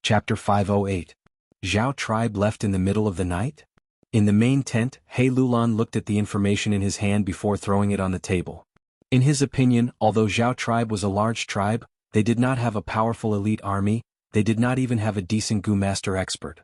Chapter 508. Zhao tribe left in the middle of the night? In the main tent, He Lulan looked at the information in his hand before throwing it on the table. In his opinion, although Zhao tribe was a large tribe, they did not have a powerful elite army, they did not even have a decent Gu master expert.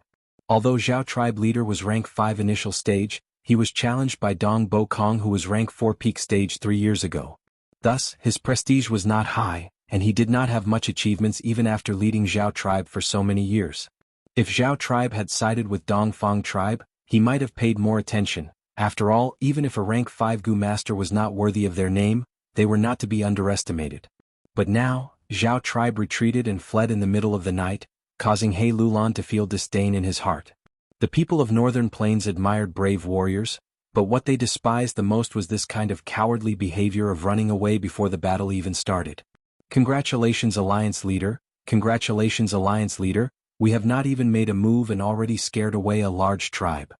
Although Zhao tribe leader was rank 5 initial stage, he was challenged by Dong Bo Kong who was rank 4 peak stage 3 years ago. Thus, his prestige was not high, and he did not have much achievements even after leading Zhao tribe for so many years. If Zhao tribe had sided with Fang tribe, he might have paid more attention. After all, even if a rank 5 Gu master was not worthy of their name, they were not to be underestimated. But now, Zhao tribe retreated and fled in the middle of the night, causing He Lulan to feel disdain in his heart. The people of Northern Plains admired brave warriors, but what they despised the most was this kind of cowardly behavior of running away before the battle even started. Congratulations Alliance Leader, congratulations Alliance Leader, we have not even made a move and already scared away a large tribe.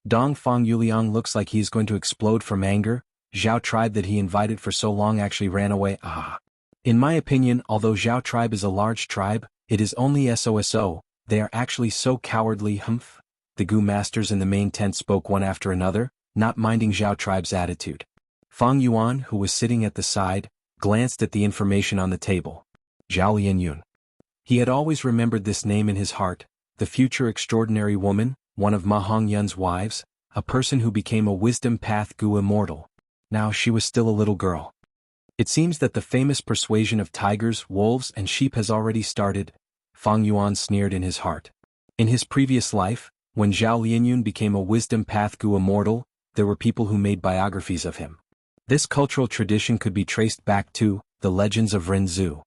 Dongfang Yuliang looks like he is going to explode from anger. Zhao tribe that he invited for so long actually ran away. In my opinion, although Zhao tribe is a large tribe, it is only SOSO, they are actually so cowardly. The Gu masters in the main tent spoke one after another, not minding Zhao tribe's attitude. Fang Yuan, who was sitting at the side, glanced at the information on the table. Zhao Lianyun. He had always remembered this name in his heart, the future extraordinary woman, one of Ma Hongyun's wives, a person who became a wisdom path Gu immortal. Now she was still a little girl. It seems that the famous persuasion of tigers, wolves and sheep has already started, Fang Yuan sneered in his heart. In his previous life, when Zhao Lianyun became a wisdom path Gu immortal, there were people who made biographies of him. This cultural tradition could be traced back to the legends of Renzu.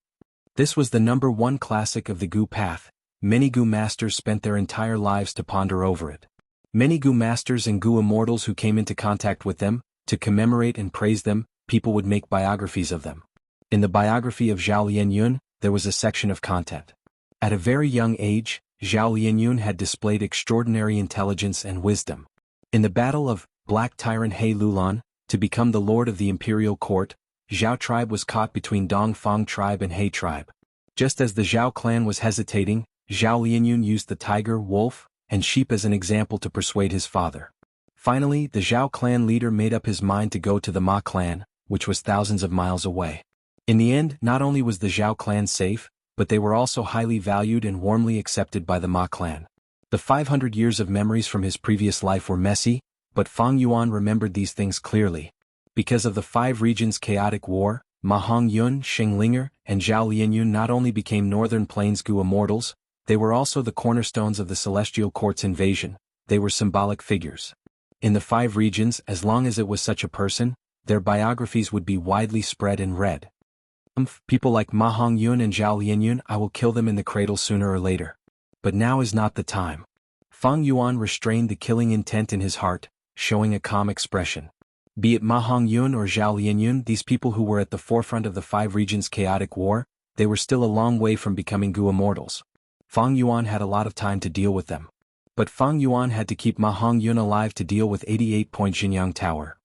This was the #1 classic of the Gu path. Many Gu masters spent their entire lives to ponder over it. Many Gu masters and Gu immortals who came into contact with them, to commemorate and praise them, people would make biographies of them. In the biography of Zhao Lianyun, there was a section of content. At a very young age, Zhao Lianyun had displayed extraordinary intelligence and wisdom. In the battle of Black Tyrant He Lulan, to become the lord of the imperial court, Zhao tribe was caught between Dongfang tribe and He tribe. Just as the Zhao clan was hesitating, Zhao Lianyun used the tiger, wolf, and sheep as an example to persuade his father. Finally, the Zhao clan leader made up his mind to go to the Ma clan, which was thousands of miles away. In the end, not only was the Zhao clan safe, but they were also highly valued and warmly accepted by the Ma clan. The 500 years of memories from his previous life were messy, but Fang Yuan remembered these things clearly. Because of the 5 regions' chaotic war, Ma Hongyun, Xinglinger, and Zhao Lianyun not only became Northern Plains Gu immortals, they were also the cornerstones of the Celestial Court's invasion. They were symbolic figures. In the 5 regions, as long as it was such a person, their biographies would be widely spread and read. People like Ma Hongyun and Zhao Lianyun, I will kill them in the cradle sooner or later. But now is not the time. Fang Yuan restrained the killing intent in his heart, showing a calm expression. Be it Ma Hongyun or Zhao Lianyun, these people who were at the forefront of the 5 regions' chaotic war, they were still a long way from becoming Gu immortals. Fang Yuan had a lot of time to deal with them. But Fang Yuan had to keep Ma Hongyun alive to deal with 88-point Xinyang Tower.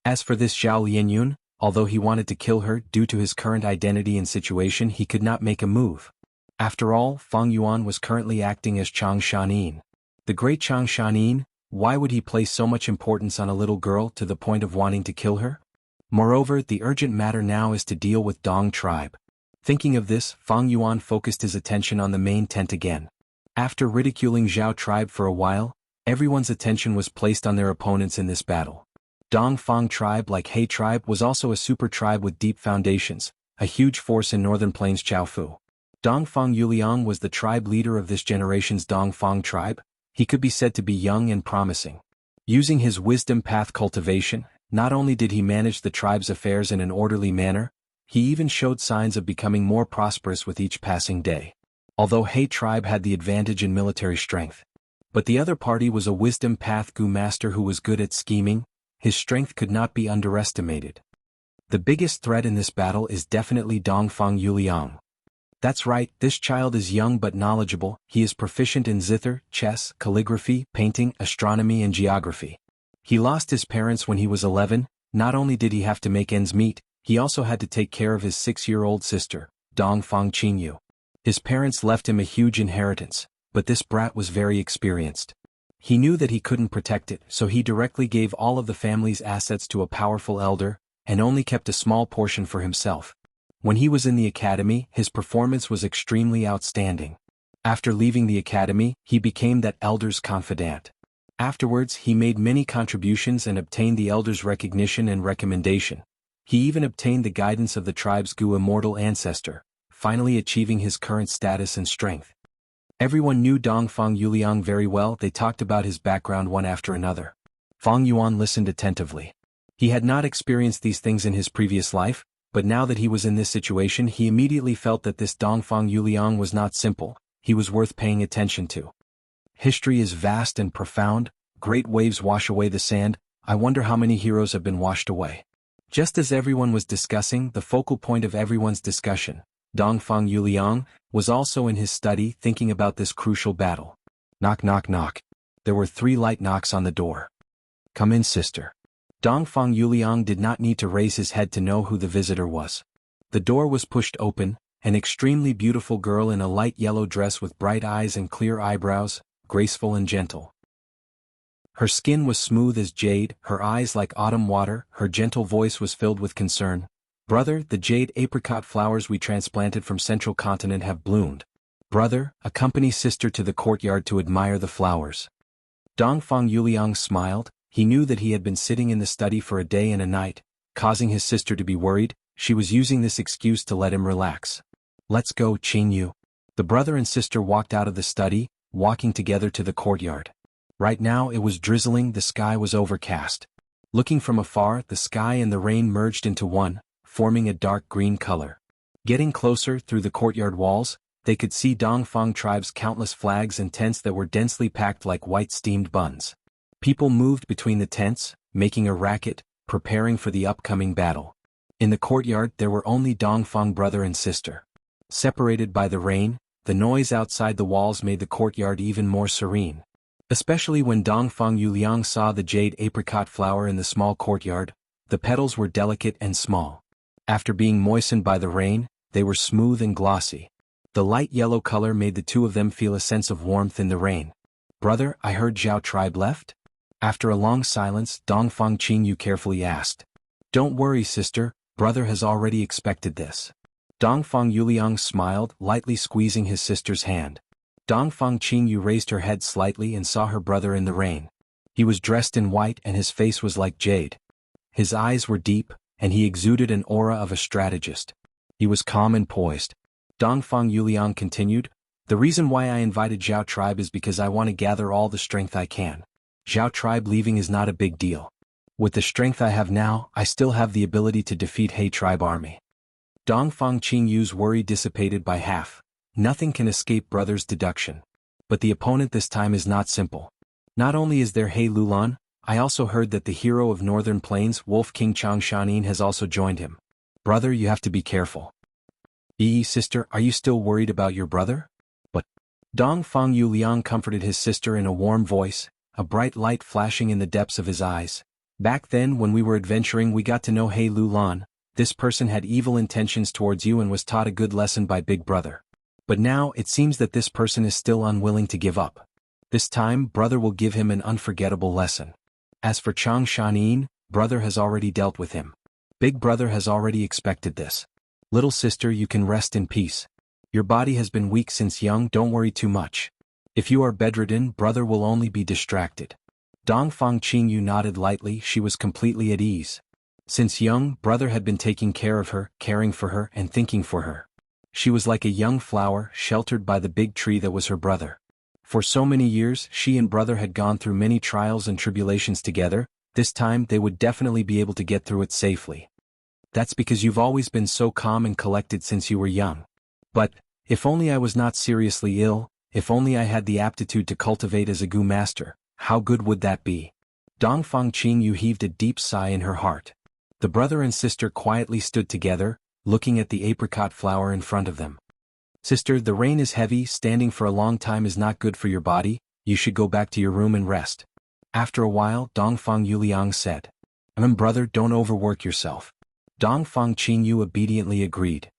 As for this Zhao Lianyun, although he wanted to kill her due to his current identity and situation, he could not make a move. After all, Fang Yuan was currently acting as Chang Shanin. The great Chang Shanin, why would he place so much importance on a little girl to the point of wanting to kill her? Moreover, the urgent matter now is to deal with Dong tribe. Thinking of this, Fang Yuan focused his attention on the main tent again. After ridiculing Zhao tribe for a while, everyone's attention was placed on their opponents in this battle. Dongfang tribe, like He tribe, was also a super tribe with deep foundations, a huge force in Northern Plains Chaofu. Dongfang Yuliang was the tribe leader of this generation's Dongfang tribe. He could be said to be young and promising. Using his wisdom path cultivation, not only did he manage the tribe's affairs in an orderly manner, he even showed signs of becoming more prosperous with each passing day. Although He tribe had the advantage in military strength. But the other party was a wisdom path Gu master who was good at scheming. His strength could not be underestimated. The biggest threat in this battle is definitely Dongfang Yuliang. That's right, this child is young but knowledgeable. He is proficient in zither, chess, calligraphy, painting, astronomy and geography. He lost his parents when he was 11, not only did he have to make ends meet, he also had to take care of his 6-year-old sister, Dongfang Qingyu. His parents left him a huge inheritance, but this brat was very experienced. He knew that he couldn't protect it, so he directly gave all of the family's assets to a powerful elder, and only kept a small portion for himself. When he was in the academy, his performance was extremely outstanding. After leaving the academy, he became that elder's confidant. Afterwards, he made many contributions and obtained the elder's recognition and recommendation. He even obtained the guidance of the tribe's Gu immortal ancestor, finally achieving his current status and strength. Everyone knew Dongfang Yuliang very well. They talked about his background one after another. Fang Yuan listened attentively. He had not experienced these things in his previous life, but now that he was in this situation, he immediately felt that this Dongfang Yuliang was not simple. He was worth paying attention to. History is vast and profound. Great waves wash away the sand. I wonder how many heroes have been washed away. Just as everyone was discussing, the focal point of everyone's discussion, Dongfang Yuliang, was also in his study thinking about this crucial battle. Knock knock knock. There were 3 light knocks on the door. Come in, sister. Dongfang Yuliang did not need to raise his head to know who the visitor was. The door was pushed open. An extremely beautiful girl in a light yellow dress with bright eyes and clear eyebrows, graceful and gentle. Her skin was smooth as jade, her eyes like autumn water, her gentle voice was filled with concern. Brother, the jade apricot flowers we transplanted from Central Continent have bloomed. Brother, accompany sister to the courtyard to admire the flowers. Dongfang Yuliang smiled. He knew that he had been sitting in the study for a day and a night, causing his sister to be worried. She was using this excuse to let him relax. Let's go, Qingyu. The brother and sister walked out of the study, walking together to the courtyard. Right now it was drizzling, the sky was overcast. Looking from afar, the sky and the rain merged into one, forming a dark green color. Getting closer, through the courtyard walls, they could see Dongfang tribe's countless flags and tents that were densely packed like white steamed buns. People moved between the tents, making a racket, preparing for the upcoming battle. In the courtyard there were only Dongfang brother and sister. Separated by the rain, the noise outside the walls made the courtyard even more serene. Especially when Dongfang Yuliang saw the jade apricot flower in the small courtyard, the petals were delicate and small. After being moistened by the rain, they were smooth and glossy. The light yellow color made the two of them feel a sense of warmth in the rain. Brother, I heard Zhao tribe left? After a long silence, Dongfang Qingyu carefully asked. Don't worry, sister, brother has already expected this. Dongfang Yuliang smiled, lightly squeezing his sister's hand. Dongfang Qingyu raised her head slightly and saw her brother in the rain. He was dressed in white and his face was like jade. His eyes were deep, and he exuded an aura of a strategist. He was calm and poised. Dongfang Yuliang continued, the reason why I invited Zhao tribe is because I want to gather all the strength I can. Zhao tribe leaving is not a big deal. With the strength I have now, I still have the ability to defeat He tribe army. Dongfang Qingyu's worry dissipated by half. Nothing can escape brother's deduction. But the opponent this time is not simple. Not only is there He Lulan, I also heard that the hero of Northern Plains, Wolf King Changshanin, has also joined him. Brother, you have to be careful. Sister, are you still worried about your brother? But Dongfang Yuliang comforted his sister in a warm voice, a bright light flashing in the depths of his eyes. Back then when we were adventuring we got to know He Lulan. This person had evil intentions towards you and was taught a good lesson by Big Brother. But now it seems that this person is still unwilling to give up. This time brother will give him an unforgettable lesson. As for Changshanin, brother has already dealt with him. Big Brother has already expected this. Little sister, you can rest in peace. Your body has been weak since young, don't worry too much. If you are bedridden, brother will only be distracted. Dongfang Qingyu nodded lightly, she was completely at ease. Since young, brother had been taking care of her, caring for her, and thinking for her. She was like a young flower, sheltered by the big tree that was her brother. For so many years, she and brother had gone through many trials and tribulations together. This time they would definitely be able to get through it safely. That's because you've always been so calm and collected since you were young. But, if only I was not seriously ill, if only I had the aptitude to cultivate as a Gu master, how good would that be? Dongfang Qingyu heaved a deep sigh in her heart. The brother and sister quietly stood together, looking at the apricot flower in front of them. Sister, the rain is heavy, standing for a long time is not good for your body, you should go back to your room and rest. After a while, Dongfang Yuliang said. Brother, don't overwork yourself. Dongfang Qingyu obediently agreed.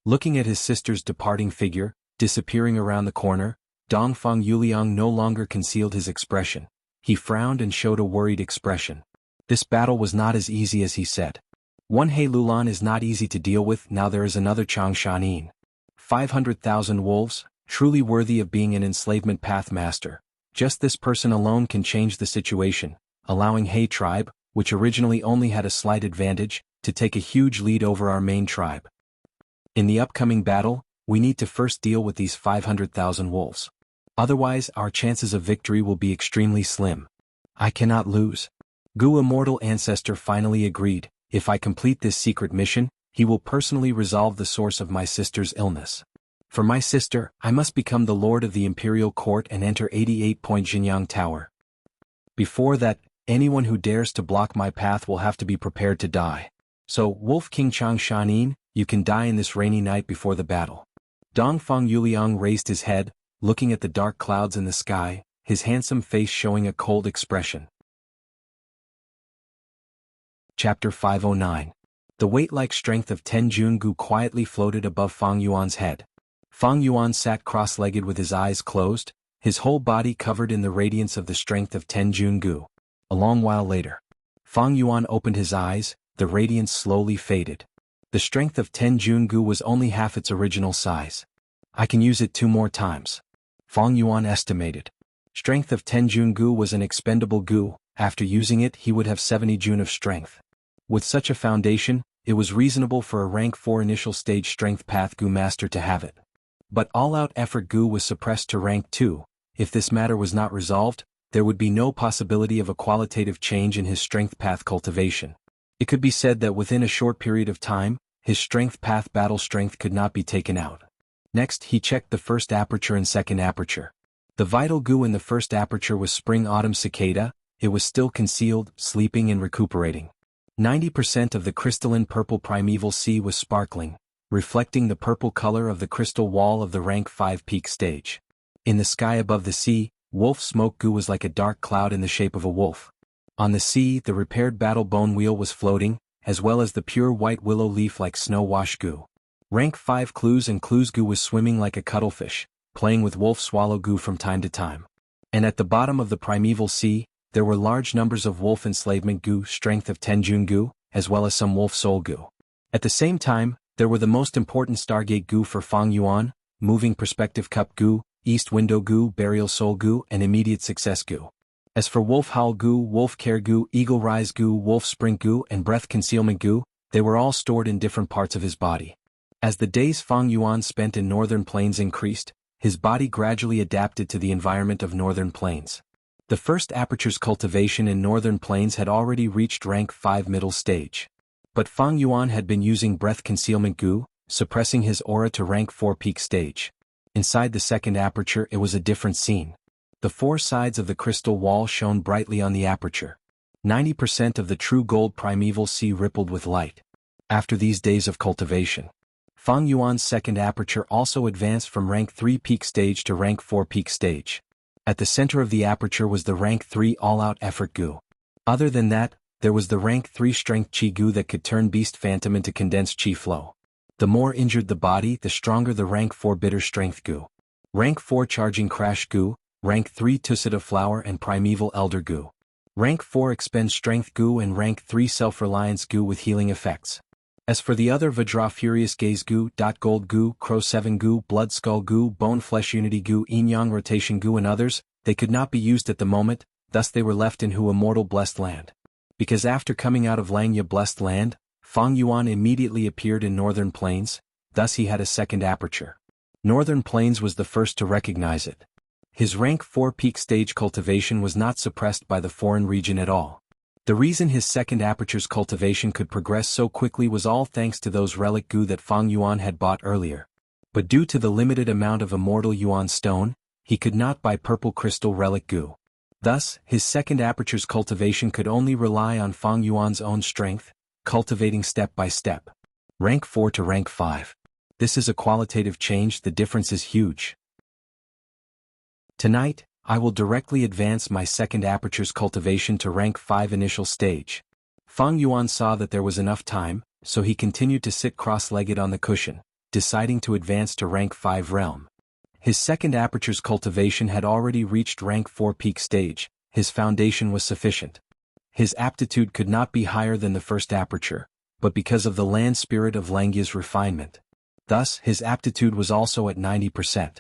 Looking at his sister's departing figure, disappearing around the corner, Dongfang Yuliang no longer concealed his expression. He frowned and showed a worried expression. This battle was not as easy as he said. One He Lulan is not easy to deal with, now there is another Chang Shanin. 500,000 wolves, truly worthy of being an enslavement path master. Just this person alone can change the situation, allowing He tribe, which originally only had a slight advantage, to take a huge lead over our main tribe. In the upcoming battle, we need to first deal with these 500,000 wolves. Otherwise, our chances of victory will be extremely slim. I cannot lose. Gu Immortal Ancestor finally agreed. If I complete this secret mission, he will personally resolve the source of my sister's illness. For my sister, I must become the Lord of the Imperial Court and enter 88-point Jinyang Tower. Before that, anyone who dares to block my path will have to be prepared to die. So, Wolf King Chang Shanin, you can die in this rainy night before the battle. Dongfang Yuliang raised his head, looking at the dark clouds in the sky, his handsome face showing a cold expression. Chapter 509. The weight-like strength of Ten Jungu quietly floated above Fang Yuan's head. Fang Yuan sat cross-legged with his eyes closed, his whole body covered in the radiance of the strength of Ten Jungu. A long while later, Fang Yuan opened his eyes, the radiance slowly faded. The strength of Ten Jungu was only half its original size. I can use it 2 more times. Fang Yuan estimated. Strength of Ten Jungu was an expendable gu, after using it he would have 70 Jun of strength. With such a foundation, it was reasonable for a rank 4 initial stage strength path gu master to have it. But all-out effort gu was suppressed to rank 2. If this matter was not resolved, there would be no possibility of a qualitative change in his strength path cultivation. It could be said that within a short period of time, his strength path battle strength could not be taken out. Next he checked the first aperture and second aperture. The vital gu in the first aperture was spring-autumn cicada, it was still concealed, sleeping and recuperating. 90% of the crystalline purple primeval sea was sparkling, reflecting the purple color of the crystal wall of the rank 5 peak stage. In the sky above the sea, wolf smoke gu was like a dark cloud in the shape of a wolf. On the sea, the repaired battle bone wheel was floating, as well as the pure white willow leaf like snow wash gu. Rank 5 clues and clues gu was swimming like a cuttlefish, playing with wolf swallow gu from time to time. And at the bottom of the primeval sea, there were large numbers of wolf enslavement gu, strength of Tenjun gu, as well as some wolf soul gu. At the same time, there were the most important Stargate gu for Fang Yuan, moving perspective cup gu, east window gu, burial soul gu, and immediate success gu. As for wolf howl gu, wolf care gu, eagle rise gu, wolf sprint gu, and breath concealment gu, they were all stored in different parts of his body. As the days Fang Yuan spent in northern plains increased, his body gradually adapted to the environment of northern plains. The first aperture's cultivation in northern plains had already reached rank 5 middle stage. But Fang Yuan had been using breath concealment gu, suppressing his aura to rank 4 peak stage. Inside the second aperture it was a different scene. The 4 sides of the crystal wall shone brightly on the aperture. 90% of the true gold primeval sea rippled with light. After these days of cultivation, Fang Yuan's second aperture also advanced from rank 3 peak stage to rank 4 peak stage. At the center of the aperture was the rank 3 all-out effort gu. Other than that, there was the rank 3 strength chi gu that could turn beast phantom into condensed chi flow. The more injured the body, the stronger the rank 4 bitter strength gu. Rank 4 charging crash gu, rank 3 Tusita flower and primeval elder gu. Rank 4 expend strength gu and rank 3 self-reliance gu with healing effects. As for the other Vajra Furious Gaze Gu, Gold Gu, Crow 7 Gu, Blood Skull Gu, Bone Flesh Unity Gu, Yin-Yang Rotation Gu and others, they could not be used at the moment, thus they were left in Hu Immortal Blessed Land. Because after coming out of Langya Blessed Land, Fang Yuan immediately appeared in Northern Plains, thus he had a second aperture. Northern Plains was the first to recognize it. His rank 4 peak stage cultivation was not suppressed by the foreign region at all. The reason his second aperture's cultivation could progress so quickly was all thanks to those relic gu that Fang Yuan had bought earlier. But due to the limited amount of immortal Yuan stone, he could not buy purple crystal relic gu. Thus, his second aperture's cultivation could only rely on Fang Yuan's own strength, cultivating step by step. Rank 4 to rank 5. This is a qualitative change, the difference is huge. Tonight, I will directly advance my second aperture's cultivation to rank 5 initial stage. Fang Yuan saw that there was enough time, so he continued to sit cross-legged on the cushion. deciding to advance to rank 5 realm. His second aperture's cultivation had already reached rank 4 peak stage. His foundation was sufficient. His aptitude could not be higher than the first aperture, but because of the land spirit of Langya's refinement. Thus, his aptitude was also at 90%.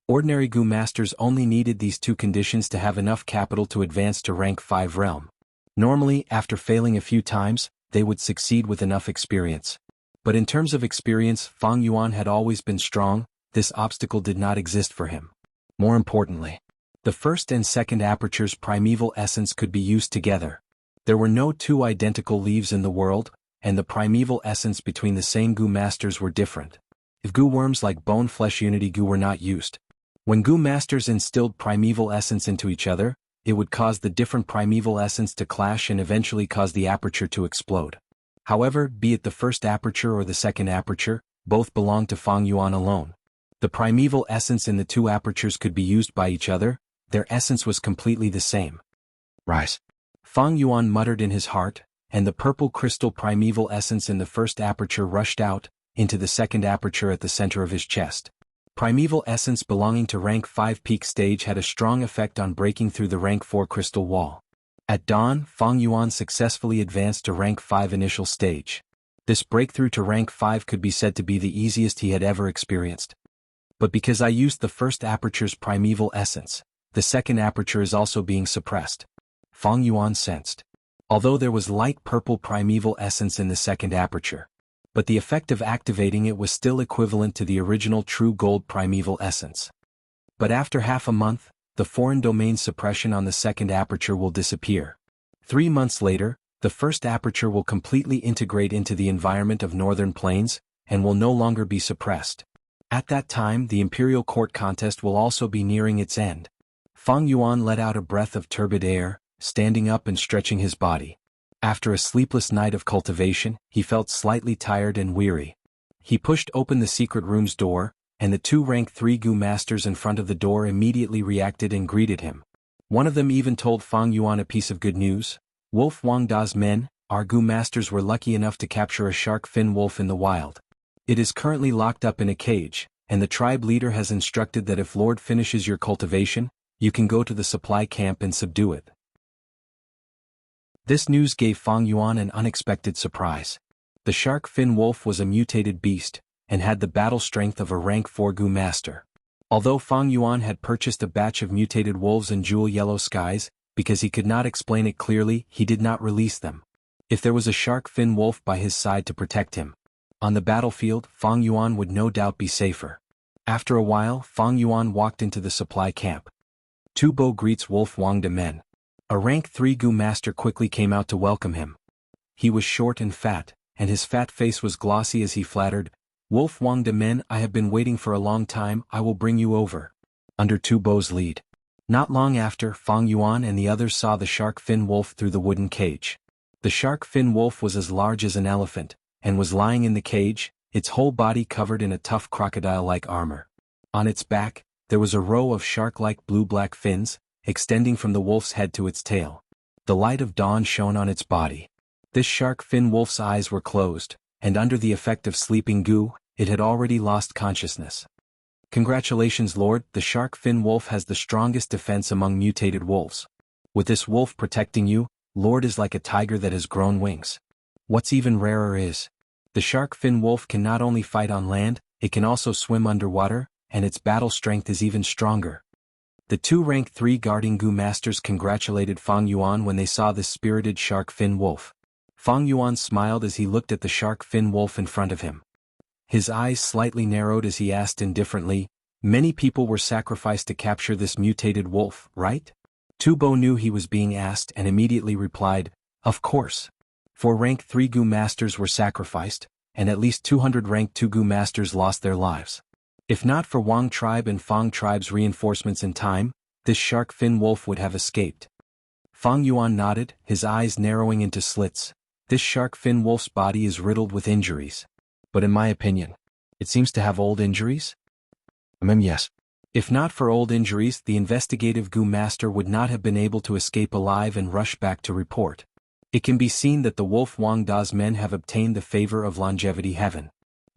Ordinary Gu masters only needed these two conditions to have enough capital to advance to rank 5 realm. Normally, after failing a few times, they would succeed with enough experience. But in terms of experience, Fang Yuan had always been strong. This obstacle did not exist for him. More importantly, the first and second aperture's primeval essence could be used together. There were no two identical leaves in the world, and the primeval essence between the same Gu masters were different. If Gu worms like bone flesh unity Gu were not used, when Gu masters instilled primeval essence into each other, it would cause the different primeval essence to clash and eventually cause the aperture to explode. However, be it the first aperture or the second aperture, both belonged to Fang Yuan alone. The primeval essence in the two apertures could be used by each other. Their essence was completely the same. Rise. Fang Yuan muttered in his heart, and the purple crystal primeval essence in the first aperture rushed out into the second aperture at the center of his chest. Primeval essence belonging to rank 5 peak stage had a strong effect on breaking through the rank 4 crystal wall. At dawn, Fang Yuan successfully advanced to rank 5 initial stage. This breakthrough to rank 5 could be said to be the easiest he had ever experienced. But because I used the first aperture's primeval essence, the second aperture is also being suppressed. Fang Yuan sensed. Although there was light purple primeval essence in the second aperture, but the effect of activating it was still equivalent to the original true gold primeval essence. But after half a month, the foreign domain suppression on the second aperture will disappear. 3 months later, the first aperture will completely integrate into the environment of Northern Plains, and will no longer be suppressed. At that time, the Imperial Court contest will also be nearing its end. Fang Yuan let out a breath of turbid air, standing up and stretching his body. After a sleepless night of cultivation, he felt slightly tired and weary. He pushed open the secret room's door, and the two rank 3 Gu masters in front of the door immediately reacted and greeted him. One of them even told Fang Yuan a piece of good news. Wolf Wangda's men, our Gu masters were lucky enough to capture a shark fin wolf in the wild. It is currently locked up in a cage, and the tribe leader has instructed that if Lord finishes your cultivation, you can go to the supply camp and subdue it. This news gave Fang Yuan an unexpected surprise. The shark fin wolf was a mutated beast, and had the battle strength of a rank 4 Gu master. Although Fang Yuan had purchased a batch of mutated wolves in jewel yellow skies, because he could not explain it clearly, he did not release them. If there was a shark fin wolf by his side to protect him on the battlefield, Fang Yuan would no doubt be safer. After a while, Fang Yuan walked into the supply camp. Tubo greets Wolf Wangda men. A rank 3 Gu master quickly came out to welcome him. He was short and fat, and his fat face was glossy as he flattered, "Wolf Wangda men, I have been waiting for a long time, I will bring you over." Under Tubo's lead. Not long after, Fang Yuan and the others saw the shark fin wolf through the wooden cage. The shark fin wolf was as large as an elephant, and was lying in the cage, its whole body covered in a tough crocodile-like armor. On its back, there was a row of shark-like blue-black fins, extending from the wolf's head to its tail. The light of dawn shone on its body. This shark fin wolf's eyes were closed, and under the effect of sleeping Gu, it had already lost consciousness. "Congratulations, Lord, the shark fin wolf has the strongest defense among mutated wolves. With this wolf protecting you, Lord is like a tiger that has grown wings. What's even rarer is, the shark fin wolf can not only fight on land, it can also swim underwater, and its battle strength is even stronger." The two rank 3 guarding Gu masters congratulated Fang Yuan when they saw this spirited shark fin wolf. Fang Yuan smiled as he looked at the shark fin wolf in front of him. His eyes slightly narrowed as he asked indifferently, "Many people were sacrificed to capture this mutated wolf, right?" Tubo knew he was being asked and immediately replied, "Of course. 4 rank 3 Gu masters were sacrificed, and at least 200 rank 2 Gu masters lost their lives. If not for Wang tribe and Fang tribe's reinforcements in time, this shark fin wolf would have escaped." Fang Yuan nodded, his eyes narrowing into slits. "This shark fin wolf's body is riddled with injuries. But in my opinion, it seems to have old injuries?" Yes. If not for old injuries, the investigative Gu master would not have been able to escape alive and rush back to report. It can be seen that the Wolf Wangda's men have obtained the favor of longevity heaven.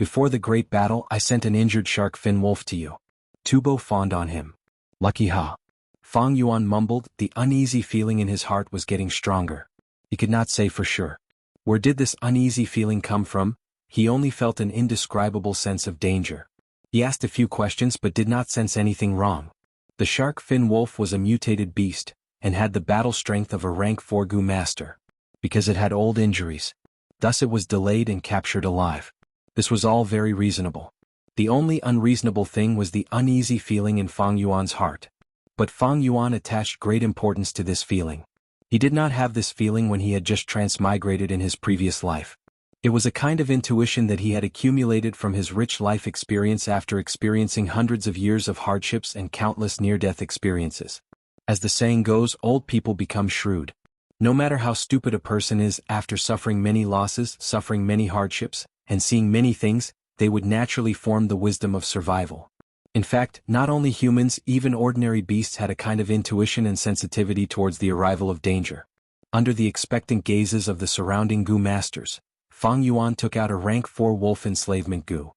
Before the great battle I sent an injured shark fin wolf to you. Tubo fawned on him. Lucky ha. Fang Yuan mumbled, the uneasy feeling in his heart was getting stronger. He could not say for sure. Where did this uneasy feeling come from? He only felt an indescribable sense of danger. He asked a few questions but did not sense anything wrong. The shark fin wolf was a mutated beast, and had the battle strength of a rank 4 Gu master. Because it had old injuries. Thus it was delayed and captured alive. This was all very reasonable. The only unreasonable thing was the uneasy feeling in Fang Yuan's heart. But Fang Yuan attached great importance to this feeling. He did not have this feeling when he had just transmigrated in his previous life. It was a kind of intuition that he had accumulated from his rich life experience after experiencing hundreds of years of hardships and countless near-death experiences. As the saying goes, old people become shrewd. No matter how stupid a person is, after suffering many losses, suffering many hardships, and seeing many things, they would naturally form the wisdom of survival. In fact, not only humans, even ordinary beasts had a kind of intuition and sensitivity towards the arrival of danger. Under the expectant gazes of the surrounding Gu masters, Fang Yuan took out a rank 4 wolf enslavement Gu.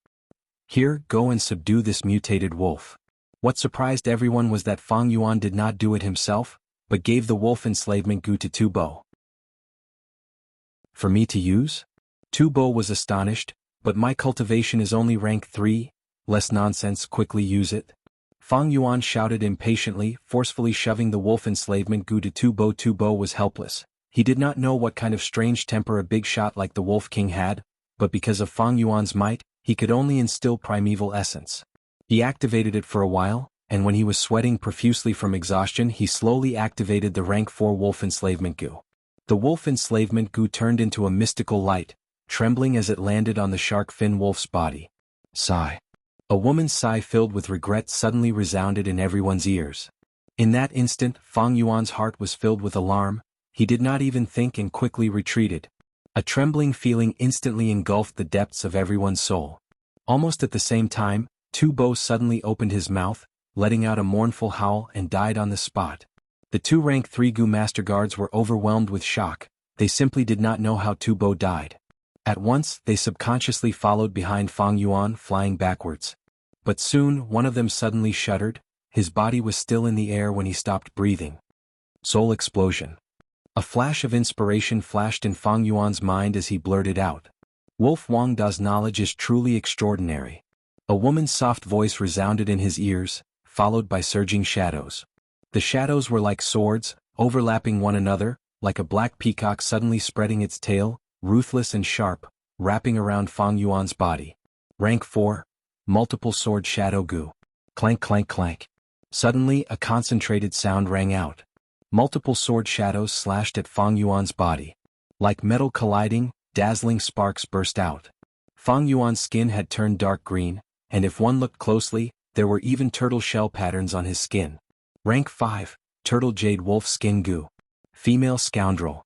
Here, go and subdue this mutated wolf. What surprised everyone was that Fang Yuan did not do it himself, but gave the wolf enslavement Gu to Tubo. For me to use? Tubo was astonished, but my cultivation is only rank 3, less nonsense, quickly use it. Fang Yuan shouted impatiently, forcefully shoving the wolf enslavement Gu to Tubo. Tubo was helpless. He did not know what kind of strange temper a big shot like the Wolf King had, but because of Fang Yuan's might, he could only instill primeval essence. He activated it for a while, and when he was sweating profusely from exhaustion he slowly activated the rank 4 wolf enslavement Gu. The wolf enslavement Gu turned into a mystical light, trembling as it landed on the shark fin wolf's body. Sigh. A woman's sigh filled with regret suddenly resounded in everyone's ears. In that instant, Fang Yuan's heart was filled with alarm. He did not even think and quickly retreated. A trembling feeling instantly engulfed the depths of everyone's soul. Almost at the same time, Tubo suddenly opened his mouth, letting out a mournful howl, and died on the spot. The 2 rank 3 Gu master guards were overwhelmed with shock. They simply did not know how Tubo died. At once, they subconsciously followed behind Fang Yuan, flying backwards. But soon, one of them suddenly shuddered. His body was still in the air when he stopped breathing. Soul explosion. A flash of inspiration flashed in Fang Yuan's mind as he blurted out. Wolf Wang Da's knowledge is truly extraordinary. A woman's soft voice resounded in his ears, followed by surging shadows. The shadows were like swords, overlapping one another, like a black peacock suddenly spreading its tail, ruthless and sharp, wrapping around Fang Yuan's body. Rank 4, multiple sword shadow Gu. Clank clank clank. Suddenly a concentrated sound rang out. Multiple sword shadows slashed at Fang Yuan's body. Like metal colliding, dazzling sparks burst out. Fang Yuan's skin had turned dark green, and if one looked closely, there were even turtle shell patterns on his skin. Rank 5, turtle jade wolf skin Gu. Female scoundrel.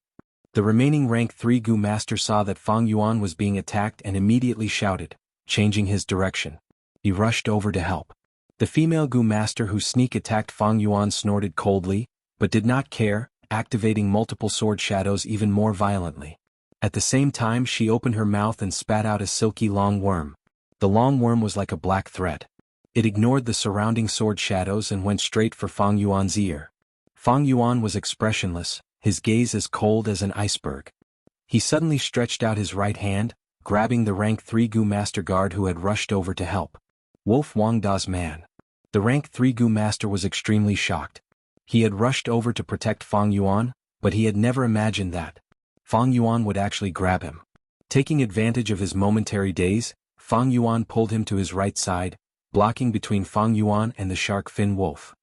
The remaining rank 3 Gu master saw that Fang Yuan was being attacked and immediately shouted, changing his direction. He rushed over to help. The female Gu master who sneak attacked Fang Yuan snorted coldly, but did not care, activating multiple sword shadows even more violently. At the same time she opened her mouth and spat out a silky long worm. The long worm was like a black thread. It ignored the surrounding sword shadows and went straight for Fang Yuan's ear. Fang Yuan was expressionless, his gaze as cold as an iceberg. He suddenly stretched out his right hand, grabbing the rank 3 Gu master guard who had rushed over to help. Wolf Wang Da's man. The rank 3 Gu master was extremely shocked. He had rushed over to protect Fang Yuan, but he had never imagined that Fang Yuan would actually grab him. Taking advantage of his momentary daze, Fang Yuan pulled him to his right side, blocking between Fang Yuan and the shark fin wolf.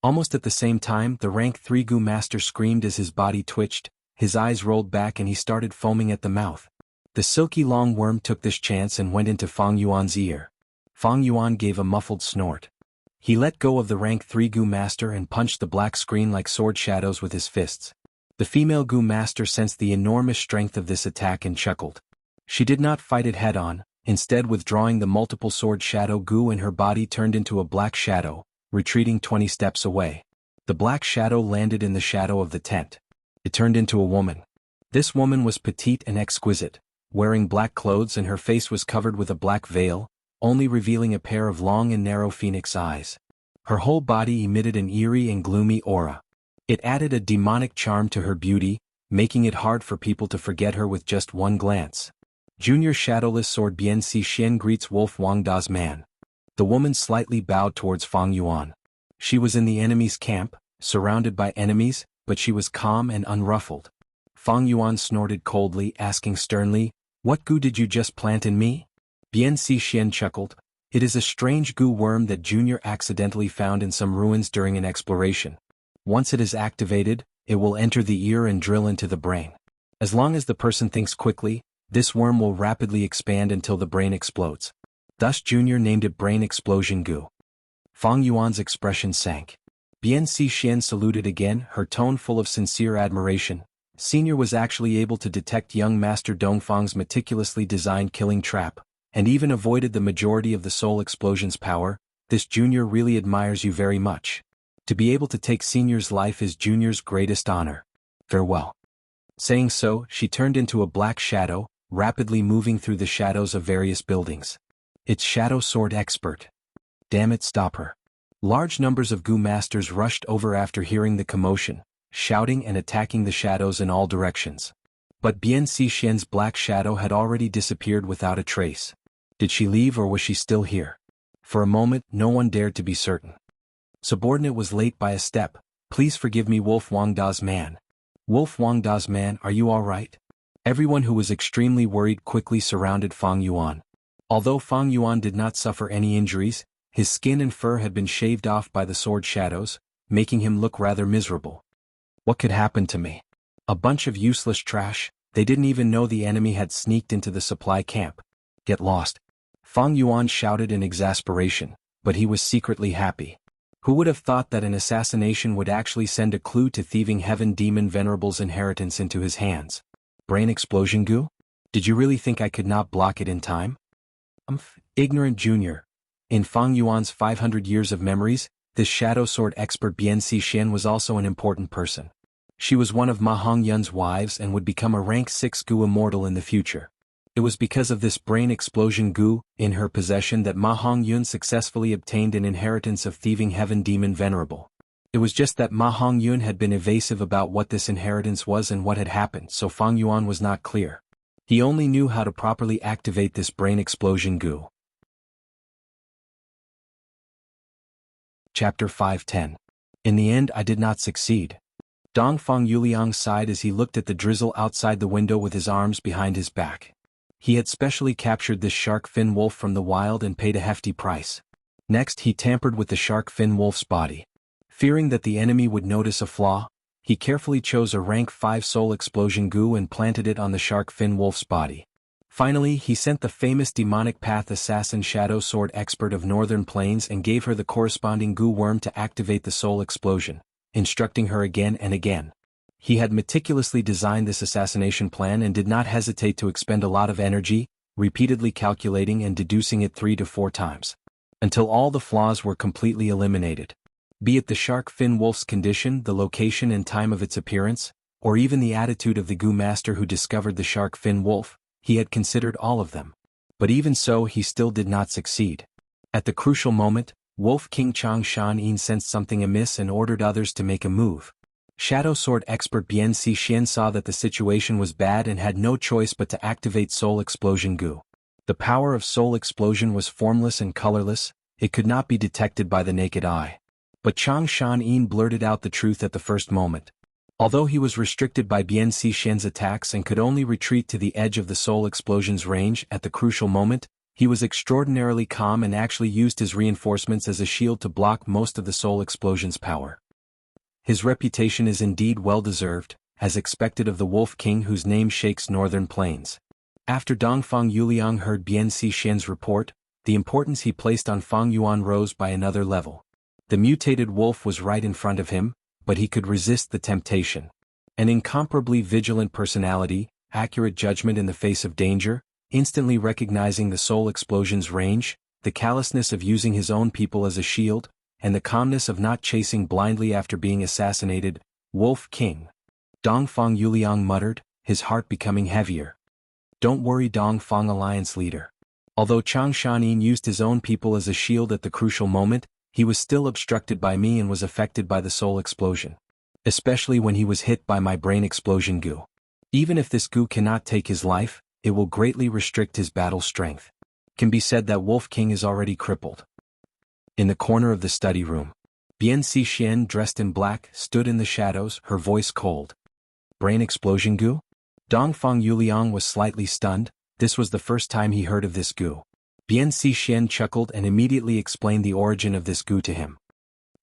Almost at the same time, the rank 3 Gu master screamed as his body twitched, his eyes rolled back and he started foaming at the mouth. The silky long worm took this chance and went into Fang Yuan's ear. Fang Yuan gave a muffled snort. He let go of the rank 3 Gu master and punched the black screen like sword shadows with his fists. The female Gu master sensed the enormous strength of this attack and chuckled. She did not fight it head-on, instead withdrawing the multiple sword shadow Gu and her body turned into a black shadow, retreating 20 steps away. The black shadow landed in the shadow of the tent. It turned into a woman. This woman was petite and exquisite. wearing black clothes, and her face was covered with a black veil, only revealing a pair of long and narrow phoenix eyes. Her whole body emitted an eerie and gloomy aura. It added a demonic charm to her beauty, making it hard for people to forget her with just one glance. Junior Shadowless Sword Bian Si Xian greets Wolf Wang Da's man. The woman slightly bowed towards Fang Yuan. She was in the enemy's camp, surrounded by enemies, but she was calm and unruffled. Fang Yuan snorted coldly, asking sternly, "What goo did you just plant in me?" Bian Si Xian chuckled. "It is a strange goo worm that Junior accidentally found in some ruins during an exploration. Once it is activated, it will enter the ear and drill into the brain. As long as the person thinks quickly, this worm will rapidly expand until the brain explodes. Thus Junior named it Brain Explosion Goo." Fang Yuan's expression sank. Bian Si Xian saluted again, her tone full of sincere admiration. Senior was actually able to detect young Master Dongfang's meticulously designed killing trap, and even avoided the majority of the soul explosion's power. This Junior really admires you very much. To be able to take Senior's life is Junior's greatest honor. Farewell. Saying so, she turned into a black shadow, rapidly moving through the shadows of various buildings. It's Shadow Sword Expert. Damn it, stop her. Large numbers of Goo Masters rushed over after hearing the commotion, shouting and attacking the shadows in all directions. But Bian Si Xian's black shadow had already disappeared without a trace. Did she leave or was she still here? For a moment, no one dared to be certain. Subordinate was late by a step. "Please forgive me, Wolf Wang Da's man." "Wolf Wang Da's man, are you all right?" Everyone who was extremely worried quickly surrounded Fang Yuan. Although Fang Yuan did not suffer any injuries, his skin and fur had been shaved off by the sword shadows, making him look rather miserable. "What could happen to me? A bunch of useless trash. They didn't even know the enemy had sneaked into the supply camp. Get lost." Fang Yuan shouted in exasperation, but he was secretly happy. Who would have thought that an assassination would actually send a clue to thieving Heaven Demon Venerable's inheritance into his hands? Brain Explosion Goo? Did you really think I could not block it in time? Ignorant Junior. In Fang Yuan's 500 years of memories, this shadow sword expert Bian Si Xian was also an important person. She was one of Ma Hongyun's wives and would become a rank 6 Goo immortal in the future. It was because of this Brain Explosion Goo in her possession that Ma Hongyun successfully obtained an inheritance of thieving Heaven Demon Venerable. It was just that Ma Hongyun had been evasive about what this inheritance was and what had happened, so Fang Yuan was not clear. He only knew how to properly activate this Brain Explosion Goo. Chapter 510. In the end I did not succeed. Dongfang Yuliang sighed as he looked at the drizzle outside the window with his arms behind his back. He had specially captured this shark fin wolf from the wild and paid a hefty price. Next he tampered with the shark fin wolf's body. Fearing that the enemy would notice a flaw, he carefully chose a rank 5 soul explosion goo and planted it on the shark fin wolf's body. Finally he sent the famous demonic path assassin Shadow Sword Expert of Northern Plains and gave her the corresponding goo worm to activate the soul explosion, instructing her again and again. He had meticulously designed this assassination plan and did not hesitate to expend a lot of energy, repeatedly calculating and deducing it 3 to 4 times, until all the flaws were completely eliminated. Be it the shark fin wolf's condition, the location and time of its appearance, or even the attitude of the Goo Master who discovered the shark fin wolf, he had considered all of them. But even so he still did not succeed. At the crucial moment, Wolf King Chang Shan-in sensed something amiss and ordered others to make a move. Shadow Sword Expert Bian Si Xian saw that the situation was bad and had no choice but to activate Soul Explosion Goo. The power of Soul Explosion was formless and colorless, it could not be detected by the naked eye. But Chang Shan-in blurted out the truth at the first moment. Although he was restricted by Bian Si Xian's attacks and could only retreat to the edge of the Soul Explosion's range at the crucial moment, he was extraordinarily calm and actually used his reinforcements as a shield to block most of the Soul Explosion's power. His reputation is indeed well-deserved, as expected of the Wolf King whose name shakes Northern Plains. After Dongfang Yuliang heard Bian Si Xian's report, the importance he placed on Fang Yuan rose by another level. The mutated wolf was right in front of him, but he could resist the temptation. An incomparably vigilant personality, accurate judgment in the face of danger, instantly recognizing the Soul Explosion's range, the callousness of using his own people as a shield, and the calmness of not chasing blindly after being assassinated. Wolf King. Dongfang Yuliang muttered, his heart becoming heavier. Don't worry, Dongfang Alliance leader. Although Chang Shanin used his own people as a shield at the crucial moment, he was still obstructed by me and was affected by the soul explosion. Especially when he was hit by my brain explosion goo. Even if this goo cannot take his life, it will greatly restrict his battle strength. Can be said that Wolf King is already crippled. In the corner of the study room, Bian Xixien, dressed in black, stood in the shadows, her voice cold. Brain explosion goo? Dongfang Yuliang was slightly stunned. This was the first time he heard of this goo. Bian Xixien chuckled and immediately explained the origin of this goo to him.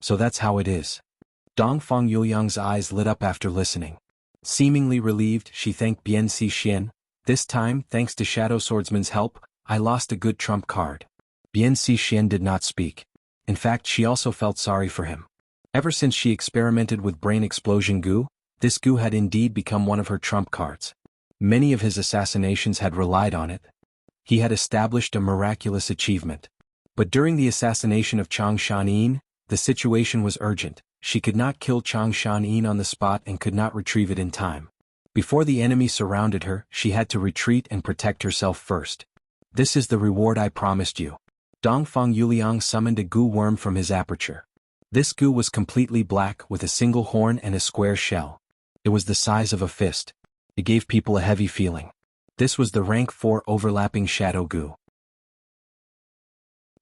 So that's how it is. Dongfang Yuliang's eyes lit up after listening. Seemingly relieved, she thanked Bian Xixien. This time, thanks to Shadow Swordsman's help, I lost a good trump card. Bian Xixien did not speak. In fact, she also felt sorry for him. Ever since she experimented with brain explosion goo, this goo had indeed become one of her trump cards. Many of his assassinations had relied on it. He had established a miraculous achievement. But during the assassination of Chang Shanin, the situation was urgent. She could not kill Chang Shanin on the spot and could not retrieve it in time. Before the enemy surrounded her, she had to retreat and protect herself first. This is the reward I promised you. Dongfang Yuliang summoned a goo worm from his aperture. This goo was completely black with a single horn and a square shell. It was the size of a fist. It gave people a heavy feeling. This was the rank 4 overlapping shadow goo.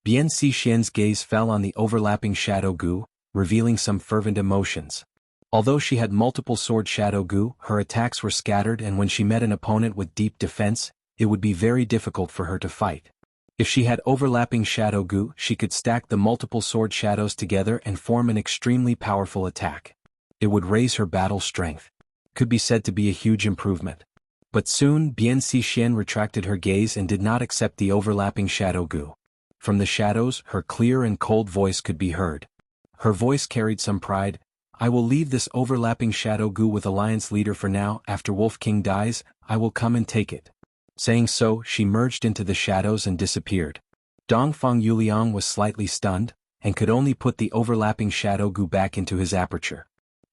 Bian Xixian's gaze fell on the overlapping shadow goo, revealing some fervent emotions. Although she had multiple sword shadow goo, her attacks were scattered, and when she met an opponent with deep defense, it would be very difficult for her to fight. If she had overlapping shadow goo, she could stack the multiple sword shadows together and form an extremely powerful attack. It would raise her battle strength. Could be said to be a huge improvement. But soon, Bian Xixien retracted her gaze and did not accept the overlapping shadow goo. From the shadows, her clear and cold voice could be heard. Her voice carried some pride. I will leave this overlapping shadow goo with Alliance leader for now. After Wolf King dies, I will come and take it. Saying so, she merged into the shadows and disappeared. Dongfang Yuliang was slightly stunned, and could only put the overlapping shadow goo back into his aperture.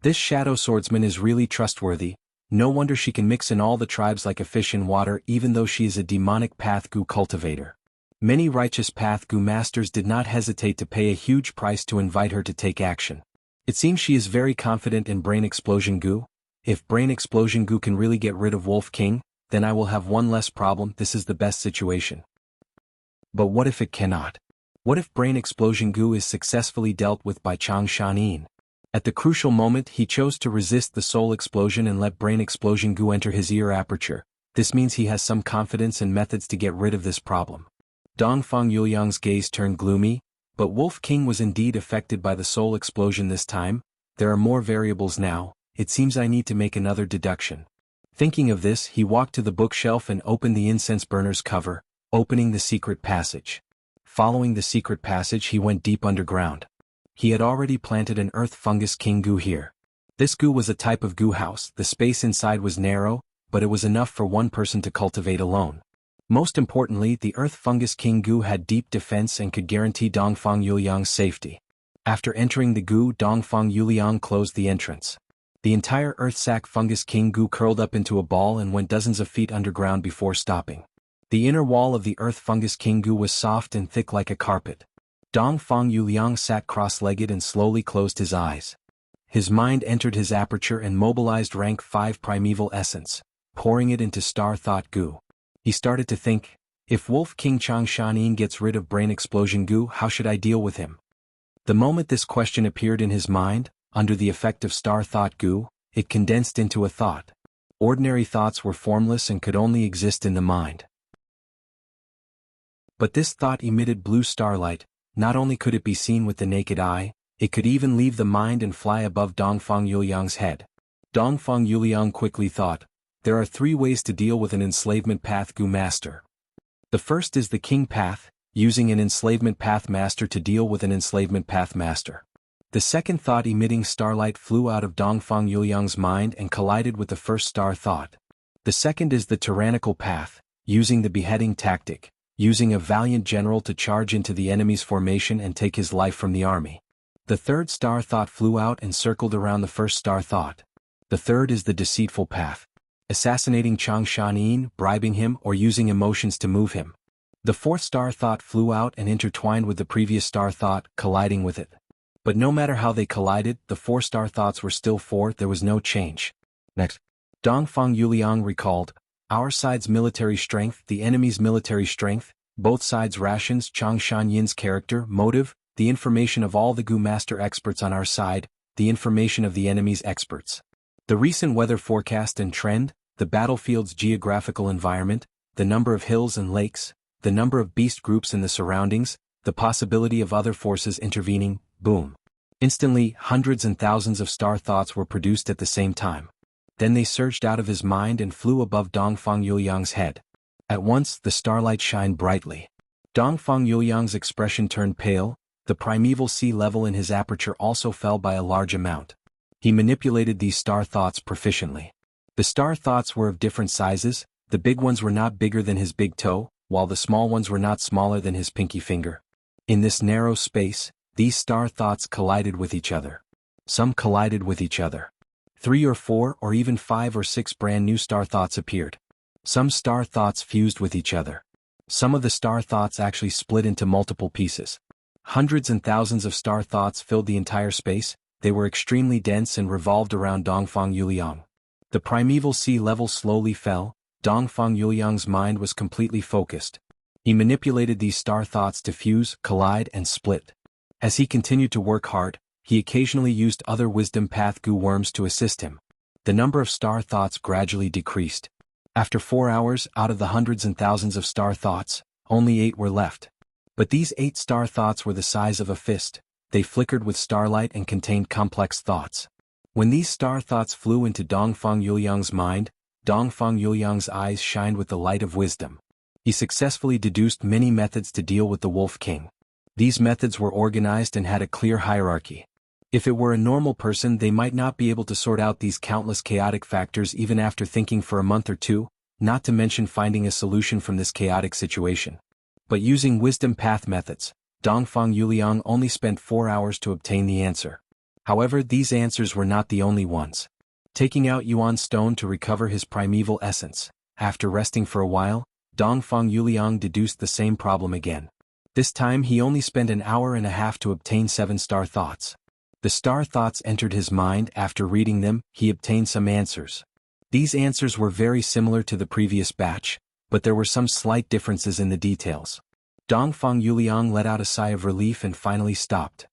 This shadow swordsman is really trustworthy. No wonder she can mix in all the tribes like a fish in water, even though she is a demonic path goo cultivator. Many righteous path goo masters did not hesitate to pay a huge price to invite her to take action. It seems she is very confident in brain explosion goo. If brain explosion goo can really get rid of Wolf King, then I will have one less problem. This is the best situation. But what if it cannot? What if brain explosion goo is successfully dealt with by Chang Shanin? At the crucial moment, he chose to resist the soul explosion and let brain explosion goo enter his ear aperture. This means he has some confidence and methods to get rid of this problem. Dongfang Yuliang's gaze turned gloomy, but Wolf King was indeed affected by the soul explosion this time. There are more variables now. It seems I need to make another deduction. Thinking of this, he walked to the bookshelf and opened the incense burner's cover, opening the secret passage. Following the secret passage, he went deep underground. He had already planted an earth fungus king goo here. This goo was a type of goo house. The space inside was narrow, but it was enough for one person to cultivate alone. Most importantly, the earth fungus king goo had deep defense and could guarantee Dongfang Yuliang's safety. After entering the goo, Dongfang Yuliang closed the entrance. The entire earth sac fungus king goo curled up into a ball and went dozens of feet underground before stopping. The inner wall of the earth fungus king goo was soft and thick like a carpet. Dongfang Yuliang sat cross-legged and slowly closed his eyes. His mind entered his aperture and mobilized rank 5 primeval essence, pouring it into star thought goo. He started to think, if Wolf King Chang Shanin gets rid of brain explosion goo, how should I deal with him? The moment this question appeared in his mind, under the effect of star thought goo, it condensed into a thought. Ordinary thoughts were formless and could only exist in the mind. But this thought emitted blue starlight. Not only could it be seen with the naked eye, it could even leave the mind and fly above Dongfang Yuliang's head. Dongfang Yuliang quickly thought, there are 3 ways to deal with an enslavement path goo master. The first is the king path, using an enslavement path master to deal with an enslavement path master. The second thought-emitting starlight flew out of Dongfang Yuliang's mind and collided with the first star thought. The second is the tyrannical path, using the beheading tactic, using a valiant general to charge into the enemy's formation and take his life from the army. The third star thought flew out and circled around the first star thought. The third is the deceitful path. assassinating Chang Shanyin, bribing him, or using emotions to move him. The fourth star thought flew out and intertwined with the previous star thought, colliding with it. But no matter how they collided, the four star thoughts were still four, there was no change. Next. Dongfang Yuliang recalled, our side's military strength, the enemy's military strength, both sides' rations, Chang Shanyin's character, motive, the information of all the Gu Master experts on our side, the information of the enemy's experts. The recent weather forecast and trend, the battlefield's geographical environment, the number of hills and lakes, the number of beast groups in the surroundings, the possibility of other forces intervening, boom. Instantly, hundreds and thousands of star thoughts were produced at the same time. Then they surged out of his mind and flew above Dongfang Yuliang's head. At once, the starlight shined brightly. Dongfang Yuliang's expression turned pale, the primeval sea level in his aperture also fell by a large amount. He manipulated these star thoughts proficiently. The star thoughts were of different sizes, the big ones were not bigger than his big toe, while the small ones were not smaller than his pinky finger. In this narrow space, these star thoughts collided with each other. Some collided with each other. 3 or 4 or even 5 or 6 brand new star thoughts appeared. Some star thoughts fused with each other. Some of the star thoughts actually split into multiple pieces. Hundreds and thousands of star thoughts filled the entire space, they were extremely dense and revolved around Dongfang Yuliang. The primeval sea level slowly fell, Dongfang Yuliang's mind was completely focused. He manipulated these star thoughts to fuse, collide and split. As he continued to work hard, he occasionally used other wisdom path Gu worms to assist him. The number of star thoughts gradually decreased. After 4 hours, out of the hundreds and thousands of star thoughts, only 8 were left. But these 8 star thoughts were the size of a fist, they flickered with starlight and contained complex thoughts. When these star thoughts flew into Dongfang Yuliang's mind, Dongfang Yuliang's eyes shined with the light of wisdom. He successfully deduced many methods to deal with the Wolf King. These methods were organized and had a clear hierarchy. If it were a normal person, they might not be able to sort out these countless chaotic factors even after thinking for a month or two, not to mention finding a solution from this chaotic situation. But using wisdom path methods, Dongfang Yuliang only spent 4 hours to obtain the answer. However, these answers were not the only ones. Taking out Yuan's stone to recover his primeval essence, after resting for a while, Dongfang Yuliang deduced the same problem again. This time he only spent an hour and a half to obtain 7 star thoughts. The star thoughts entered his mind. After reading them, he obtained some answers. These answers were very similar to the previous batch, but there were some slight differences in the details. Dongfang Yuliang let out a sigh of relief and finally stopped.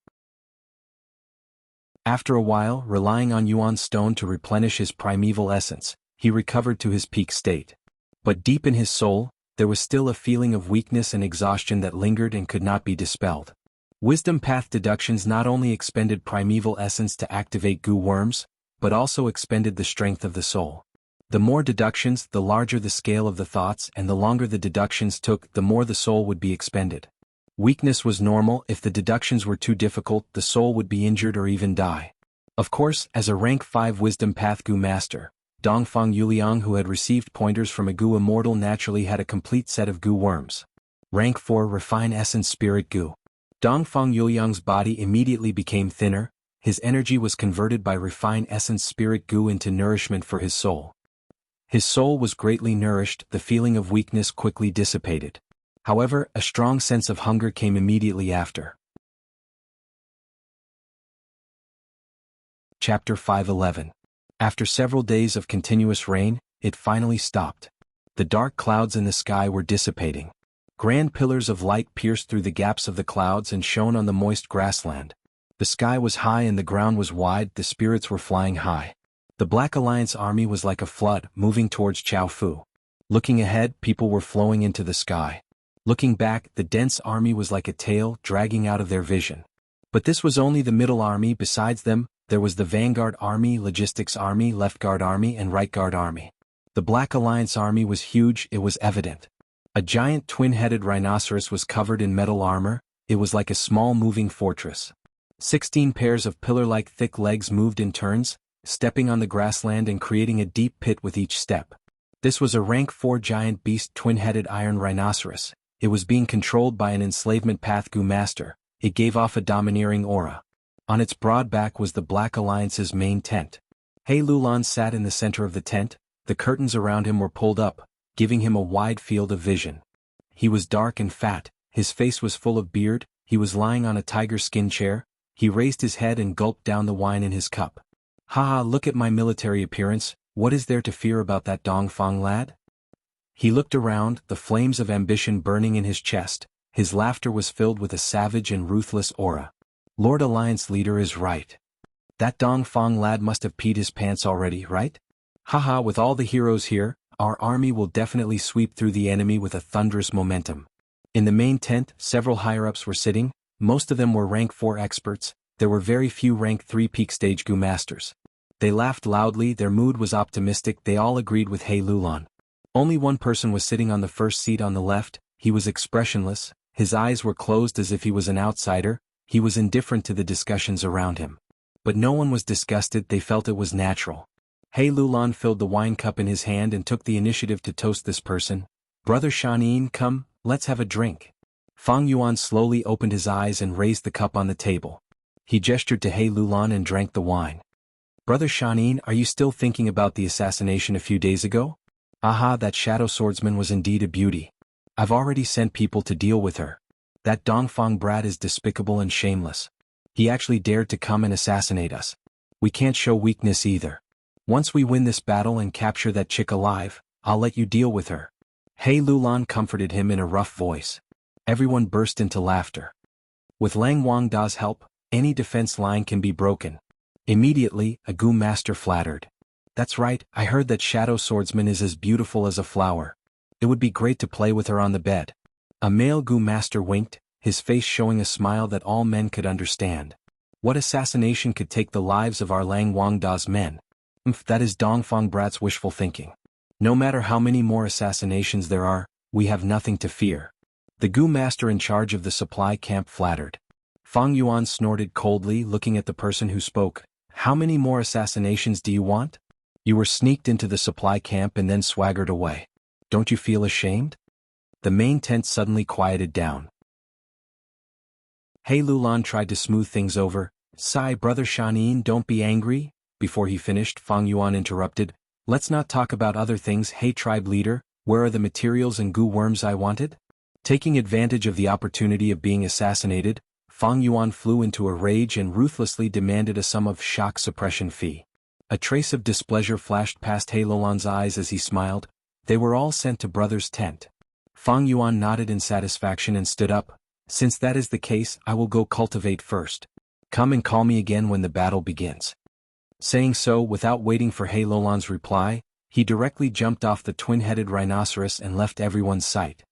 After a while, relying on Yuan's stone to replenish his primeval essence, he recovered to his peak state. But deep in his soul, there was still a feeling of weakness and exhaustion that lingered and could not be dispelled. Wisdom path deductions not only expended primeval essence to activate Gu worms, but also expended the strength of the soul. The more deductions, the larger the scale of the thoughts, and the longer the deductions took, the more the soul would be expended. Weakness was normal. If the deductions were too difficult, the soul would be injured or even die. Of course, as a rank 5 wisdom path Gu master, Dongfang Yuliang, who had received pointers from a Gu immortal, naturally had a complete set of Gu worms. Rank 4 Refine Essence Spirit Gu. Dongfang Yuliang's body immediately became thinner, his energy was converted by Refine Essence Spirit Gu into nourishment for his soul. His soul was greatly nourished, the feeling of weakness quickly dissipated. However, a strong sense of hunger came immediately after. Chapter 5:11. After several days of continuous rain, it finally stopped. The dark clouds in the sky were dissipating. Grand pillars of light pierced through the gaps of the clouds and shone on the moist grassland. The sky was high and the ground was wide, the spirits were flying high. The Black Alliance army was like a flood, moving towards Chaofu. Looking ahead, people were flowing into the sky. Looking back, the dense army was like a tail, dragging out of their vision. But this was only the middle army. Besides them, there was the Vanguard Army, Logistics Army, Left Guard Army and Right Guard Army. The Black Alliance army was huge, it was evident. A giant twin-headed rhinoceros was covered in metal armor, it was like a small moving fortress. 16 pairs of pillar-like thick legs moved in turns, stepping on the grassland and creating a deep pit with each step. This was a rank 4 giant beast twin-headed iron rhinoceros. It was being controlled by an enslavement path Gu master. It gave off a domineering aura. On its broad back was the Black Alliance's main tent. He Lulan sat in the center of the tent, the curtains around him were pulled up, giving him a wide field of vision. He was dark and fat, his face was full of beard, he was lying on a tiger skin chair. He raised his head and gulped down the wine in his cup. "Haha, look at my military appearance, what is there to fear about that Dongfang lad?" He looked around, the flames of ambition burning in his chest. His laughter was filled with a savage and ruthless aura. "Lord Alliance Leader is right. That Dongfang lad must have peed his pants already, right? Haha, with all the heroes here, our army will definitely sweep through the enemy with a thunderous momentum." In the main tent, several higher-ups were sitting. Most of them were rank 4 experts. There were very few rank 3 peak stage Gu masters. They laughed loudly, their mood was optimistic, they all agreed with He Lulan. Only one person was sitting on the first seat on the left. He was expressionless, his eyes were closed as if he was an outsider, he was indifferent to the discussions around him. But no one was disgusted, they felt it was natural. He Lulan filled the wine cup in his hand and took the initiative to toast this person. "Brother Shanin, come, let's have a drink." Fang Yuan slowly opened his eyes and raised the cup on the table. He gestured to He Lulan and drank the wine. "Brother Shanin, are you still thinking about the assassination a few days ago?" "Aha, that shadow swordsman was indeed a beauty. I've already sent people to deal with her. That Dongfang brat is despicable and shameless. He actually dared to come and assassinate us. We can't show weakness either. Once we win this battle and capture that chick alive, I'll let you deal with her." He Lulan comforted him in a rough voice. Everyone burst into laughter. With Lang Wangda's help, any defense line can be broken. Immediately, a Gu master flattered. "That's right, I heard that Shadow Swordsman is as beautiful as a flower. It would be great to play with her on the bed." A male Gu master winked, his face showing a smile that all men could understand. "What assassination could take the lives of our Lang Wangda's men? That is Dongfang brat's wishful thinking. No matter how many more assassinations there are, we have nothing to fear." The Gu master in charge of the supply camp flattered. Fang Yuan snorted coldly, looking at the person who spoke. "How many more assassinations do you want? You were sneaked into the supply camp and then swaggered away. Don't you feel ashamed?" The main tent suddenly quieted down. He Lulan tried to smooth things over. "Sigh, Brother Shanin, don't be angry." Before he finished, Fang Yuan interrupted. "Let's not talk about other things. Hey tribe leader, where are the materials and Gu worms I wanted?" Taking advantage of the opportunity of being assassinated, Fang Yuan flew into a rage and ruthlessly demanded a sum of shock suppression fee. A trace of displeasure flashed past He Lulan's eyes as he smiled. "They were all sent to brother's tent." Fang Yuan nodded in satisfaction and stood up. "Since that is the case, I will go cultivate first. Come and call me again when the battle begins." Saying so, without waiting for He Lulan's reply, he directly jumped off the twin-headed rhinoceros and left everyone's sight.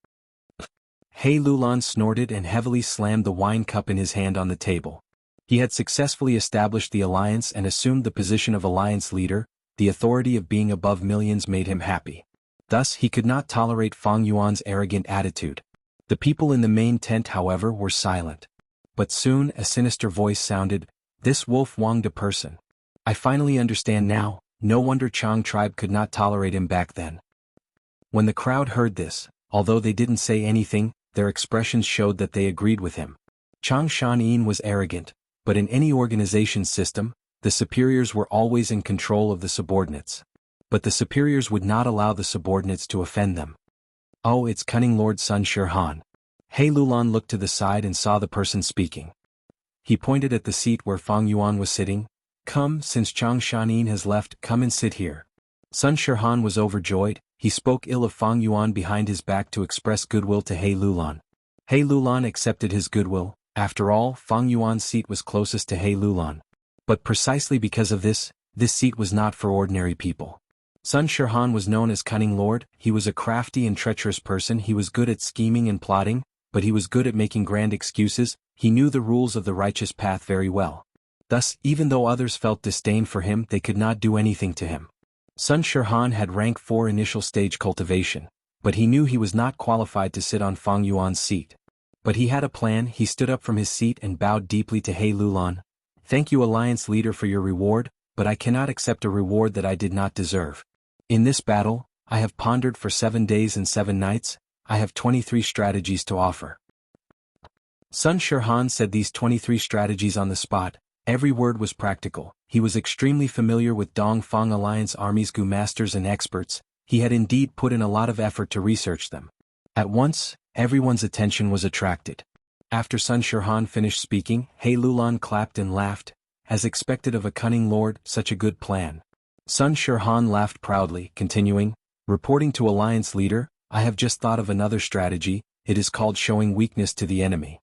He Lulan snorted and heavily slammed the wine cup in his hand on the table. He had successfully established the alliance and assumed the position of alliance leader. The authority of being above millions made him happy. Thus he could not tolerate Fang Yuan's arrogant attitude. The people in the main tent, however, were silent. But soon a sinister voice sounded, "This Wolf Wangda person. I finally understand now, no wonder Chang tribe could not tolerate him back then." When the crowd heard this, although they didn't say anything, their expressions showed that they agreed with him. Chang Shanin was arrogant, but in any organization system, the superiors were always in control of the subordinates. But the superiors would not allow the subordinates to offend them. "Oh, it's cunning Lord Sun Shirhan." He Lulan looked to the side and saw the person speaking. He pointed at the seat where Fang Yuan was sitting. "Come, since Chang Shanin has left, come and sit here." Sun Shirhan was overjoyed. He spoke ill of Fang Yuan behind his back to express goodwill to He Lulan. He Lulan accepted his goodwill. After all, Fang Yuan's seat was closest to He Lulan. But precisely because of this seat was not for ordinary people. Sun Shirhan was known as Cunning Lord. He was a crafty and treacherous person. He was good at scheming and plotting, but he was good at making grand excuses. He knew the rules of the righteous path very well. Thus, even though others felt disdain for him, they could not do anything to him. Sun Shirhan had rank 4 initial stage cultivation, but he knew he was not qualified to sit on Fang Yuan's seat. But he had a plan. He stood up from his seat and bowed deeply to He Lulan. "Thank you, Alliance Leader, for your reward, but I cannot accept a reward that I did not deserve. In this battle, I have pondered for 7 days and 7 nights. I have 23 strategies to offer." Sun Shirhan said these 23 strategies on the spot. Every word was practical. He was extremely familiar with Dongfang Alliance Army's Gu masters and experts. He had indeed put in a lot of effort to research them. At once, everyone's attention was attracted. After Sun Shirhan finished speaking, He Lulan clapped and laughed, as expected of a cunning lord. Such a good plan. Sun Shirhan laughed proudly, continuing, reporting to Alliance leader, I have just thought of another strategy. It is called showing weakness to the enemy.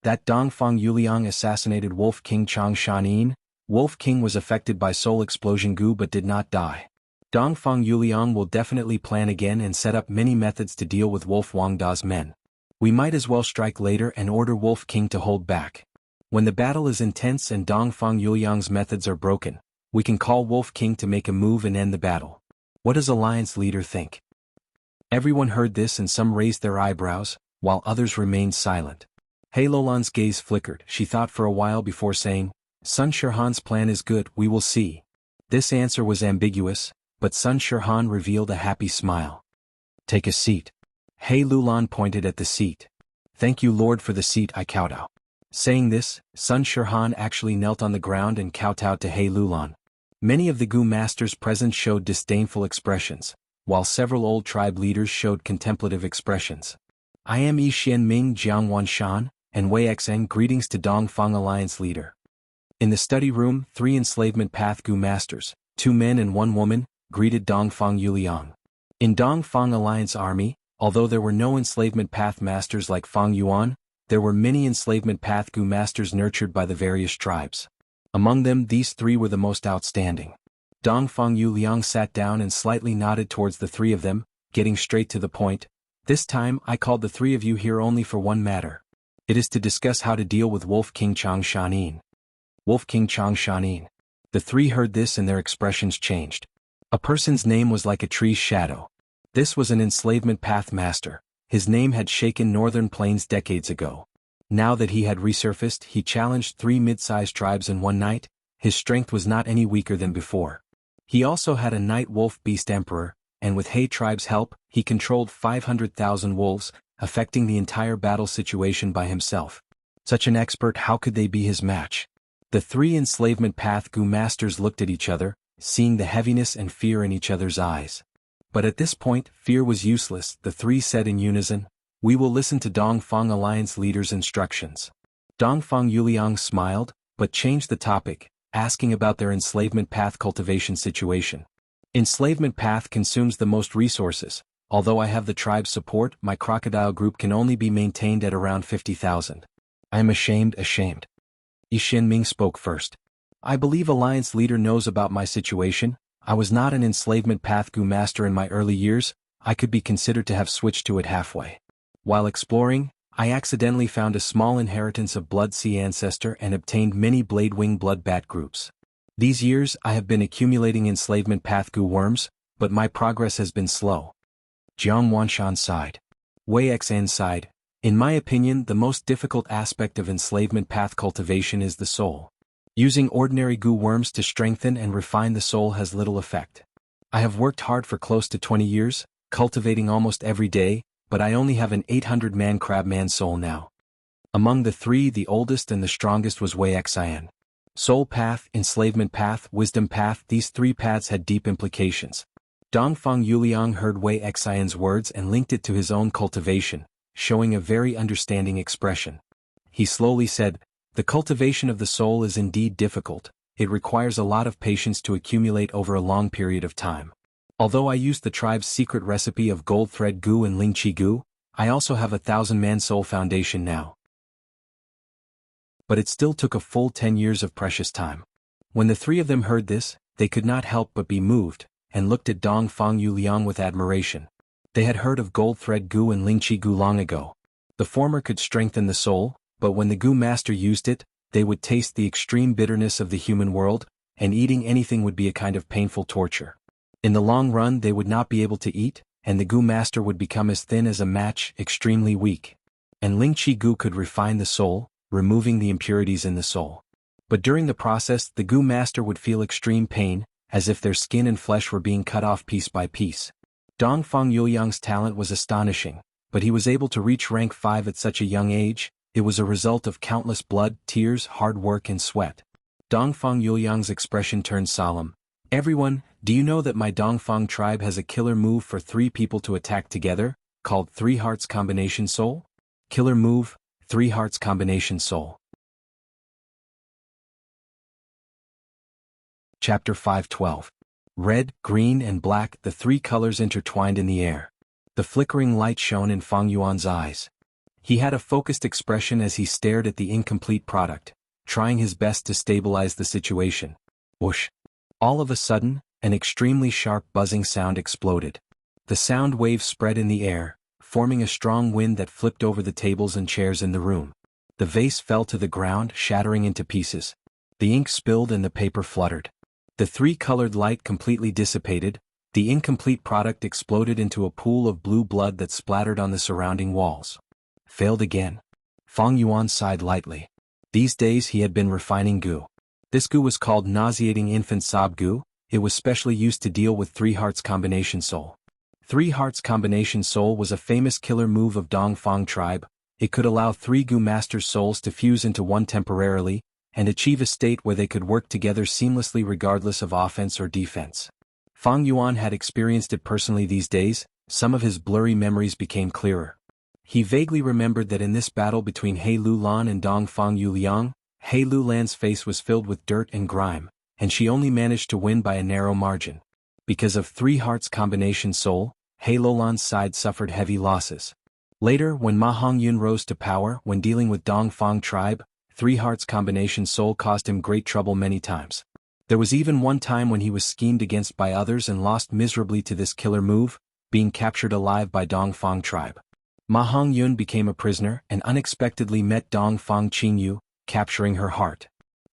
That Dongfang Yuliang assassinated Wolf King Chang Shanin. Wolf King was affected by soul explosion Gu but did not die. Dongfang Yuliang will definitely plan again and set up many methods to deal with Wolf Wangda's men. We might as well strike later and order Wolf King to hold back. When the battle is intense and Dongfang Yuliang's methods are broken, we can call Wolf King to make a move and end the battle. What does Alliance leader think? Everyone heard this and some raised their eyebrows, while others remained silent. He Lulan's gaze flickered. She thought for a while before saying, Sun Shirhan's plan is good, we will see. This answer was ambiguous, but Sun Shirhan revealed a happy smile. Take a seat. He Lulan pointed at the seat. Thank you Lord for the seat, I kowtow. Saying this, Sun Shirhan actually knelt on the ground and kowtowed to He Lulan. Many of the Gu masters present showed disdainful expressions, while several old tribe leaders showed contemplative expressions. I am Yi Xianming Jiangwan Shan, and Wei Xen. Greetings to Dongfang Alliance leader. In the study room, 3 enslavement path Gu masters, 2 men and 1 woman, greeted Dongfang Yuliang. In Dongfang Alliance army, although there were no enslavement path masters like Fang Yuan, there were many enslavement path Gu masters nurtured by the various tribes. Among them these 3 were the most outstanding. Dongfang Yuliang sat down and slightly nodded towards the 3 of them, getting straight to the point. This time I called the 3 of you here only for one matter. It is to discuss how to deal with Wolf King Chang Shanin. Wolf King Chang Shanin. The 3 heard this and their expressions changed. A person's name was like a tree's shadow. This was an enslavement path master. His name had shaken Northern Plains decades ago. Now that he had resurfaced, he challenged 3 mid-sized tribes in one night. His strength was not any weaker than before. He also had a night wolf beast emperor, and with He tribe's help, he controlled 500,000 wolves, affecting the entire battle situation by himself. Such an expert, how could they be his match? The 3 enslavement path Gu masters looked at each other, seeing the heaviness and fear in each other's eyes. But at this point, fear was useless. The 3 said in unison, we will listen to Dongfang Alliance leader's instructions. Dongfang Yuliang smiled, but changed the topic, asking about their enslavement path cultivation situation. Enslavement path consumes the most resources. Although I have the tribe's support, my crocodile group can only be maintained at around 50,000. I am ashamed. Yi Xianming spoke first. I believe Alliance leader knows about my situation. I was not an enslavement path Gu master in my early years. I could be considered to have switched to it halfway. While exploring, I accidentally found a small inheritance of Blood Sea ancestor and obtained many Bladewing blood bat groups. These years I have been accumulating enslavement path Gu worms, but my progress has been slow. Jiang Wanshan sighed. Wei Xan sighed. In my opinion, the most difficult aspect of enslavement path cultivation is the soul. Using ordinary Gu worms to strengthen and refine the soul has little effect. I have worked hard for close to 20 years, cultivating almost every day, but I only have an 800-man crabman soul now. Among the 3, the oldest and the strongest was Wei Xian. Soul path, enslavement path, wisdom path, these 3 paths had deep implications. Dongfang Yuliang heard Wei Xian's words and linked it to his own cultivation, showing a very understanding expression. He slowly said, the cultivation of the soul is indeed difficult. It requires a lot of patience to accumulate over a long period of time. Although I used the tribe's secret recipe of gold thread Gu and Lingqi Gu, I also have a 1,000-man soul foundation now. But it still took a full 10 years of precious time. When the 3 of them heard this, they could not help but be moved, and looked at Dongfang Yuliang with admiration. They had heard of gold thread Gu and Lingqi Gu long ago. The former could strengthen the soul, but when the Gu master used it, they would taste the extreme bitterness of the human world, and eating anything would be a kind of painful torture. In the long run they would not be able to eat, and the Gu master would become as thin as a match, extremely weak. And Lingqi Gu could refine the soul, removing the impurities in the soul. But during the process the Gu master would feel extreme pain, as if their skin and flesh were being cut off piece by piece. Dongfang Yuliang's talent was astonishing, but he was able to reach rank 5 at such a young age. it was a result of countless blood, tears, hard work and sweat. Dongfang Yuliang's expression turned solemn. Everyone, do you know that my Dongfang tribe has a killer move for 3 people to attack together, called 3 Hearts Combination Soul? Killer move, 3 Hearts Combination Soul. Chapter 5:12. Red, green and black, the 3 colors intertwined in the air. The flickering light shone in Fang Yuan's eyes. He had a focused expression as he stared at the incomplete product, trying his best to stabilize the situation. Whoosh! All of a sudden, an extremely sharp buzzing sound exploded. The sound wave spread in the air, forming a strong wind that flipped over the tables and chairs in the room. The vase fell to the ground, shattering into pieces. The ink spilled and the paper fluttered. The 3-colored light completely dissipated. The incomplete product exploded into a pool of blue blood that splattered on the surrounding walls. Failed again. Fang Yuan sighed lightly. These days he had been refining goo. This goo was called nauseating infant sob goo. It was specially used to deal with 3 Hearts Combination Soul. 3 Hearts Combination Soul was a famous killer move of Dongfang tribe. It could allow 3 goo masters' souls to fuse into one temporarily, and achieve a state where they could work together seamlessly regardless of offense or defense. Fang Yuan had experienced it personally these days. Some of his blurry memories became clearer. He vaguely remembered that in this battle between He Lulan and Dongfang Yuliang, He Lulan's face was filled with dirt and grime, and she only managed to win by a narrow margin. Because of 3 Hearts Combination Soul, He Lulan's side suffered heavy losses. Later, when Ma Hongyun rose to power when dealing with Dongfang tribe, 3 Hearts Combination Soul caused him great trouble many times. There was even one time when he was schemed against by others and lost miserably to this killer move, being captured alive by Dongfang tribe. Ma Hongyun became a prisoner and unexpectedly met Dongfang Qingyu, capturing her heart.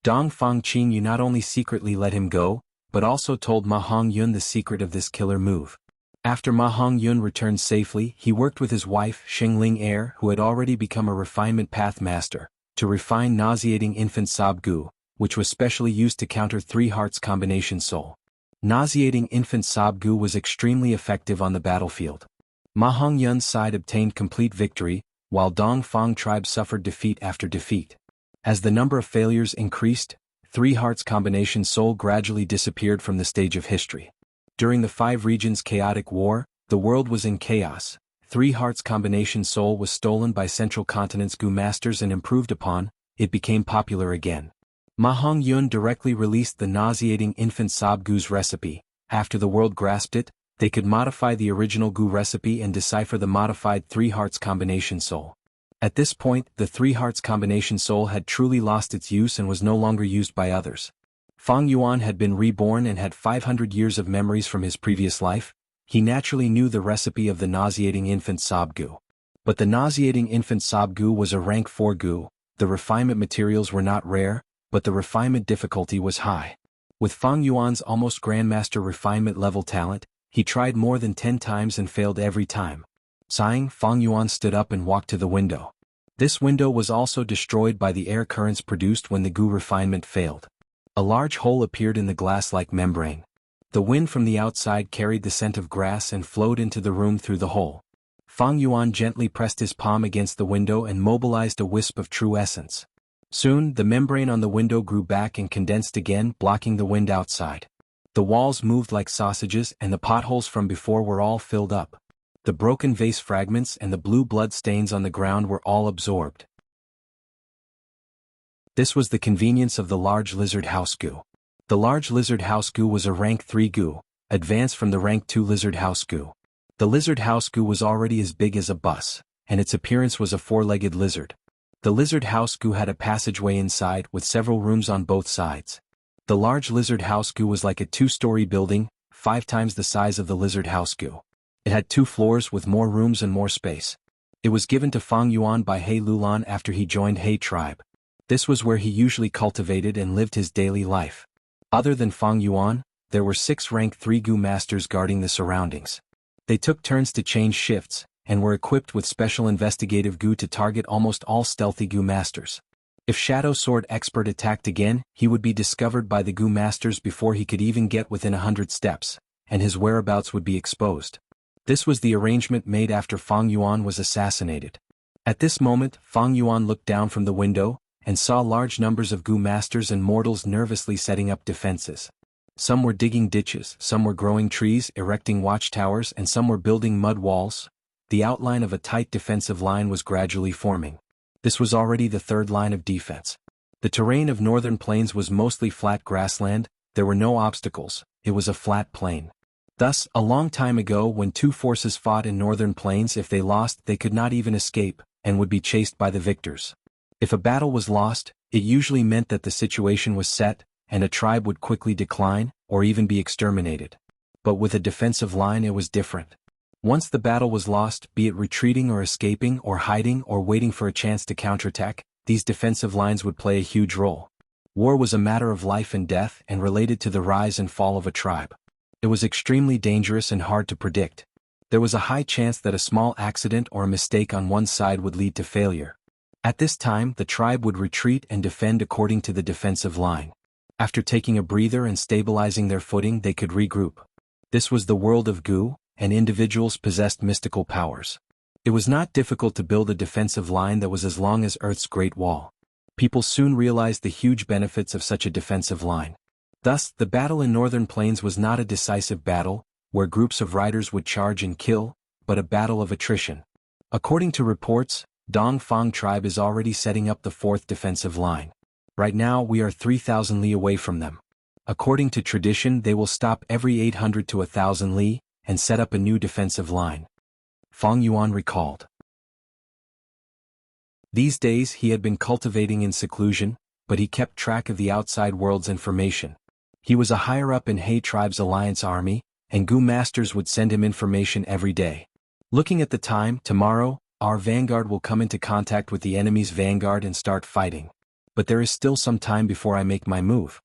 Dongfang Qingyu not only secretly let him go, but also told Ma Hongyun the secret of this killer move. After Ma Hongyun returned safely, he worked with his wife, Xingling Heir, who had already become a refinement path master, to refine nauseating infant sob goo, which was specially used to counter 3 Hearts Combination Soul. Nauseating infant sob goo was extremely effective on the battlefield. Ma Hongyun's side obtained complete victory, while Dongfang tribe suffered defeat after defeat. As the number of failures increased, 3 Hearts Combination Soul gradually disappeared from the stage of history. During the 5 regions chaotic war, the world was in chaos. 3 Hearts Combination Soul was stolen by Central Continent's goo masters and improved upon. It became popular again. Ma Hongyun directly released the nauseating infant sob goo's recipe. After the world grasped it, they could modify the original goo recipe and decipher the modified 3 Hearts Combination Soul. At this point, the 3 Hearts Combination Soul had truly lost its use and was no longer used by others. Fang Yuan had been reborn and had 500 years of memories from his previous life. He naturally knew the recipe of the nauseating infant sob goo. But the nauseating infant sob goo was a rank 4 goo. The refinement materials were not rare, but the refinement difficulty was high. With Fang Yuan's almost grandmaster refinement level talent, he tried more than 10 times and failed every time. Sighing, Fang Yuan stood up and walked to the window. This window was also destroyed by the air currents produced when the goo refinement failed. A large hole appeared in the glass-like membrane. The wind from the outside carried the scent of grass and flowed into the room through the hole. Fang Yuan gently pressed his palm against the window and mobilized a wisp of true essence. Soon, the membrane on the window grew back and condensed again, blocking the wind outside. The walls moved like sausages and the potholes from before were all filled up. The broken vase fragments and the blue blood stains on the ground were all absorbed. This was the convenience of the large lizard house goo. The large lizard house goo was a rank 3 goo, advanced from the rank 2 lizard house goo. The lizard house goo was already as big as a bus, and its appearance was a 4-legged lizard. The lizard house goo had a passageway inside with several rooms on both sides. The large lizard house goo was like a 2-story building, 5 times the size of the lizard house goo. It had 2 floors with more rooms and more space. It was given to Fang Yuan by He Lulan after he joined He tribe. This was where he usually cultivated and lived his daily life. Other than Fang Yuan, there were 6 rank 3 goo masters guarding the surroundings. They took turns to change shifts, and were equipped with special investigative goo to target almost all stealthy goo masters. If Shadow Sword Expert attacked again, he would be discovered by the goo masters before he could even get within 100 steps, and his whereabouts would be exposed. This was the arrangement made after Fang Yuan was assassinated. At this moment, Fang Yuan looked down from the window, and saw large numbers of Gu masters and mortals nervously setting up defenses. Some were digging ditches, some were growing trees, erecting watchtowers, and some were building mud walls. The outline of a tight defensive line was gradually forming. This was already the third line of defense. The terrain of northern plains was mostly flat grassland, there were no obstacles, it was a flat plain. Thus, a long time ago when two forces fought in northern plains, if they lost they could not even escape, and would be chased by the victors. If a battle was lost, it usually meant that the situation was set, and a tribe would quickly decline, or even be exterminated. But with a defensive line it was different. Once the battle was lost, be it retreating or escaping or hiding or waiting for a chance to counterattack, these defensive lines would play a huge role. War was a matter of life and death and related to the rise and fall of a tribe. It was extremely dangerous and hard to predict. There was a high chance that a small accident or a mistake on one side would lead to failure. At this time, the tribe would retreat and defend according to the defensive line. After taking a breather and stabilizing their footing, they could regroup. This was the world of Gu, and individuals possessed mystical powers. It was not difficult to build a defensive line that was as long as Earth's Great Wall. People soon realized the huge benefits of such a defensive line. Thus, the battle in northern plains was not a decisive battle, where groups of riders would charge and kill, but a battle of attrition. According to reports, Dongfang tribe is already setting up the fourth defensive line. Right now we are 3,000 li away from them. According to tradition they will stop every 800 to 1,000 li, and set up a new defensive line. Fang Yuan recalled. These days he had been cultivating in seclusion, but he kept track of the outside world's information. He was a higher-up in He tribe's alliance army, and Gu masters would send him information every day. Looking at the time, tomorrow, our vanguard will come into contact with the enemy's vanguard and start fighting. But there is still some time before I make my move.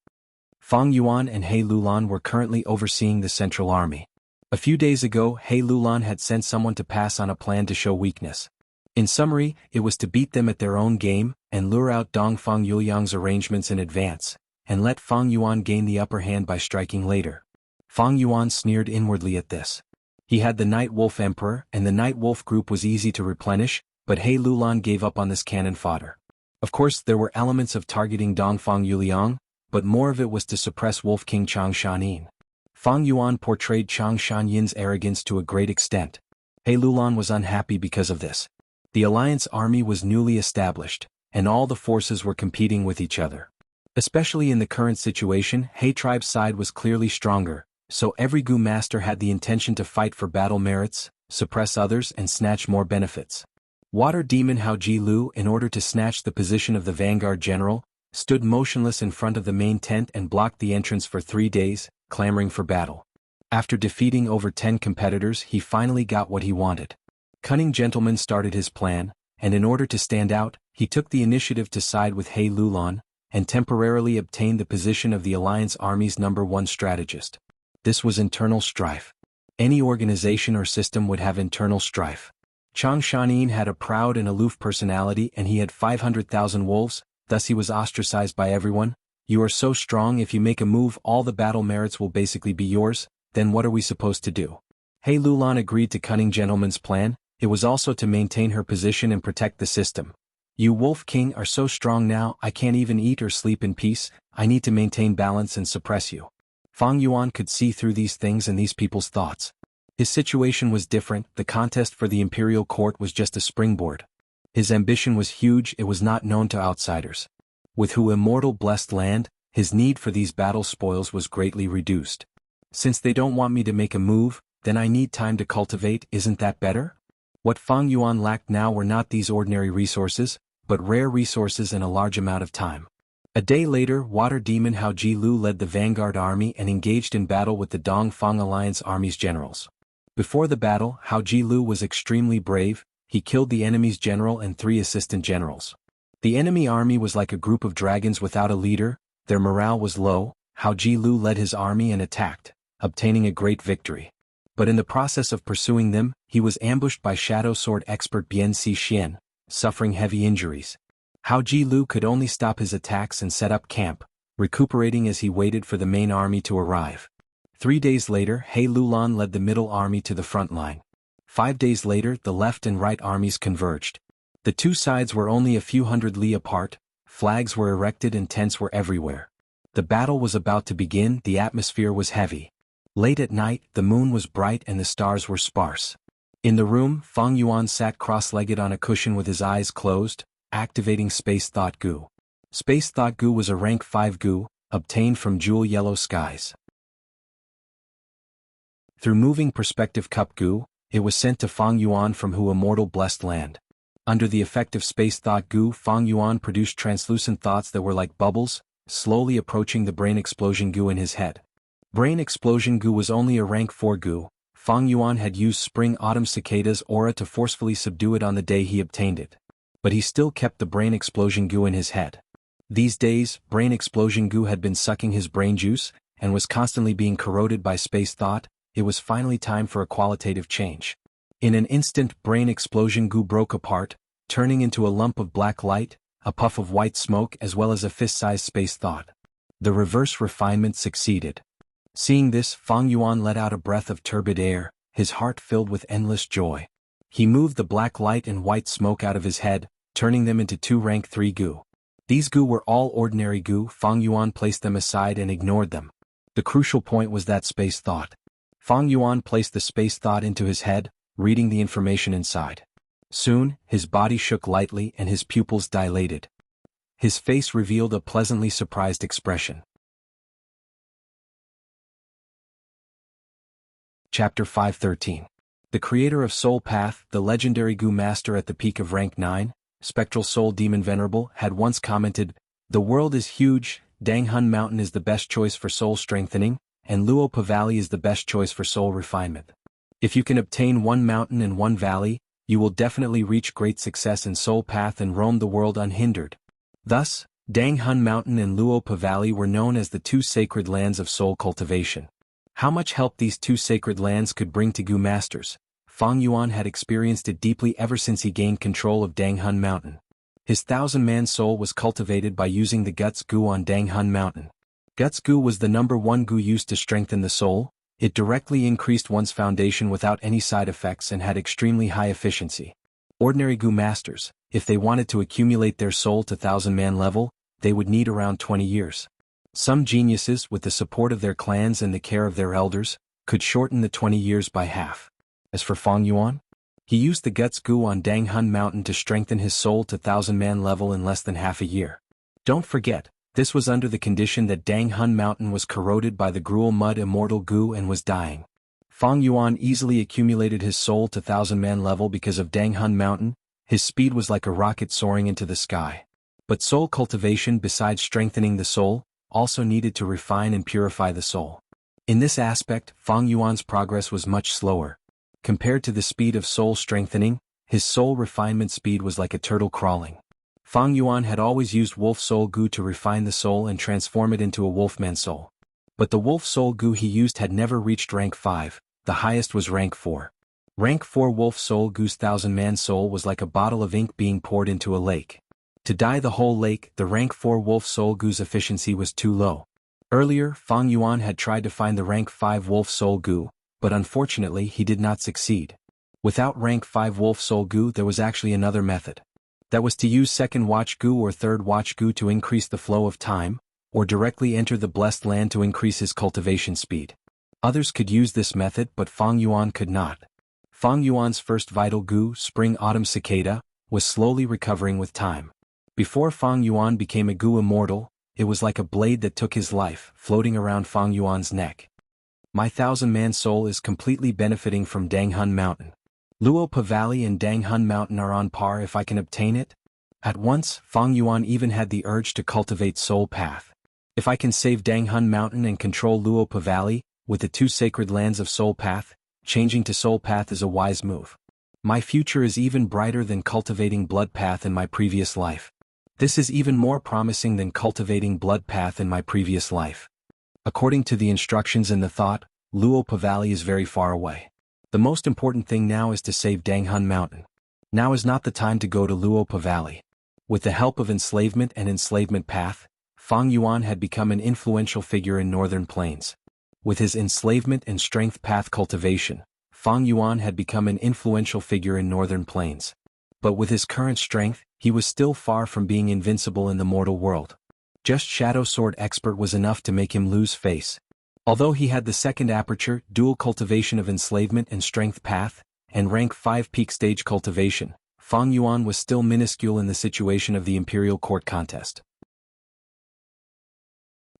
Fang Yuan and He Lulan were currently overseeing the central army. A few days ago, He Lulan had sent someone to pass on a plan to show weakness. In summary, it was to beat them at their own game, and lure out Dongfang Yuliang's arrangements in advance, and let Fang Yuan gain the upper hand by striking later. Fang Yuan sneered inwardly at this. He had the Night Wolf Emperor, and the Night Wolf group was easy to replenish, but He Lulan gave up on this cannon fodder. Of course there were elements of targeting Dongfang Yuliang, but more of it was to suppress Wolf King Chang Shanin. Fang Yuan portrayed Chang Shanyin's arrogance to a great extent. He Lulan was unhappy because of this. The alliance army was newly established, and all the forces were competing with each other. Especially in the current situation, He tribe's side was clearly stronger, so every Gu master had the intention to fight for battle merits, suppress others and snatch more benefits. Water demon Hao Ji Lu, in order to snatch the position of the vanguard general, stood motionless in front of the main tent and blocked the entrance for 3 days, clamoring for battle. After defeating over 10 competitors, he finally got what he wanted. Cunning Gentleman started his plan, and in order to stand out, he took the initiative to side with He Lulan, and temporarily obtained the position of the Alliance Army's #1 strategist. This was internal strife. Any organization or system would have internal strife. Chang Shanin had a proud and aloof personality and he had 500,000 wolves, thus he was ostracized by everyone. You are so strong, if you make a move all the battle merits will basically be yours, then what are we supposed to do? He Lulan agreed to Cunning Gentleman's plan. It was also to maintain her position and protect the system. You Wolf King are so strong now, I can't even eat or sleep in peace, I need to maintain balance and suppress you. Fang Yuan could see through these things and these people's thoughts. His situation was different, the contest for the imperial court was just a springboard. His ambition was huge, it was not known to outsiders. With who immortal blessed land, his need for these battle spoils was greatly reduced. Since they don't want me to make a move, then I need time to cultivate, isn't that better? What Fang Yuan lacked now were not these ordinary resources, but rare resources and a large amount of time. A day later, Water Demon Hao Ji Lu led the vanguard army and engaged in battle with the Dongfang Alliance Army's generals. Before the battle, Hao Ji Lu was extremely brave, he killed the enemy's general and 3 assistant generals. The enemy army was like a group of dragons without a leader, their morale was low. Hao Ji Lu led his army and attacked, obtaining a great victory. But in the process of pursuing them, he was ambushed by Shadow Sword expert Bian Si Xian, suffering heavy injuries. Hao Ji Lu could only stop his attacks and set up camp, recuperating as he waited for the main army to arrive. 3 days later, He Lulan led the middle army to the front line. 5 days later, the left and right armies converged. The two sides were only a few hundred li apart, flags were erected and tents were everywhere. The battle was about to begin, the atmosphere was heavy. Late at night, the moon was bright and the stars were sparse. In the room, Fang Yuan sat cross-legged on a cushion with his eyes closed, activating Space Thought Gu. Space Thought Gu was a rank 5 Gu, obtained from Jewel Yellow Skies. Through moving perspective cup Gu, it was sent to Fang Yuan from Hu Immortal Blessed Land. Under the effect of Space Thought Gu, Fang Yuan produced translucent thoughts that were like bubbles, slowly approaching the Brain Explosion Gu in his head. Brain Explosion Gu was only a rank 4 Gu. Fang Yuan had used Spring Autumn Cicada's aura to forcefully subdue it on the day he obtained it. But he still kept the Brain Explosion Gu in his head. These days, Brain Explosion Gu had been sucking his brain juice, and was constantly being corroded by space thought. It was finally time for a qualitative change. In an instant, Brain Explosion Gu broke apart, turning into a lump of black light, a puff of white smoke as well as a fist-sized space thought. The reverse refinement succeeded. Seeing this, Fang Yuan let out a breath of turbid air, his heart filled with endless joy. He moved the black light and white smoke out of his head, turning them into 2 rank 3 Gu. These Gu were all ordinary Gu. Fang Yuan placed them aside and ignored them. The crucial point was that space thought. Fang Yuan placed the space thought into his head, reading the information inside. Soon, his body shook lightly and his pupils dilated. His face revealed a pleasantly surprised expression. Chapter 513. The creator of Soul Path, the legendary Gu Master at the peak of rank 9, Spectral Soul Demon Venerable, had once commented, "The world is huge, Danghun Mountain is the best choice for soul strengthening, and Luopa Valley is the best choice for soul refinement. If you can obtain one mountain and one valley, you will definitely reach great success in Soul Path and roam the world unhindered." Thus, Danghun Mountain and Luopa Valley were known as the 2 sacred lands of soul cultivation. How much help these 2 sacred lands could bring to Gu Masters, Fang Yuan had experienced it deeply ever since he gained control of Danghun Mountain. His 1,000-man soul was cultivated by using the Guts Gu on Danghun Mountain. Guts Gu was the number 1 Gu used to strengthen the soul. It directly increased one's foundation without any side effects and had extremely high efficiency. Ordinary Gu Masters, if they wanted to accumulate their soul to 1,000-man level, they would need around 20 years. Some geniuses, with the support of their clans and the care of their elders, could shorten the 20 years by half. As for Fang Yuan, he used the Guts Gu on Danghun Mountain to strengthen his soul to 1,000-man level in less than half a year. Don't forget, this was under the condition that Danghun Mountain was corroded by the Gruel Mud Immortal Gu and was dying. Fang Yuan easily accumulated his soul to 1,000-man level because of Danghun Mountain. His speed was like a rocket soaring into the sky. But soul cultivation, besides strengthening the soul, also needed to refine and purify the soul. In this aspect, Fang Yuan's progress was much slower. Compared to the speed of soul strengthening, his soul refinement speed was like a turtle crawling. Fang Yuan had always used Wolf Soul Gu to refine the soul and transform it into a Wolfman soul. But the Wolf Soul Gu he used had never reached rank 5, the highest was rank 4. Rank 4 Wolf Soul Gu's 1,000-man soul was like a bottle of ink being poured into a lake. To dye the whole lake, the rank 4 Wolf Soul Gu's efficiency was too low. Earlier, Fang Yuan had tried to find the rank 5 Wolf Soul Gu, but unfortunately he did not succeed. Without rank 5 Wolf Soul Gu there was actually another method. That was to use second watch Gu or third watch Gu to increase the flow of time, or directly enter the blessed land to increase his cultivation speed. Others could use this method but Fang Yuan could not. Fang Yuan's first vital Gu, Spring Autumn Cicada, was slowly recovering with time. Before Fang Yuan became a Gu Immortal, it was like a blade that took his life, floating around Fang Yuan's neck. My 1,000-man soul is completely benefiting from Danghun Mountain. Luopa Valley and Danghun Mountain are on par if I can obtain it. At once, Fang Yuan even had the urge to cultivate Soul Path. If I can save Danghun Mountain and control Luopa Valley, with the 2 sacred lands of Soul Path, changing to Soul Path is a wise move. My future is even brighter than cultivating Blood Path in my previous life. This is even more promising than cultivating Blood Path in my previous life. According to the instructions in the thought, Luopa Valley is very far away. The most important thing now is to save Danghun Mountain. Now is not the time to go to Luopa Valley. With the help of enslavement and enslavement path, Fang Yuan had become an influential figure in Northern Plains. With his enslavement and strength path cultivation, Fang Yuan had become an influential figure in Northern Plains. But with his current strength, he was still far from being invincible in the mortal world. Just Shadow Sword Expert was enough to make him lose face. Although he had the second aperture, dual cultivation of enslavement and strength path, and rank 5 peak stage cultivation, Fang Yuan was still minuscule in the situation of the Imperial Court contest.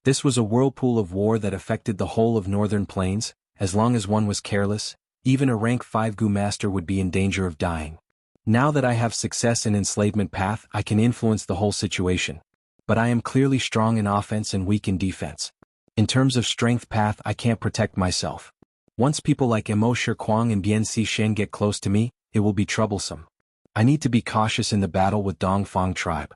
This was a whirlpool of war that affected the whole of Northern Plains. As long as one was careless, even a rank 5 Gu master would be in danger of dying. Now that I have success in enslavement path, I can influence the whole situation. But I am clearly strong in offense and weak in defense. In terms of strength path, I can't protect myself. Once people like Mo Shiquang and Bian Shen get close to me, it will be troublesome. I need to be cautious in the battle with Dongfang tribe.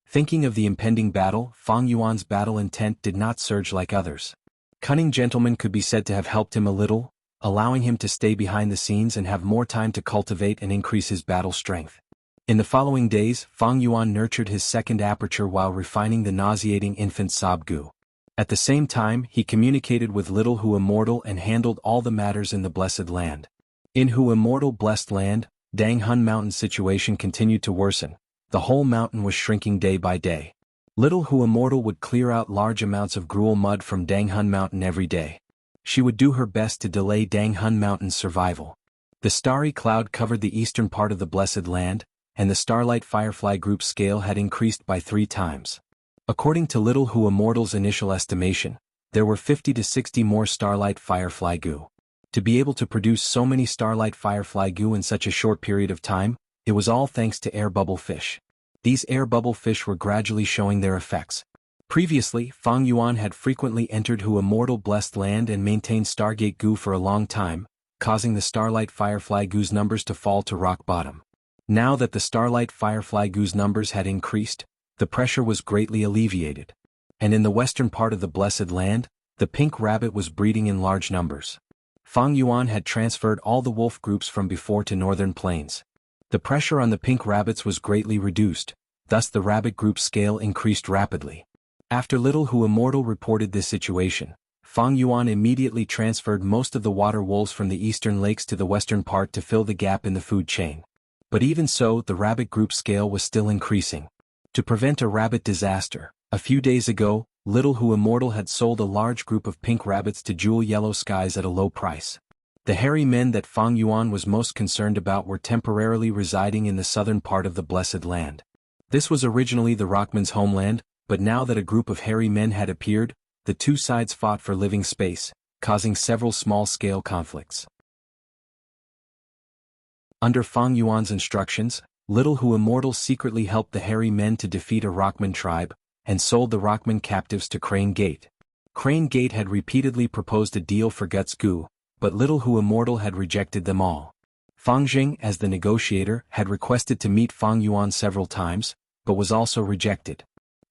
Thinking of the impending battle, Fang Yuan's battle intent did not surge like others. Cunning Gentleman could be said to have helped him a little, allowing him to stay behind the scenes and have more time to cultivate and increase his battle strength. In the following days, Fang Yuan nurtured his second aperture while refining the nauseating infant Sob Gu. At the same time, he communicated with Little Hu Immortal and handled all the matters in the Blessed Land. In Hu Immortal Blessed Land, Dang Hun Mountain's situation continued to worsen. The whole mountain was shrinking day by day. Little Hu Immortal would clear out large amounts of gruel mud from Dang Hun Mountain every day. She would do her best to delay Dang Hun Mountain's survival. The starry cloud covered the eastern part of the Blessed Land, and the Starlight Firefly group scale had increased by 3 times. According to Little Hu Immortal's initial estimation, there were 50 to 60 more Starlight Firefly Gu. To be able to produce so many Starlight Firefly Gu in such a short period of time, it was all thanks to air bubble fish. These air bubble fish were gradually showing their effects. Previously, Fang Yuan had frequently entered Hu Immortal Blessed Land and maintained Stargate Gu for a long time, causing the Starlight Firefly Gu's numbers to fall to rock bottom. Now that the Starlight Firefly Gu's numbers had increased, the pressure was greatly alleviated. And in the western part of the Blessed Land, the pink rabbit was breeding in large numbers. Fang Yuan had transferred all the wolf groups from before to Northern Plains. The pressure on the pink rabbits was greatly reduced, thus the rabbit group scale increased rapidly. After Little Hu Immortal reported this situation, Fang Yuan immediately transferred most of the water wolves from the eastern lakes to the western part to fill the gap in the food chain. But even so, the rabbit group scale was still increasing. To prevent a rabbit disaster, a few days ago, Little Hu Immortal had sold a large group of pink rabbits to Jewel Yellow Skies at a low price. The hairy men that Fang Yuan was most concerned about were temporarily residing in the southern part of the Blessed Land. This was originally the Rockman's homeland, but now that a group of hairy men had appeared, the two sides fought for living space, causing several small-scale conflicts. Under Fang Yuan's instructions, Little Hu Immortal secretly helped the hairy men to defeat a Rockman tribe, and sold the Rockman captives to Crane Gate. Crane Gate had repeatedly proposed a deal for Guts Gu, but Little Hu Immortal had rejected them all. Fang Jing, as the negotiator, had requested to meet Fang Yuan several times, but was also rejected.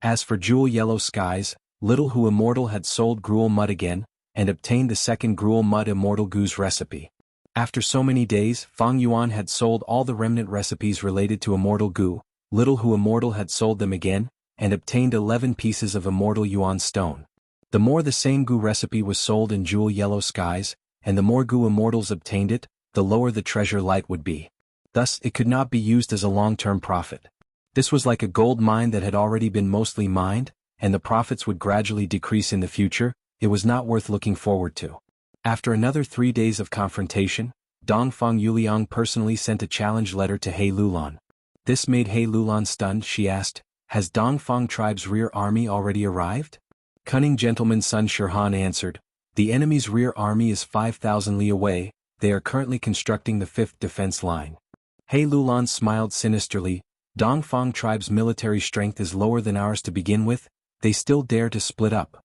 As for Jewel Yellow Skies, Little Hu Immortal had sold Gruel Mud again, and obtained the second Gruel Mud Immortal Gu's recipe. After so many days, Fang Yuan had sold all the remnant recipes related to Immortal Gu, Little Hu Immortal had sold them again, and obtained 11 pieces of Immortal Yuan Stone. The more the same Gu recipe was sold in Jewel Yellow Skies, and the more Gu Immortals obtained it, the lower the treasure light would be. Thus, it could not be used as a long-term profit. This was like a gold mine that had already been mostly mined, and the profits would gradually decrease in the future. It was not worth looking forward to. After another 3 days of confrontation, Dongfang Yuliang personally sent a challenge letter to He Lulan. This made He Lulan stunned. She asked, "Has Dongfang tribe's rear army already arrived?" Cunning Gentleman Sun Shirhan answered, "The enemy's rear army is 5,000 li away. They are currently constructing the 5th defense line." He Lulan smiled sinisterly. "Dongfang tribe's military strength is lower than ours to begin with. They still dare to split up."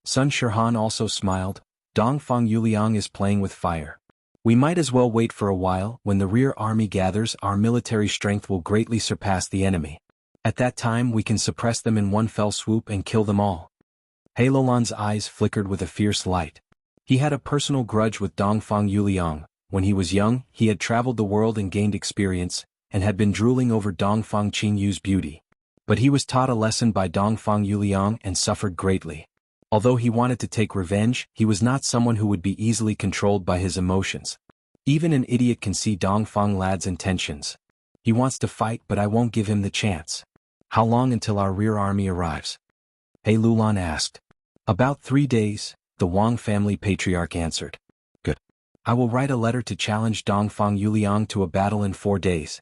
Sun Shirhan also smiled. "Dongfang Yuliang is playing with fire. We might as well wait for a while. When the rear army gathers, our military strength will greatly surpass the enemy. At that time we can suppress them in one fell swoop and kill them all." He Lulan's eyes flickered with a fierce light. He had a personal grudge with Dongfang Yuliang. When he was young, he had traveled the world and gained experience, and had been drooling over Dongfang Qingyu's beauty. But he was taught a lesson by Dongfang Yuliang and suffered greatly. Although he wanted to take revenge, he was not someone who would be easily controlled by his emotions. Even an idiot can see Dongfang lad's intentions. He wants to fight but I won't give him the chance. How long until our rear army arrives? He Lulan asked. About 3 days, the Wang family patriarch answered. Good. I will write a letter to challenge Dongfang Yuliang to a battle in 4 days.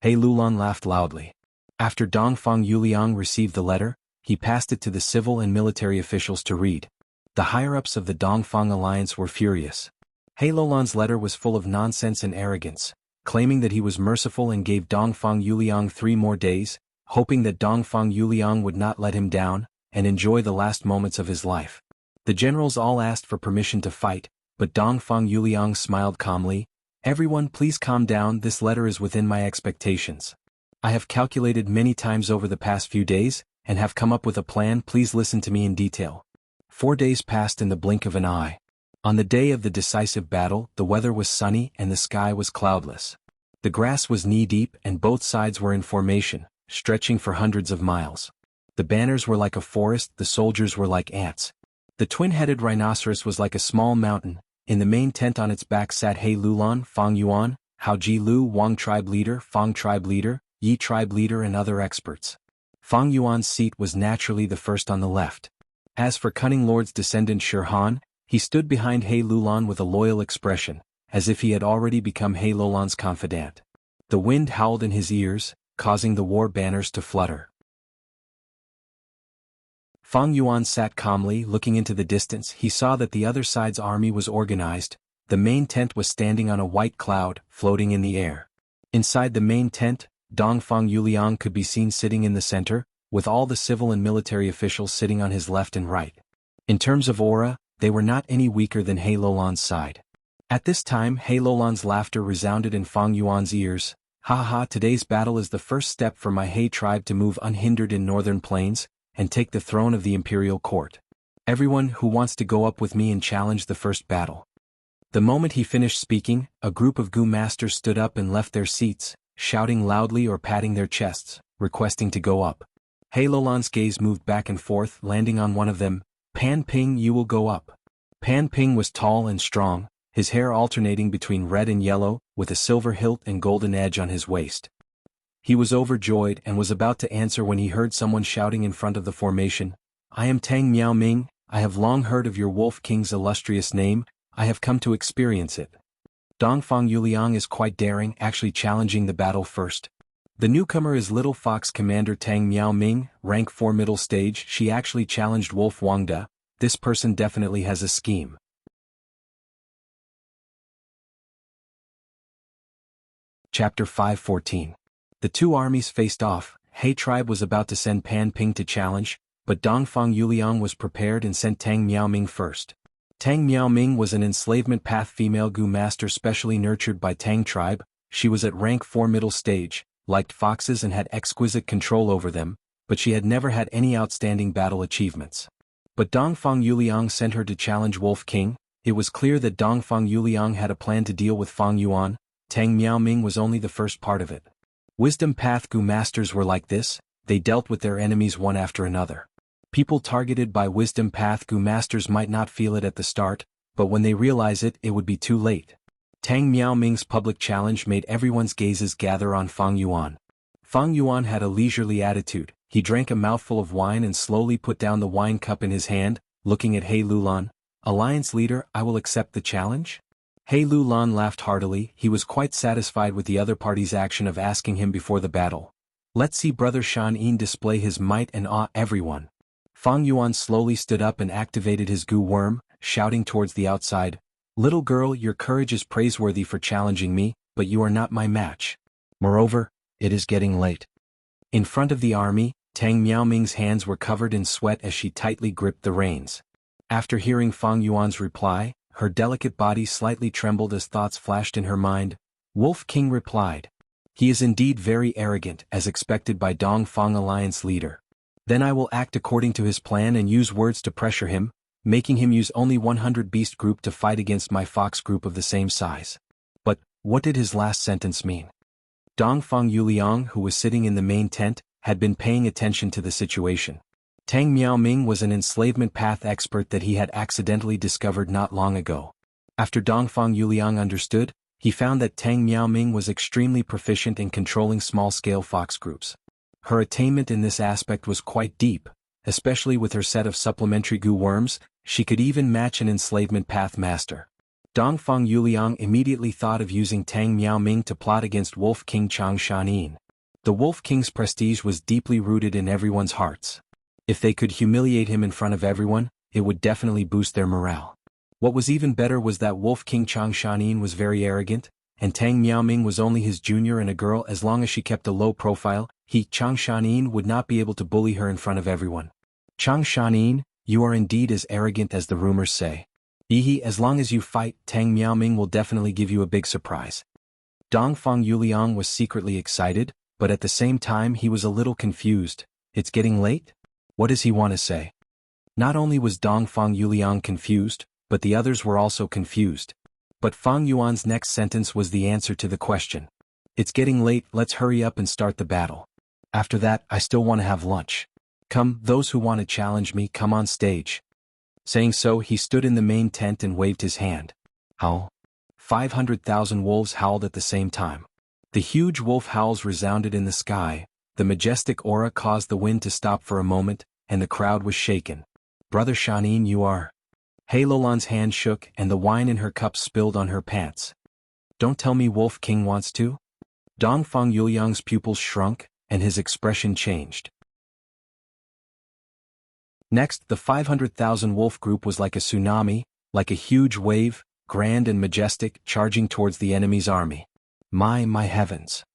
He Lulan laughed loudly. After Dongfang Yuliang received the letter, he passed it to the civil and military officials to read. The higher-ups of the Dongfang alliance were furious. He Lulan's letter was full of nonsense and arrogance, claiming that he was merciful and gave Dongfang Yuliang 3 more days, hoping that Dongfang Yuliang would not let him down, and enjoy the last moments of his life. The generals all asked for permission to fight, but Dongfang Yuliang smiled calmly. Everyone please calm down, this letter is within my expectations. I have calculated many times over the past few days, and have come up with a plan, please listen to me in detail. 4 days passed in the blink of an eye. On the day of the decisive battle, the weather was sunny and the sky was cloudless. The grass was knee-deep and both sides were in formation, stretching for hundreds of miles. The banners were like a forest, the soldiers were like ants. The twin-headed rhinoceros was like a small mountain. In the main tent on its back sat He Lulan, Fang Yuan, Hao Ji Lu, Wang tribe leader, Fang tribe leader, Yi tribe leader and other experts. Fang Yuan's seat was naturally the first on the left. As for Cunning Lord's descendant Shirhan, he stood behind He Lulan with a loyal expression, as if he had already become He Lulan's confidant. The wind howled in his ears, causing the war banners to flutter. Fang Yuan sat calmly, looking into the distance. He saw that the other side's army was organized. The main tent was standing on a white cloud, floating in the air. Inside the main tent, Dongfang Yuliang could be seen sitting in the center, with all the civil and military officials sitting on his left and right. In terms of aura, they were not any weaker than He Lulan's side. At this time He Lulan's laughter resounded in Fang Yuan's ears. Ha ha, today's battle is the first step for my He tribe to move unhindered in northern plains, and take the throne of the imperial court. Everyone who wants to go up with me and challenge the first battle. The moment he finished speaking, a group of Gu masters stood up and left their seats, shouting loudly or patting their chests, requesting to go up. He Lulan's gaze moved back and forth, landing on one of them. Pan Ping, you will go up. Pan Ping was tall and strong, his hair alternating between red and yellow, with a silver hilt and golden edge on his waist. He was overjoyed and was about to answer when he heard someone shouting in front of the formation. I am Tang Miao Ming, I have long heard of your Wolf King's illustrious name, I have come to experience it. Dongfang Yuliang is quite daring, actually challenging the battle first. The newcomer is Little Fox Commander Tang Miao Ming, rank 4 middle stage. She actually challenged Wolf Wangda. This person definitely has a scheme. Chapter 5:14. The two armies faced off. He tribe was about to send Pan Ping to challenge, but Dongfang Yuliang was prepared and sent Tang Miaoming first. Tang Miaoming was an enslavement path female Gu master specially nurtured by Tang tribe. She was at rank 4 middle stage, liked foxes and had exquisite control over them, but she had never had any outstanding battle achievements. But Dongfang Yuliang sent her to challenge Wolf King. It was clear that Dongfang Yuliang had a plan to deal with Fang Yuan. Tang Miaoming was only the first part of it. Wisdom Path Gu masters were like this, they dealt with their enemies one after another. People targeted by Wisdom Path Gu masters might not feel it at the start, but when they realize it, it would be too late. Tang Miaoming's public challenge made everyone's gazes gather on Fang Yuan. Fang Yuan had a leisurely attitude. He drank a mouthful of wine and slowly put down the wine cup in his hand, looking at He Lulan. Alliance leader, I will accept the challenge? He Lulan laughed heartily. He was quite satisfied with the other party's action of asking him before the battle. Let's see Brother Shan Yin display his might and awe everyone. Fang Yuan slowly stood up and activated his Gu worm, shouting towards the outside. Little girl, your courage is praiseworthy for challenging me, but you are not my match. Moreover, it is getting late. In front of the army, Tang Miaoming's hands were covered in sweat as she tightly gripped the reins. After hearing Fang Yuan's reply, her delicate body slightly trembled as thoughts flashed in her mind. Wolf King replied. He is indeed very arrogant, as expected by Dongfang Alliance leader. Then I will act according to his plan and use words to pressure him, making him use only 100 beast group to fight against my fox group of the same size. But, what did his last sentence mean? Dongfang Yuliang, who was sitting in the main tent, had been paying attention to the situation. Tang Miaoming was an enslavement path expert that he had accidentally discovered not long ago. After Dongfang Yuliang understood, He found that Tang Miaoming was extremely proficient in controlling small-scale fox groups. Her attainment in this aspect was quite deep, especially with her set of supplementary goo worms. She could even match an enslavement path master. Dongfang Yuliang immediately thought of using Tang Miaoming to plot against Wolf King Chang Shanin. The Wolf King's prestige was deeply rooted in everyone's hearts. If they could humiliate him in front of everyone, it would definitely boost their morale. What was even better was that Wolf King Chang Shanin was very arrogant, and Tang Miaoming was only his junior and a girl. As long as she kept a low profile, Chang Shanin would not be able to bully her in front of everyone. Chang Shanin, you are indeed as arrogant as the rumors say. As long as you fight, Tang Miaoming will definitely give you a big surprise. Dongfang Yuliang was secretly excited, but at the same time he was a little confused. It's getting late? What does he want to say? Not only was Dongfang Yuliang confused, but the others were also confused. But Fang Yuan's next sentence was the answer to the question. It's getting late, let's hurry up and start the battle. After that, I still want to have lunch. Come, those who want to challenge me, come on stage. Saying so, he stood in the main tent and waved his hand. Howl. 500,000 wolves howled at the same time. The huge wolf howls resounded in the sky, the majestic aura caused the wind to stop for a moment, and the crowd was shaken. Brother Shanin, you are... Heilolan's hand shook and the wine in her cup spilled on her pants. Don't tell me Wolf King wants to? Dongfang Yuliang's pupils shrunk, and his expression changed. Next, the 500,000 wolf group was like a tsunami, like a huge wave, grand and majestic, charging towards the enemy's army. My heavens.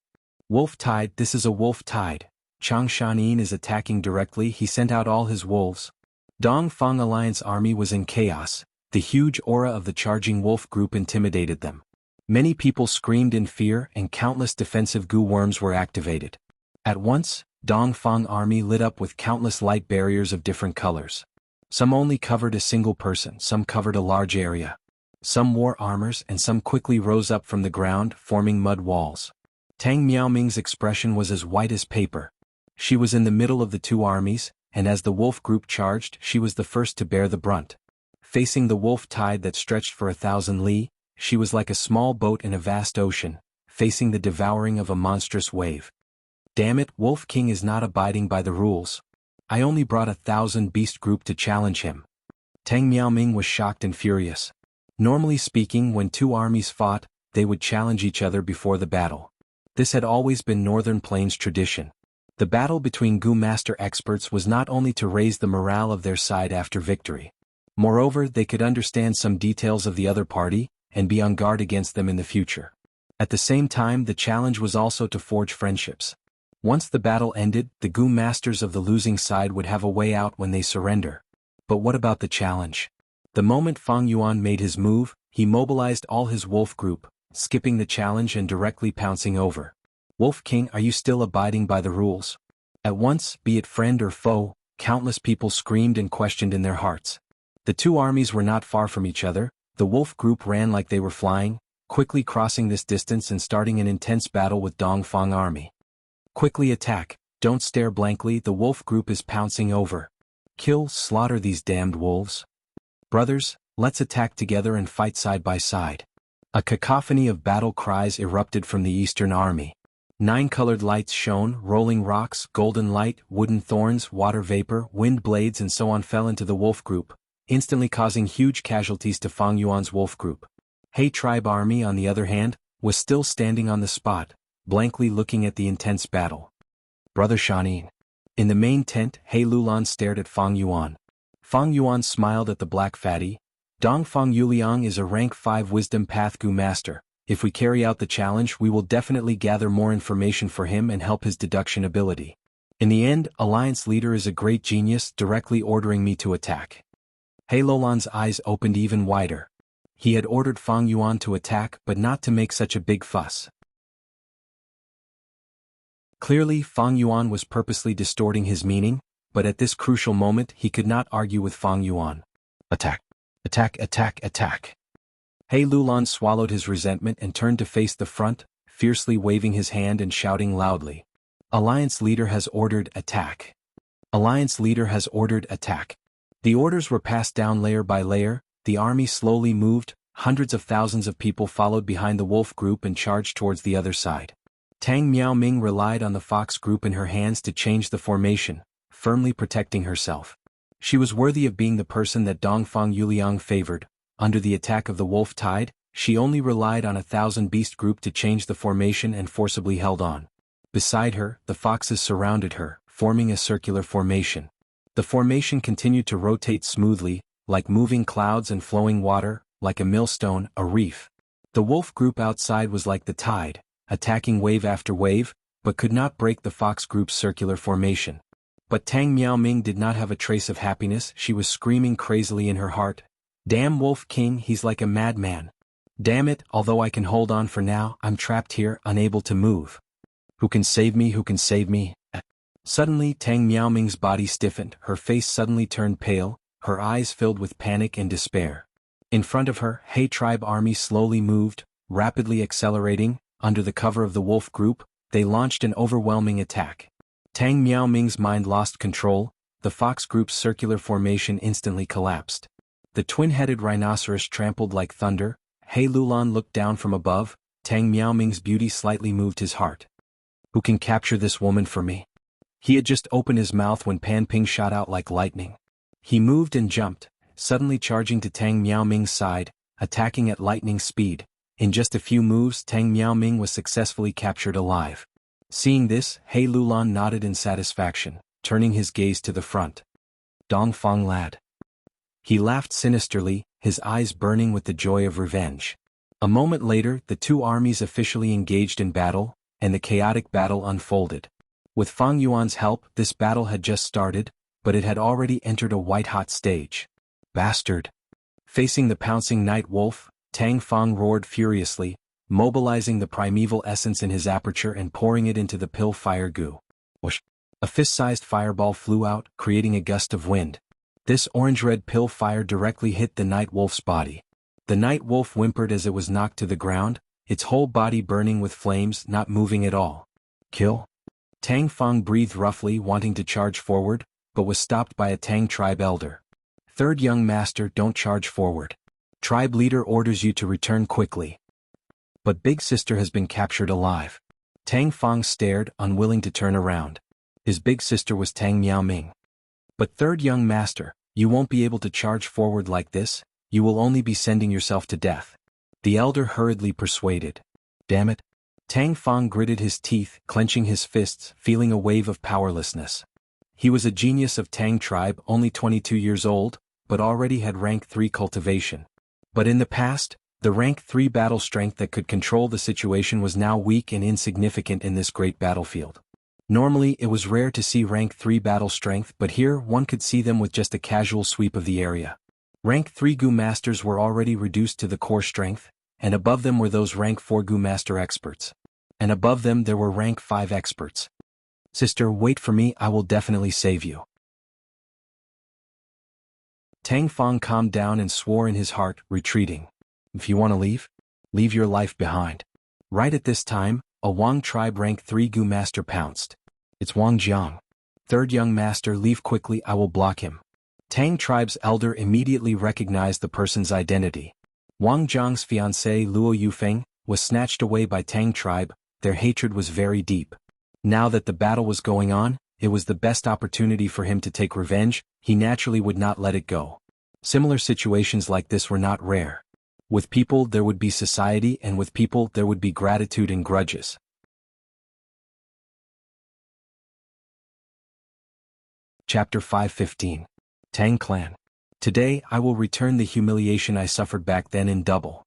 Wolf tide, this is a wolf tide. Chang Shanin is attacking directly, he sent out all his wolves. Dongfang Alliance army was in chaos, the huge aura of the charging wolf group intimidated them. Many people screamed in fear and countless defensive goo worms were activated. At once, Dongfang army lit up with countless light barriers of different colors. Some only covered a single person, some covered a large area. Some wore armors and some quickly rose up from the ground, forming mud walls. Tang Miaoming's expression was as white as paper. She was in the middle of the two armies, and as the wolf group charged, she was the first to bear the brunt. Facing the wolf tide that stretched for 1,000 li, she was like a small boat in a vast ocean, facing the devouring of a monstrous wave. Damn it, Wolf King is not abiding by the rules. I only brought 1,000 beast group to challenge him. Tang Miaoming was shocked and furious. Normally speaking, when two armies fought, they would challenge each other before the battle. This had always been Northern Plains tradition. The battle between Goo Master experts was not only to raise the morale of their side after victory. Moreover, they could understand some details of the other party, and be on guard against them in the future. At the same time, the challenge was also to forge friendships. Once the battle ended, the Goo Masters of the losing side would have a way out when they surrender. But what about the challenge? The moment Fang Yuan made his move, he mobilized all his wolf group, skipping the challenge and directly pouncing over. Wolf King, are you still abiding by the rules? At once, be it friend or foe, countless people screamed and questioned in their hearts. The two armies were not far from each other, the wolf group ran like they were flying, quickly crossing this distance and starting an intense battle with Dongfang army. Quickly attack, don't stare blankly, the wolf group is pouncing over. Kill, slaughter these damned wolves. Brothers, let's attack together and fight side by side. A cacophony of battle cries erupted from the eastern army. 9 colored lights shone, rolling rocks, golden light, wooden thorns, water vapor, wind blades and so on fell into the wolf group, instantly causing huge casualties to Fang Yuan's wolf group. He Tribe army, on the other hand, was still standing on the spot, blankly looking at the intense battle. Brother Shanin. In the main tent, He Lulan stared at Fang Yuan. Fang Yuan smiled at the black fatty. Dongfang Yuliang is a rank 5 wisdom path Goo master. If we carry out the challenge, we will definitely gather more information for him and help his deduction ability. In the end, Alliance leader is a great genius, directly ordering me to attack. He Lulan's eyes opened even wider. He had ordered Fang Yuan to attack, but not to make such a big fuss. Clearly, Fang Yuan was purposely distorting his meaning, but at this crucial moment he could not argue with Fang Yuan. Attack! Attack! Attack! Attack! He Lulan swallowed his resentment and turned to face the front, fiercely waving his hand and shouting loudly. Alliance leader has ordered attack. Alliance leader has ordered attack. The orders were passed down layer by layer, the army slowly moved, hundreds of thousands of people followed behind the wolf group and charged towards the other side. Tang Miaoming relied on the fox group in her hands to change the formation, firmly protecting herself. She was worthy of being the person that Dongfang Yuliang favored. Under the attack of the wolf tide, she only relied on a 1,000-beast group to change the formation and forcibly held on. Beside her, the foxes surrounded her, forming a circular formation. The formation continued to rotate smoothly, like moving clouds and flowing water, like a millstone, a reef. The wolf group outside was like the tide, attacking wave after wave, but could not break the fox group's circular formation. But Tang Miaoming did not have a trace of happiness. She was screaming crazily in her heart. Damn Wolf King, he's like a madman. Damn it, although I can hold on for now, I'm trapped here, unable to move. Who can save me? Who can save me? Suddenly Tang Miaoming's body stiffened, her face suddenly turned pale, her eyes filled with panic and despair. In front of her, He tribe army slowly moved, rapidly accelerating. Under the cover of the wolf group, they launched an overwhelming attack. Tang Miaoming's mind lost control, the fox group's circular formation instantly collapsed. The twin-headed rhinoceros trampled like thunder. He Lulan looked down from above. Tang Miaoming's beauty slightly moved his heart. Who can capture this woman for me? He had just opened his mouth when Pan Ping shot out like lightning. He moved and jumped, suddenly charging to Tang Miaoming's side, attacking at lightning speed. In just a few moves, Tang Miaoming was successfully captured alive. Seeing this, He Lulan nodded in satisfaction, turning his gaze to the front. Dongfang lad. He laughed sinisterly, his eyes burning with the joy of revenge. A moment later, the two armies officially engaged in battle, and the chaotic battle unfolded. With Fang Yuan's help, this battle had just started, but it had already entered a white-hot stage. Bastard! Facing the pouncing night wolf, Tang Fang roared furiously, mobilizing the primeval essence in his aperture and pouring it into the pill fire goo. Whoosh! A fist-sized fireball flew out, creating a gust of wind. This orange-red pill fire directly hit the night wolf's body. The night wolf whimpered as it was knocked to the ground, its whole body burning with flames, not moving at all. Kill? Tang Fang breathed roughly, wanting to charge forward, but was stopped by a Tang tribe elder. Third young master, don't charge forward. Tribe leader orders you to return quickly. But big sister has been captured alive. Tang Fang stared, unwilling to turn around. His big sister was Tang Miaoming. But third young master, you won't be able to charge forward like this, you will only be sending yourself to death. The elder hurriedly persuaded. Damn it. Tang Fang gritted his teeth, clenching his fists, feeling a wave of powerlessness. He was a genius of Tang tribe, only 22 years old, but already had rank 3 cultivation. But in the past, the rank 3 battle strength that could control the situation was now weak and insignificant in this great battlefield. Normally it was rare to see rank 3 battle strength, but here one could see them with just a casual sweep of the area. Rank 3 Gu Masters were already reduced to the core strength, and above them were those rank 4 Gu Master experts. And above them there were rank 5 experts. Sister, wait for me, I will definitely save you. Tang Fang calmed down and swore in his heart, retreating. If you want to leave, leave your life behind. Right at this time, a Wang tribe rank 3 Gu Master pounced. It's Wang Jiang. Third young master, leave quickly, I will block him. Tang tribe's elder immediately recognized the person's identity. Wang Jiang's fiancée Luo Yufeng was snatched away by Tang tribe. Their hatred was very deep. Now that the battle was going on, it was the best opportunity for him to take revenge. He naturally would not let it go. Similar situations like this were not rare. With people there would be society, and with people there would be gratitude and grudges. Chapter 5:15. Tang Clan. Today I will return the humiliation I suffered back then in double.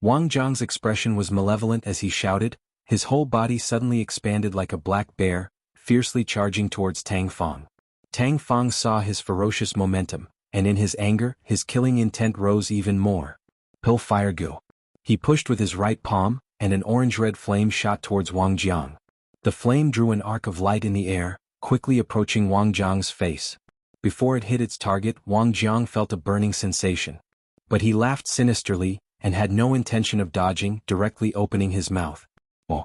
Wang Jiang's expression was malevolent as he shouted, his whole body suddenly expanded like a black bear, fiercely charging towards Tang Fang. Tang Fang saw his ferocious momentum, and in his anger, his killing intent rose even more. Pill Fire Gu. He pushed with his right palm, and an orange-red flame shot towards Wang Jiang. The flame drew an arc of light in the air, quickly approaching Wang Jiang's face. Before it hit its target, Wang Jiang felt a burning sensation. But he laughed sinisterly, and had no intention of dodging, directly opening his mouth. Oh.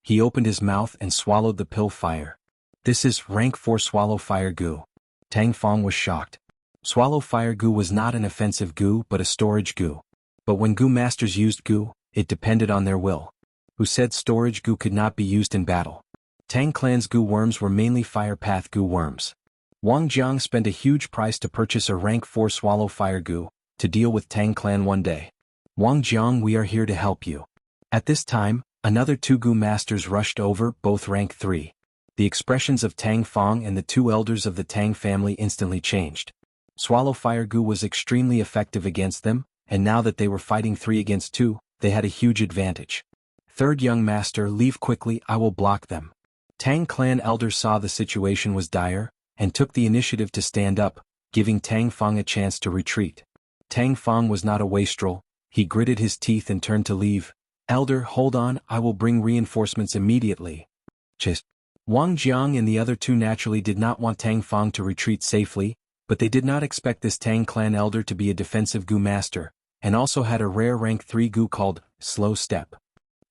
He opened his mouth and swallowed the pill fire. This is rank 4 Swallow Fire Gu. Tang Fang was shocked. Swallow Fire Gu was not an offensive Gu but a storage Gu. But when Gu masters used Gu, it depended on their will. Who said storage Gu could not be used in battle? Tang clan's Gu worms were mainly fire path Gu worms. Wang Jiang spent a huge price to purchase a rank 4 swallow fire Gu, to deal with Tang clan one day. Wang Jiang, we are here to help you. At this time, another 2 Gu masters rushed over, both rank 3. The expressions of Tang Fang and the 2 elders of the Tang family instantly changed. Swallow fire Gu was extremely effective against them, and now that they were fighting 3 against 2, they had a huge advantage. Third young master, leave quickly, I will block them. Tang clan elders saw the situation was dire, and took the initiative to stand up, giving Tang Fang a chance to retreat. Tang Fang was not a wastrel, he gritted his teeth and turned to leave. Elder, hold on, I will bring reinforcements immediately. Just. Wang Jiang and the other 2 naturally did not want Tang Fang to retreat safely, but they did not expect this Tang clan elder to be a defensive Gu master, and also had a rare rank 3 Gu called Slow Step.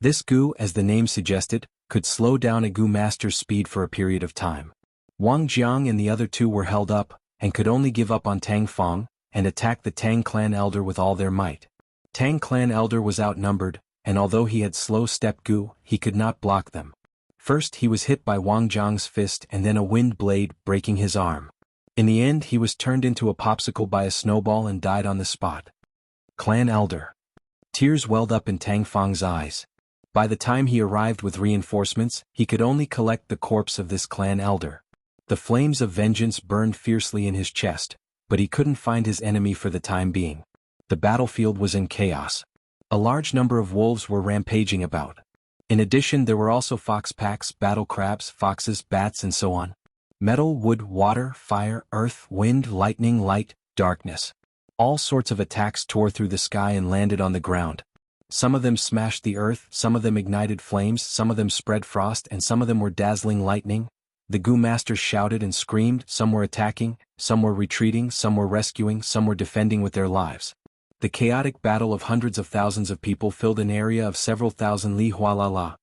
This Gu, as the name suggested, could slow down a Gu master's speed for a period of time. Wang Jiang and the other 2 were held up, and could only give up on Tang Fang, and attack the Tang clan elder with all their might. Tang clan elder was outnumbered, and although he had slow step Gu, he could not block them. First he was hit by Wang Jiang's fist and then a wind blade, breaking his arm. In the end he was turned into a popsicle by a snowball and died on the spot. Clan elder. Tears welled up in Tang Fang's eyes. By the time he arrived with reinforcements, he could only collect the corpse of this clan elder. The flames of vengeance burned fiercely in his chest, but he couldn't find his enemy for the time being. The battlefield was in chaos. A large number of wolves were rampaging about. In addition, there were also fox packs, battle crabs, foxes, bats, and so on. Metal, wood, water, fire, earth, wind, lightning, light, darkness. All sorts of attacks tore through the sky and landed on the ground. Some of them smashed the earth, some of them ignited flames, some of them spread frost, and some of them were dazzling lightning. The Gu masters shouted and screamed, some were attacking, some were retreating, some were rescuing, some were defending with their lives. The chaotic battle of hundreds of thousands of people filled an area of several thousand li hualala.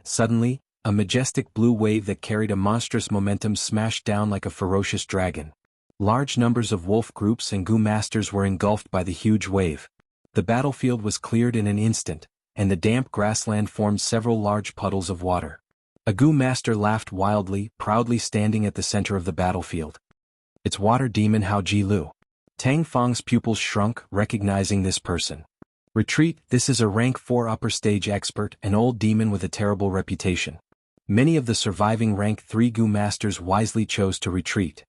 Suddenly, a majestic blue wave that carried a monstrous momentum smashed down like a ferocious dragon. Large numbers of wolf groups and Gu masters were engulfed by the huge wave. The battlefield was cleared in an instant, and the damp grassland formed several large puddles of water. A Gu master laughed wildly, proudly standing at the center of the battlefield. It's water demon Hao Ji Lu. Tang Fang's pupils shrunk, recognizing this person. Retreat, this is a rank 4 upper stage expert, an old demon with a terrible reputation. Many of the surviving rank 3 Gu masters wisely chose to retreat.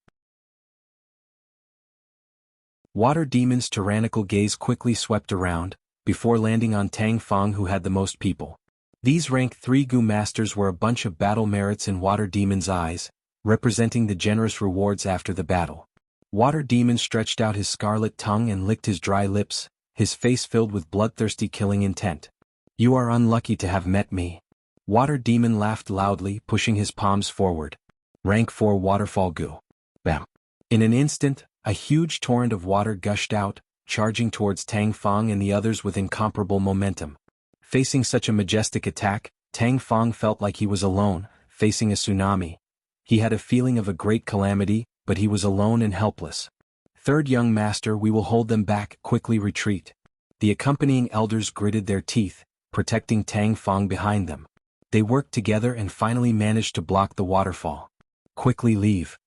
Water demon's tyrannical gaze quickly swept around, before landing on Tang Fang, who had the most people. These rank 3 Gu masters were a bunch of battle merits in Water Demon's eyes, representing the generous rewards after the battle. Water Demon stretched out his scarlet tongue and licked his dry lips, his face filled with bloodthirsty killing intent. You are unlucky to have met me. Water Demon laughed loudly, pushing his palms forward. Rank 4 Waterfall Gu. Bam. In an instant, a huge torrent of water gushed out, charging towards Tang Fang and the others with incomparable momentum. Facing such a majestic attack, Tang Fang felt like he was alone, facing a tsunami. He had a feeling of a great calamity, but he was alone and helpless. Third young master, we will hold them back, quickly retreat. The accompanying elders gritted their teeth, protecting Tang Fang behind them. They worked together and finally managed to block the waterfall. Quickly leave.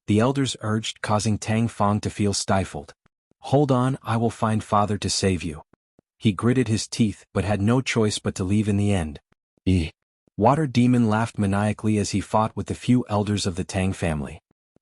The elders urged, causing Tang Fang to feel stifled. Hold on, I will find father to save you. He gritted his teeth but had no choice but to leave in the end. Water Demon laughed maniacally as he fought with the few elders of the Tang family.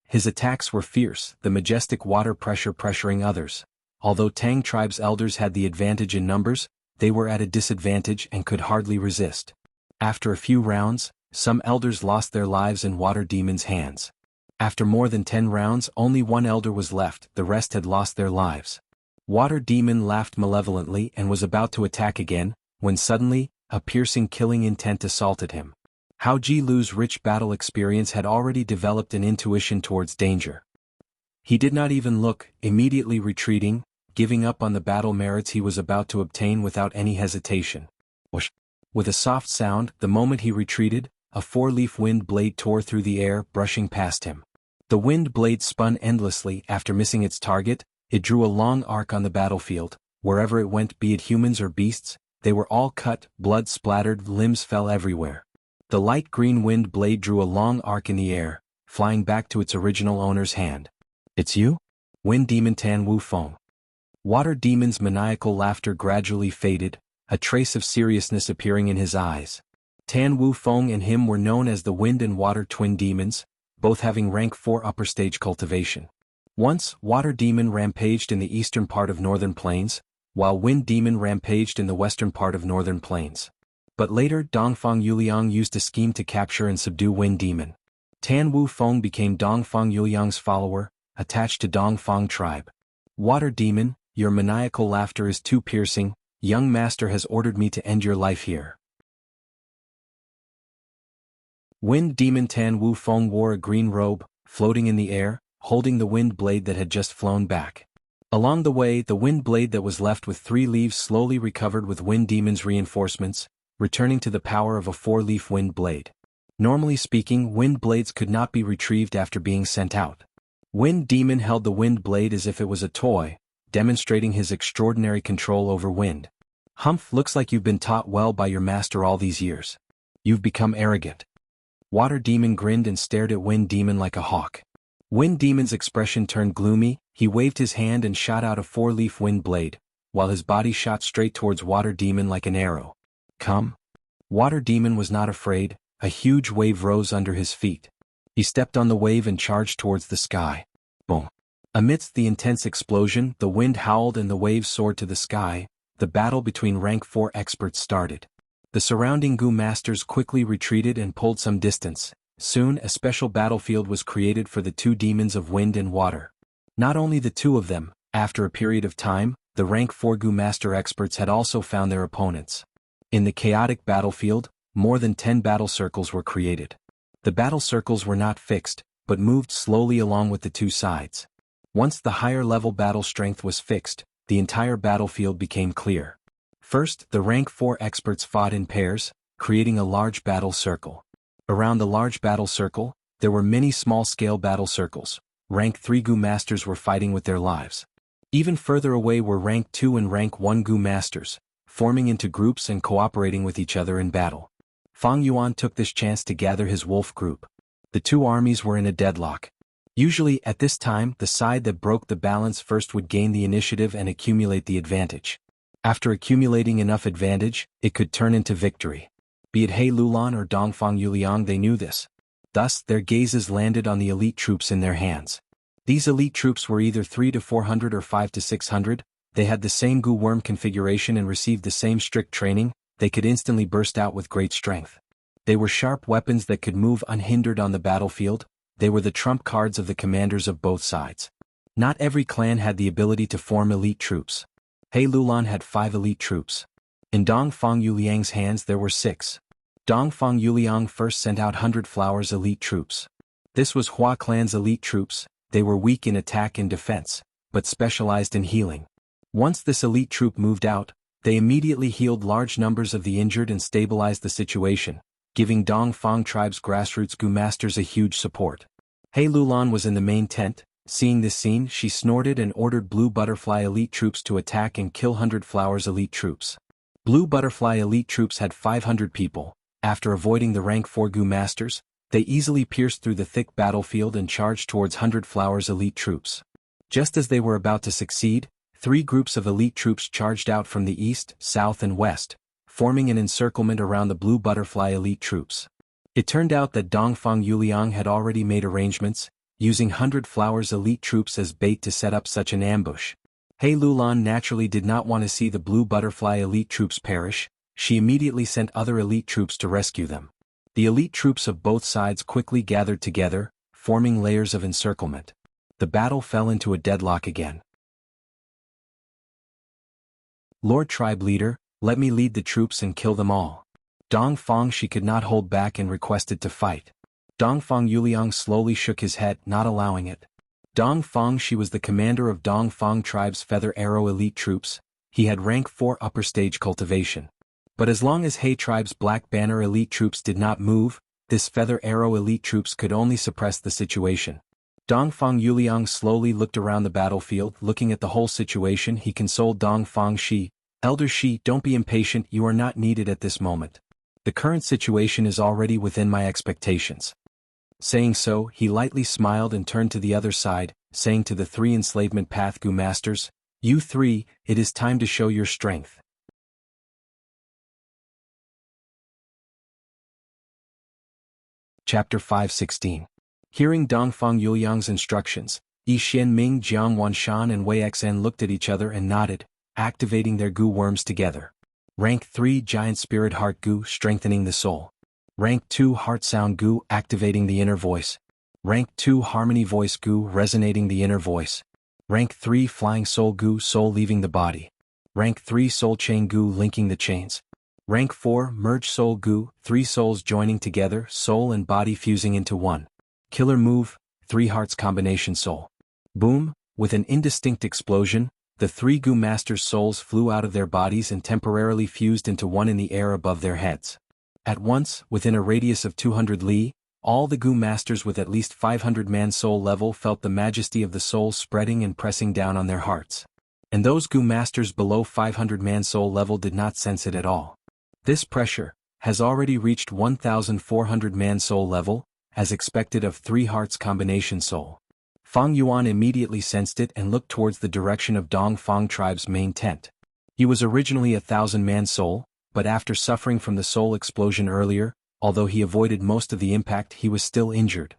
His attacks were fierce, the majestic water pressure pressuring others. Although Tang tribe's elders had the advantage in numbers, they were at a disadvantage and could hardly resist. After a few rounds, some elders lost their lives in Water Demon's hands. After more than 10 rounds, only one elder was left, the rest had lost their lives. Water Demon laughed malevolently and was about to attack again, when suddenly, a piercing killing intent assaulted him. Hao Ji Lu's rich battle experience had already developed an intuition towards danger. He did not even look, immediately retreating, giving up on the battle merits he was about to obtain without any hesitation. Whoosh! With a soft sound, the moment he retreated, a 4-leaf wind blade tore through the air, brushing past him. The wind blade spun endlessly. After missing its target, it drew a long arc on the battlefield, Wherever it went, be it humans or beasts, they were all cut, blood splattered, limbs fell everywhere. The light green wind blade drew a long arc in the air, flying back to its original owner's hand. "It's you? Wind Demon Tan Wu Feng." Water Demon's maniacal laughter gradually faded, a trace of seriousness appearing in his eyes. Tan Wu Feng and him were known as the Wind and Water Twin Demons, both having rank 4 upper stage cultivation. Once, Water Demon rampaged in the eastern part of Northern Plains, while Wind Demon rampaged in the western part of Northern Plains. But later Dongfang Yuliang used a scheme to capture and subdue Wind Demon. Tan Wu Feng became Dongfang Yuliang's follower, attached to Dongfang tribe. "Water Demon, your maniacal laughter is too piercing. Young master has ordered me to end your life here." Wind Demon Tan Wu Feng wore a green robe, floating in the air, holding the wind blade that had just flown back. Along the way, the wind blade that was left with 3 leaves slowly recovered with Wind Demon's reinforcements, returning to the power of a 4-leaf wind blade. Normally speaking, wind blades could not be retrieved after being sent out. Wind Demon held the wind blade as if it was a toy, demonstrating his extraordinary control over wind. "Humph, looks like you've been taught well by your master all these years. You've become arrogant." Water Demon grinned and stared at Wind Demon like a hawk. Wind Demon's expression turned gloomy, he waved his hand and shot out a 4-leaf wind blade, while his body shot straight towards Water Demon like an arrow. "Come." Water Demon was not afraid, a huge wave rose under his feet. He stepped on the wave and charged towards the sky. Boom. Amidst the intense explosion, the wind howled and the waves soared to the sky. The battle between rank 4 experts started. The surrounding Gu masters quickly retreated and pulled some distance. Soon a special battlefield was created for the 2 demons of wind and water. Not only the 2 of them, after a period of time, the rank 4 Gu master experts had also found their opponents. In the chaotic battlefield, more than 10 battle circles were created. The battle circles were not fixed, but moved slowly along with the 2 sides. Once the higher level battle strength was fixed, the entire battlefield became clear. First, the rank 4 experts fought in pairs, creating a large battle circle. Around the large battle circle, there were many small-scale battle circles. Rank 3 Gu masters were fighting with their lives. Even further away were rank 2 and rank 1 Gu masters, forming into groups and cooperating with each other in battle. Fang Yuan took this chance to gather his wolf group. The 2 armies were in a deadlock. Usually, at this time, the side that broke the balance first would gain the initiative and accumulate the advantage. After accumulating enough advantage, it could turn into victory. Be it He Lulan or Dongfang Yuliang, they knew this. Thus, their gazes landed on the elite troops in their hands. These elite troops were either 3 to 400 or 5 to 600, they had the same Gu worm configuration and received the same strict training, they could instantly burst out with great strength. They were sharp weapons that could move unhindered on the battlefield, they were the trump cards of the commanders of both sides. Not every clan had the ability to form elite troops. He Lulan had 5 elite troops. In Dongfang Yuliang's hands there were 6. Dongfang Yuliang first sent out 100 Flowers elite troops. This was Hua clan's elite troops, they were weak in attack and defense, but specialized in healing. Once this elite troop moved out, they immediately healed large numbers of the injured and stabilized the situation, giving Dongfang tribe's grassroots Gu masters a huge support. He Lulan was in the main tent. Seeing this scene, she snorted and ordered Blue Butterfly elite troops to attack and kill 100 Flowers elite troops. Blue Butterfly elite troops had 500 people. After avoiding the rank 4 Gu masters, they easily pierced through the thick battlefield and charged towards 100 Flowers elite troops. Just as they were about to succeed, 3 groups of elite troops charged out from the east, south and west, forming an encirclement around the Blue Butterfly elite troops. It turned out that Dongfang Yuliang had already made arrangements, using 100 Flowers elite troops as bait to set up such an ambush. He Lulan naturally did not want to see the Blue Butterfly elite troops perish, she immediately sent other elite troops to rescue them. The elite troops of both sides quickly gathered together, forming layers of encirclement. The battle fell into a deadlock again. "Lord Tribe Leader, let me lead the troops and kill them all." Dongfang she could not hold back and requested to fight. Dongfang Yuliang slowly shook his head, not allowing it. Dongfang she was the commander of Dongfang tribe's Feather Arrow elite troops, he had rank 4 upper stage cultivation. But as long as He tribe's Black Banner elite troops did not move, this Feather Arrow elite troops could only suppress the situation. Dongfang Yuliang slowly looked around the battlefield. Looking at the whole situation, he consoled Dongfang Shi. Elder Shi, don't be impatient, you are not needed at this moment. The current situation is already within my expectations. Saying so, he lightly smiled and turned to the other side, saying to the 3 enslavement path Gu masters, "You 3, it is time to show your strength." Chapter 5:16. Hearing Dongfang Yuliang's instructions, Yi Xianming, Jiang Wanshan and Wei Xan looked at each other and nodded, activating their Gu worms together. Rank 3 Giant Spirit Heart Gu, strengthening the soul. Rank 2 Heart Sound Gu, activating the inner voice. Rank 2 Harmony Voice Gu, resonating the inner voice. Rank 3 Flying Soul Gu, soul leaving the body. Rank 3 Soul Chain Gu, linking the chains. Rank 4 Merge Soul Gu, 3 souls joining together, soul and body fusing into one. Killer Move, 3 Hearts Combination Soul. Boom, with an indistinct explosion, the 3 Gu masters' souls flew out of their bodies and temporarily fused into one in the air above their heads. At once, within a radius of 200 li, all the Gu masters with at least 500-man soul level felt the majesty of the soul spreading and pressing down on their hearts. And those Gu masters below 500-man soul level did not sense it at all. This pressure has already reached 1,400-man soul level, as expected of 3 Hearts Combination Soul. Fang Yuan immediately sensed it and looked towards the direction of Dongfang tribe's main tent. He was originally a 1,000-man soul, but after suffering from the soul explosion earlier, although he avoided most of the impact, he was still injured.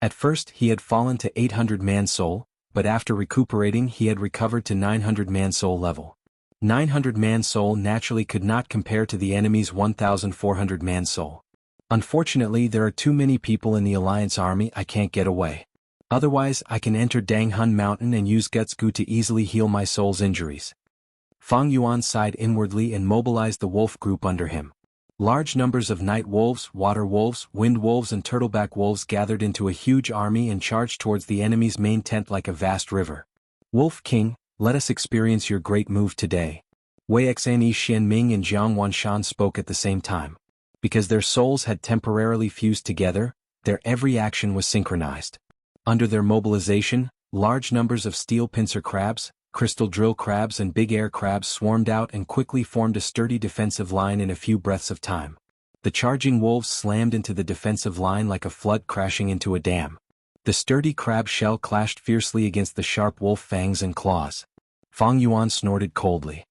At first he had fallen to 800-man soul, but after recuperating he had recovered to 900-man soul level. 900-man soul naturally could not compare to the enemy's 1,400-man soul. Unfortunately, there are too many people in the Alliance army, I can't get away. Otherwise I can enter Danghun Mountain and use Guts Gu to easily heal my soul's injuries. Fang Yuan sighed inwardly and mobilized the wolf group under him. Large numbers of night wolves, water wolves, wind wolves and turtleback wolves gathered into a huge army and charged towards the enemy's main tent like a vast river. Wolf King, let us experience your great move today. Wei Xan, Yi Xianming and Jiang Wanshan spoke at the same time. Because their souls had temporarily fused together, their every action was synchronized. Under their mobilization, large numbers of steel pincer crabs, crystal drill crabs and big air crabs swarmed out and quickly formed a sturdy defensive line in a few breaths of time. The charging wolves slammed into the defensive line like a flood crashing into a dam. The sturdy crab shell clashed fiercely against the sharp wolf fangs and claws. Fang Yuan snorted coldly.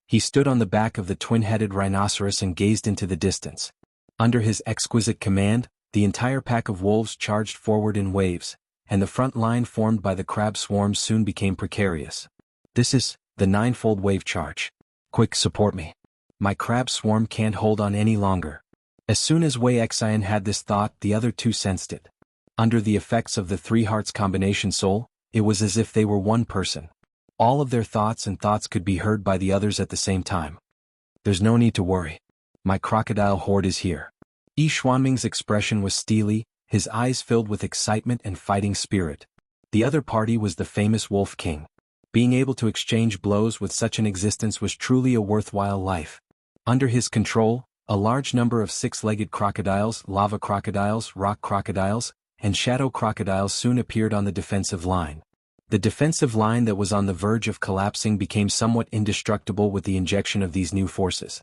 He stood on the back of the twin-headed rhinoceros and gazed into the distance. Under his exquisite command, the entire pack of wolves charged forward in waves, and the front line formed by the crab swarms soon became precarious. This is the 9-fold wave charge. Quick, support me. My crab swarm can't hold on any longer. As soon as Wei Xian had this thought, the other 2 sensed it. Under the effects of the 3 Hearts Combination Soul, it was as if they were one person. All of their thoughts could be heard by the others at the same time. There's no need to worry. My crocodile horde is here. Yi Xuanming's expression was steely, his eyes filled with excitement and fighting spirit. The other party was the famous Wolf King. Being able to exchange blows with such an existence was truly a worthwhile life. Under his control, a large number of 6-legged crocodiles, lava crocodiles, rock crocodiles, and shadow crocodiles soon appeared on the defensive line. The defensive line that was on the verge of collapsing became somewhat indestructible with the injection of these new forces.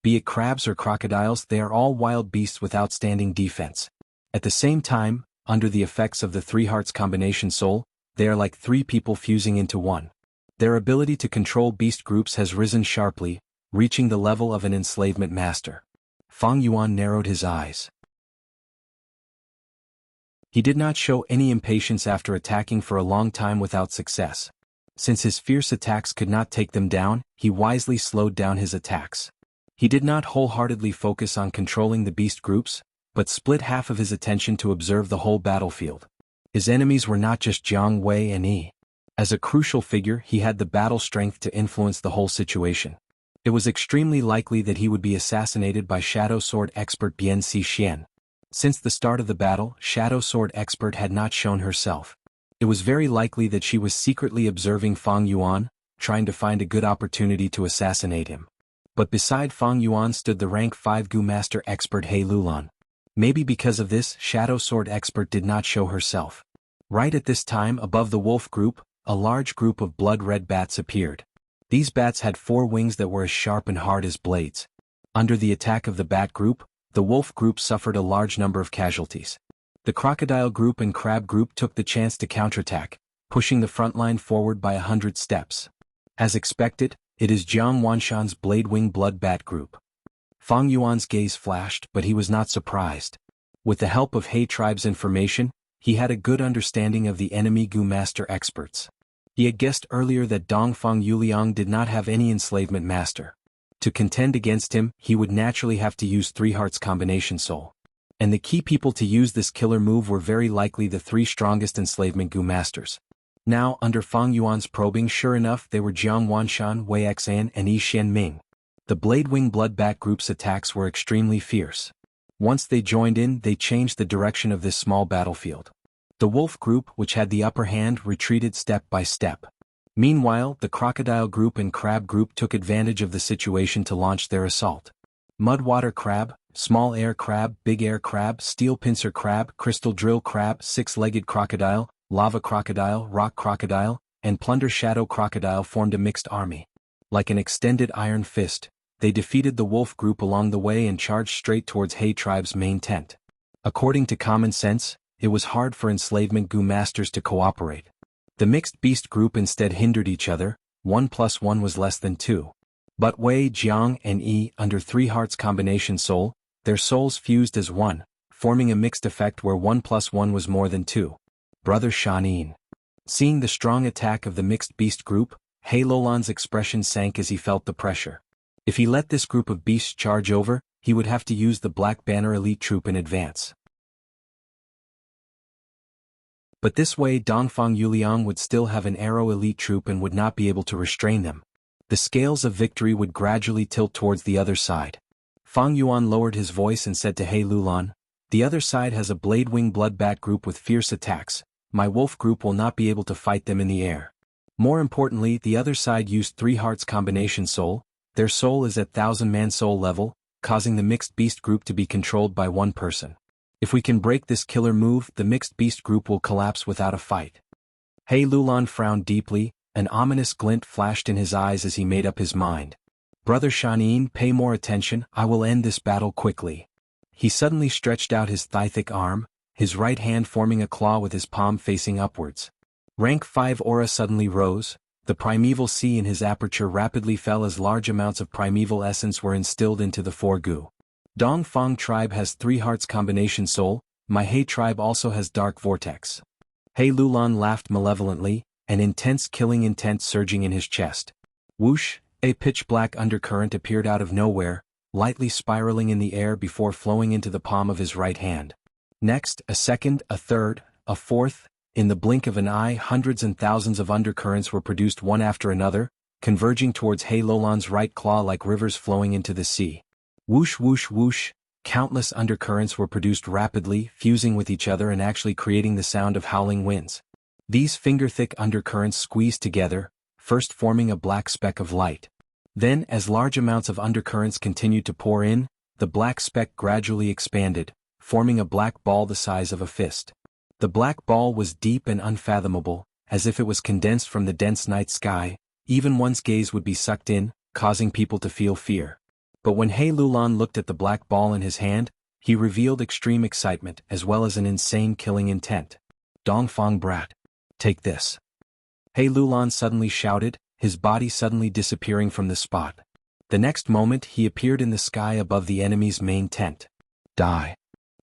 Be it crabs or crocodiles, they are all wild beasts with outstanding defense. At the same time, under the effects of the 3 Hearts Combination Soul, they are like 3 people fusing into one. Their ability to control beast groups has risen sharply, reaching the level of an enslavement master. Fang Yuan narrowed his eyes. He did not show any impatience after attacking for a long time without success. Since his fierce attacks could not take them down, he wisely slowed down his attacks. He did not wholeheartedly focus on controlling the beast groups, but split half of his attention to observe the whole battlefield. His enemies were not just Jiang Wei and Yi. As a crucial figure, he had the battle strength to influence the whole situation. It was extremely likely that he would be assassinated by Shadow Sword expert Bian Xixian. Since the start of the battle, Shadow Sword expert had not shown herself. It was very likely that she was secretly observing Fang Yuan, trying to find a good opportunity to assassinate him. But beside Fang Yuan stood the rank 5 Gu master expert He Lulan. Maybe because of this, Shadow Sword expert did not show herself. Right at this time above the wolf group, a large group of blood-red bats appeared. These bats had 4 wings that were as sharp and hard as blades. Under the attack of the bat group, the wolf group suffered a large number of casualties. The crocodile group and crab group took the chance to counterattack, pushing the front line forward by 100 steps. As expected, it is Jiang Wanshan's blade-wing blood bat group. Fang Yuan's gaze flashed, but he was not surprised. With the help of He tribe's information, he had a good understanding of the enemy Gu master experts. He had guessed earlier that Dongfang Yuliang did not have any enslavement master. To contend against him, he would naturally have to use 3 hearts combination soul. And the key people to use this killer move were very likely the 3 strongest enslavement Gu masters. Now, under Fang Yuan's probing, sure enough, they were Jiang Wanshan, Wei Xan, and Yi Xianming. The blade-wing blood bat group's attacks were extremely fierce. Once they joined in, they changed the direction of this small battlefield. The wolf group, which had the upper hand, retreated step by step. Meanwhile, the crocodile group and crab group took advantage of the situation to launch their assault. Mudwater crab, small air crab, big air crab, steel pincer crab, crystal drill crab, 6-legged crocodile, lava crocodile, rock crocodile, and plunder shadow crocodile formed a mixed army. Like an extended iron fist, they defeated the wolf group along the way and charged straight towards He tribe's main tent. According to common sense, it was hard for enslavement Gu masters to cooperate. The mixed beast group instead hindered each other. 1 + 1 was less than 2. But Wei, Jiang, and Yi, under 3 hearts combination soul, their souls fused as one, forming a mixed effect where 1 + 1 was more than 2. Brother Shanin. Seeing the strong attack of the mixed beast group, He Lulan's expression sank as he felt the pressure. If he let this group of beasts charge over, he would have to use the Black Banner elite troop in advance. But this way Dongfang Yuliang would still have an arrow elite troop and would not be able to restrain them. The scales of victory would gradually tilt towards the other side. Fang Yuan lowered his voice and said to He Lulan, "The other side has a blade-wing blood bat group with fierce attacks. My wolf group will not be able to fight them in the air. More importantly, the other side used 3 hearts combination soul. Their soul is at 1,000-man soul level, causing the mixed beast group to be controlled by one person. If we can break this killer move, the mixed beast group will collapse without a fight." He Lulan frowned deeply, an ominous glint flashed in his eyes as he made up his mind. "Brother Shanin, pay more attention, I will end this battle quickly." He suddenly stretched out his thigh-thick arm, his right hand forming a claw with his palm facing upwards. Rank 5 aura suddenly rose. The primeval sea in his aperture rapidly fell as large amounts of primeval essence were instilled into the 4 Gu. Dongfang tribe has 3 hearts combination soul, my He tribe also has dark vortex. He Lulan laughed malevolently, an intense killing intent surging in his chest. Whoosh, a pitch-black undercurrent appeared out of nowhere, lightly spiraling in the air before flowing into the palm of his right hand. Next, a second, a third, a fourth. In the blink of an eye, hundreds and thousands of undercurrents were produced one after another, converging towards He Lulan's right claw like rivers flowing into the sea. Whoosh whoosh whoosh, countless undercurrents were produced rapidly, fusing with each other and actually creating the sound of howling winds. These finger-thick undercurrents squeezed together, first forming a black speck of light. Then, as large amounts of undercurrents continued to pour in, the black speck gradually expanded, forming a black ball the size of a fist. The black ball was deep and unfathomable, as if it was condensed from the dense night sky. Even one's gaze would be sucked in, causing people to feel fear. But when He Lulan looked at the black ball in his hand, he revealed extreme excitement as well as an insane killing intent. "Dongfang brat. Take this." He Lulan suddenly shouted, his body suddenly disappearing from the spot. The next moment he appeared in the sky above the enemy's main tent. "Die."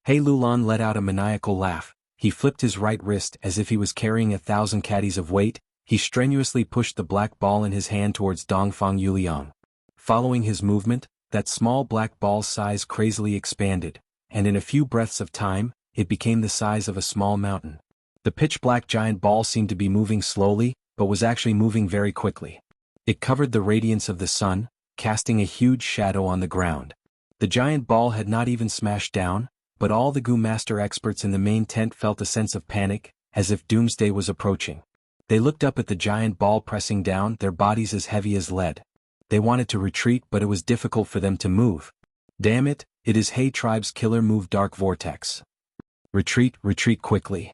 He Lulan let out a maniacal laugh. He flipped his right wrist as if he was carrying 1,000 caddies of weight. He strenuously pushed the black ball in his hand towards Dongfang Yuliang. Following his movement, that small black ball's size crazily expanded, and in a few breaths of time, it became the size of a small mountain. The pitch-black giant ball seemed to be moving slowly, but was actually moving very quickly. It covered the radiance of the sun, casting a huge shadow on the ground. The giant ball had not even smashed down, but all the Gu Master experts in the main tent felt a sense of panic, as if doomsday was approaching. They looked up at the giant ball pressing down, their bodies as heavy as lead. They wanted to retreat, but it was difficult for them to move. Damn it, it is He tribe's killer move, Dark Vortex. Retreat, retreat quickly.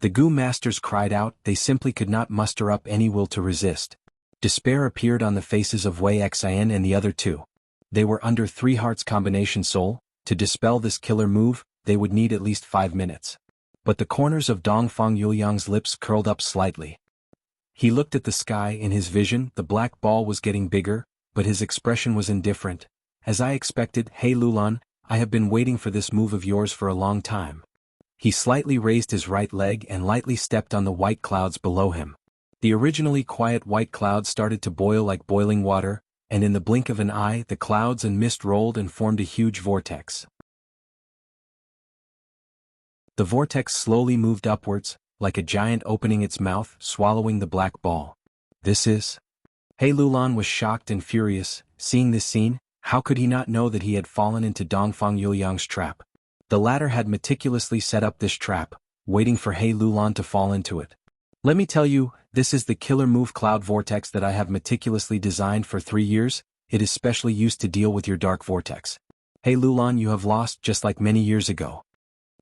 The Gu masters cried out, they simply could not muster up any will to resist. Despair appeared on the faces of Wei Xian and the other two. They were under 3 hearts combination soul. To dispel this killer move, they would need at least 5 minutes. But the corners of Dongfang Yuliang's lips curled up slightly. He looked at the sky. In his vision, the black ball was getting bigger, but his expression was indifferent. As I expected, hey Lulan, I have been waiting for this move of yours for a long time. He slightly raised his right leg and lightly stepped on the white clouds below him. The originally quiet white clouds started to boil like boiling water, and in the blink of an eye the clouds and mist rolled and formed a huge vortex. The vortex slowly moved upwards, like a giant opening its mouth, swallowing the black ball. This is... Hey Lulan was shocked and furious. Seeing this scene, how could he not know that he had fallen into Dongfang Yuliang's trap? The latter had meticulously set up this trap, waiting for Hey Lulan to fall into it. Let me tell you, this is the killer move cloud vortex that I have meticulously designed for 3 years. It is specially used to deal with your dark vortex. Hey Lulan, you have lost just like many years ago.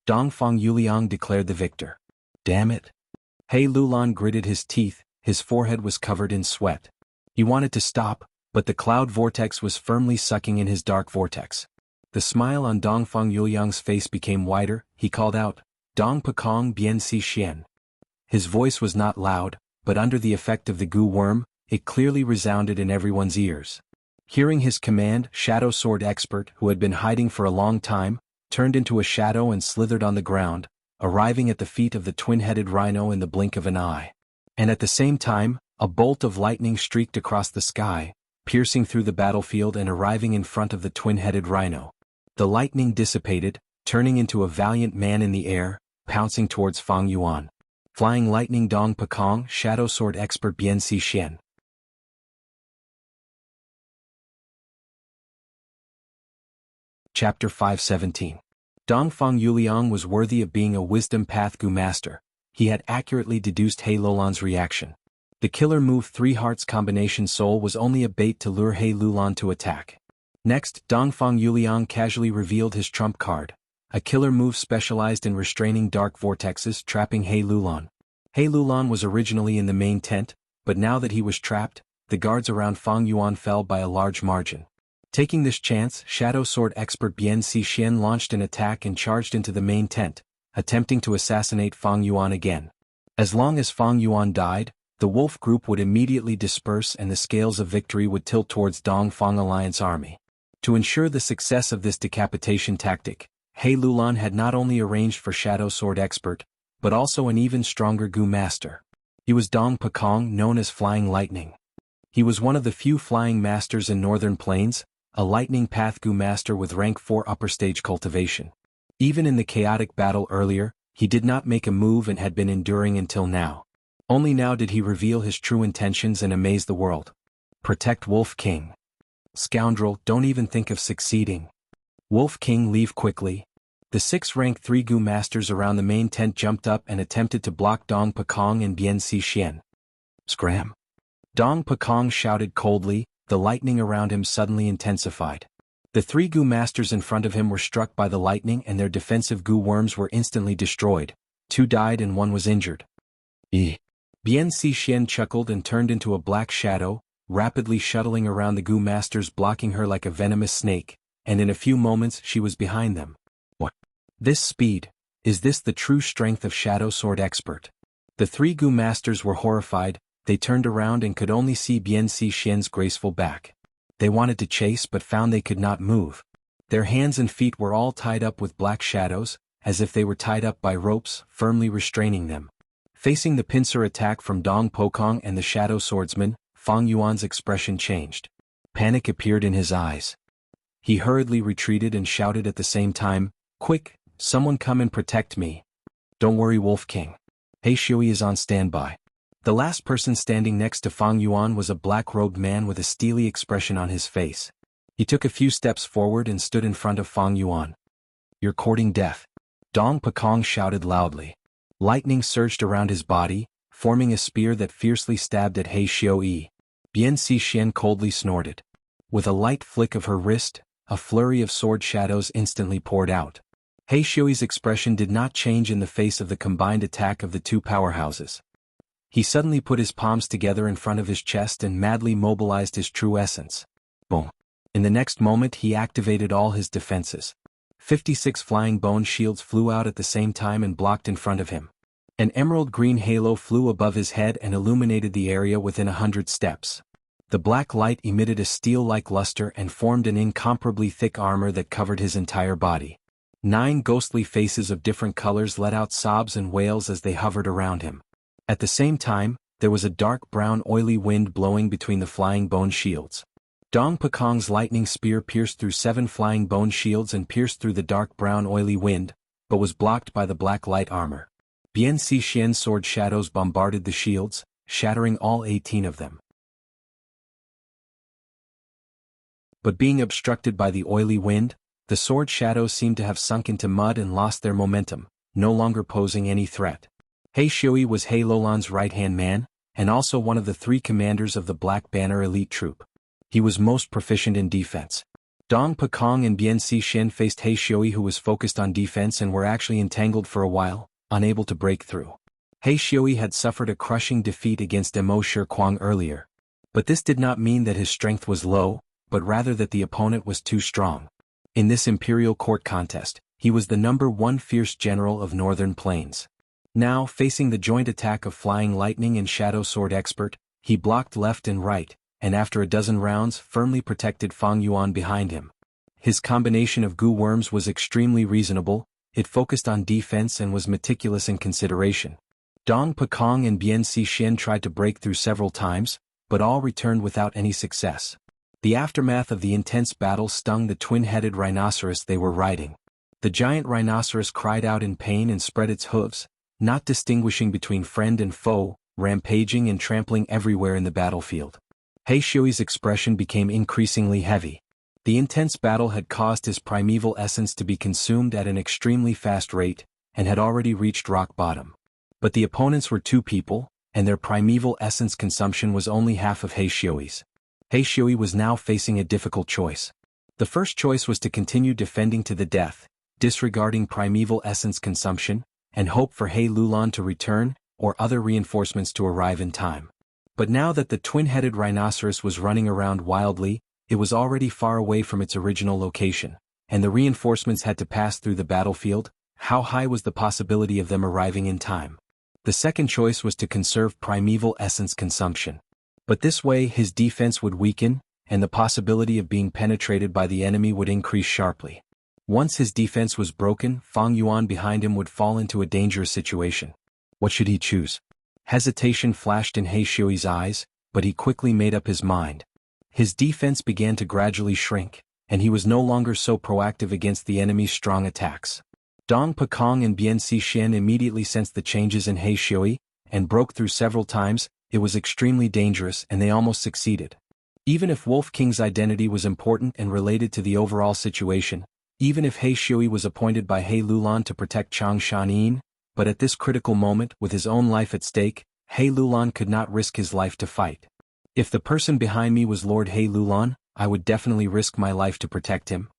Dongfang Yuliang declared the victor. Damn it. Hey Lulan gritted his teeth, his forehead was covered in sweat. He wanted to stop, but the cloud vortex was firmly sucking in his dark vortex. The smile on Dongfang Yuliang's face became wider. He called out, Dong Pekong Bien Si Xian. His voice was not loud, but under the effect of the Gu worm, it clearly resounded in everyone's ears. Hearing his command, Shadow Sword Expert, who had been hiding for a long time, turned into a shadow and slithered on the ground, arriving at the feet of the twin-headed rhino in the blink of an eye. And at the same time, a bolt of lightning streaked across the sky, piercing through the battlefield and arriving in front of the twin-headed rhino. The lightning dissipated, turning into a valiant man in the air, pouncing towards Fang Yuan. Flying Lightning Dong Pekong, Shadow Sword Expert Bien Si Xian. Chapter 517. Dongfang Yuliang was worthy of being a Wisdom Path Gu Master. He had accurately deduced He Lulan's reaction. The killer move 3 hearts combination soul was only a bait to lure He Lulan to attack. Next, Dongfang Yuliang casually revealed his trump card. A killer move specialized in restraining dark vortexes, trapping He Lulan. He Lulan was originally in the main tent, but now that he was trapped, the guards around Fang Yuan fell by a large margin. Taking this chance, Shadow Sword Expert Bien Si Xian launched an attack and charged into the main tent, attempting to assassinate Fang Yuan again. As long as Fang Yuan died, the wolf group would immediately disperse and the scales of victory would tilt towards Dongfang Alliance army. To ensure the success of this decapitation tactic, He Lulan had not only arranged for Shadow Sword Expert, but also an even stronger Gu Master. He was Dong Pekong, known as Flying Lightning. He was one of the few flying masters in Northern Plains, a Lightning Path Gu Master with rank 4 upper stage cultivation. Even in the chaotic battle earlier, he did not make a move and had been enduring until now. Only now did he reveal his true intentions and amaze the world. Protect Wolf King. Scoundrel, don't even think of succeeding. Wolf King, leave quickly. The 6 rank 3 Gu Masters around the main tent jumped up and attempted to block Dong Pekong and Bien Si Xian. Scram. Dong Pekong shouted coldly, the lightning around him suddenly intensified. The 3 Gu Masters in front of him were struck by the lightning and their defensive Gu worms were instantly destroyed. 2 died and 1 was injured. Bien Si Xian chuckled and turned into a black shadow, rapidly shuttling around the Gu Masters, blocking her like a venomous snake, and in a few moments she was behind them. What? This speed, is this the true strength of Shadow Sword Expert? The 3 Gu Masters were horrified. They turned around and could only see Bien Si Xian's graceful back. They wanted to chase but found they could not move. Their hands and feet were all tied up with black shadows, as if they were tied up by ropes, firmly restraining them. Facing the pincer attack from Dong Pekong and the Shadow Swordsman, Fang Yuan's expression changed. Panic appeared in his eyes. He hurriedly retreated and shouted at the same time, "Quick, someone come and protect me." "Don't worry, Wolf King. He Shui is on standby." The last person standing next to Fang Yuan was a black-robed man with a steely expression on his face. He took a few steps forward and stood in front of Fang Yuan. "You're courting death." Dong Pekong shouted loudly. Lightning surged around his body, forming a spear that fiercely stabbed at He Shui. Bien Si Xian coldly snorted. With a light flick of her wrist, a flurry of sword shadows instantly poured out. He Shui's expression did not change in the face of the combined attack of the two powerhouses. He suddenly put his palms together in front of his chest and madly mobilized his true essence. Boom. In the next moment he activated all his defenses. 56 flying bone shields flew out at the same time and blocked in front of him. An emerald green halo flew above his head and illuminated the area within 100 steps. The black light emitted a steel-like luster and formed an incomparably thick armor that covered his entire body. 9 ghostly faces of different colors let out sobs and wails as they hovered around him. At the same time, there was a dark brown oily wind blowing between the flying bone shields. Dong Pekong's lightning spear pierced through 7 flying bone shields and pierced through the dark brown oily wind, but was blocked by the black light armor. Bian Xixian's sword shadows bombarded the shields, shattering all 18 of them. But being obstructed by the oily wind, the sword shadows seemed to have sunk into mud and lost their momentum, no longer posing any threat. He Shui was He Lulan's right-hand man, and also one of the 3 commanders of the Black Banner elite troop. He was most proficient in defense. Dong Pekong and Bian Xixian faced He Shui, who was focused on defense and were actually entangled for a while, unable to break through. He Shui had suffered a crushing defeat against Mo Shirquang earlier. But this did not mean that his strength was low, but rather that the opponent was too strong. In this imperial court contest, he was the #1 fierce general of Northern Plains. Now, facing the joint attack of Flying Lightning and Shadow Sword Expert, he blocked left and right, and after a dozen rounds firmly protected Fang Yuan behind him. His combination of goo worms was extremely reasonable, it focused on defense and was meticulous in consideration. Dong Pekong and Bian Xixian tried to break through several times, but all returned without any success. The aftermath of the intense battle stung the twin-headed rhinoceros they were riding. The giant rhinoceros cried out in pain and spread its hooves, not distinguishing between friend and foe, rampaging and trampling everywhere in the battlefield. He Shui's expression became increasingly heavy. The intense battle had caused his primeval essence to be consumed at an extremely fast rate, and had already reached rock bottom. But the opponents were 2 people, and their primeval essence consumption was only half of He Shui's. He Shui was now facing a difficult choice. The first choice was to continue defending to the death, disregarding primeval essence consumption, and hope for He Lulan to return, or other reinforcements to arrive in time. But now that the twin-headed rhinoceros was running around wildly, it was already far away from its original location, and the reinforcements had to pass through the battlefield. How high was the possibility of them arriving in time? The second choice was to conserve primeval essence consumption. But this way his defense would weaken, and the possibility of being penetrated by the enemy would increase sharply. Once his defense was broken, Fang Yuan behind him would fall into a dangerous situation. What should he choose? Hesitation flashed in He Shui's eyes, but he quickly made up his mind. His defense began to gradually shrink, and he was no longer so proactive against the enemy's strong attacks. Dong Pekong and Bian Xixian immediately sensed the changes in He Shui, and broke through several times. It was extremely dangerous and they almost succeeded. Even if Wolf King's identity was important and related to the overall situation, even if He Shui was appointed by He Lulan to protect Changshan, but at this critical moment with his own life at stake, He Lulan could not risk his life to fight. If the person behind me was Lord He Lulan, I would definitely risk my life to protect him.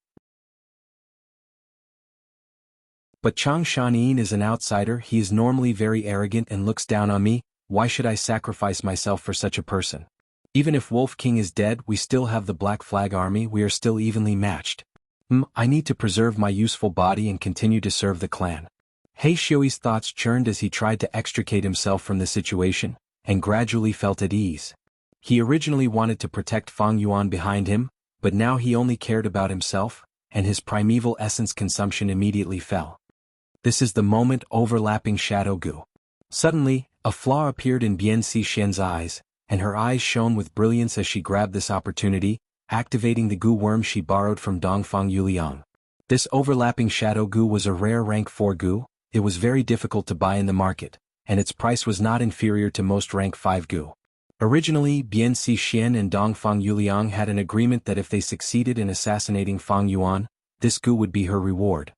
But Changshan is an outsider, he is normally very arrogant and looks down on me. Why should I sacrifice myself for such a person? Even if Wolf King is dead, we still have the Black Flag Army, we are still evenly matched. I need to preserve my useful body and continue to serve the clan. He Shui's thoughts churned as he tried to extricate himself from the situation, and gradually felt at ease. He originally wanted to protect Fang Yuan behind him, but now he only cared about himself, and his primeval essence consumption immediately fell. This is the moment overlapping Shadow Gu. Suddenly, a flaw appeared in Bian Xixian's eyes, and her eyes shone with brilliance as she grabbed this opportunity, activating the goo worm she borrowed from Dongfang Yuliang. This overlapping Shadow Gu was a rare rank 4 gu, it was very difficult to buy in the market, and its price was not inferior to most rank 5 gu. Originally, Bian Xixian and Dongfang Yuliang had an agreement that if they succeeded in assassinating Fang Yuan, this gu would be her reward.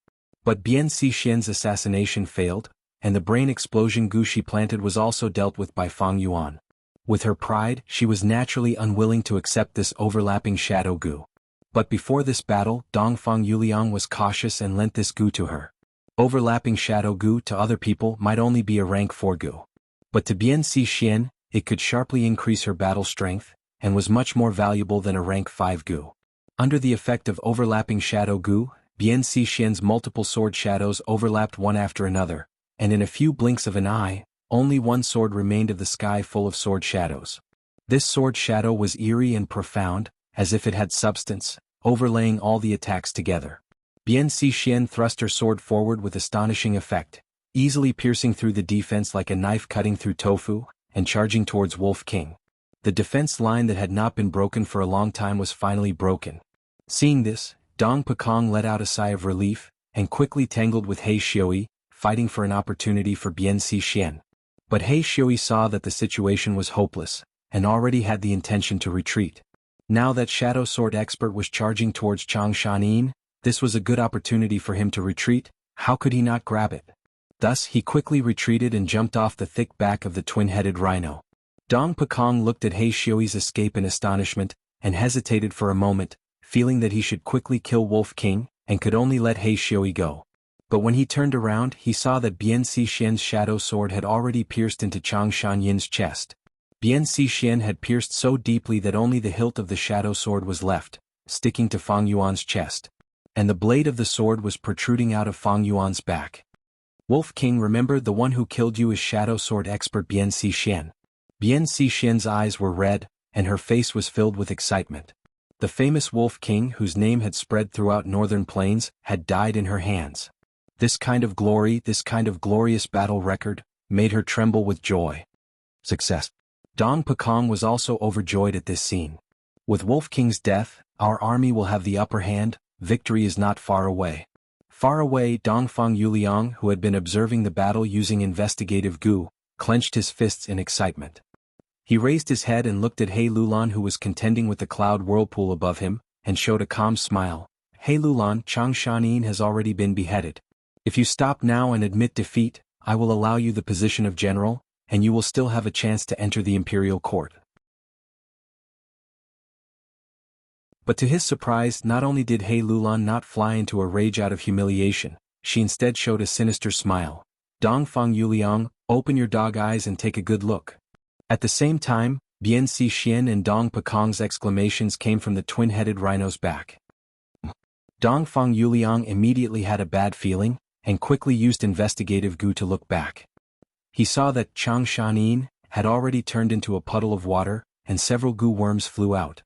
But Bian Xixian's assassination failed, and the brain explosion gu she planted was also dealt with by Fang Yuan. With her pride, she was naturally unwilling to accept this overlapping Shadow Gu. But before this battle, Dongfang Yuliang was cautious and lent this gu to her. Overlapping Shadow Gu to other people might only be a rank 4 Gu. But to Bian Xian, it could sharply increase her battle strength, and was much more valuable than a rank 5 Gu. Under the effect of overlapping Shadow Gu, Bian Xian's multiple sword shadows overlapped one after another, and in a few blinks of an eye, only one sword remained of the sky full of sword shadows. This sword shadow was eerie and profound, as if it had substance, overlaying all the attacks together. Bian Xian thrust her sword forward with astonishing effect, easily piercing through the defense like a knife cutting through tofu, and charging towards Wolf King. The defense line that had not been broken for a long time was finally broken. Seeing this, Dong Pekong let out a sigh of relief, and quickly tangled with He Xiui, fighting for an opportunity for Bian Xian. But He Xiui saw that the situation was hopeless, and already had the intention to retreat. Now that Shadow Sword Expert was charging towards Chang Shanin, this was a good opportunity for him to retreat. How could he not grab it? Thus he quickly retreated and jumped off the thick back of the twin-headed rhino. Dong Pekong looked at He Xiui's escape in astonishment, and hesitated for a moment, feeling that he should quickly kill Wolf King, and could only let He Xiui go. But when he turned around he saw that Bian Xian's shadow sword had already pierced into Chang Shanyin's chest. Bian Xian had pierced so deeply that only the hilt of the shadow sword was left, sticking to Fang Yuan's chest. And the blade of the sword was protruding out of Fang Yuan's back. Wolf King remembered the one who killed you is Shadow Sword Expert Bian Xian. Bian Xian's eyes were red, and her face was filled with excitement. The famous Wolf King, whose name had spread throughout northern plains, had died in her hands. This kind of glory, this kind of glorious battle record, made her tremble with joy. Success. Dong Pekong was also overjoyed at this scene. With Wolf King's death, our army will have the upper hand. Victory is not far away. Far away, Dongfang Yuliang, who had been observing the battle using investigative Gu, clenched his fists in excitement. He raised his head and looked at He Lulan, who was contending with the cloud whirlpool above him, and showed a calm smile. He Lulan, Chang Shanin has already been beheaded. If you stop now and admit defeat, I will allow you the position of general, and you will still have a chance to enter the imperial court. But to his surprise, not only did He Lulan not fly into a rage out of humiliation, she instead showed a sinister smile. Dongfang Yuliang, open your dog eyes and take a good look. At the same time, Bian Xian and Dong Pekong's exclamations came from the twin-headed rhino's back. Dongfang Yuliang immediately had a bad feeling, and quickly used investigative Gu to look back. He saw that Chang Shanin had already turned into a puddle of water, and several Gu worms flew out.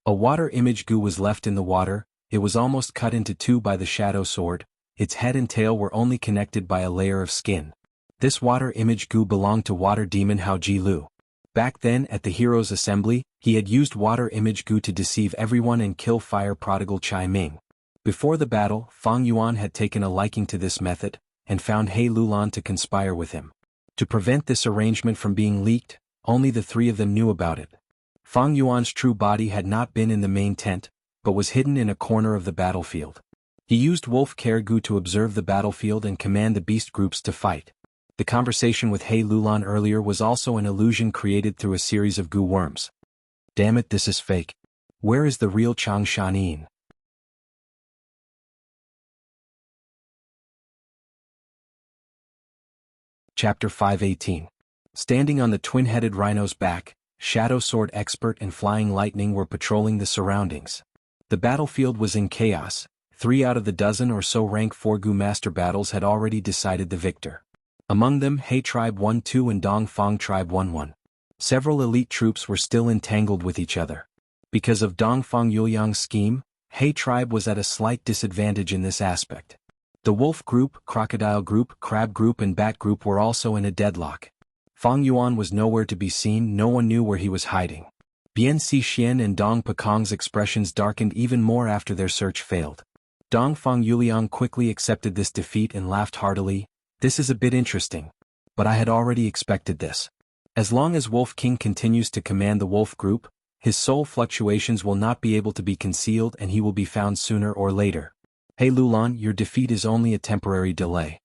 A water image Gu was left in the water. It was almost cut into two by the shadow sword. Its head and tail were only connected by a layer of skin. This water image Gu belonged to water demon Hao Ji Lu. Back then at the heroes' assembly, he had used water image Gu to deceive everyone and kill fire prodigal Chai Ming. Before the battle, Fang Yuan had taken a liking to this method, and found He Lulan to conspire with him. To prevent this arrangement from being leaked, only the three of them knew about it. Fang Yuan's true body had not been in the main tent, but was hidden in a corner of the battlefield. He used Wolf Care Gu to observe the battlefield and command the beast groups to fight. The conversation with He Lulan earlier was also an illusion created through a series of Gu worms. Damn it, this is fake. Where is the real Chang Shanin? Chapter 518. Standing on the twin-headed rhino's back, Shadow Sword Expert and Flying Lightning were patrolling the surroundings. The battlefield was in chaos. 3 out of the dozen or so rank 4 Gu master battles had already decided the victor. Among them He Tribe 1-2 and Dongfang Tribe 1-1. Several elite troops were still entangled with each other. Because of Dongfang Yuliang's scheme, He Tribe was at a slight disadvantage in this aspect. The Wolf Group, Crocodile Group, Crab Group and Bat Group were also in a deadlock. Fang Yuan was nowhere to be seen, no one knew where he was hiding. Bian Xian and Dong Pekong's expressions darkened even more after their search failed. Dongfang Yuliang quickly accepted this defeat and laughed heartily. This is a bit interesting. But I had already expected this. As long as Wolf King continues to command the Wolf Group, his soul fluctuations will not be able to be concealed and he will be found sooner or later. He Lulan, your defeat is only a temporary delay.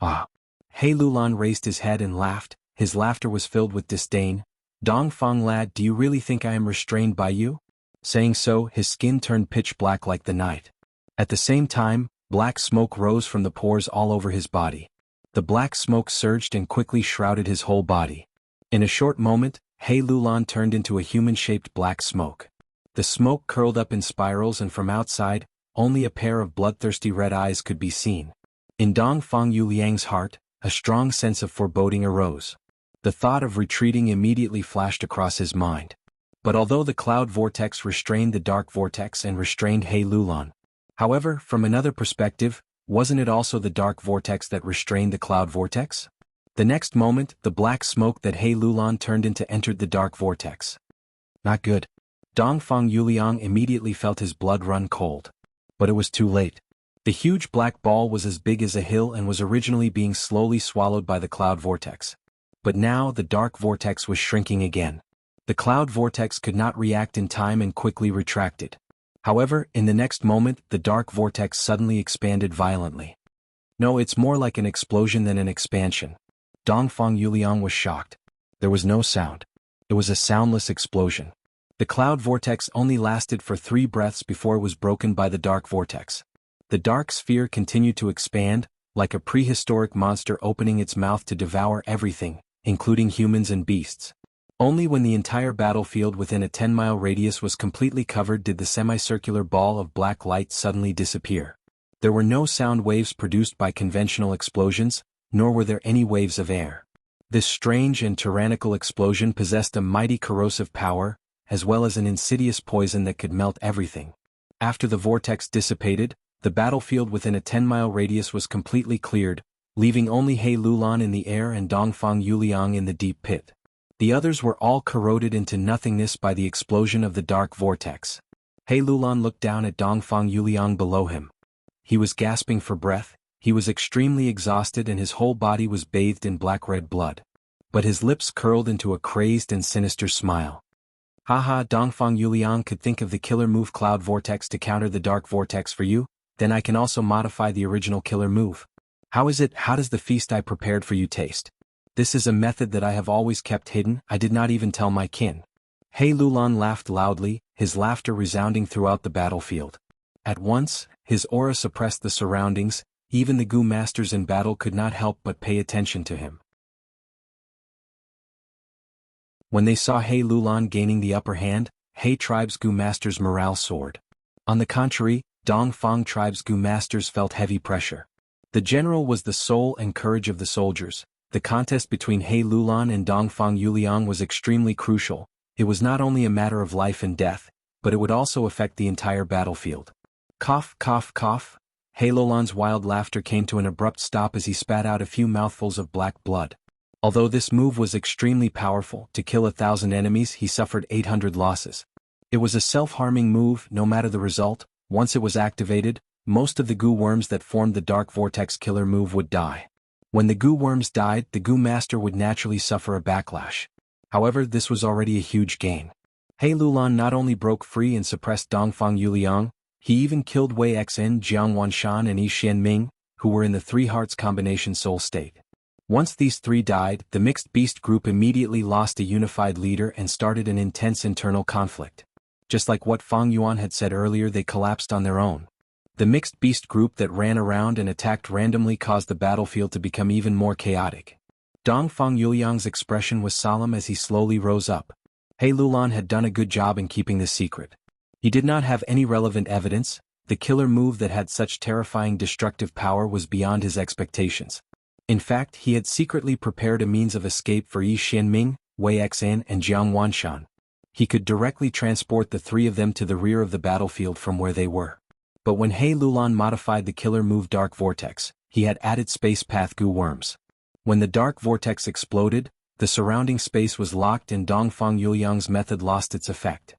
Ah. He Lulan raised his head and laughed. His laughter was filled with disdain. Dongfang lad, do you really think I am restrained by you? Saying so, his skin turned pitch black like the night. At the same time, Black smoke rose from the pores all over his body. The black smoke surged and quickly shrouded his whole body. In a short moment, He Lulan turned into a human-shaped black smoke. The smoke curled up in spirals, and from outside, only a pair of bloodthirsty red eyes could be seen. In Dongfang Yuliang's heart, a strong sense of foreboding arose. The thought of retreating immediately flashed across his mind. But although the cloud vortex restrained the dark vortex and restrained He Lulan, however, from another perspective, wasn't it also the dark vortex that restrained the cloud vortex? The next moment, the black smoke that He Lulan turned into entered the dark vortex. Not good. Dongfang Yuliang immediately felt his blood run cold. But it was too late. The huge black ball was as big as a hill and was originally being slowly swallowed by the cloud vortex. But now the dark vortex was shrinking again. The cloud vortex could not react in time and quickly retracted. However, in the next moment, the dark vortex suddenly expanded violently. No, it's more like an explosion than an expansion. Dongfang Yuliang was shocked. There was no sound. It was a soundless explosion. The cloud vortex only lasted for 3 breaths before it was broken by the dark vortex. The dark sphere continued to expand, like a prehistoric monster opening its mouth to devour everything, including humans and beasts. Only when the entire battlefield within a 10-mile radius was completely covered did the semicircular ball of black light suddenly disappear. There were no sound waves produced by conventional explosions, nor were there any waves of air. This strange and tyrannical explosion possessed a mighty corrosive power, as well as an insidious poison that could melt everything. After the vortex dissipated, the battlefield within a 10-mile radius was completely cleared, leaving only He Lulan in the air and Dongfang Yuliang in the deep pit. The others were all corroded into nothingness by the explosion of the dark vortex. He Lulan looked down at Dongfang Yuliang below him. He was gasping for breath, he was extremely exhausted and his whole body was bathed in black-red blood. But his lips curled into a crazed and sinister smile. Haha, Dongfang Yuliang could think of the killer move Cloud Vortex to counter the Dark Vortex for you, then I can also modify the original killer move. How does the feast I prepared for you taste? This is a method that I have always kept hidden, I did not even tell my kin. He Lulan laughed loudly, his laughter resounding throughout the battlefield. At once, his aura suppressed the surroundings, even the Gu masters in battle could not help but pay attention to him. When they saw He Lulan gaining the upper hand, He tribe's Gu masters' morale soared. On the contrary, Dongfang tribe's Gu masters felt heavy pressure. The general was the soul and courage of the soldiers. The contest between He Lulan and Dongfang Yuliang was extremely crucial. It was not only a matter of life and death, but it would also affect the entire battlefield. Cough, cough, cough. He Lulan's wild laughter came to an abrupt stop as he spat out a few mouthfuls of black blood. Although this move was extremely powerful, to kill 1,000 enemies he suffered 800 losses. It was a self-harming move, no matter the result. Once it was activated, most of the Gu worms that formed the Dark Vortex killer move would die. When the Gu worms died, the Gu master would naturally suffer a backlash. However, this was already a huge gain. He Lulan not only broke free and suppressed Dongfang Yuliang, he even killed Wei Xn, Jiang Wanshan and Yi Xianming, who were in the Three Hearts combination soul state. Once these three died, the mixed beast group immediately lost a unified leader and started an intense internal conflict. Just like what Fang Yuan had said earlier, they collapsed on their own. The mixed beast group that ran around and attacked randomly caused the battlefield to become even more chaotic. Dongfang Yuliang's expression was solemn as he slowly rose up. He Lulan had done a good job in keeping the secret. He did not have any relevant evidence. The killer move that had such terrifying destructive power was beyond his expectations. In fact, he had secretly prepared a means of escape for Yi Xianming, Wei Xan and Jiang Wanshan. He could directly transport the three of them to the rear of the battlefield from where they were. But when He Lulan modified the killer move Dark Vortex, he had added space path Gu worms. When the Dark Vortex exploded, the surrounding space was locked and Dongfang Yuliang's method lost its effect.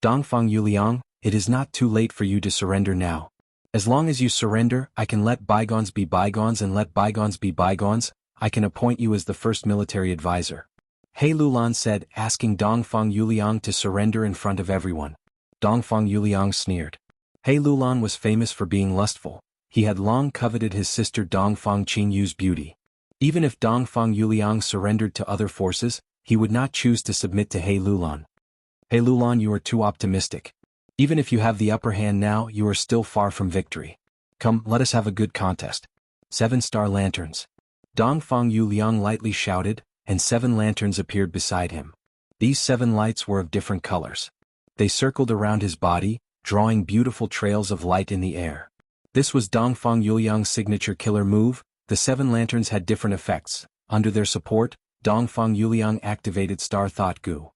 Dongfang Yuliang, it is not too late for you to surrender now. As long as you surrender, I can let bygones be bygones and let bygones be bygones. I can appoint you as the first military advisor. He Lulan said, asking Dongfang Yuliang to surrender in front of everyone. Dongfang Yuliang sneered. He Lulan was famous for being lustful. He had long coveted his sister Dongfang Qingyu's beauty. Even if Dongfang Yuliang surrendered to other forces, he would not choose to submit to He Lulan. He Lulan, you are too optimistic. Even if you have the upper hand now, you are still far from victory. Come, let us have a good contest. 7 star lanterns. Dongfang Yuliang lightly shouted, and 7 lanterns appeared beside him. These 7 lights were of different colors. They circled around his body, drawing beautiful trails of light in the air. This was Dongfang Yuliang's signature killer move. The 7 lanterns had different effects. Under their support, Dongfang Yuliang activated Star Thought Gu.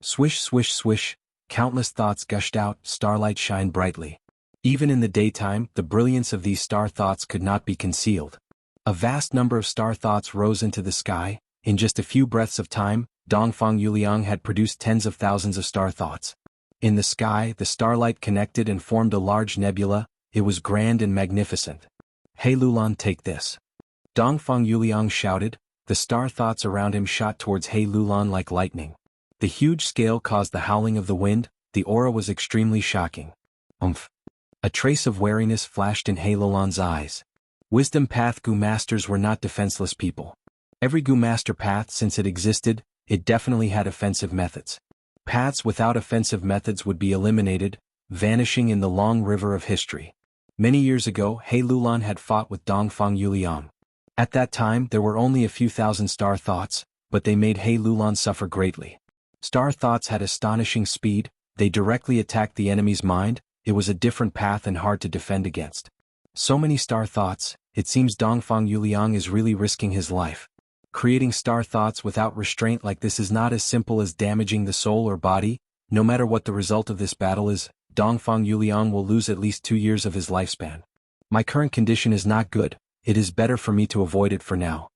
Swish swish swish, countless thoughts gushed out, starlight shined brightly. Even in the daytime, the brilliance of these star thoughts could not be concealed. A vast number of star thoughts rose into the sky. In just a few breaths of time, Dongfang Yuliang had produced tens of thousands of star thoughts. In the sky, the starlight connected and formed a large nebula. It was grand and magnificent. Hey Lulan, take this. Dongfang Yuliang shouted. The star thoughts around him shot towards Hey Lulan like lightning. The huge scale caused the howling of the wind. The aura was extremely shocking. Umph. A trace of wariness flashed in Hey Lulan's eyes. Wisdom Path Gu Masters were not defenseless people. Every Gu Master path since it existed, it definitely had offensive methods. Paths without offensive methods would be eliminated, vanishing in the long river of history. Many years ago, He Lulan had fought with Dongfang Yuliang. At that time there were only a few thousand star thoughts, but they made He Lulan suffer greatly. Star thoughts had astonishing speed, they directly attacked the enemy's mind. It was a different path and hard to defend against. So many star thoughts, it seems Dongfang Yuliang is really risking his life. Creating star thoughts without restraint like this is not as simple as damaging the soul or body. No matter what the result of this battle is, Dongfang Yuliang will lose at least 2 years of his lifespan. My current condition is not good, it is better for me to avoid it for now.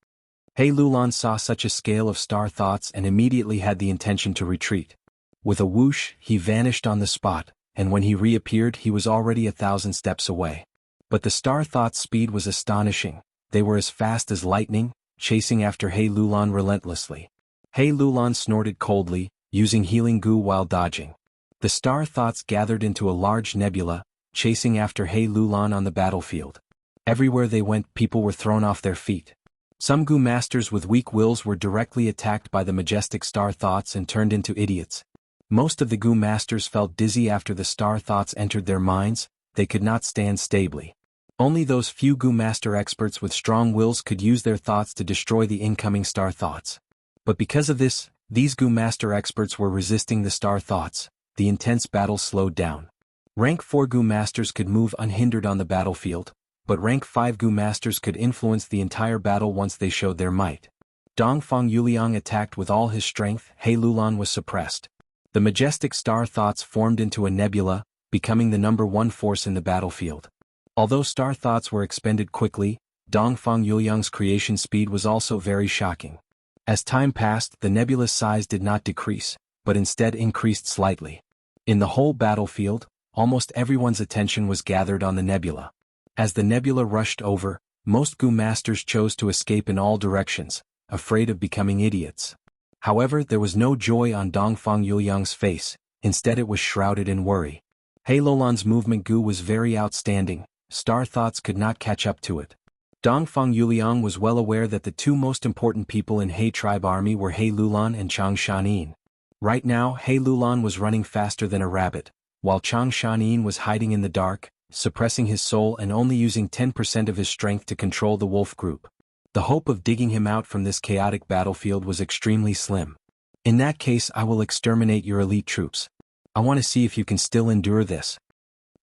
He Lulan saw such a scale of star thoughts and immediately had the intention to retreat. With a whoosh, he vanished on the spot, and when he reappeared he was already 1,000 steps away. But the star thought's speed was astonishing. They were as fast as lightning, chasing after He Lulan relentlessly. He Lulan snorted coldly, using healing goo while dodging. The star thoughts gathered into a large nebula, chasing after He Lulan on the battlefield. Everywhere they went, people were thrown off their feet. Some Gu masters with weak wills were directly attacked by the majestic star thoughts and turned into idiots. Most of the Gu masters felt dizzy after the star thoughts entered their minds. They could not stand stably. Only those few Gu master experts with strong wills could use their thoughts to destroy the incoming star thoughts. But because of this, these Gu master experts were resisting the star thoughts. The intense battle slowed down. Rank 4 Gu masters could move unhindered on the battlefield, but rank 5 Gu masters could influence the entire battle once they showed their might. Dongfang Yuliang attacked with all his strength. He Lulan was suppressed. The majestic star thoughts formed into a nebula, becoming the number 1 force in the battlefield. Although star thoughts were expended quickly, Dongfang Yuliang's creation speed was also very shocking. As time passed, the nebula's size did not decrease, but instead increased slightly. In the whole battlefield, almost everyone's attention was gathered on the nebula. As the nebula rushed over, most Gu masters chose to escape in all directions, afraid of becoming idiots. However, there was no joy on Dongfang Yuliang's face, instead it was shrouded in worry. He Lulan's movement Gu was very outstanding, star thoughts could not catch up to it. Dongfang Yuliang was well aware that the 2 most important people in He tribe army were He Lulan and Chang Shanin. Right now, He Lulan was running faster than a rabbit, while Chang Shanin was hiding in the dark, suppressing his soul and only using 10% of his strength to control the wolf group. The hope of digging him out from this chaotic battlefield was extremely slim. In that case, I will exterminate your elite troops. I want to see if you can still endure this.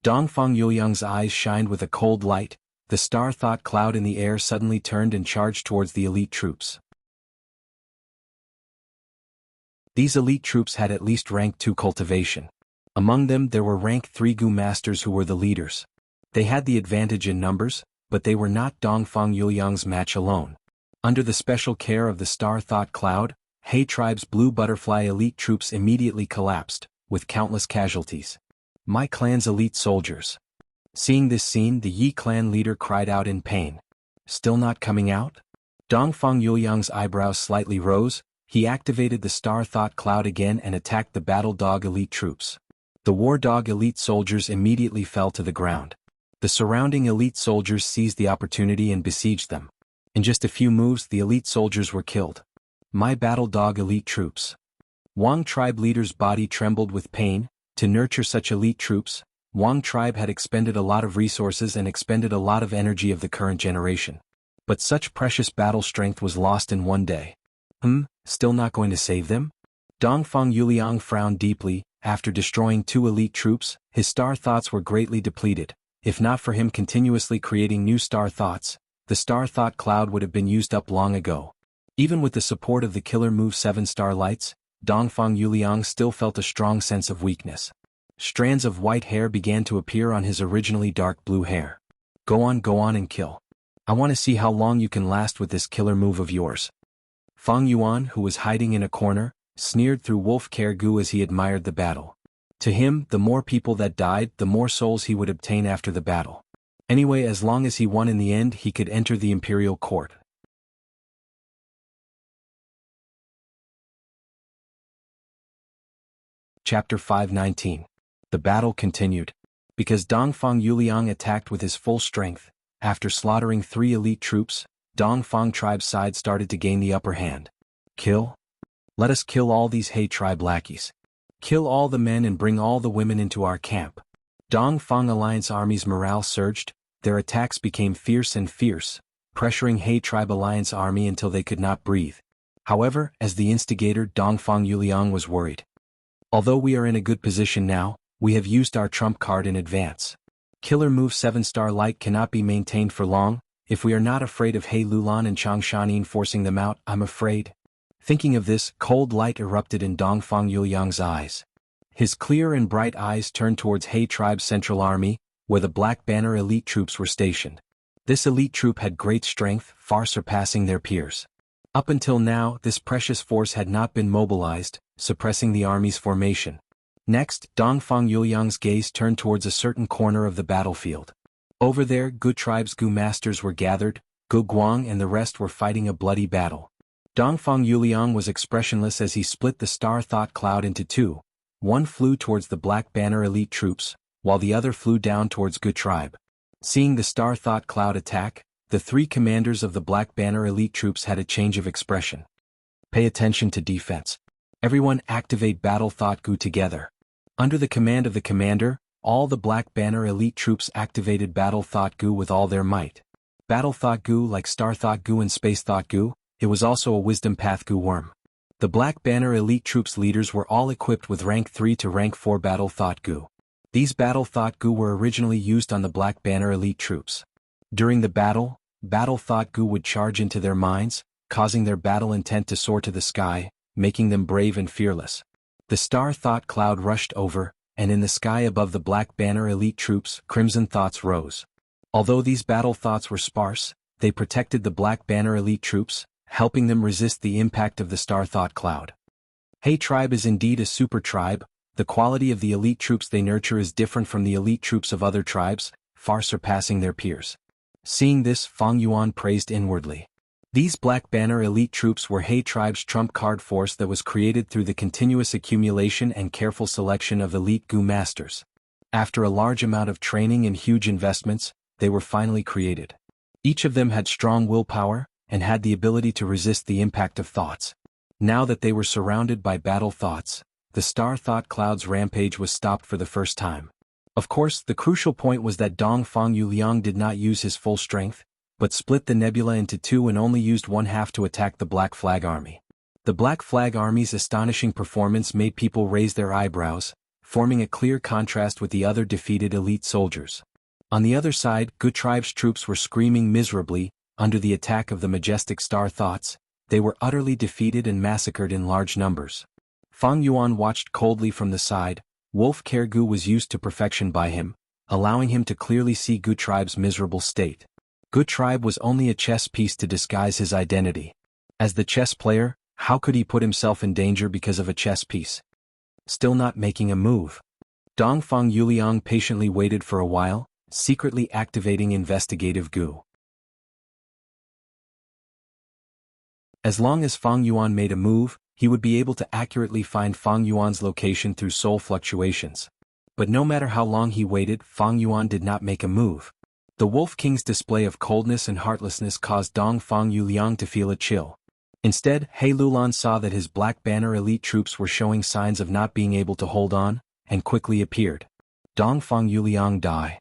Dongfang Yuliang's eyes shined with a cold light. The star thought cloud in the air suddenly turned and charged towards the elite troops. These elite troops had at least rank 2 cultivation. Among them there were rank 3 Gu masters who were the leaders. They had the advantage in numbers, but they were not Dongfang Yuliang's match alone. Under the special care of the star thought cloud, He tribe's blue butterfly elite troops immediately collapsed, with countless casualties. My clan's elite soldiers. Seeing this scene, the Yi clan leader cried out in pain. Still not coming out? Dongfang Yuliang's eyebrows slightly rose. He activated the star thought cloud again and attacked the battle dog elite troops. The war dog elite soldiers immediately fell to the ground. The surrounding elite soldiers seized the opportunity and besieged them. In just a few moves, the elite soldiers were killed. My battle dog elite troops. Wang tribe leader's body trembled with pain. To nurture such elite troops, Wang tribe had expended a lot of resources and expended a lot of energy of the current generation. But such precious battle strength was lost in one day. Still not going to save them? Dongfang Yuliang frowned deeply. After destroying 2 elite troops, his star thoughts were greatly depleted. If not for him continuously creating new star thoughts, the star thought cloud would have been used up long ago. Even with the support of the killer move 7 star lights, Dongfang Yuliang still felt a strong sense of weakness. Strands of white hair began to appear on his originally dark blue hair. Go on and kill. I want to see how long you can last with this killer move of yours. Fang Yuan, who was hiding in a corner, sneered through wolf Kergu as he admired the battle. To him, the more people that died, the more souls he would obtain after the battle. Anyway, as long as he won in the end, he could enter the imperial court. Chapter 519. The battle continued. Because Dongfang Yuliang attacked with his full strength, after slaughtering 3 elite troops, Dongfang tribe's side started to gain the upper hand. Kill? Let us kill all these He tribe lackeys. Kill all the men and bring all the women into our camp. Dongfang Alliance army's morale surged, their attacks became fierce, pressuring He tribe Alliance army until they could not breathe. However, as the instigator, Dongfang Yuliang was worried. Although we are in a good position now, we have used our trump card in advance. Killer move 7 star light cannot be maintained for long. If we are not afraid of He Lulan and Chang Shanin forcing them out, I'm afraid. Thinking of this, cold light erupted in Dongfang Yuliang's eyes. His clear and bright eyes turned towards He tribe's central army, where the Black Banner elite troops were stationed. This elite troop had great strength, far surpassing their peers. Up until now, this precious force had not been mobilized, suppressing the army's formation. Next, Dongfang Yuliang's gaze turned towards a certain corner of the battlefield. Over there, Gu tribe's Gu masters were gathered, Gu Guang and the rest were fighting a bloody battle. Dongfang Yuliang was expressionless as he split the star thought cloud into 2. One flew towards the Black Banner elite troops, while the other flew down towards Gu tribe. Seeing the star thought cloud attack, the 3 commanders of the Black Banner elite troops had a change of expression. Pay attention to defense. Everyone activate Battle Thought Gu together. Under the command of the commander, all the Black Banner elite troops activated Battle Thought Gu with all their might. Battle Thought Gu, like Star Thought Gu and Space Thought Gu, it was also a Wisdom Path Gu worm. The Black Banner elite troops leaders were all equipped with rank 3 to rank 4 Battle Thought Gu. These Battle Thought Gu were originally used on the Black Banner elite troops. During the battle, Battle Thought Gu would charge into their minds, causing their battle intent to soar to the sky, making them brave and fearless. The star thought cloud rushed over, and in the sky above the Black Banner elite troops, crimson thoughts rose. Although these battle thoughts were sparse, they protected the Black Banner elite troops, helping them resist the impact of the star thought cloud. He tribe is indeed a super tribe. The quality of the elite troops they nurture is different from the elite troops of other tribes, far surpassing their peers. Seeing this, Fang Yuan praised inwardly. These Black Banner elite troops were He tribe's trump card force that was created through the continuous accumulation and careful selection of elite Gu masters. After a large amount of training and huge investments, they were finally created. Each of them had strong willpower, and had the ability to resist the impact of thoughts. Now that they were surrounded by battle thoughts, the star thought cloud's rampage was stopped for the first time. Of course, the crucial point was that Dongfang Yuliang did not use his full strength, but split the nebula into 2 and only used 1/2 to attack the Black Flag Army. The Black Flag Army's astonishing performance made people raise their eyebrows, forming a clear contrast with the other defeated elite soldiers. On the other side, Gu tribe's troops were screaming miserably, under the attack of the majestic star thoughts. They were utterly defeated and massacred in large numbers. Fang Yuan watched coldly from the side. Wolf Kergu was used to perfection by him, allowing him to clearly see Gu tribe's miserable state. Gu tribe was only a chess piece to disguise his identity. As the chess player, how could he put himself in danger because of a chess piece? Still not making a move. Dongfang Yuliang patiently waited for a while, secretly activating investigative Gu. As long as Fang Yuan made a move, he would be able to accurately find Fang Yuan's location through soul fluctuations. But no matter how long he waited, Fang Yuan did not make a move. The Wolf King's display of coldness and heartlessness caused Dongfang Yuliang to feel a chill. Instead, He Lulan saw that his Black Banner elite troops were showing signs of not being able to hold on, and quickly appeared. Dongfang Yuliang die.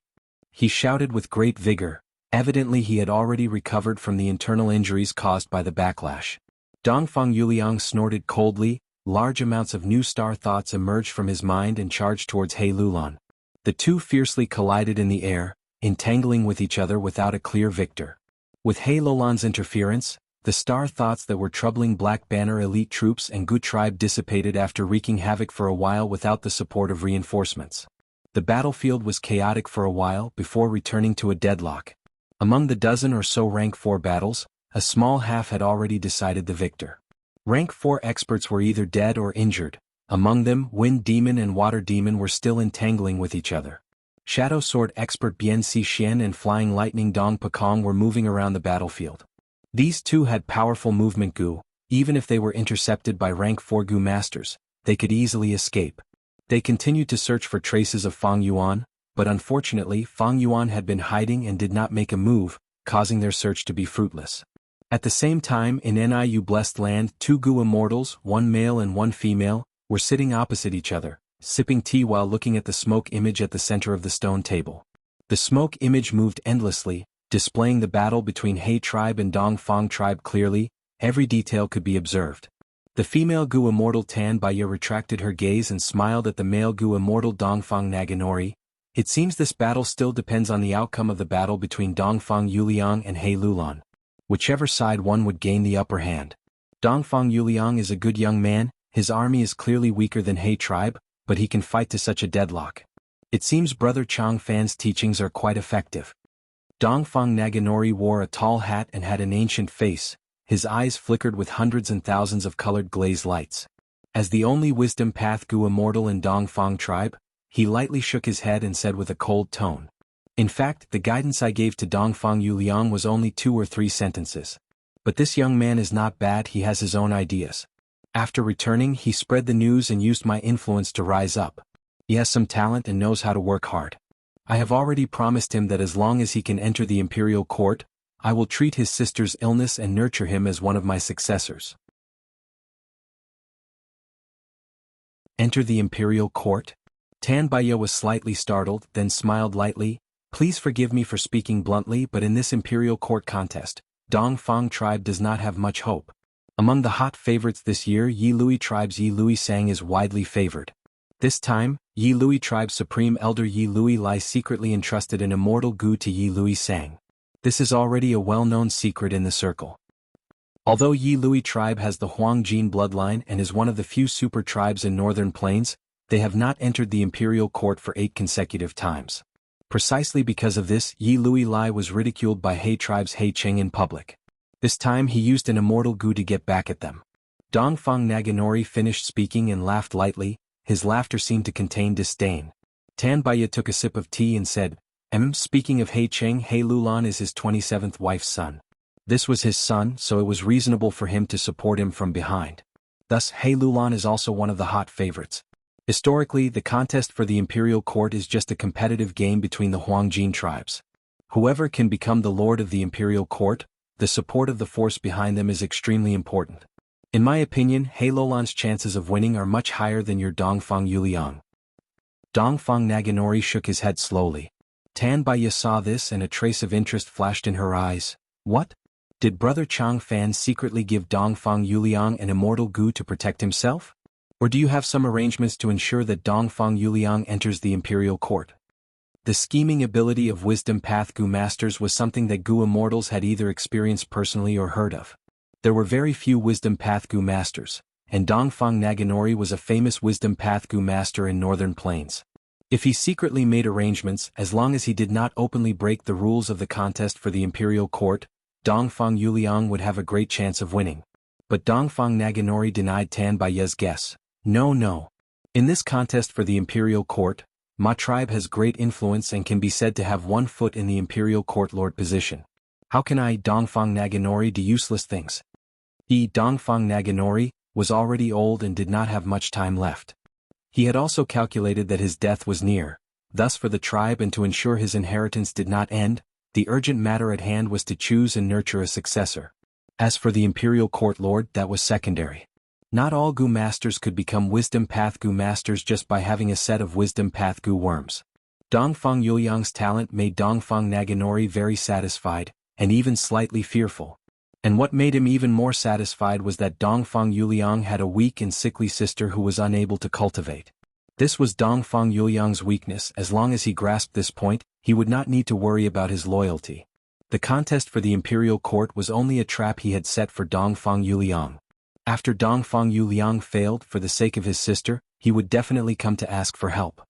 He shouted with great vigor. Evidently he had already recovered from the internal injuries caused by the backlash. Dongfang Yuliang snorted coldly. Large amounts of new star thoughts emerged from his mind and charged towards He Lulan. The two fiercely collided in the air, entangling with each other without a clear victor. With He Lulan's interference, the star thoughts that were troubling Black Banner elite troops and Gu tribe dissipated after wreaking havoc for a while without the support of reinforcements. The battlefield was chaotic for a while before returning to a deadlock. Among the dozen or so rank 4 battles, a small half had already decided the victor. Rank 4 experts were either dead or injured. Among them, Wind Demon and Water Demon were still entangling with each other. Shadow Sword expert Bian Si Xian and Flying Lightning Dong Pakong were moving around the battlefield. These two had powerful movement Gu. Even if they were intercepted by rank 4 Gu masters, they could easily escape. They continued to search for traces of Fang Yuan, but unfortunately Fang Yuan had been hiding and did not make a move, causing their search to be fruitless. At the same time in Niu Blessed Land 2 Gu immortals, 1 male and 1 female, were sitting opposite each other, sipping tea while looking at the smoke image at the center of the stone table. The smoke image moved endlessly, displaying the battle between He tribe and Dongfang tribe clearly. Every detail could be observed. The female Gu immortal Tan Baya retracted her gaze and smiled at the male Gu immortal Dongfang Naganori. It seems this battle still depends on the outcome of the battle between Dongfang Yuliang and He Lulan. Whichever side won would gain the upper hand. Dongfang Yuliang is a good young man. His army is clearly weaker than He tribe, but he can fight to such a deadlock. It seems Brother Chang Fan's teachings are quite effective. Dongfang Naganori wore a tall hat and had an ancient face. His eyes flickered with hundreds and thousands of colored glaze lights. As the only wisdom path Gu immortal in Dongfang tribe, he lightly shook his head and said with a cold tone. In fact, the guidance I gave to Dongfang Yuliang was only 2 or 3 sentences. But this young man is not bad, he has his own ideas. After returning, he spread the news and used my influence to rise up. He has some talent and knows how to work hard. I have already promised him that as long as he can enter the imperial court, I will treat his sister's illness and nurture him as one of my successors. Enter the imperial court? Tan Baya was slightly startled, then smiled lightly. Please forgive me for speaking bluntly, but in this imperial court contest, Dongfang tribe does not have much hope. Among the hot favorites this year, Yi Lui tribe's Yi Lui Sang is widely favored. This time, Yi Lui tribe's supreme elder Yi Lui lies secretly entrusted an immortal Gu to Yi Lui Sang. This is already a well-known secret in the circle. Although Yi Lui tribe has the Huang Jin bloodline and is one of the few super tribes in northern plains, they have not entered the imperial court for 8 consecutive times. Precisely because of this, Yi Lui Lai was ridiculed by He tribe's He Cheng in public. This time he used an immortal Gu to get back at them. Dongfang Naganori finished speaking and laughed lightly. His laughter seemed to contain disdain. Tan Baya took a sip of tea and said, Speaking of He Cheng, He Lulan is his 27th wife's son. This was his son, so it was reasonable for him to support him from behind. Thus, He Lulan is also one of the hot favorites. Historically, the contest for the imperial court is just a competitive game between the Huangjin tribes. Whoever can become the lord of the imperial court, the support of the force behind them is extremely important. In my opinion, He Lulan's chances of winning are much higher than your Dongfang Yuliang. Dongfang Naganori shook his head slowly. Tan Baya saw this and a trace of interest flashed in her eyes. What? Did Brother Chang Fan secretly give Dongfang Yuliang an immortal Gu to protect himself? Or do you have some arrangements to ensure that Dongfang Yuliang enters the imperial court? The scheming ability of wisdom path Gu masters was something that Gu immortals had either experienced personally or heard of. There were very few wisdom path Gu masters, and Dongfang Naganori was a famous wisdom path Gu master in northern plains. If he secretly made arrangements, as long as he did not openly break the rules of the contest for the imperial court, Dongfang Yuliang would have a great chance of winning. But Dongfang Naganori denied Tan Baya's guess. No. In this contest for the imperial court, my tribe has great influence and can be said to have 1 foot in the imperial court lord position. How can I, Dongfang Naganori, do useless things? He, Dongfang Naganori, was already old and did not have much time left. He had also calculated that his death was near. Thus for the tribe and to ensure his inheritance did not end, the urgent matter at hand was to choose and nurture a successor. As for the imperial court lord, that was secondary. Not all Gu masters could become wisdom path Gu masters just by having a set of wisdom path Gu worms. Dongfang Yuliang's talent made Dongfang Naganori very satisfied, and even slightly fearful. And what made him even more satisfied was that Dongfang Yuliang had a weak and sickly sister who was unable to cultivate. This was Dongfang Yuliang's weakness. As long as he grasped this point, he would not need to worry about his loyalty. The contest for the imperial court was only a trap he had set for Dongfang Yuliang. After Dongfang Yuliang failed for the sake of his sister, he would definitely come to ask for help.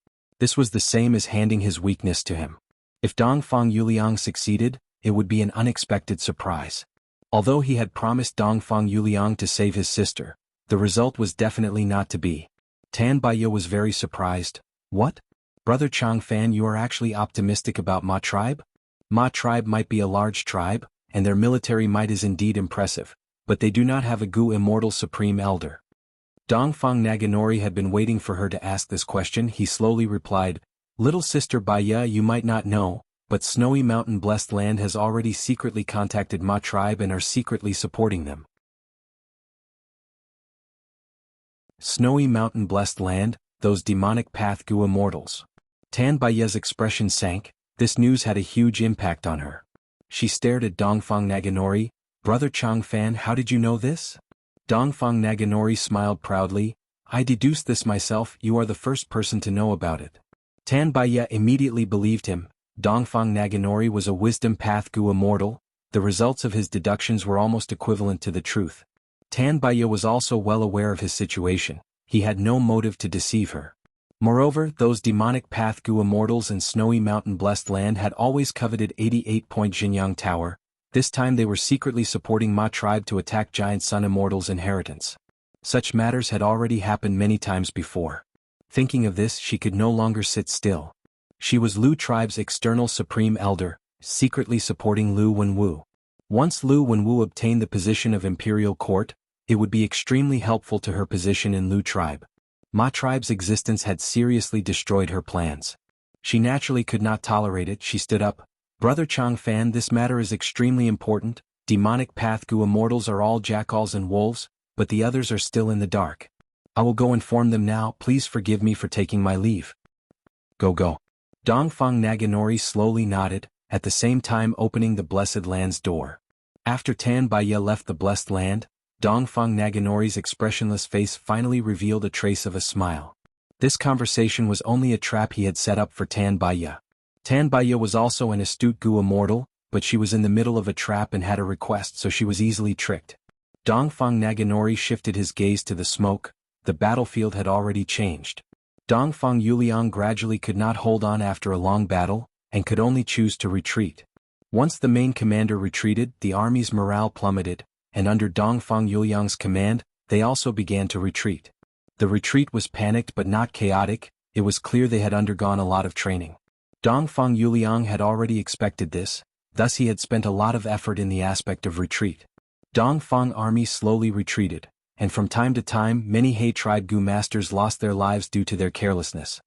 This was the same as handing his weakness to him. If Dongfang Yuliang succeeded, it would be an unexpected surprise. Although he had promised Dongfang Yuliang to save his sister, the result was definitely not to be. Tan Baiya was very surprised. What? Brother Changfan, you are actually optimistic about Ma tribe? Ma tribe might be a large tribe, and their military might is indeed impressive, but they do not have a Gu Immortal Supreme Elder. Dongfang Naganori had been waiting for her to ask this question. He slowly replied, Little sister Baiya, you might not know, but Snowy Mountain Blessed Land has already secretly contacted Ma tribe and are secretly supporting them. Snowy Mountain Blessed Land, those demonic path Gu Immortals. Tan Baiya's expression sank. This news had a huge impact on her. She stared at Dongfang Naganori. Brother Changfan, how did you know this? Dongfang Naganori smiled proudly. I deduced this myself. You are the first person to know about it. Tan Baiya immediately believed him. Dongfang Naganori was a wisdom path Gu Immortal. The results of his deductions were almost equivalent to the truth. Tan Baiya was also well aware of his situation. He had no motive to deceive her. Moreover, those demonic path Gu Immortals and Snowy Mountain Blessed Land had always coveted 88-point Jinyang Tower. This time they were secretly supporting Ma tribe to attack Giant Sun Immortal's inheritance. Such matters had already happened many times before. Thinking of this, she could no longer sit still. She was Lu tribe's external supreme elder, secretly supporting Lu Wenwu. Once Lu Wenwu obtained the position of imperial court, it would be extremely helpful to her position in Lu tribe. Ma tribe's existence had seriously destroyed her plans. She naturally could not tolerate it. She stood up. Brother Changfan, this matter is extremely important. Demonic path Gu Immortals are all jackals and wolves, but the others are still in the dark. I will go inform them now. Please forgive me for taking my leave. Go. Dongfang Naganori slowly nodded, at the same time opening the Blessed Land's door. After Tan Baiya left the Blessed Land, Dongfang Naganori's expressionless face finally revealed a trace of a smile. This conversation was only a trap he had set up for Tan Baiya. Tan Baiya was also an astute Gu Immortal, but she was in the middle of a trap and had a request, so she was easily tricked. Dongfang Naganori shifted his gaze to the smoke. The battlefield had already changed. Dongfang Yuliang gradually could not hold on after a long battle, and could only choose to retreat. Once the main commander retreated, the army's morale plummeted, and under Dongfang Yuliang's command, they also began to retreat. The retreat was panicked but not chaotic. It was clear they had undergone a lot of training. Dongfang Yuliang had already expected this, thus he had spent a lot of effort in the aspect of retreat. Dongfang army slowly retreated, and from time to time many He tribe Gu masters lost their lives due to their carelessness.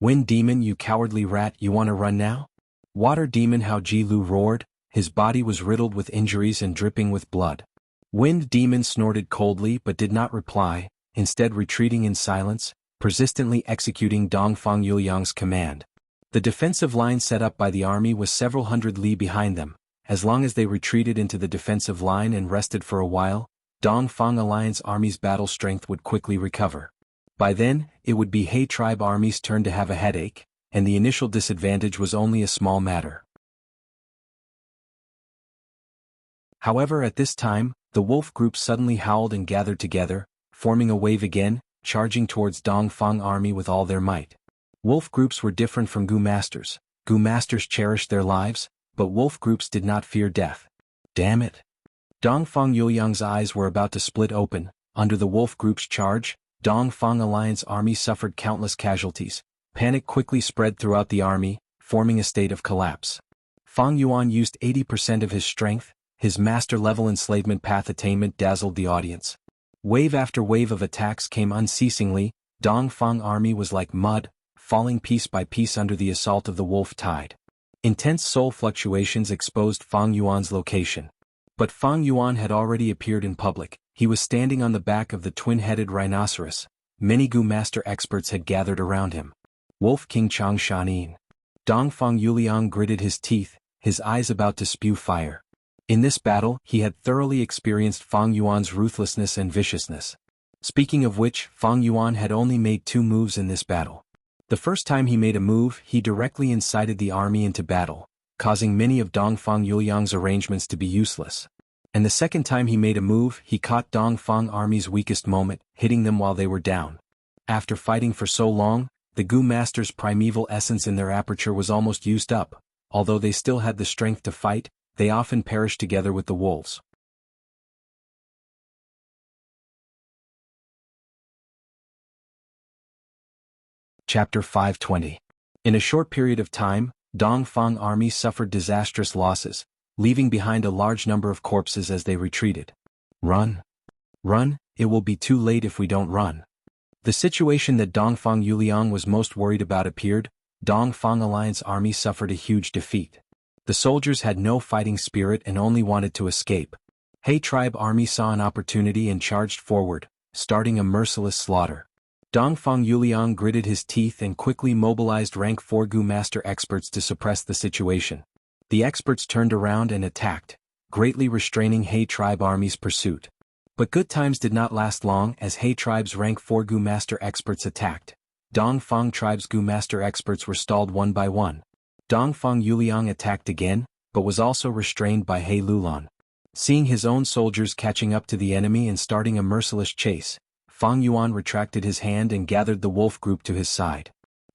Wind demon, you cowardly rat, you wanna run now? Water demon, Hao Ji Lu roared. His body was riddled with injuries and dripping with blood. Wind demon snorted coldly but did not reply, instead retreating in silence, persistently executing Dongfang Yuliang's command. The defensive line set up by the army was several hundred li behind them. As long as they retreated into the defensive line and rested for a while, Dongfang Alliance army's battle strength would quickly recover. By then, it would be He tribe army's turn to have a headache, and the initial disadvantage was only a small matter. However, at this time, the wolf group suddenly howled and gathered together, forming a wave again, charging towards Dongfang army with all their might. Wolf groups were different from Gu masters. Gu masters cherished their lives, but wolf groups did not fear death. Damn it. Dongfang Yuliang's eyes were about to split open. Under the wolf group's charge, Dongfang Alliance army suffered countless casualties. Panic quickly spread throughout the army, forming a state of collapse. Fang Yuan used 80% of his strength. His master-level enslavement path attainment dazzled the audience. Wave after wave of attacks came unceasingly. Dongfang army was like mud, falling piece by piece under the assault of the wolf tide. Intense soul fluctuations exposed Fang Yuan's location. But Fang Yuan had already appeared in public. He was standing on the back of the twin-headed rhinoceros. Many Gu master experts had gathered around him. Wolf King Changshanin. Dongfang Yuliang gritted his teeth, his eyes about to spew fire. In this battle, he had thoroughly experienced Fang Yuan's ruthlessness and viciousness. Speaking of which, Fang Yuan had only made 2 moves in this battle. The first time he made a move, he directly incited the army into battle, causing many of Dongfang Yuliang's arrangements to be useless. And the second time he made a move, he caught Dongfang army's weakest moment, hitting them while they were down. After fighting for so long, the Gu Master's primeval essence in their aperture was almost used up. Although they still had the strength to fight, they often perished together with the wolves. Chapter 520. In a short period of time, Dongfang army suffered disastrous losses, leaving behind a large number of corpses as they retreated. Run! Run, it will be too late if we don't run. The situation that Dongfang Yuliang was most worried about appeared. Dongfang Alliance army suffered a huge defeat. The soldiers had no fighting spirit and only wanted to escape. He tribe army saw an opportunity and charged forward, starting a merciless slaughter. Dongfang Yuliang gritted his teeth and quickly mobilized rank 4 Gu Master experts to suppress the situation. The experts turned around and attacked, greatly restraining He tribe army's pursuit. But good times did not last long as He tribe's rank 4 Gu Master experts attacked. Dongfang tribe's Gu Master experts were stalled one by one. Dongfang Yuliang attacked again, but was also restrained by He Lulan. Seeing his own soldiers catching up to the enemy and starting a merciless chase, Fang Yuan retracted his hand and gathered the wolf group to his side.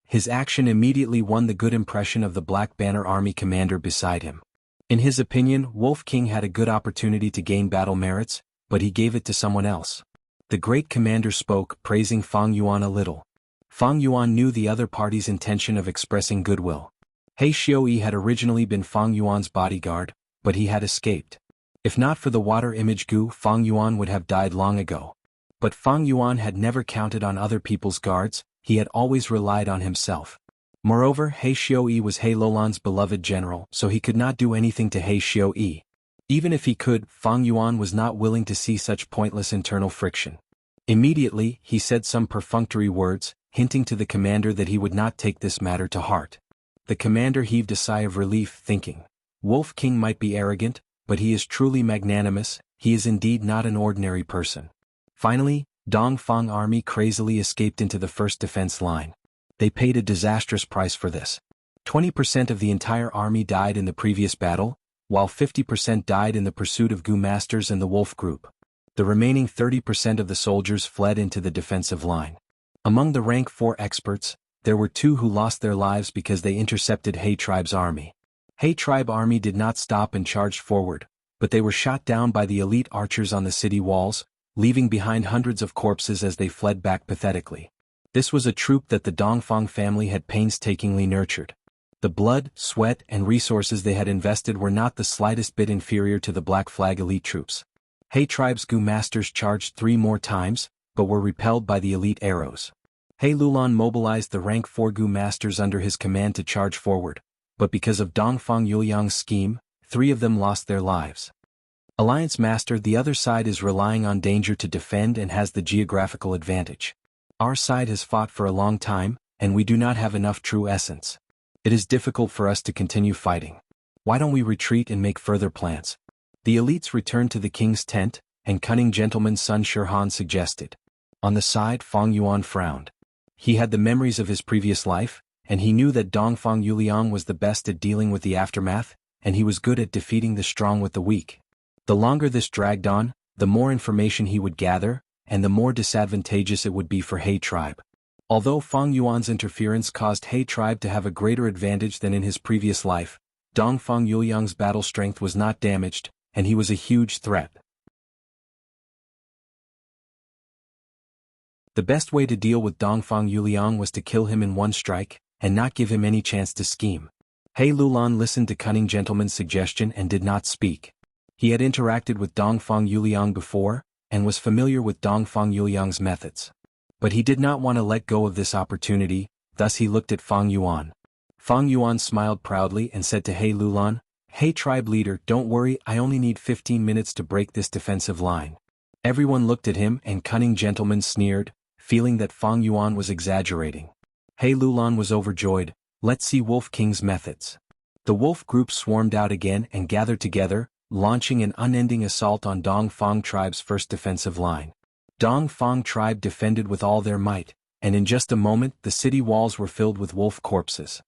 His action immediately won the good impression of the Black Banner army commander beside him. In his opinion, Wolf King had a good opportunity to gain battle merits, but he gave it to someone else. The great commander spoke, praising Fang Yuan a little. Fang Yuan knew the other party's intention of expressing goodwill. He Xiaoyi had originally been Fang Yuan's bodyguard, but he had escaped. If not for the water image Gu, Fang Yuan would have died long ago. But Fang Yuan had never counted on other people's guards, he had always relied on himself. Moreover, He Xiaoyi was He Lulan's beloved general, so he could not do anything to He Xiaoyi. Even if he could, Fang Yuan was not willing to see such pointless internal friction. Immediately, he said some perfunctory words, hinting to the commander that he would not take this matter to heart. The commander heaved a sigh of relief, thinking, Wolf King might be arrogant, but he is truly magnanimous, he is indeed not an ordinary person. Finally, Dongfang army crazily escaped into the first defense line. They paid a disastrous price for this. 20% of the entire army died in the previous battle, while 50% died in the pursuit of Gu Masters and the Wolf Group. The remaining 30% of the soldiers fled into the defensive line. Among the rank 4 experts, there were 2 who lost their lives because they intercepted He tribe's army. He tribe army did not stop and charged forward, but they were shot down by the elite archers on the city walls, leaving behind hundreds of corpses as they fled back pathetically. This was a troop that the Dongfang family had painstakingly nurtured. The blood, sweat, and resources they had invested were not the slightest bit inferior to the Black Flag elite troops. He tribe's Gu Masters charged 3 more times, but were repelled by the elite arrows. He Lulan mobilized the rank 4 Gu Masters under his command to charge forward, but because of Dongfang Yuliang's scheme, 3 of them lost their lives. Alliance Master, the other side is relying on danger to defend and has the geographical advantage. Our side has fought for a long time, and we do not have enough true essence. It is difficult for us to continue fighting. Why don't we retreat and make further plans? The elites returned to the king's tent, and cunning gentleman Sun Shirhan suggested. On the side, Fang Yuan frowned. He had the memories of his previous life, and he knew that Dongfang Yuliang was the best at dealing with the aftermath, and he was good at defeating the strong with the weak. The longer this dragged on, the more information he would gather, and the more disadvantageous it would be for He tribe. Although Fang Yuan's interference caused He tribe to have a greater advantage than in his previous life, Dongfang Yuliang's battle strength was not damaged, and he was a huge threat. The best way to deal with Dongfang Yuliang was to kill him in one strike, and not give him any chance to scheme. He Lulan listened to cunning gentleman's suggestion and did not speak. He had interacted with Dongfang Yuliang before, and was familiar with Dongfang Yuliang's methods. But he did not want to let go of this opportunity, thus he looked at Fang Yuan. Fang Yuan smiled proudly and said to He Lulan, He tribe leader, don't worry, I only need 15 minutes to break this defensive line. Everyone looked at him and cunning gentleman sneered, feeling that Fang Yuan was exaggerating. He Lulan was overjoyed, Let's see Wolf King's methods. The wolf group swarmed out again and gathered together, launching an unending assault on Dongfang tribe's first defensive line. Dongfang tribe defended with all their might, and in just a moment the city walls were filled with wolf corpses.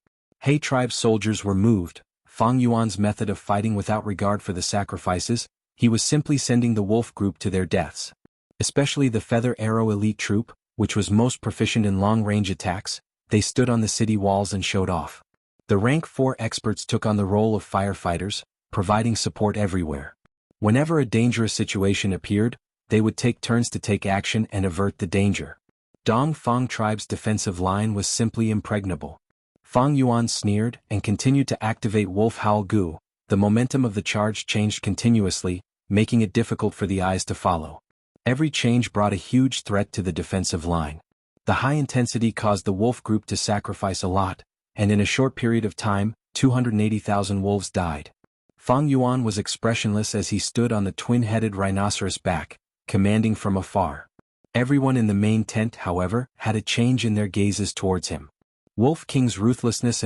He tribe soldiers were moved. Fang Yuan's method of fighting without regard for the sacrifices, he was simply sending the wolf group to their deaths. Especially the Feather Arrow elite troop, which was most proficient in long-range attacks, they stood on the city walls and showed off. The rank 4 experts took on the role of firefighters, providing support everywhere. Whenever a dangerous situation appeared, they would take turns to take action and avert the danger. Dongfang tribe's defensive line was simply impregnable. Fang Yuan sneered and continued to activate Wolf Howl Gu. The momentum of the charge changed continuously, making it difficult for the eyes to follow. Every change brought a huge threat to the defensive line. The high intensity caused the wolf group to sacrifice a lot, and in a short period of time, 280,000 wolves died. Fang Yuan was expressionless as he stood on the twin-headed rhinoceros back, commanding from afar. Everyone in the main tent, however, had a change in their gazes towards him. Wolf King's ruthlessness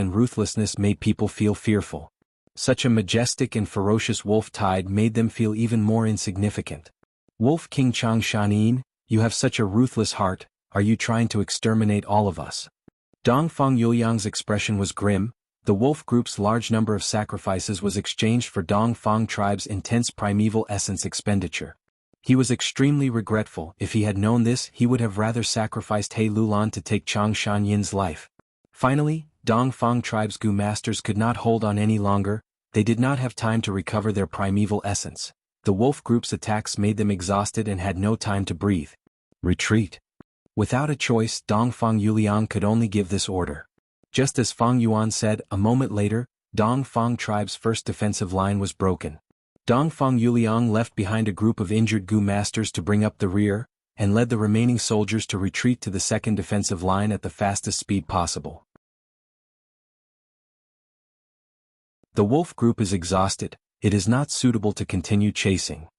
made people feel fearful. Such a majestic and ferocious wolf tide made them feel even more insignificant. Wolf King Changshanin, you have such a ruthless heart, are you trying to exterminate all of us? Dongfang Yuliang's expression was grim. The wolf group's large number of sacrifices was exchanged for Dongfang tribe's intense primeval essence expenditure. He was extremely regretful. If he had known this, he would have rather sacrificed He Lulan to take Changshan Yin's life. Finally, Dongfang tribe's Gu masters could not hold on any longer. They did not have time to recover their primeval essence. The wolf group's attacks made them exhausted and had no time to breathe. Retreat. Without a choice, Dongfang Yuliang could only give this order. Just as Fang Yuan said, a moment later, Dongfang tribe's first defensive line was broken. Dongfang Yuliang left behind a group of injured Gu masters to bring up the rear, and led the remaining soldiers to retreat to the second defensive line at the fastest speed possible. The wolf group is exhausted. It is not suitable to continue chasing.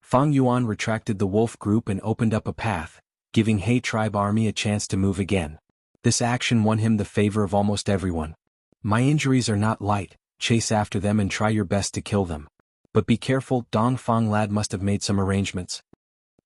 Fang Yuan retracted the wolf group and opened up a path, giving He tribe army a chance to move again. This action won him the favor of almost everyone. My injuries are not light, chase after them and try your best to kill them. But be careful, Dongfang lad must have made some arrangements.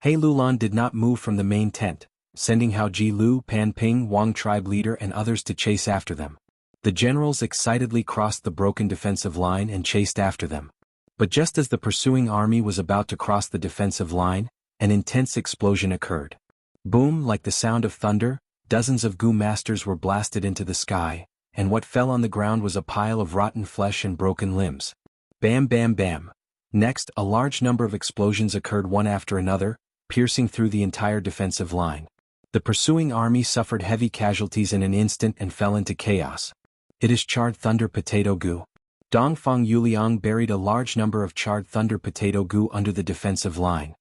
He Lulan did not move from the main tent, sending Hao Ji Lu, Pan Ping, Wang tribe leader and others to chase after them. The generals excitedly crossed the broken defensive line and chased after them. But just as the pursuing army was about to cross the defensive line, an intense explosion occurred. Boom, like the sound of thunder, dozens of Gu masters were blasted into the sky, and what fell on the ground was a pile of rotten flesh and broken limbs. Bam bam bam. Next, a large number of explosions occurred one after another, piercing through the entire defensive line. The pursuing army suffered heavy casualties in an instant and fell into chaos. It is charred thunder potato Gu. Dongfang Yuliang buried a large number of charred thunder potato Gu under the defensive line.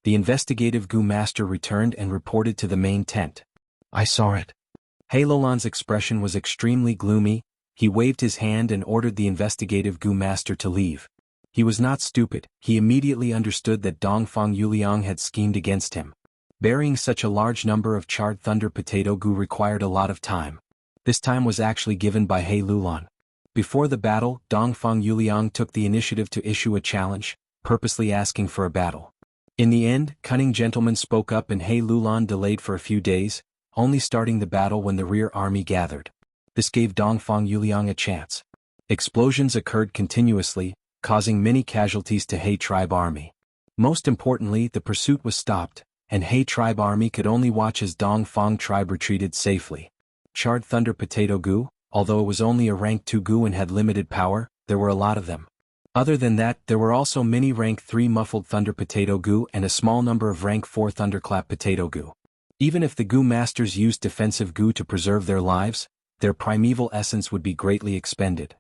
The investigative Gu master returned and reported to the main tent. I saw it. He Lulan's expression was extremely gloomy. He waved his hand and ordered the investigative Gu master to leave. He was not stupid. He immediately understood that Dongfang Yuliang had schemed against him. Burying such a large number of charred thunder potato Gu required a lot of time. This time was actually given by He Lulan. Before the battle, Dongfang Yuliang took the initiative to issue a challenge, purposely asking for a battle. In the end, cunning gentlemen spoke up and He Lulan delayed for a few days, only starting the battle when the rear army gathered. This gave Dongfang Yuliang a chance. Explosions occurred continuously, causing many casualties to He tribe army. Most importantly, the pursuit was stopped, and He tribe army could only watch as Dongfang tribe retreated safely. Charred thunder potato Gu, although it was only a rank 2 Gu and had limited power, there were a lot of them. Other than that, there were also many rank 3 muffled thunder potato Gu and a small number of rank 4 thunderclap potato Gu. Even if the Gu masters used defensive Gu to preserve their lives, their primeval essence would be greatly expended.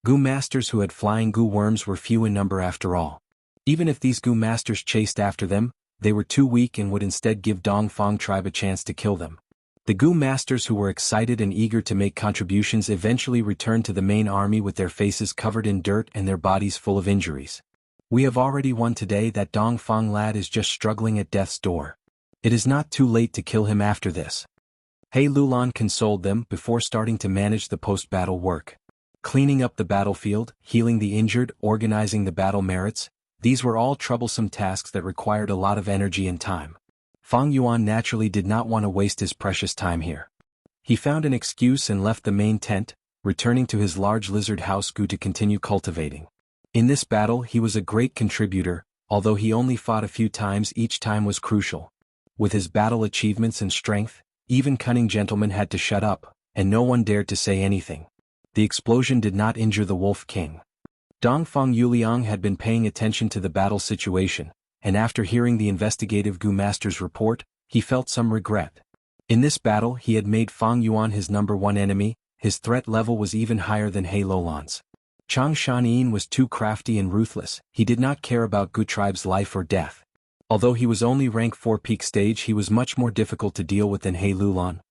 Gu masters who had flying Gu worms were few in number after all. Even if these Gu masters chased after them, they were too weak and would instead give Dongfang tribe a chance to kill them. The Gu masters who were excited and eager to make contributions eventually returned to the main army with their faces covered in dirt and their bodies full of injuries. We have already won today. That Dongfang lad is just struggling at death's door. It is not too late to kill him after this. He Lulan consoled them before starting to manage the post-battle work. Cleaning up the battlefield, healing the injured, organizing the battle merits, these were all troublesome tasks that required a lot of energy and time. Fang Yuan naturally did not want to waste his precious time here. He found an excuse and left the main tent, returning to his large lizard house Gu to continue cultivating. In this battle he was a great contributor, although he only fought a few times. Each time was crucial. With his battle achievements and strength, even cunning gentlemen had to shut up, and no one dared to say anything. The explosion did not injure the Wolf King. Dongfang Yuliang had been paying attention to the battle situation, and after hearing the investigative Gu Master's report, he felt some regret. In this battle he had made Fang Yuan his #1 enemy. His threat level was even higher than He Lulan's. Chang Shanyin was too crafty and ruthless. He did not care about Gu tribe's life or death. Although he was only rank 4 peak stage, he was much more difficult to deal with than He Lulan.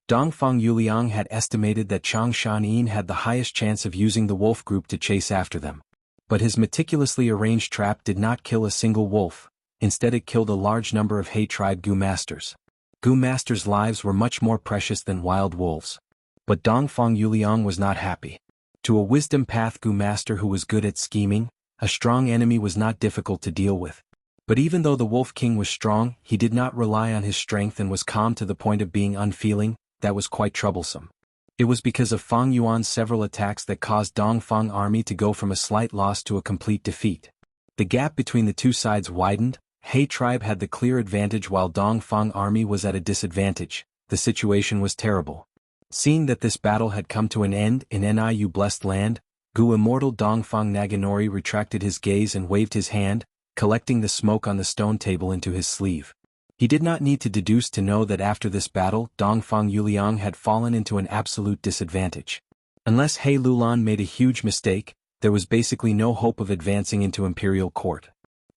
Dongfang Yuliang had estimated that Chang Shanyin had the highest chance of using the wolf group to chase after them. But his meticulously arranged trap did not kill a single wolf. Instead it killed a large number of He tribe Gu masters. Gu masters' lives were much more precious than wild wolves. But Dongfang Yuliang was not happy. To a wisdom path Gu master who was good at scheming, a strong enemy was not difficult to deal with. But even though the Wolf King was strong, he did not rely on his strength and was calm to the point of being unfeeling. That was quite troublesome. It was because of Fang Yuan's several attacks that caused Dongfang army to go from a slight loss to a complete defeat. The gap between the two sides widened. He tribe had the clear advantage while Dongfang army was at a disadvantage. The situation was terrible. Seeing that this battle had come to an end in Niu Blessed Land, Gu Immortal Dongfang Naganori retracted his gaze and waved his hand, collecting the smoke on the stone table into his sleeve. He did not need to deduce to know that after this battle Dongfang Yuliang had fallen into an absolute disadvantage. Unless He Lulan made a huge mistake, there was basically no hope of advancing into imperial court.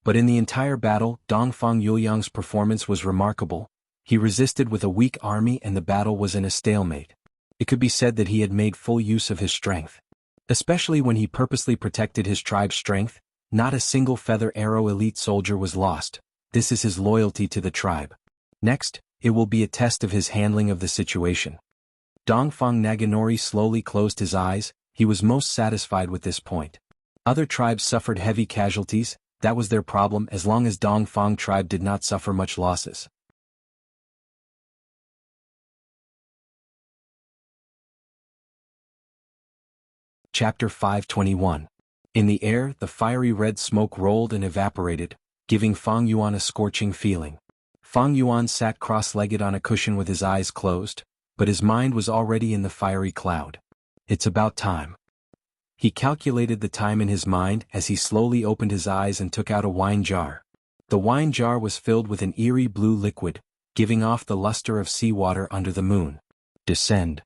But in the entire battle, Dongfang Yuliang's performance was remarkable. He resisted with a weak army and the battle was in a stalemate. It could be said that he had made full use of his strength. Especially when he purposely protected his tribe's strength, not a single feather arrow elite soldier was lost. This is his loyalty to the tribe. Next, it will be a test of his handling of the situation. Dongfang Naganori slowly closed his eyes. He was most satisfied with this point. Other tribes suffered heavy casualties. That was their problem as long as Dongfang tribe did not suffer much losses. Chapter 521. In the air, the fiery red smoke rolled and evaporated, giving Fang Yuan a scorching feeling. Fang Yuan sat cross-legged on a cushion with his eyes closed, but his mind was already in the fiery cloud. It's about time. He calculated the time in his mind as he slowly opened his eyes and took out a wine jar. The wine jar was filled with an eerie blue liquid, giving off the luster of seawater under the moon. Descend.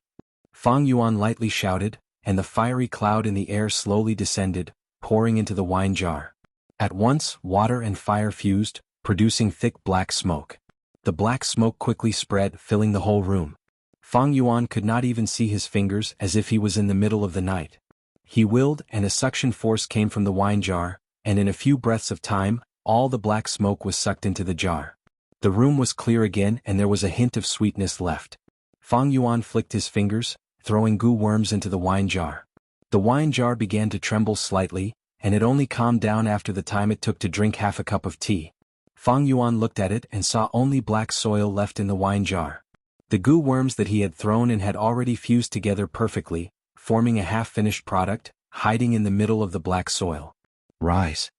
Fang Yuan lightly shouted, and the fiery cloud in the air slowly descended, pouring into the wine jar. At once, water and fire fused, producing thick black smoke. The black smoke quickly spread, filling the whole room. Fang Yuan could not even see his fingers as if he was in the middle of the night. He willed and a suction force came from the wine jar, and in a few breaths of time, all the black smoke was sucked into the jar. The room was clear again and there was a hint of sweetness left. Fang Yuan flicked his fingers, throwing goo worms into the wine jar. The wine jar began to tremble slightly, and it only calmed down after the time it took to drink half a cup of tea. Fang Yuan looked at it and saw only black soil left in the wine jar. The goo worms that he had thrown in had already fused together perfectly, forming a half-finished product, hiding in the middle of the black soil. Rise.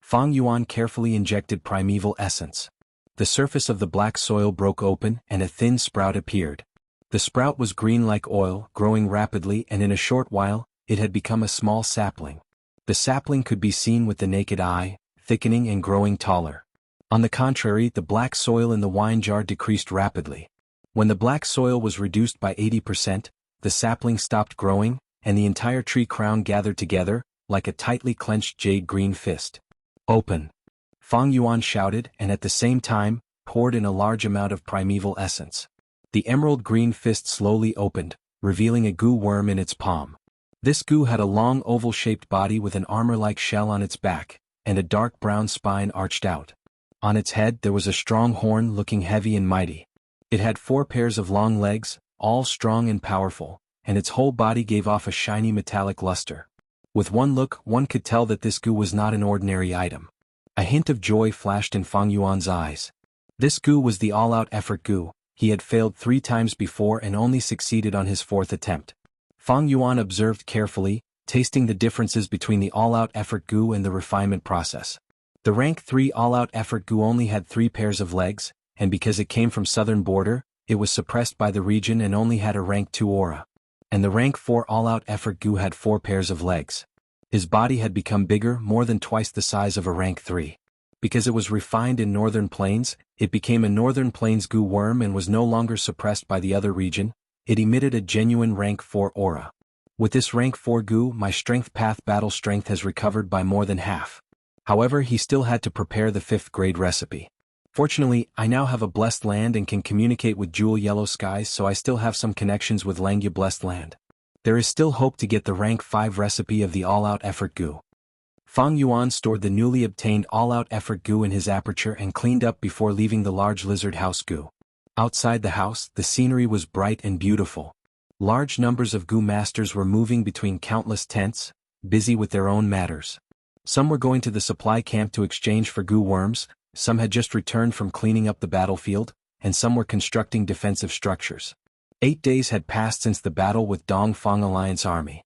Fang Yuan carefully injected primeval essence. The surface of the black soil broke open and a thin sprout appeared. The sprout was green like oil, growing rapidly, and in a short while, it had become a small sapling. The sapling could be seen with the naked eye, thickening and growing taller. On the contrary, the black soil in the wine jar decreased rapidly. When the black soil was reduced by 80%, the sapling stopped growing, and the entire tree crown gathered together, like a tightly clenched jade-green fist. Open! Fang Yuan shouted and at the same time, poured in a large amount of primeval essence. The emerald-green fist slowly opened, revealing a goo worm in its palm. This goo had a long oval-shaped body with an armor-like shell on its back, and a dark brown spine arched out. On its head there was a strong horn looking heavy and mighty. It had 4 pairs of long legs, all strong and powerful, and its whole body gave off a shiny metallic luster. With one look, one could tell that this gu was not an ordinary item. A hint of joy flashed in Fang Yuan's eyes. This gu was the all-out effort gu. He had failed 3 times before and only succeeded on his 4th attempt. Fang Yuan observed carefully, tasting the differences between the all-out effort gu and the refinement process. The rank 3 all-out effort gu only had 3 pairs of legs, and because it came from southern border, it was suppressed by the region and only had a rank 2 aura. And the rank 4 all-out effort gu had 4 pairs of legs. His body had become bigger, more than twice the size of a rank 3. Because it was refined in northern plains, it became a northern plains gu worm and was no longer suppressed by the other region. It emitted a genuine rank 4 aura. With this rank 4 gu, my strength path battle strength has recovered by more than half. However, he still had to prepare the 5th grade recipe. Fortunately, I now have a blessed land and can communicate with jewel yellow skies, so I still have some connections with Langya blessed land. There is still hope to get the rank 5 recipe of the all-out effort gu. Fang Yuan stored the newly obtained all-out effort gu in his aperture and cleaned up before leaving the large lizard house gu. Outside the house, the scenery was bright and beautiful. Large numbers of gu masters were moving between countless tents, busy with their own matters. Some were going to the supply camp to exchange for gu worms, some had just returned from cleaning up the battlefield, and some were constructing defensive structures. 8 days had passed since the battle with Dongfang Alliance Army.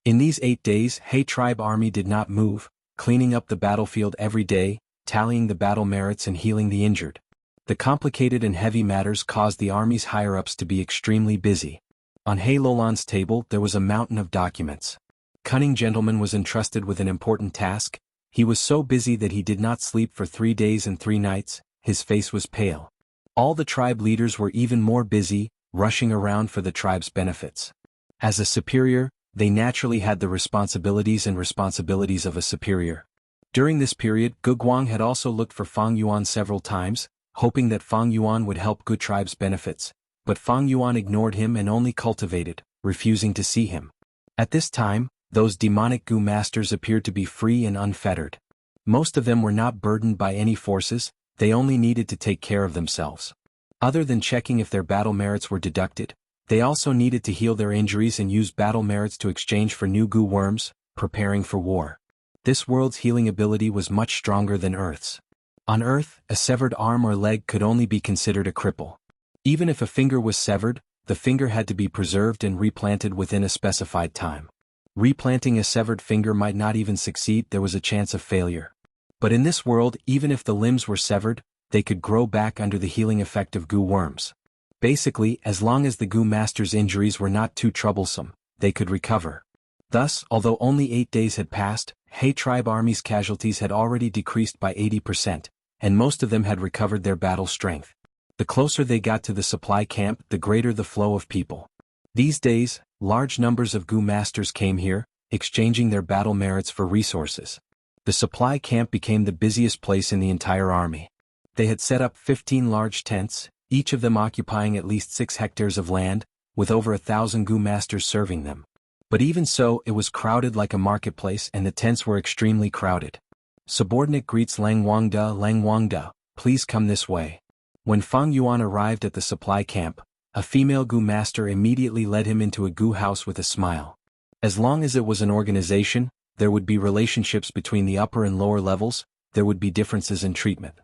In these 8 days, He Tribe Army did not move, cleaning up the battlefield every day, tallying the battle merits and healing the injured. The complicated and heavy matters caused the army's higher-ups to be extremely busy. On He Lolan's table there was a mountain of documents. Cunning Gentleman was entrusted with an important task. He was so busy that he did not sleep for 3 days and 3 nights, his face was pale. All the tribe leaders were even more busy, rushing around for the tribe's benefits. As a superior, they naturally had the responsibilities of a superior. During this period, Gu Guang had also looked for Fang Yuan several times, hoping that Fang Yuan would help Gu tribe's benefits, but Fang Yuan ignored him and only cultivated, refusing to see him. At this time, those demonic gu masters appeared to be free and unfettered. Most of them were not burdened by any forces, they only needed to take care of themselves. Other than checking if their battle merits were deducted, they also needed to heal their injuries and use battle merits to exchange for new gu worms, preparing for war. This world's healing ability was much stronger than Earth's. On Earth, a severed arm or leg could only be considered a cripple. Even if a finger was severed, the finger had to be preserved and replanted within a specified time. Replanting a severed finger might not even succeed, there was a chance of failure. But in this world, even if the limbs were severed, they could grow back under the healing effect of gu worms. Basically, as long as the gu master's injuries were not too troublesome, they could recover. Thus, although only 8 days had passed, He Tribe Army's casualties had already decreased by 80%, and most of them had recovered their battle strength. The closer they got to the supply camp, the greater the flow of people. These days, large numbers of gu masters came here, exchanging their battle merits for resources. The supply camp became the busiest place in the entire army. They had set up 15 large tents, each of them occupying at least 6 hectares of land, with over 1,000 gu masters serving them. But even so, it was crowded like a marketplace and the tents were extremely crowded. Subordinate greets Lang Wangda, please come this way. When Fang Yuan arrived at the supply camp, a female gu master immediately led him into a gu house with a smile. As long as it was an organization, there would be relationships between the upper and lower levels, there would be differences in treatment.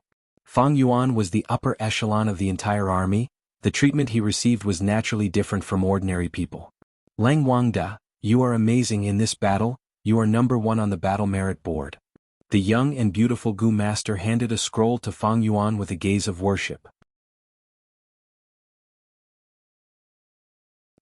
Fang Yuan was the upper echelon of the entire army, the treatment he received was naturally different from ordinary people. Lang Wangda, you are amazing in this battle, you are number 1 on the battle merit board. The young and beautiful gu master handed a scroll to Fang Yuan with a gaze of worship.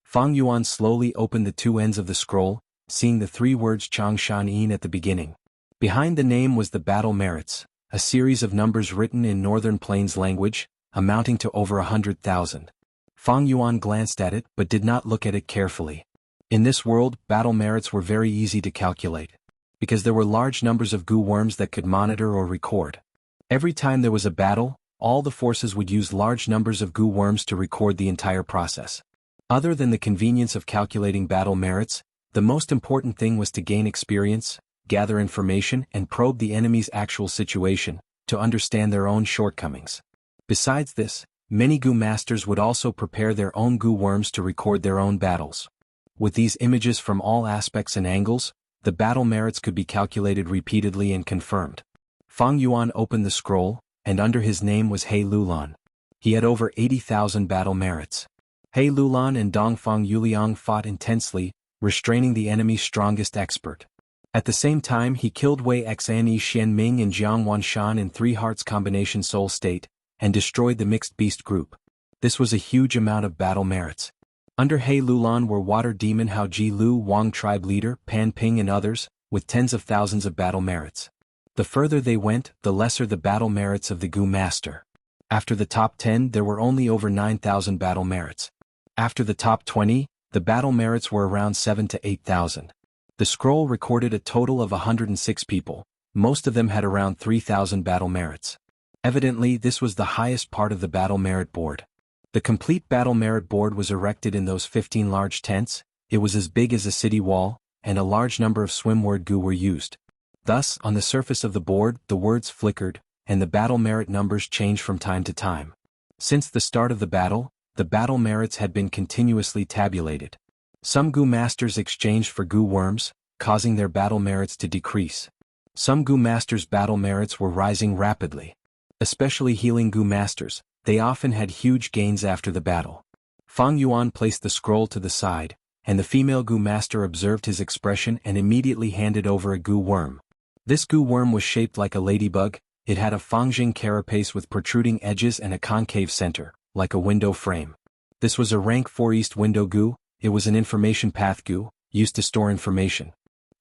Fang Yuan slowly opened the 2 ends of the scroll, seeing the 3 words Changshan Yin at the beginning. Behind the name was the battle merits, a series of numbers written in Northern Plains language, amounting to over 100,000. Fang Yuan glanced at it but did not look at it carefully. In this world, battle merits were very easy to calculate, because there were large numbers of gu worms that could monitor or record. Every time there was a battle, all the forces would use large numbers of gu worms to record the entire process. Other than the convenience of calculating battle merits, the most important thing was to gain experience, gather information and probe the enemy's actual situation, to understand their own shortcomings. Besides this, many Gu masters would also prepare their own Gu worms to record their own battles. With these images from all aspects and angles, the battle merits could be calculated repeatedly and confirmed. Fang Yuan opened the scroll, and under his name was He Lulan. He had over 80,000 battle merits. He Lulan and Dongfang Yuliang fought intensely, restraining the enemy's strongest expert. At the same time he killed Wei Xan Xianming and Jiang Wanshan in 3 hearts combination soul state, and destroyed the mixed beast group. This was a huge amount of battle merits. Under He Lulan were Water Demon Hao Ji Lu Wang tribe leader Pan Ping and others, with tens of thousands of battle merits. The further they went, the lesser the battle merits of the Gu master. After the top 10 there were only over 9,000 battle merits. After the top 20, the battle merits were around 7 to 8,000. The scroll recorded a total of 106 people, most of them had around 3,000 battle merits. Evidently this was the highest part of the battle merit board. The complete battle merit board was erected in those 15 large tents, it was as big as a city wall, and a large number of swim-word Gu were used. Thus, on the surface of the board, the words flickered, and the battle merit numbers changed from time to time. Since the start of the battle merits had been continuously tabulated. Some Gu masters exchanged for Gu worms, causing their battle merits to decrease. Some Gu masters' battle merits were rising rapidly. Especially healing Gu masters, they often had huge gains after the battle. Fang Yuan placed the scroll to the side, and the female Gu master observed his expression and immediately handed over a Gu worm. This Gu worm was shaped like a ladybug, it had a Fangjing carapace with protruding edges and a concave center, like a window frame. This was a rank 4 East Window Gu, it was an information path Gu, used to store information.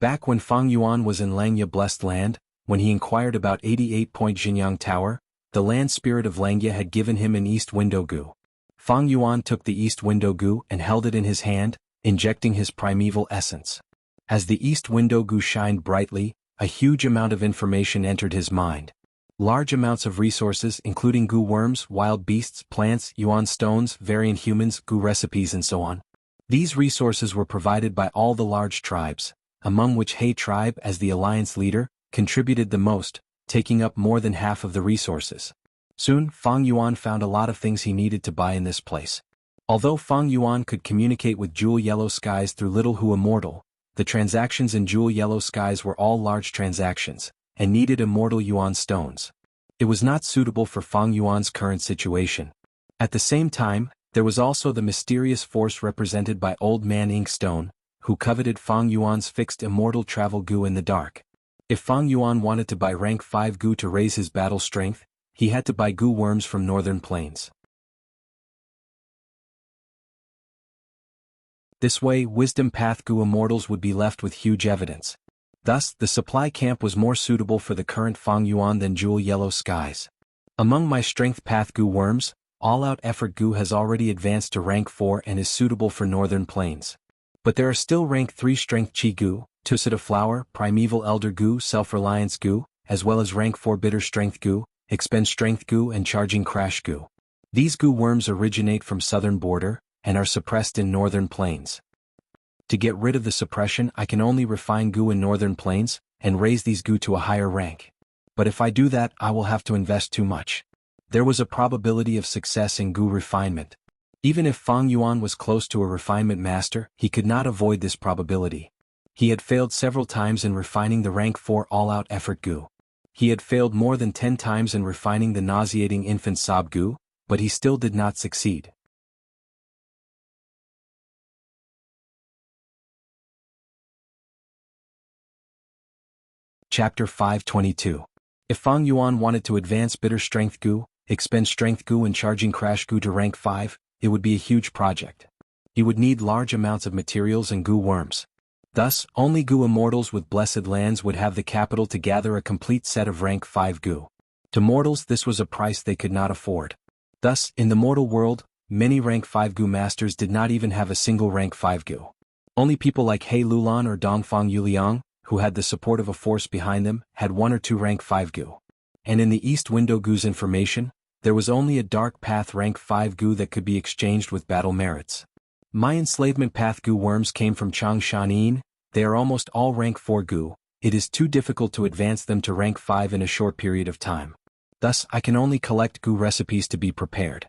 Back when Fang Yuan was in Langya Blessed Land, when he inquired about 88-point Jinyang Tower, the land spirit of Langya had given him an East Window Gu. Fang Yuan took the East Window Gu and held it in his hand, injecting his primeval essence. As the East Window Gu shined brightly, a huge amount of information entered his mind. Large amounts of resources including Gu worms, wild beasts, plants, Yuan stones, variant humans, Gu recipes and so on. These resources were provided by all the large tribes, among which He tribe as the alliance leader, contributed the most, taking up more than half of the resources. Soon, Fang Yuan found a lot of things he needed to buy in this place. Although Fang Yuan could communicate with Jewel Yellow Skies through Little Hu Immortal, the transactions in Jewel Yellow Skies were all large transactions, and needed immortal Yuan stones. It was not suitable for Fang Yuan's current situation. At the same time, there was also the mysterious force represented by Old Man Inkstone, who coveted Fang Yuan's fixed immortal travel Gu in the dark. If Fang Yuan wanted to buy rank 5 Gu to raise his battle strength, he had to buy Gu worms from Northern Plains. This way, Wisdom Path Gu immortals would be left with huge evidence. Thus, the supply camp was more suitable for the current Fang Yuan than Jewel Yellow Skies. Among my Strength Path Gu worms, All Out Effort Gu has already advanced to rank 4 and is suitable for Northern Plains. But there are still rank 3 Strength Chi Gu, Tusita Flower, Primeval Elder Gu, Self-Reliance Gu, as well as rank 4 Bitter Strength Gu, Expend Strength Gu and Charging Crash Gu. These Gu worms originate from southern border, and are suppressed in Northern Plains. To get rid of the suppression I can only refine Gu in Northern Plains, and raise these Gu to a higher rank. But if I do that I will have to invest too much. There was a probability of success in Gu refinement. Even if Fang Yuan was close to a refinement master, he could not avoid this probability. He had failed several times in refining the rank 4 all-out effort Gu. He had failed more than 10 times in refining the nauseating infant sob Gu, but he still did not succeed. Chapter 522. If Fang Yuan wanted to advance Bitter Strength Gu, Expend Strength Gu and Charging Crash Gu to rank 5, it would be a huge project. He would need large amounts of materials and Gu worms. Thus, only Gu immortals with blessed lands would have the capital to gather a complete set of rank 5 Gu. To mortals this was a price they could not afford. Thus, in the mortal world, many rank 5 Gu masters did not even have a single rank 5 Gu. Only people like He Lulan or Dongfang Yuliang, who had the support of a force behind them, had 1 or 2 rank 5 Gu. And in the East Window Gu's information, there was only a Dark Path rank 5 Gu that could be exchanged with battle merits. My Enslavement Path Gu worms came from Changshan. They are almost all rank 4 Gu, it is too difficult to advance them to rank 5 in a short period of time. Thus, I can only collect goo recipes to be prepared.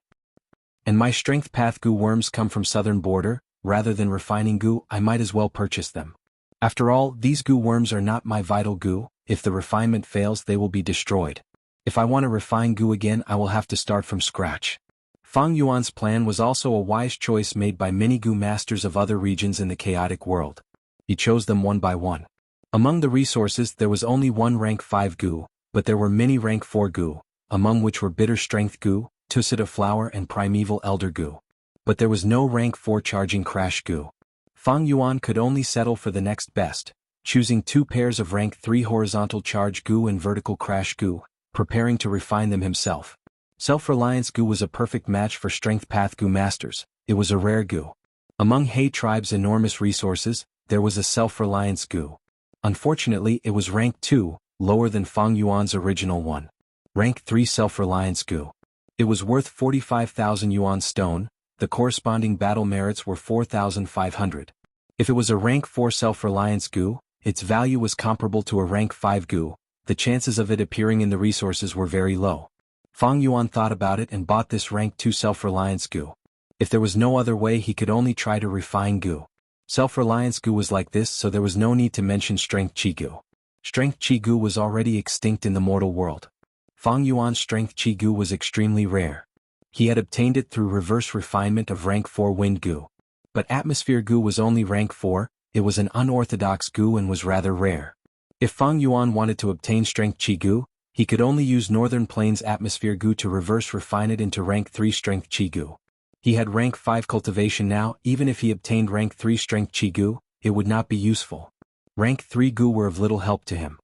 And my strength path goo worms come from southern border, rather than refining goo, I might as well purchase them. After all, these goo worms are not my vital goo. If the refinement fails, they will be destroyed. If I want to refine goo again, I will have to start from scratch. Fang Yuan's plan was also a wise choice made by many goo masters of other regions in the chaotic world. He chose them one by one. Among the resources there was only one rank 5 goo, but there were many rank 4 goo, among which were bitter strength goo, Tusita flower and primeval elder goo. But there was no rank 4 charging crash goo. Fang Yuan could only settle for the next best, choosing 2 pairs of rank 3 horizontal charge goo and vertical crash goo, preparing to refine them himself. Self-reliance goo was a perfect match for strength path goo masters. It was a rare goo. Among He tribe's enormous resources, there was a self-reliance goo. Unfortunately, it was rank 2, lower than Fang Yuan's original one. Rank 3 self-reliance goo. It was worth 45,000 yuan stone. The corresponding battle merits were 4,500. If it was a rank 4 self-reliance goo, its value was comparable to a rank 5 goo. The chances of it appearing in the resources were very low. Fang Yuan thought about it and bought this rank 2 self-reliance goo. If there was no other way, he could only try to refine goo. Self-reliance goo was like this, so there was no need to mention strength chi goo. Strength chi goo was already extinct in the mortal world. Fang Yuan's strength chi goo was extremely rare. He had obtained it through reverse refinement of rank 4 wind goo. But atmosphere goo was only rank 4, it was an unorthodox goo and was rather rare. If Fang Yuan wanted to obtain strength chi goo, he could only use Northern Plains atmosphere goo to reverse refine it into rank 3 strength chi goo. He had rank 5 cultivation now. Even if he obtained rank 3 strength chi goo, it would not be useful. Rank 3 goo were of little help to him.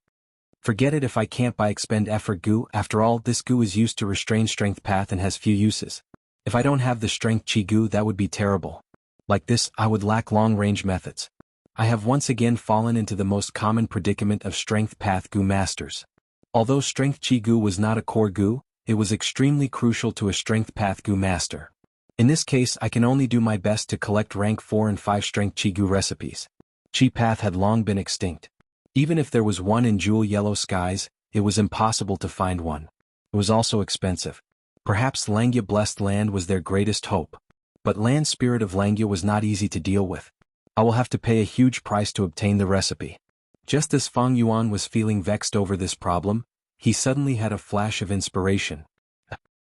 Forget it if I can't buy expend effort goo. After all, this goo is used to restrain strength path and has few uses. If I don't have the strength chi goo, that would be terrible. Like this, I would lack long-range methods. I have once again fallen into the most common predicament of strength path goo masters. Although strength chi goo was not a core goo, it was extremely crucial to a strength path goo master. In this case, I can only do my best to collect rank 4 and 5 strength chi goo recipes. Chi path had long been extinct. Even if there was one in jewel yellow skies, it was impossible to find one. It was also expensive. Perhaps Langya blessed land was their greatest hope. But land spirit of Langya was not easy to deal with. I will have to pay a huge price to obtain the recipe. Just as Fang Yuan was feeling vexed over this problem, he suddenly had a flash of inspiration.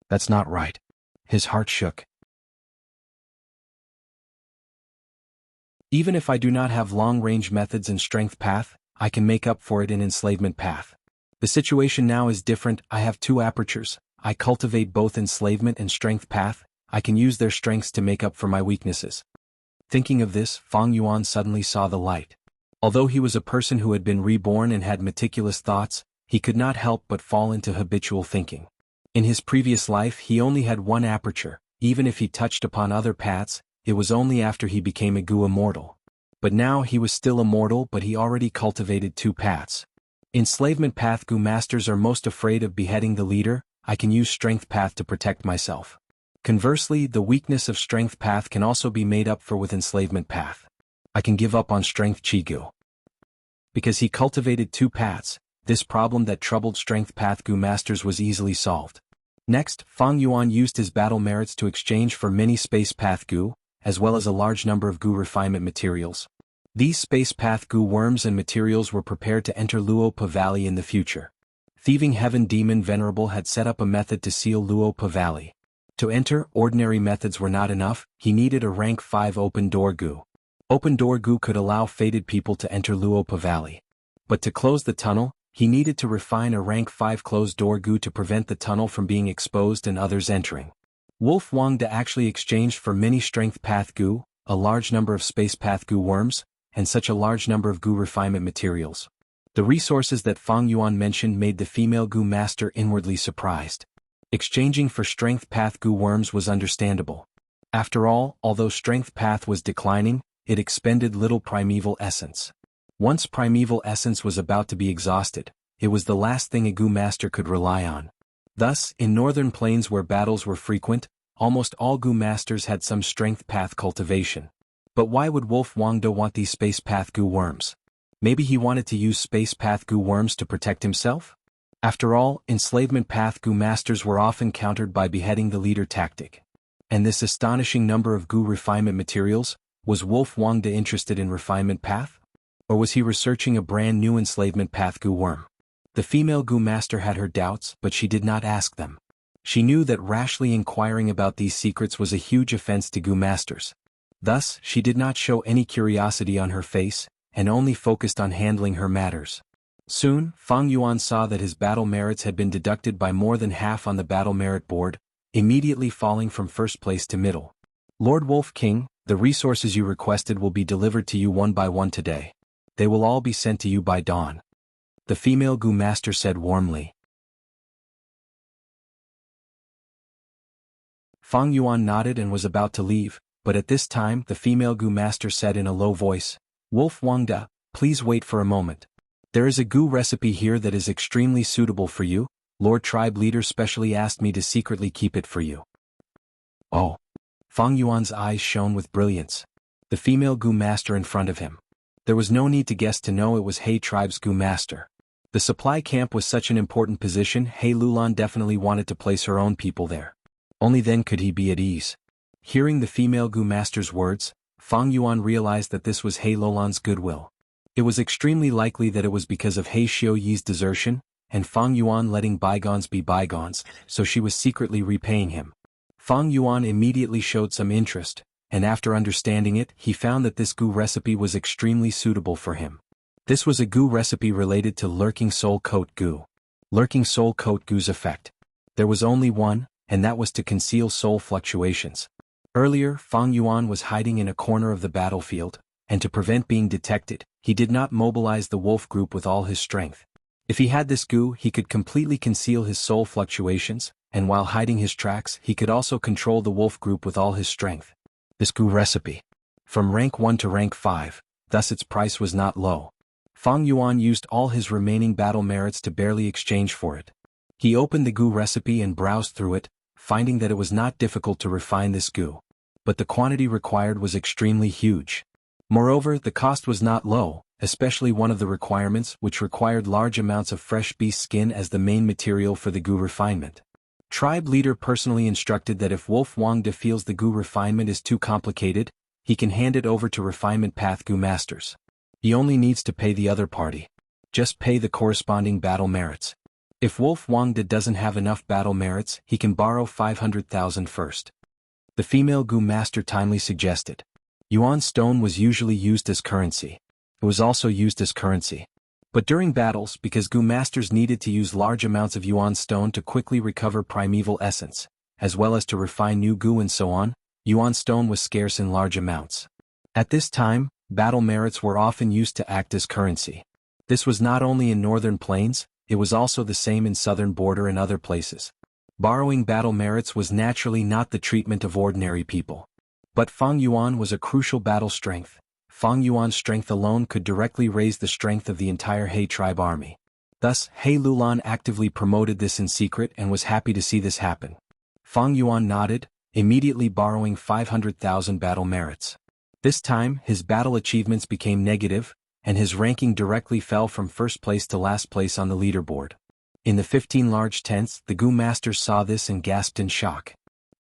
That's not right. His heart shook. Even if I do not have long-range methods in strength path, I can make up for it in enslavement path. The situation now is different. I have 2 apertures. I cultivate both enslavement and strength path. I can use their strengths to make up for my weaknesses. Thinking of this, Fang Yuan suddenly saw the light. Although he was a person who had been reborn and had meticulous thoughts, he could not help but fall into habitual thinking. In his previous life, he only had 1 aperture. Even if he touched upon other paths, it was only after he became a goo immortal. But now he was still immortal, but he already cultivated 2 paths. Enslavement path goo masters are most afraid of beheading the leader. I can use strength path to protect myself. Conversely, the weakness of strength path can also be made up for with enslavement path. I can give up on strength chi goo. Because he cultivated 2 paths, this problem that troubled strength path goo masters was easily solved. Next, Fang Yuan used his battle merits to exchange for many space path goo, as well as a large number of goo refinement materials. These space path goo worms and materials were prepared to enter Luopa Valley in the future. Thieving Heaven Demon Venerable had set up a method to seal Luopa Valley. To enter, ordinary methods were not enough. He needed a rank 5 open door goo. Open door goo could allow fated people to enter Luopa Valley. But to close the tunnel, he needed to refine a rank 5 closed door goo to prevent the tunnel from being exposed and others entering. Wolf Wangda actually exchanged for many strength path goo, a large number of space path goo worms, and such a large number of goo refinement materials. The resources that Fang Yuan mentioned made the female goo master inwardly surprised. Exchanging for strength path goo worms was understandable. After all, although strength path was declining, it expended little primeval essence. Once primeval essence was about to be exhausted, it was the last thing a goo master could rely on. Thus, in northern plains where battles were frequent, almost all goo masters had some strength path cultivation. But why would Wolf Wangdo want these space path goo worms? Maybe he wanted to use space path goo worms to protect himself? After all, enslavement path goo masters were often countered by beheading the leader tactic. And this astonishing number of goo refinement materials, was Wolf Wangde interested in refinement path? Or was he researching a brand new enslavement path goo worm? The female goo master had her doubts, but she did not ask them. She knew that rashly inquiring about these secrets was a huge offense to goo masters. Thus, she did not show any curiosity on her face, and only focused on handling her matters. Soon, Fang Yuan saw that his battle merits had been deducted by more than half on the battle merit board, immediately falling from first place to middle. Lord Wolf King, the resources you requested will be delivered to you one by one today. They will all be sent to you by dawn. The female goo master said warmly. Fang Yuan nodded and was about to leave, but at this time the female goo master said in a low voice, Wolf Wangde, please wait for a moment. There is a goo recipe here that is extremely suitable for you. Lord Tribe Leader specially asked me to secretly keep it for you. Oh. Fang Yuan's eyes shone with brilliance. The female goo master in front of him. There was no need to guess to know it was He Tribe's goo master. The supply camp was such an important position, He Lulan definitely wanted to place her own people there. Only then could he be at ease. Hearing the female goo master's words, Fang Yuan realized that this was He Lulan's goodwill. It was extremely likely that it was because of He Xiuyi's desertion, and Fang Yuan letting bygones be bygones, so she was secretly repaying him. Fang Yuan immediately showed some interest, and after understanding it, he found that this goo recipe was extremely suitable for him. This was a goo recipe related to Lurking Soul Coat Goo. Lurking Soul Coat Goo's effect. There was only one, and that was to conceal soul fluctuations. Earlier, Fang Yuan was hiding in a corner of the battlefield, and to prevent being detected, he did not mobilize the wolf group with all his strength. If he had this goo, he could completely conceal his soul fluctuations, and while hiding his tracks, he could also control the wolf group with all his strength. This goo recipe. From rank 1 to rank 5, thus its price was not low. Fang Yuan used all his remaining battle merits to barely exchange for it. He opened the goo recipe and browsed through it, finding that it was not difficult to refine this goo. But the quantity required was extremely huge. Moreover, the cost was not low, especially one of the requirements which required large amounts of fresh beast skin as the main material for the goo refinement. Tribe leader personally instructed that if Wolf Wangde feels the goo refinement is too complicated, he can hand it over to refinement path goo masters. He only needs to pay the other party. Just pay the corresponding battle merits. If Wolf Wangde doesn't have enough battle merits, he can borrow 500,000 first. The female goo master timely suggested. Yuan stone was usually used as currency. It was also used as currency. But during battles, because goo masters needed to use large amounts of Yuan stone to quickly recover primeval essence, as well as to refine new goo and so on, Yuan stone was scarce in large amounts. At this time, battle merits were often used to act as currency. This was not only in northern plains, it was also the same in southern border and other places. Borrowing battle merits was naturally not the treatment of ordinary people. But Fang Yuan was a crucial battle strength. Fang Yuan's strength alone could directly raise the strength of the entire He tribe army. Thus, He Lulan actively promoted this in secret and was happy to see this happen. Fang Yuan nodded, immediately borrowing 500,000 battle merits. This time, his battle achievements became negative, and his ranking directly fell from first place to last place on the leaderboard. In the 15 large tents, the goo masters saw this and gasped in shock.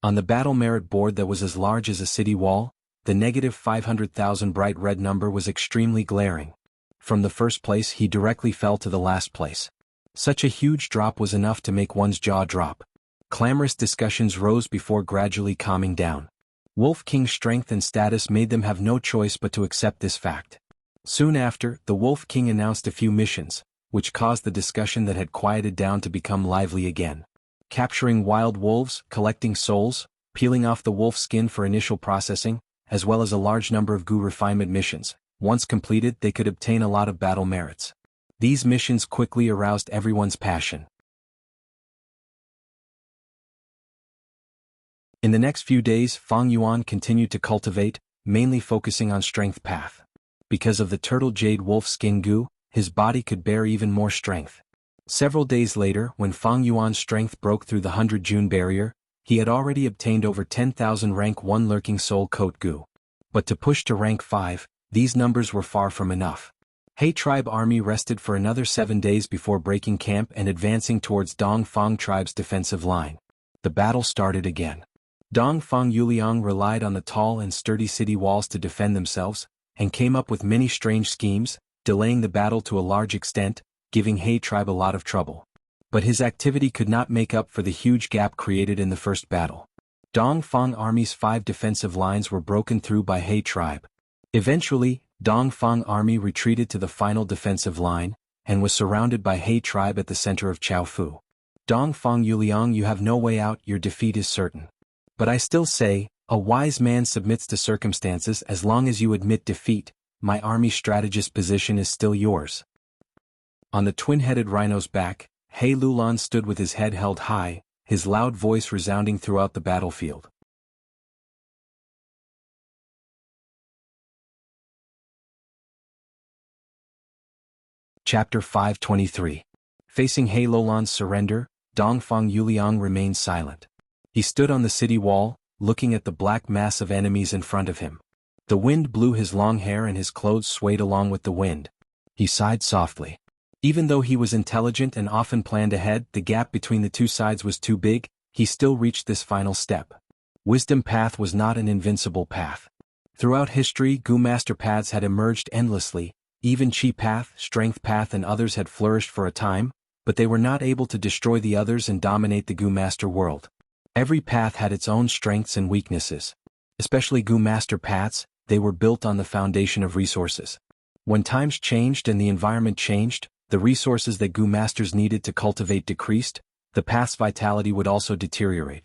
On the battle merit board that was as large as a city wall, the negative 500,000 bright red number was extremely glaring. From the first place he directly fell to the last place. Such a huge drop was enough to make one's jaw drop. Clamorous discussions rose before gradually calming down. Wolf King's strength and status made them have no choice but to accept this fact. Soon after, the Wolf King announced a few missions, which caused the discussion that had quieted down to become lively again. Capturing wild wolves, collecting souls, peeling off the wolf skin for initial processing, as well as a large number of goo refinement missions. Once completed, they could obtain a lot of battle merits. These missions quickly aroused everyone's passion. In the next few days, Fang Yuan continued to cultivate, mainly focusing on strength path. Because of the turtle jade wolf skin goo, his body could bear even more strength. Several days later, when Fang Yuan's strength broke through the 100 June barrier, he had already obtained over 10,000 rank 1 lurking soul coat goo. But to push to rank 5, these numbers were far from enough. He tribe army rested for another 7 days before breaking camp and advancing towards Dongfang tribe's defensive line. The battle started again. Dongfang Yuliang relied on the tall and sturdy city walls to defend themselves, and came up with many strange schemes, delaying the battle to a large extent, giving He tribe a lot of trouble. But his activity could not make up for the huge gap created in the first battle. Dongfang army's 5 defensive lines were broken through by He tribe. Eventually, Dongfang army retreated to the final defensive line, and was surrounded by He tribe at the center of Chaofu. Dongfang Yuliang, you have no way out, your defeat is certain. But I still say, a wise man submits to circumstances. As long as you admit defeat, my army strategist position is still yours. On the twin-headed rhino's back, He Lulan stood with his head held high, his loud voice resounding throughout the battlefield. Chapter 523. Facing He Lulan's surrender, Dongfang Yuliang remained silent. He stood on the city wall, looking at the black mass of enemies in front of him. The wind blew his long hair and his clothes swayed along with the wind. He sighed softly. Even though he was intelligent and often planned ahead, the gap between the two sides was too big. He still reached this final step. Wisdom path was not an invincible path. Throughout history, Gu Master paths had emerged endlessly. Even Chi path, Strength path and others had flourished for a time, but they were not able to destroy the others and dominate the Gu Master world. Every path had its own strengths and weaknesses. Especially Gu Master paths, they were built on the foundation of resources. When times changed and the environment changed, the resources that Gu Masters needed to cultivate decreased, the path's vitality would also deteriorate.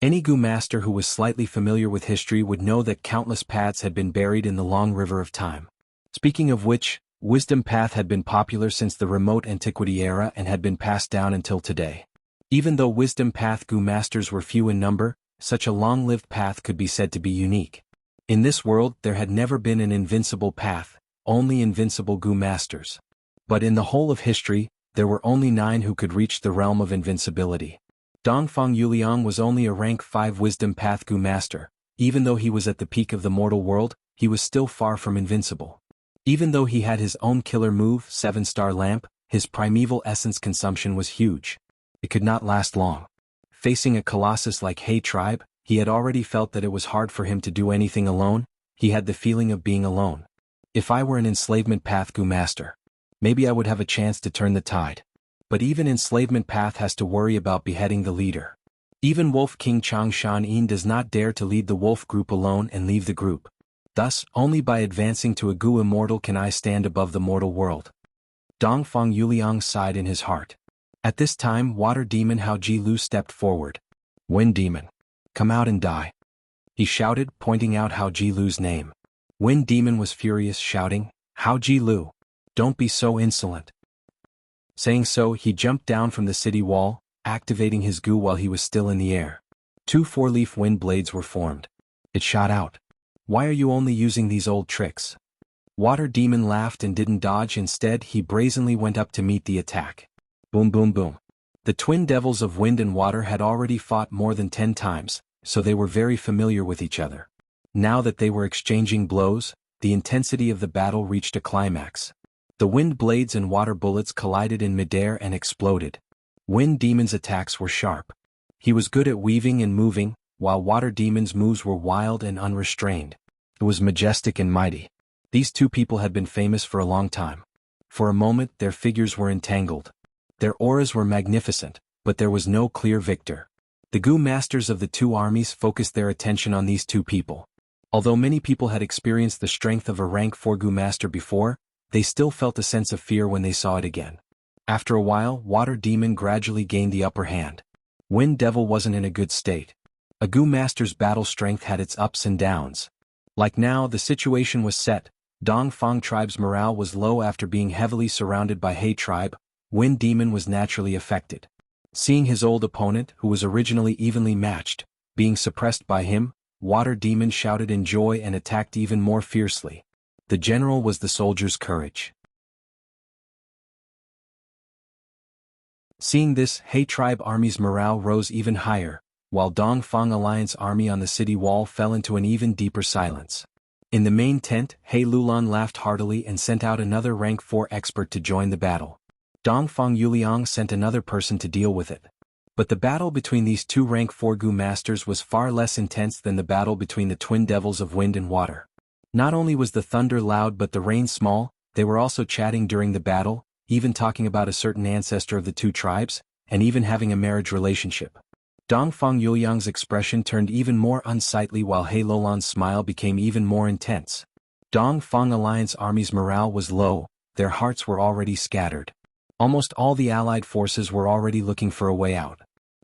Any Gu Master who was slightly familiar with history would know that countless paths had been buried in the long river of time. Speaking of which, Wisdom path had been popular since the remote antiquity era and had been passed down until today. Even though Wisdom path Gu Masters were few in number, such a long-lived path could be said to be unique. In this world there had never been an invincible path, only invincible Gu Masters. But in the whole of history, there were only 9 who could reach the realm of invincibility. Dongfang Yuliang was only a rank 5 Wisdom path Gu Master. Even though he was at the peak of the mortal world, he was still far from invincible. Even though he had his own killer move, 7-star lamp, his primeval essence consumption was huge. It could not last long. Facing a colossus like He tribe, he had already felt that it was hard for him to do anything alone. He had the feeling of being alone. If I were an enslavement path Gu Master, maybe I would have a chance to turn the tide. But even enslavement path has to worry about beheading the leader. Even Wolf King Changshan Yin does not dare to lead the wolf group alone and leave the group. Thus, only by advancing to a Gu immortal can I stand above the mortal world. Dongfang Yuliang sighed in his heart. At this time, Water Demon Hao Ji Lu stepped forward. Wind Demon, come out and die, he shouted, pointing out Hao Ji Lu's name. Wind Demon was furious, shouting, Hao Ji Lu, don't be so insolent. Saying so, he jumped down from the city wall, activating his Gu while he was still in the air. 2 4-leaf wind blades were formed. It shot out. Why are you only using these old tricks? Water Demon laughed and didn't dodge. Instead, he brazenly went up to meet the attack. Boom boom boom. The twin devils of wind and water had already fought more than 10 times, so they were very familiar with each other. Now that they were exchanging blows, the intensity of the battle reached a climax. The wind blades and water bullets collided in midair and exploded. Wind Demon's attacks were sharp. He was good at weaving and moving, while Water Demon's moves were wild and unrestrained. It was majestic and mighty. These 2 people had been famous for a long time. For a moment their figures were entangled. Their auras were magnificent, but there was no clear victor. The Gu Masters of the 2 armies focused their attention on these 2 people. Although many people had experienced the strength of a rank 4 Gu Master before, they still felt a sense of fear when they saw it again. After a while, Water Demon gradually gained the upper hand. Wind Devil wasn't in a good state. A Gu Master's battle strength had its ups and downs. Like now, the situation was set. Dongfang tribe's morale was low after being heavily surrounded by He tribe. Wind Demon was naturally affected. Seeing his old opponent, who was originally evenly matched, being suppressed by him, Water Demon shouted in joy and attacked even more fiercely. The general was the soldier's courage. Seeing this, He tribe army's morale rose even higher, while Dongfang Alliance army on the city wall fell into an even deeper silence. In the main tent, He Lulan laughed heartily and sent out another rank 4 expert to join the battle. Dongfang Yuliang sent another person to deal with it. But the battle between these two rank 4 Gu masters was far less intense than the battle between the twin devils of wind and water. Not only was the thunder loud but the rain small, they were also chatting during the battle, even talking about a certain ancestor of the two tribes, and even having a marriage relationship. Dongfang Yuliang's expression turned even more unsightly while He Lulan's smile became even more intense. Dongfang Alliance army's morale was low, their hearts were already scattered. Almost all the allied forces were already looking for a way out.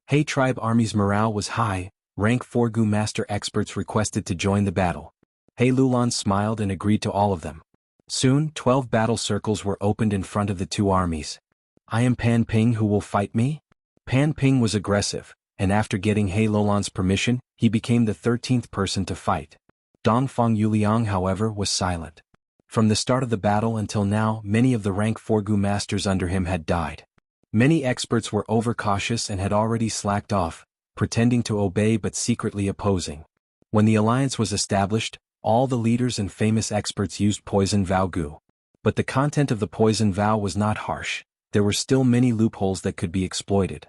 He tribe army's morale was high, rank 4 Gu master experts requested to join the battle. He Lulan smiled and agreed to all of them. Soon, 12 battle circles were opened in front of the two armies. I am Pan Ping, who will fight me? Pan Ping was aggressive, and after getting He Lulan's permission, he became the 13th person to fight. Dongfang Yuliang, however, was silent. From the start of the battle until now, many of the rank 4 Gu masters under him had died. Many experts were overcautious and had already slacked off, pretending to obey but secretly opposing. When the alliance was established, all the leaders and famous experts used poison vow Gu. But the content of the poison vow was not harsh, there were still many loopholes that could be exploited.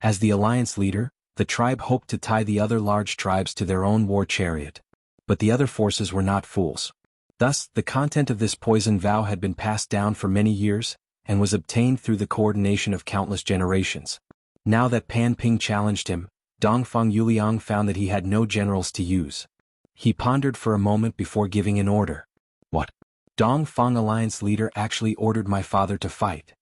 As the alliance leader, the tribe hoped to tie the other large tribes to their own war chariot. But the other forces were not fools. Thus, the content of this poison vow had been passed down for many years, and was obtained through the coordination of countless generations. Now that Pan Ping challenged him, Dongfang Yuliang found that he had no generals to use. He pondered for a moment before giving an order. What? Dongfang Alliance leader actually ordered my father to fight.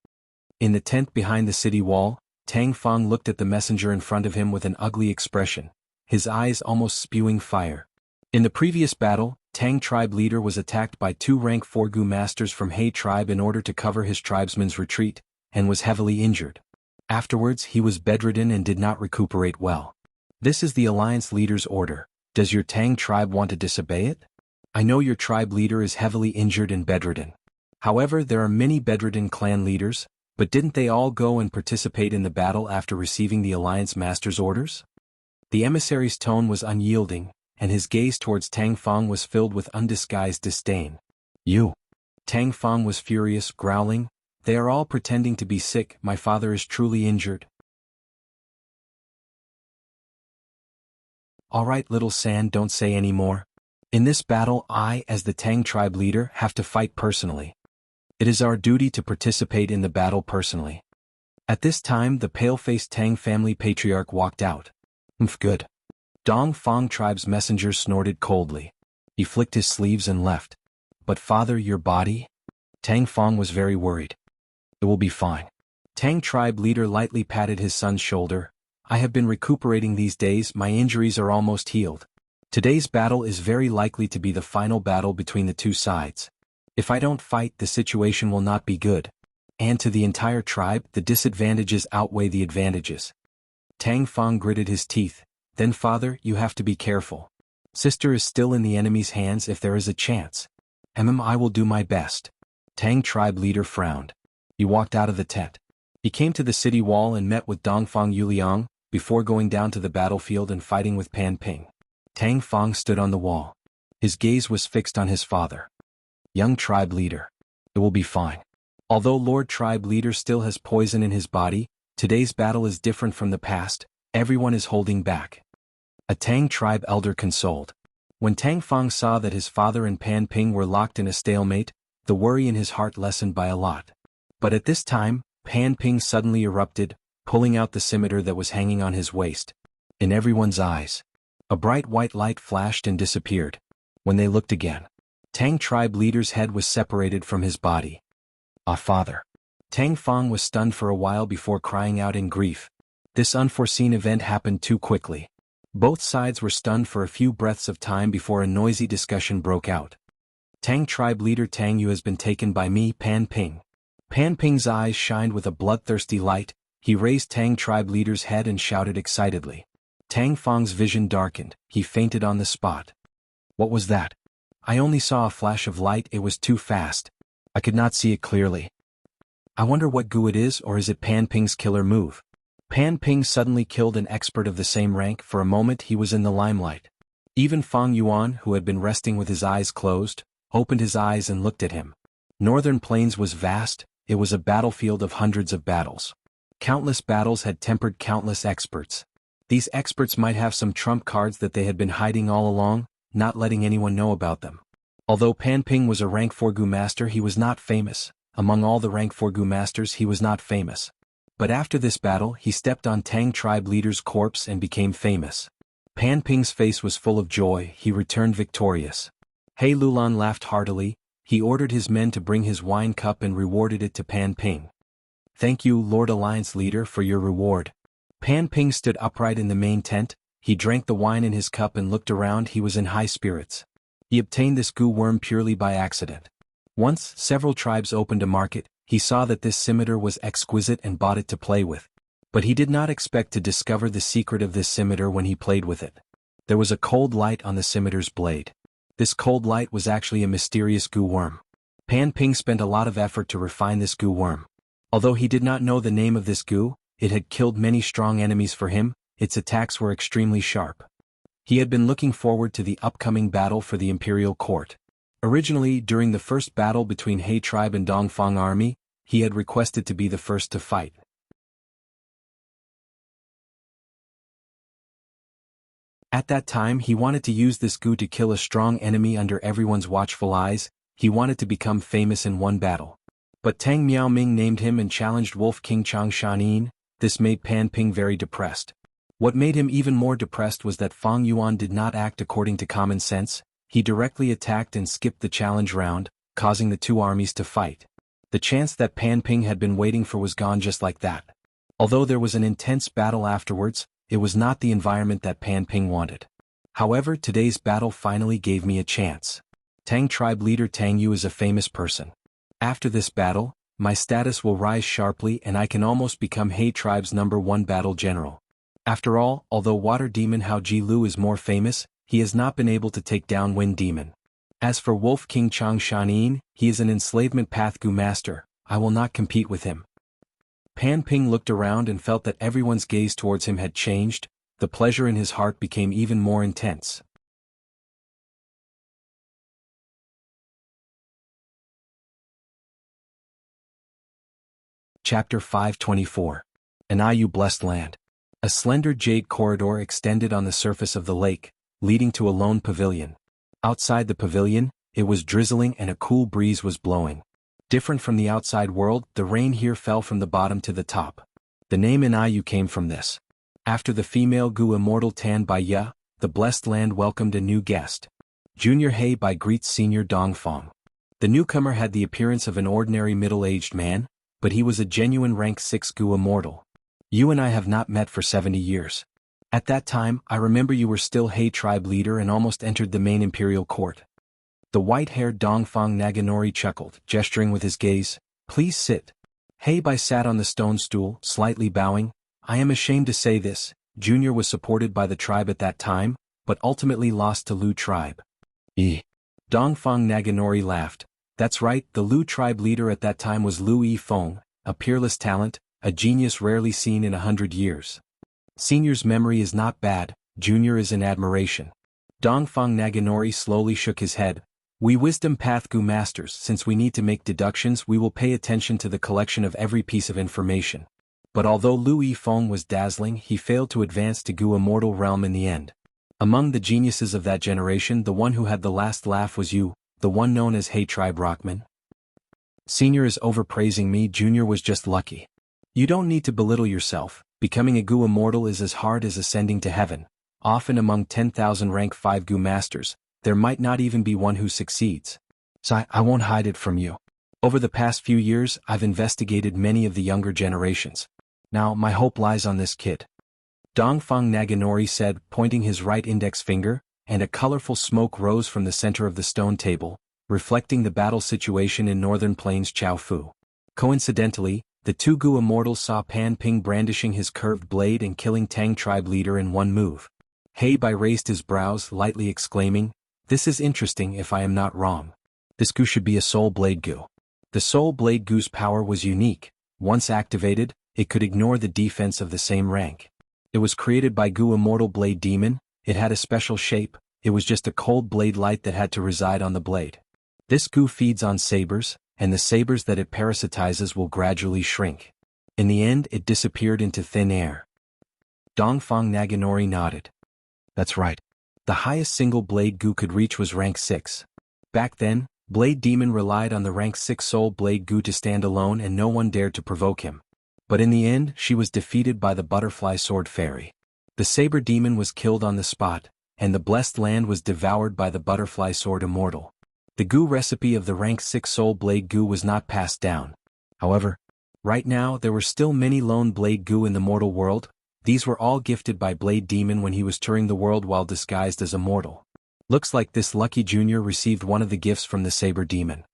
In the tent behind the city wall, Tang Fang looked at the messenger in front of him with an ugly expression, his eyes almost spewing fire. In the previous battle, Tang tribe leader was attacked by two rank 4 Gu masters from He tribe in order to cover his tribesmen's retreat, and was heavily injured. Afterwards he was bedridden and did not recuperate well. This is the alliance leader's order. Does your Tang tribe want to disobey it? I know your tribe leader is heavily injured and bedridden. However, there are many bedridden clan leaders, but didn't they all go and participate in the battle after receiving the alliance master's orders? The emissary's tone was unyielding, and his gaze towards Tang Fang was filled with undisguised disdain. You! Tang Fang was furious, growling, they are all pretending to be sick, my father is truly injured. Alright little San, don't say any more. In this battle I, as the Tang tribe leader, have to fight personally. It is our duty to participate in the battle personally. At this time the pale-faced Tang family patriarch walked out. Good. Dongfang tribe's messenger snorted coldly. He flicked his sleeves and left. But father, your body? Tang Fang was very worried. It will be fine. Tang tribe leader lightly patted his son's shoulder. I have been recuperating these days, my injuries are almost healed. Today's battle is very likely to be the final battle between the two sides. If I don't fight, the situation will not be good. And to the entire tribe, the disadvantages outweigh the advantages. Tang Fang gritted his teeth. Then father, you have to be careful. Sister is still in the enemy's hands if there is a chance. I will do my best. Tang tribe leader frowned. He walked out of the tent. He came to the city wall and met with Dongfang Yuliang, before going down to the battlefield and fighting with Pan Ping. Tang Fang stood on the wall. His gaze was fixed on his father. Young tribe leader. It will be fine. Although Lord tribe leader still has poison in his body, today's battle is different from the past, everyone is holding back. A Tang tribe elder consoled. When Tang Fang saw that his father and Pan Ping were locked in a stalemate, the worry in his heart lessened by a lot. But at this time, Pan Ping suddenly erupted, pulling out the scimitar that was hanging on his waist. In everyone's eyes, a bright white light flashed and disappeared. When they looked again, Tang tribe leader's head was separated from his body. Ah, father. Tang Fang was stunned for a while before crying out in grief. This unforeseen event happened too quickly. Both sides were stunned for a few breaths of time before a noisy discussion broke out. Tang tribe leader Tang Yu has been taken by me, Pan Ping. Pan Ping's eyes shined with a bloodthirsty light, he raised Tang tribe leader's head and shouted excitedly. Tang Fang's vision darkened, he fainted on the spot. What was that? I only saw a flash of light, it was too fast. I could not see it clearly. I wonder what Gu it is, or is it Pan Ping's killer move? Pan Ping suddenly killed an expert of the same rank, for a moment he was in the limelight. Even Fang Yuan, who had been resting with his eyes closed, opened his eyes and looked at him. Northern Plains was vast, it was a battlefield of hundreds of battles. Countless battles had tempered countless experts. These experts might have some trump cards that they had been hiding all along, not letting anyone know about them. Although Pan Ping was a rank 4 Gu master, he was not famous. Among all the rank 4 Gu masters, he was not famous. But after this battle, he stepped on Tang tribe leader's corpse and became famous. Pan Ping's face was full of joy, he returned victorious. He Lulan laughed heartily, he ordered his men to bring his wine cup and rewarded it to Pan Ping. Thank you, Lord Alliance Leader, for your reward. Pan Ping stood upright in the main tent, he drank the wine in his cup and looked around. He was in high spirits. He obtained this Gu worm purely by accident. Once several tribes opened a market, he saw that this scimitar was exquisite and bought it to play with. But he did not expect to discover the secret of this scimitar when he played with it. There was a cold light on the scimitar's blade. This cold light was actually a mysterious Gu worm. Pan Ping spent a lot of effort to refine this Gu worm. Although he did not know the name of this Gu, it had killed many strong enemies for him, its attacks were extremely sharp. He had been looking forward to the upcoming battle for the imperial court. Originally, during the first battle between He tribe and Dongfang army, he had requested to be the first to fight. At that time he wanted to use this Gu to kill a strong enemy under everyone's watchful eyes, he wanted to become famous in one battle. But Tang Miaoming named him and challenged Wolf King Chang Shanin, this made Pan Ping very depressed. What made him even more depressed was that Fang Yuan did not act according to common sense, he directly attacked and skipped the challenge round, causing the two armies to fight. The chance that Pan Ping had been waiting for was gone just like that. Although there was an intense battle afterwards, it was not the environment that Pan Ping wanted. However, today's battle finally gave me a chance. Tang tribe leader Tang Yu is a famous person. After this battle, my status will rise sharply and I can almost become He tribe's #1 battle general. After all, although Water Demon Hao Ji Lu is more famous, he has not been able to take down Wind Demon. As for Wolf King Chang Shanin, he is an enslavement path Gu master, I will not compete with him. Pan Ping looked around and felt that everyone's gaze towards him had changed, the pleasure in his heart became even more intense. Chapter 524. An Ayu Blessed Land. A slender jade corridor extended on the surface of the lake, leading to a lone pavilion. Outside the pavilion, it was drizzling and a cool breeze was blowing. Different from the outside world, the rain here fell from the bottom to the top. The name Inayu came from this. After the female Gu immortal Tan Bai Ya, the blessed land welcomed a new guest. Junior He Bai greets Senior Dongfang. The newcomer had the appearance of an ordinary middle-aged man, but he was a genuine rank 6 Gu immortal. You and I have not met for 70 years. At that time, I remember you were still He tribe leader and almost entered the main imperial court. The white-haired Dongfang Naganori chuckled, gesturing with his gaze. Please sit. He Bai sat on the stone stool, slightly bowing. I am ashamed to say this, Junior was supported by the tribe at that time, but ultimately lost to Lu tribe. Dongfang Naganori laughed. That's right, the Lu tribe leader at that time was Lu Yifeng, a peerless talent, a genius rarely seen in 100 years. Senior's memory is not bad, Junior is in admiration. Dongfang Naganori slowly shook his head. We Wisdom Path Gu masters, since we need to make deductions, we will pay attention to the collection of every piece of information. But although Lu Yifeng was dazzling, he failed to advance to Gu immortal realm in the end. Among the geniuses of that generation, the one who had the last laugh was you, the one known as He tribe Rockman. Senior is overpraising me, Junior was just lucky. You don't need to belittle yourself, becoming a Gu immortal is as hard as ascending to heaven. Often among 10,000 rank 5 Gu masters, there might not even be one who succeeds. So I won't hide it from you. Over the past few years, I've investigated many of the younger generations. Now my hope lies on this kid. Dongfang Naganori said, pointing his right index finger, and a colorful smoke rose from the center of the stone table, reflecting the battle situation in Northern Plains Chaofu. Coincidentally, the two Gu immortals saw Pan Ping brandishing his curved blade and killing Tang tribe leader in one move. He Bai raised his brows, lightly exclaiming, "This is interesting if I am not wrong. This Gu should be a Soul Blade Gu." The Soul Blade Gu's power was unique. Once activated, it could ignore the defense of the same rank. It was created by Gu Immortal Blade Demon, it had a special shape, it was just a cold blade light that had to reside on the blade. This goo feeds on sabers, and the sabers that it parasitizes will gradually shrink. In the end, it disappeared into thin air. Dongfang Naganori nodded. That's right. The highest single blade goo could reach was rank 6. Back then, Blade Demon relied on the rank 6 soul blade goo to stand alone and no one dared to provoke him. But in the end, she was defeated by the Butterfly Sword Fairy. The Saber Demon was killed on the spot, and the blessed land was devoured by the Butterfly Sword Immortal. The goo recipe of the rank 6 soul blade goo was not passed down. However, right now there were still many lone blade goo in the mortal world. These were all gifted by Blade Demon when he was touring the world while disguised as a mortal. Looks like this lucky junior received one of the gifts from the Saber Demon.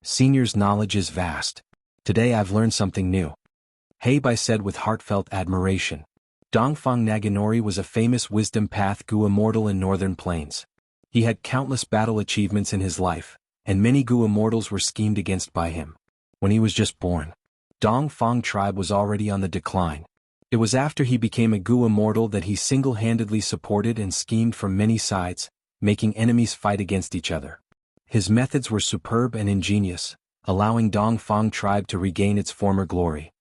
Senior's knowledge is vast. Today I've learned something new. Heibai said with heartfelt admiration. Dongfang Naganori was a famous wisdom path goo immortal in Northern Plains. He had countless battle achievements in his life, and many goo immortals were schemed against by him. When he was just born, Dongfang tribe was already on the decline. It was after he became a goo immortal that he single-handedly supported and schemed from many sides, making enemies fight against each other. His methods were superb and ingenious, allowing Dongfang tribe to regain its former glory.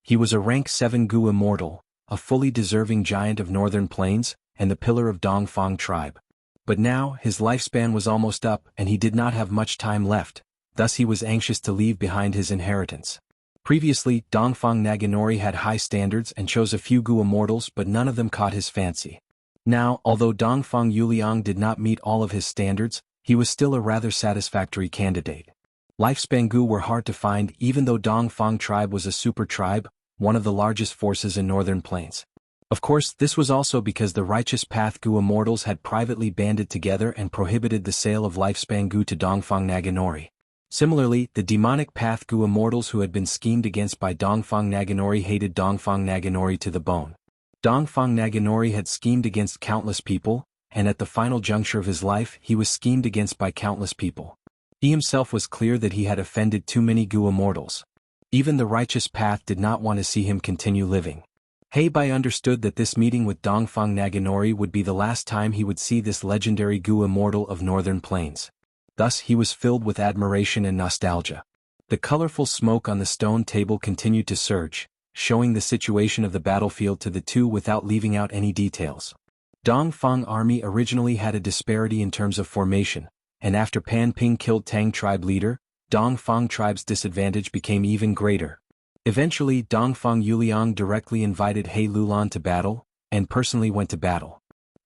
He was a rank 7 goo immortal, a fully deserving giant of Northern Plains, and the pillar of Dongfang tribe. But now, his lifespan was almost up and he did not have much time left, thus he was anxious to leave behind his inheritance. Previously, Dongfang Naganori had high standards and chose a few goo immortals but none of them caught his fancy. Now, although Dongfang Yuliang did not meet all of his standards, he was still a rather satisfactory candidate. Lifespan goo were hard to find even though Dongfang tribe was a super tribe, one of the largest forces in Northern Plains. Of course, this was also because the Righteous Path goo immortals had privately banded together and prohibited the sale of lifespan goo to Dongfang Naganori. Similarly, the Demonic Path goo immortals who had been schemed against by Dongfang Naganori hated Dongfang Naganori to the bone. Dongfang Naganori had schemed against countless people, and at the final juncture of his life he was schemed against by countless people. He himself was clear that he had offended too many goo immortals. Even the Righteous Path did not want to see him continue living. Heibai understood that this meeting with Dongfang Naganori would be the last time he would see this legendary goo immortal of Northern Plains. Thus he was filled with admiration and nostalgia. The colorful smoke on the stone table continued to surge, showing the situation of the battlefield to the two without leaving out any details. Dongfang army originally had a disparity in terms of formation, and after Pan Ping killed Tang tribe leader, Dongfang tribe's disadvantage became even greater. Eventually Dongfang Yuliang directly invited He Lulan to battle, and personally went to battle.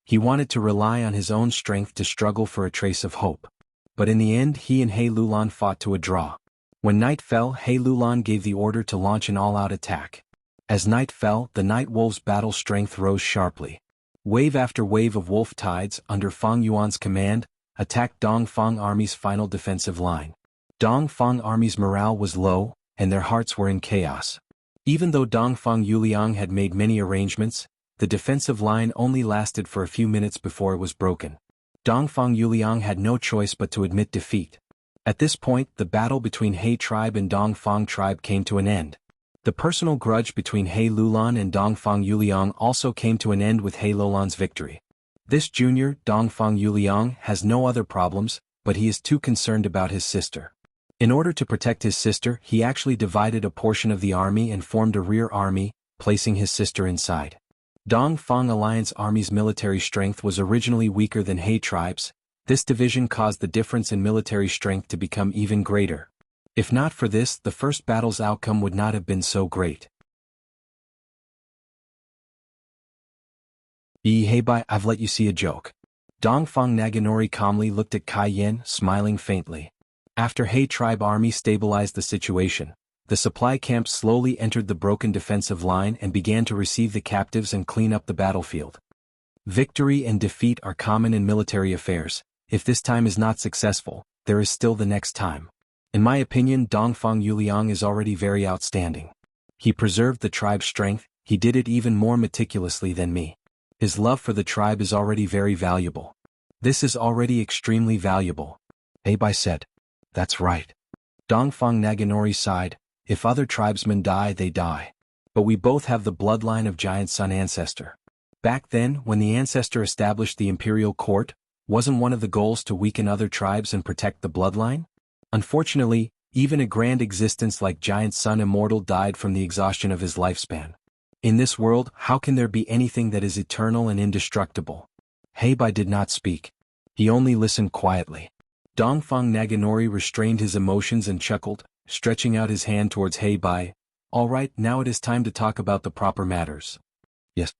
He wanted to rely on his own strength to struggle for a trace of hope. But in the end he and He Lulan fought to a draw. When night fell, He Lulan gave the order to launch an all-out attack. As night fell, the Night Wolves' battle strength rose sharply. Wave after wave of wolf tides, under Fang Yuan's command, attacked Dongfang army's final defensive line. Dongfang army's morale was low, and their hearts were in chaos. Even though Dongfang Yuliang had made many arrangements, the defensive line only lasted for a few minutes before it was broken. Dongfang Yuliang had no choice but to admit defeat. At this point, the battle between He tribe and Dongfang tribe came to an end. The personal grudge between He Lulan and Dongfang Yuliang also came to an end with He Lulan's victory. This junior, Dongfang Yuliang, has no other problems, but he is too concerned about his sister. In order to protect his sister, he actually divided a portion of the army and formed a rear army, placing his sister inside. Dongfang Alliance Army's military strength was originally weaker than He tribe's. This division caused the difference in military strength to become even greater. If not for this, the first battle's outcome would not have been so great. Heibai, I've let you see a joke. Dongfang Naganori calmly looked at Kai Yen, smiling faintly. After He tribe army stabilized the situation, the supply camps slowly entered the broken defensive line and began to receive the captives and clean up the battlefield. Victory and defeat are common in military affairs. If this time is not successful, there is still the next time. In my opinion, Dongfang Yuliang is already very outstanding. He preserved the tribe's strength, he did it even more meticulously than me. His love for the tribe is already very valuable. This is already extremely valuable. Heibai said. That's right. Dongfang Naganori sighed. If other tribesmen die, they die. But we both have the bloodline of Giant Sun ancestor. Back then, when the ancestor established the imperial court, wasn't one of the goals to weaken other tribes and protect the bloodline? Unfortunately, even a grand existence like Giant Sun Immortal died from the exhaustion of his lifespan. In this world, how can there be anything that is eternal and indestructible? Heibai did not speak. He only listened quietly. Dongfang Naganori restrained his emotions and chuckled, stretching out his hand towards Heibai. All right, now it is time to talk about the proper matters. Yes.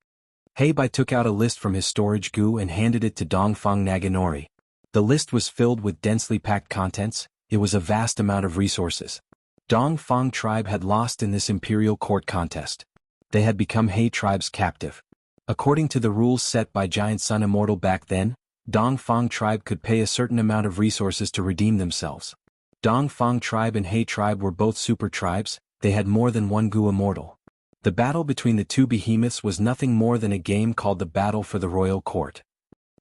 Heibai took out a list from his storage goo and handed it to Dongfang Naganori. The list was filled with densely packed contents. It was a vast amount of resources. Dongfang tribe had lost in this imperial court contest. They had become He tribe's captive. According to the rules set by Giant Sun Immortal back then, Dongfang tribe could pay a certain amount of resources to redeem themselves. Dongfang tribe and He tribe were both super tribes. They had more than one Gu immortal. The battle between the two behemoths was nothing more than a game called the Battle for the Royal Court.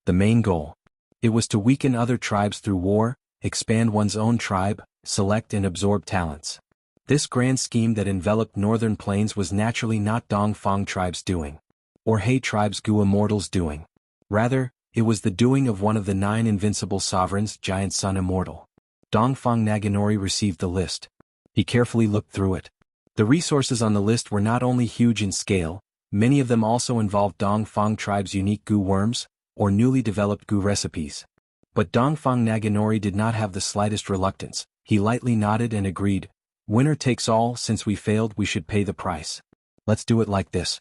The main goal. It was to weaken other tribes through war, expand one's own tribe, select and absorb talents. This grand scheme that enveloped northern plains was naturally not Dongfang tribe's doing, or He tribe's Gu immortals' doing. Rather, it was the doing of one of the 9 invincible sovereigns, Giant Sun Immortal. Dongfang Naganori received the list. He carefully looked through it. The resources on the list were not only huge in scale, many of them also involved Dongfang tribe's unique Gu worms, or newly developed Gu recipes. But Dongfang Naganori did not have the slightest reluctance. He lightly nodded and agreed. Winner takes all. Since we failed, we should pay the price. Let's do it like this.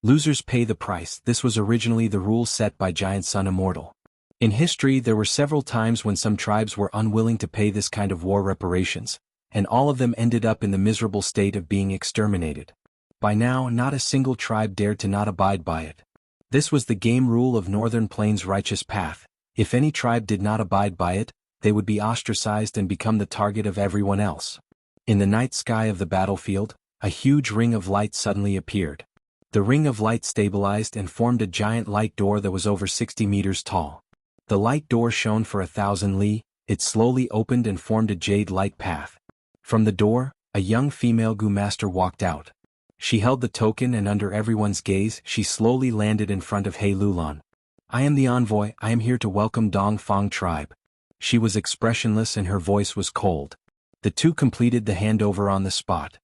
Losers pay the price. This was originally the rule set by Giant Sun Immortal. In history, there were several times when some tribes were unwilling to pay this kind of war reparations, and all of them ended up in the miserable state of being exterminated. By now, not a single tribe dared to not abide by it. This was the game rule of Northern Plains' righteous path. If any tribe did not abide by it, they would be ostracized and become the target of everyone else. In the night sky of the battlefield, a huge ring of light suddenly appeared. The ring of light stabilized and formed a giant light door that was over 60 meters tall. The light door shone for 1,000 li. It slowly opened and formed a jade light path. From the door, a young female Gu master walked out. She held the token and under everyone's gaze, she slowly landed in front of He Lulan. I am the envoy. I am here to welcome Dongfang tribe. She was expressionless and her voice was cold. The two completed the handover on the spot.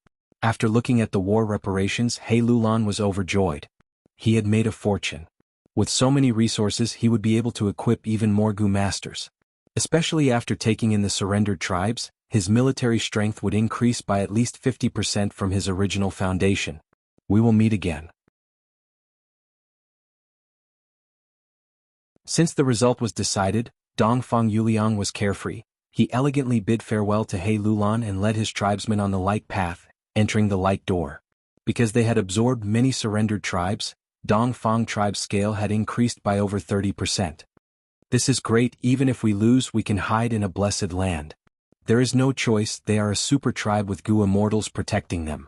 After looking at the war reparations, He Lulan was overjoyed. He had made a fortune. With so many resources, he would be able to equip even more Gu masters. Especially after taking in the surrendered tribes, his military strength would increase by at least 50% from his original foundation. We will meet again. Since the result was decided, Dongfang Yuliang was carefree. He elegantly bid farewell to He Lulan and led his tribesmen on the light path, entering the light door. Because they had absorbed many surrendered tribes, Dongfang tribe's scale had increased by over 30%. This is great. Even if we lose, we can hide in a blessed land. There is no choice. They are a super tribe with Gu immortals protecting them.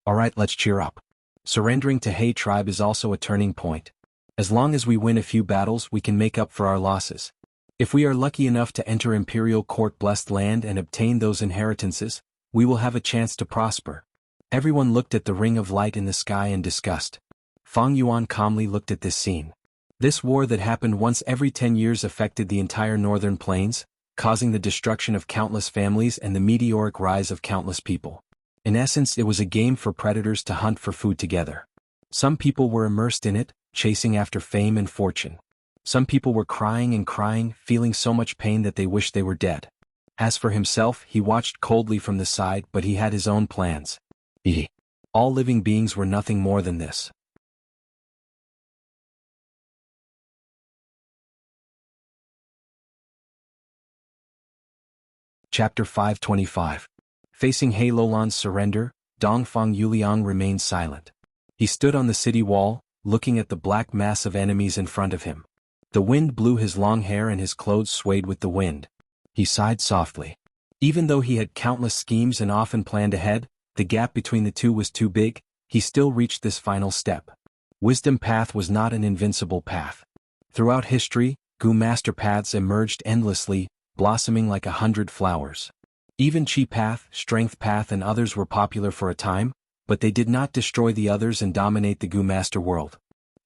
Alright, let's cheer up. Surrendering to He tribe is also a turning point. As long as we win a few battles, we can make up for our losses. If we are lucky enough to enter Imperial Court blessed land and obtain those inheritances, we will have a chance to prosper. Everyone looked at the ring of light in the sky in disgust. Fang Yuan calmly looked at this scene. This war that happened once every 10 years affected the entire northern plains, causing the destruction of countless families and the meteoric rise of countless people. In essence, it was a game for predators to hunt for food together. Some people were immersed in it, chasing after fame and fortune. Some people were crying and crying, feeling so much pain that they wished they were dead. As for himself, he watched coldly from the side, but he had his own plans. All living beings were nothing more than this. Chapter 525. Facing He Lulan's surrender, Dongfang Yuliang remained silent. He stood on the city wall, looking at the black mass of enemies in front of him. The wind blew his long hair and his clothes swayed with the wind. He sighed softly. Even though he had countless schemes and often planned ahead, the gap between the two was too big. He still reached this final step. Wisdom path was not an invincible path. Throughout history, Gu master paths emerged endlessly, blossoming like 100 flowers. Even Chi path, strength path and others were popular for a time, but they did not destroy the others and dominate the Gu master world.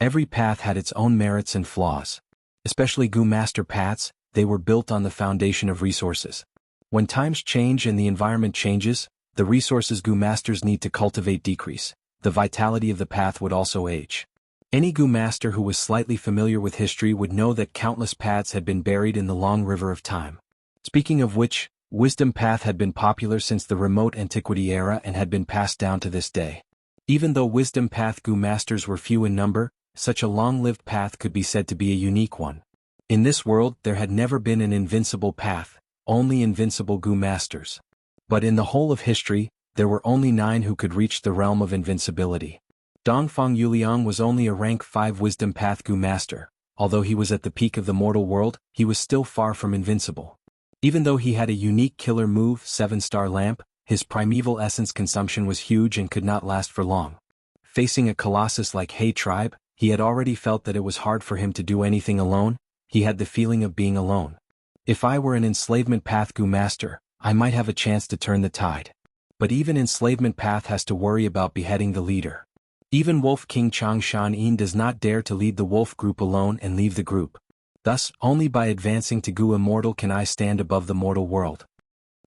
Every path had its own merits and flaws. Especially Gu Master paths, they were built on the foundation of resources. When times change and the environment changes, the resources Gu Masters need to cultivate decrease. The vitality of the path would also age. Any Gu Master who was slightly familiar with history would know that countless paths had been buried in the long river of time. Speaking of which, Wisdom Path had been popular since the remote antiquity era and had been passed down to this day. Even though Wisdom Path Gu Masters were few in number, such a long-lived path could be said to be a unique one. In this world there had never been an invincible path, only invincible Gu Masters. But in the whole of history, there were only 9 who could reach the realm of invincibility. Dongfang Yuliang was only a rank 5 Wisdom Path Gu Master. Although he was at the peak of the mortal world, he was still far from invincible. Even though he had a unique killer move, 7-star lamp, his primeval essence consumption was huge and could not last for long. Facing a colossus like He tribe, he had already felt that it was hard for him to do anything alone. He had the feeling of being alone. If I were an enslavement path Gu Master, I might have a chance to turn the tide. But even enslavement path has to worry about beheading the leader. Even Wolf King Chang Shan Yin does not dare to lead the wolf group alone and leave the group. Thus, only by advancing to Gu Immortal can I stand above the mortal world.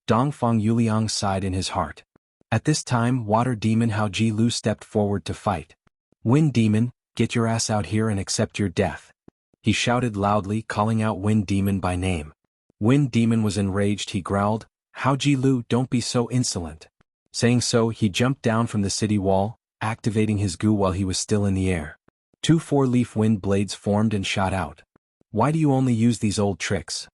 Dongfang Yuliang sighed in his heart. At this time, Water Demon Hao Ji Lu stepped forward to fight. Wind Demon, get your ass out here and accept your death. He shouted loudly, calling out Wind Demon by name. Wind Demon was enraged. He growled, Hao Ji Lu, don't be so insolent. Saying so, he jumped down from the city wall, activating his Gu while he was still in the air. 2 4-leaf wind blades formed and shot out. Why do you only use these old tricks?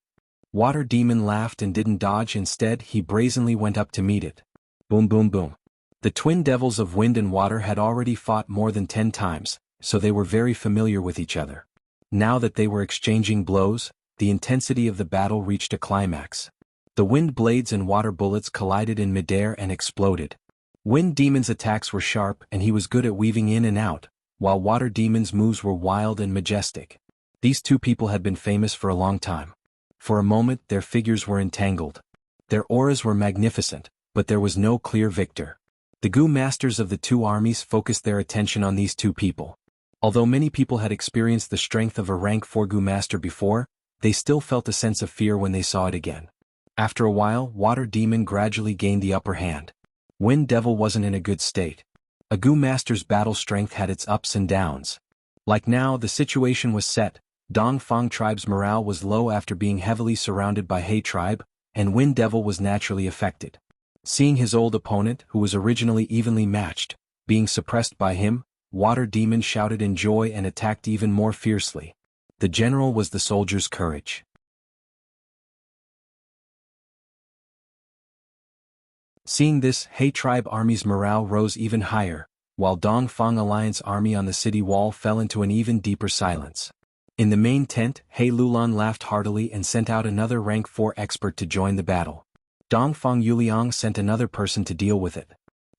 Water Demon laughed and didn't dodge. Instead, he brazenly went up to meet it. Boom boom boom. The twin devils of wind and water had already fought more than 10 times, so they were very familiar with each other. Now that they were exchanging blows, the intensity of the battle reached a climax. The wind blades and water bullets collided in midair and exploded. Wind Demon's attacks were sharp and he was good at weaving in and out, while Water Demon's moves were wild and majestic. These two people had been famous for a long time. For a moment their figures were entangled. Their auras were magnificent, but there was no clear victor. The Gu Masters of the two armies focused their attention on these two people. Although many people had experienced the strength of a rank 4 Gu Master before, they still felt a sense of fear when they saw it again. After a while, Water Demon gradually gained the upper hand. Wind Devil wasn't in a good state. A Gu Master's battle strength had its ups and downs. Like now, the situation was set. Dongfang tribe's morale was low after being heavily surrounded by He tribe, and Wind Devil was naturally affected. Seeing his old opponent, who was originally evenly matched, being suppressed by him, Water Demon shouted in joy and attacked even more fiercely. The general was the soldier's courage. Seeing this, He tribe army's morale rose even higher, while Dongfang Alliance army on the city wall fell into an even deeper silence. In the main tent, He Lulan laughed heartily and sent out another rank 4 expert to join the battle. Dongfang Yuliang sent another person to deal with it.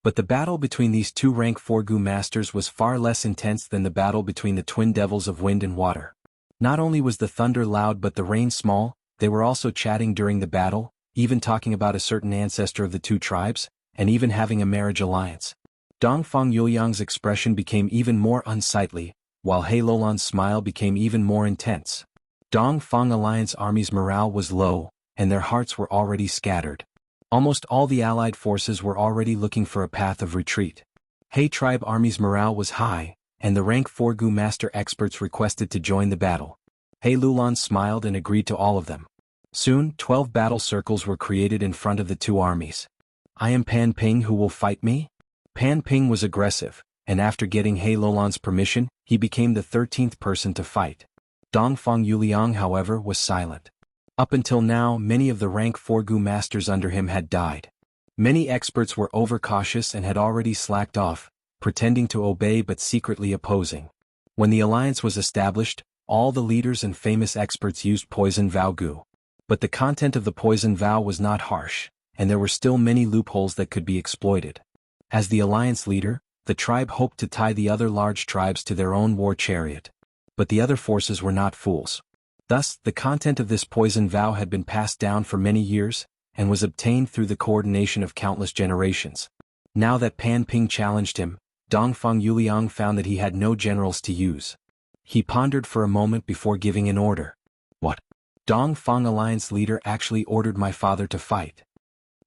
But the battle between these two rank 4 Gu Masters was far less intense than the battle between the twin devils of wind and water. Not only was the thunder loud but the rain small, they were also chatting during the battle, even talking about a certain ancestor of the two tribes, and even having a marriage alliance. Dongfang Yuliang's expression became even more unsightly, while He Lulan's smile became even more intense. Dongfang Alliance army's morale was low, and their hearts were already scattered. Almost all the allied forces were already looking for a path of retreat. He tribe army's morale was high, and the rank 4 Gu Master experts requested to join the battle. He Lulan smiled and agreed to all of them. Soon, 12 battle circles were created in front of the two armies. I am Pan Ping, who will fight me? Pan Ping was aggressive, and after getting He Lulan's permission, he became the 13th person to fight. Dongfang Yuliang, however, was silent. Up until now, many of the rank 4 Gu Masters under him had died. Many experts were overcautious and had already slacked off, pretending to obey but secretly opposing. When the alliance was established, all the leaders and famous experts used poison vow Gu. But the content of the poison vow was not harsh, and there were still many loopholes that could be exploited. As the alliance leader, the tribe hoped to tie the other large tribes to their own war chariot. But the other forces were not fools. Thus, the content of this poison vow had been passed down for many years, and was obtained through the coordination of countless generations. Now that Pan Ping challenged him, Dongfang Yuliang found that he had no generals to use. He pondered for a moment before giving an order. What? Dong Fang Alliance leader actually ordered my father to fight.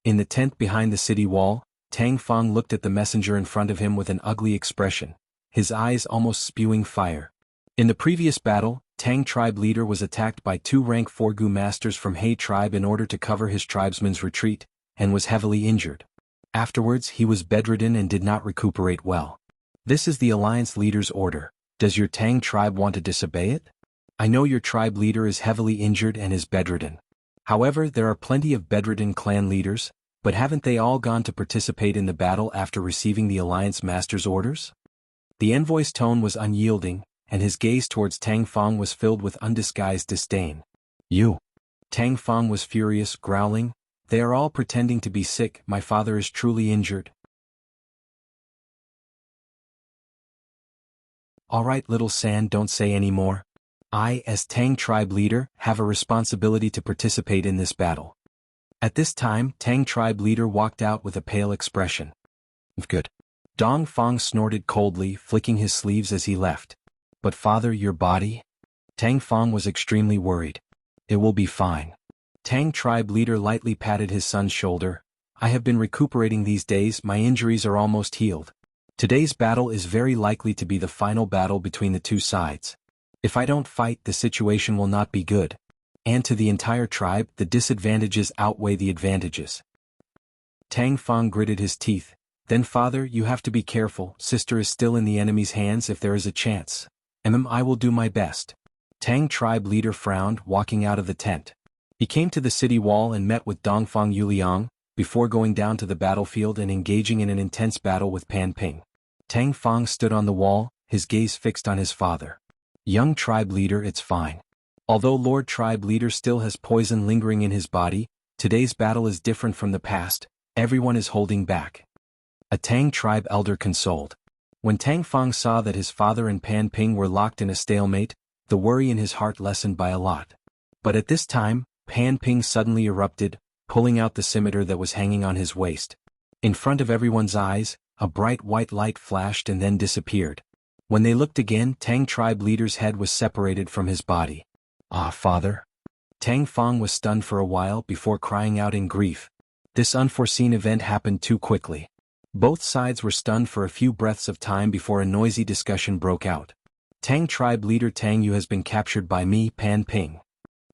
In the tent behind the city wall, Tang Fang looked at the messenger in front of him with an ugly expression, his eyes almost spewing fire. In the previous battle, Tang tribe leader was attacked by 2 rank 4 Gu masters from He tribe in order to cover his tribesman's retreat, and was heavily injured. Afterwards he was bedridden and did not recuperate well. This is the alliance leader's order. Does your Tang tribe want to disobey it? I know your tribe leader is heavily injured and is bedridden. However, there are plenty of bedridden clan leaders, but haven't they all gone to participate in the battle after receiving the alliance master's orders? The envoy's tone was unyielding, and his gaze towards Tang Fang was filled with undisguised disdain. You! Tang Fang was furious, growling, they are all pretending to be sick, my father is truly injured. Alright little San, don't say any more. I, as Tang tribe leader, have a responsibility to participate in this battle. At this time, Tang tribe leader walked out with a pale expression. Good. Dong Fang snorted coldly, flicking his sleeves as he left. But father, your body? Tang Fang was extremely worried. It will be fine. Tang tribe leader lightly patted his son's shoulder. I have been recuperating these days, my injuries are almost healed. Today's battle is very likely to be the final battle between the two sides. If I don't fight, the situation will not be good. And to the entire tribe, the disadvantages outweigh the advantages. Tang Fang gritted his teeth. Then father, you have to be careful, sister is still in the enemy's hands if there is a chance. I will do my best. Tang tribe leader frowned, walking out of the tent. He came to the city wall and met with Dongfang Yuliang, before going down to the battlefield and engaging in an intense battle with Pan Ping. Tang Fang stood on the wall, his gaze fixed on his father. Young tribe leader, it's fine. Although Lord tribe leader still has poison lingering in his body, today's battle is different from the past, everyone is holding back. A Tang tribe elder consoled. When Tang Fang saw that his father and Pan Ping were locked in a stalemate, the worry in his heart lessened by a lot. But at this time, Pan Ping suddenly erupted, pulling out the scimitar that was hanging on his waist. In front of everyone's eyes, a bright white light flashed and then disappeared. When they looked again, Tang tribe leader's head was separated from his body. Ah, father. Tang Fang was stunned for a while before crying out in grief. This unforeseen event happened too quickly. Both sides were stunned for a few breaths of time before a noisy discussion broke out. Tang tribe leader Tang Yu has been captured by me, Pan Ping.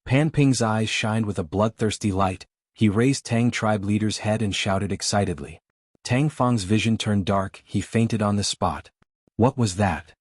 Pan Ping's eyes shined with a bloodthirsty light. He raised Tang tribe leader's head and shouted excitedly. Tang Fang's vision turned dark, he fainted on the spot. What was that?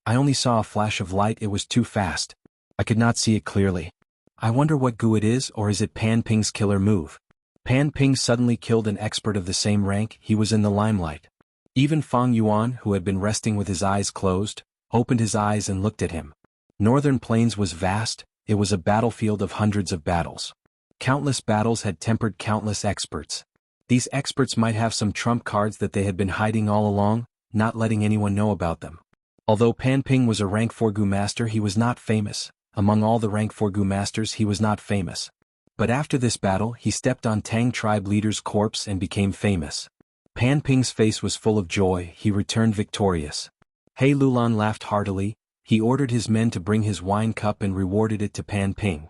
I only saw a flash of light, it was too fast. I could not see it clearly. I wonder what Gu it is, or is it Pan Ping's killer move? Pan Ping suddenly killed an expert of the same rank, he was in the limelight. Even Fang Yuan, who had been resting with his eyes closed, opened his eyes and looked at him. Northern Plains was vast, it was a battlefield of hundreds of battles. Countless battles had tempered countless experts. These experts might have some trump cards that they had been hiding all along, not letting anyone know about them. Although Pan Ping was a rank 4 Gu master, he was not famous. Among all the rank 4 Gu masters, he was not famous. But after this battle, he stepped on Tang tribe leader's corpse and became famous. Pan Ping's face was full of joy, he returned victorious. He Lulan laughed heartily, he ordered his men to bring his wine cup and rewarded it to Pan Ping.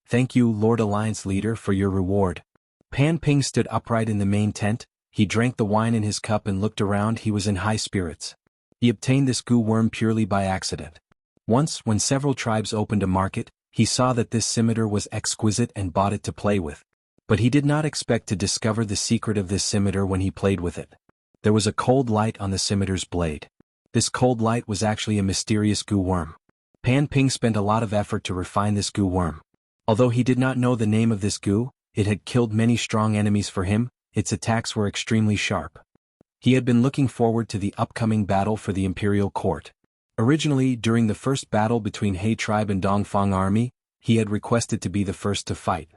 Thank you, Lord Alliance leader, for your reward. Pan Ping stood upright in the main tent, he drank the wine in his cup and looked around, he was in high spirits. He obtained this Gu worm purely by accident. Once, when several tribes opened a market, he saw that this scimitar was exquisite and bought it to play with. But he did not expect to discover the secret of this scimitar when he played with it. There was a cold light on the scimitar's blade. This cold light was actually a mysterious Gu worm. Pan Ping spent a lot of effort to refine this Gu worm. Although he did not know the name of this Gu, it had killed many strong enemies for him, its attacks were extremely sharp. He had been looking forward to the upcoming battle for the imperial court. Originally, during the first battle between He tribe and Dongfang army, he had requested to be the first to fight.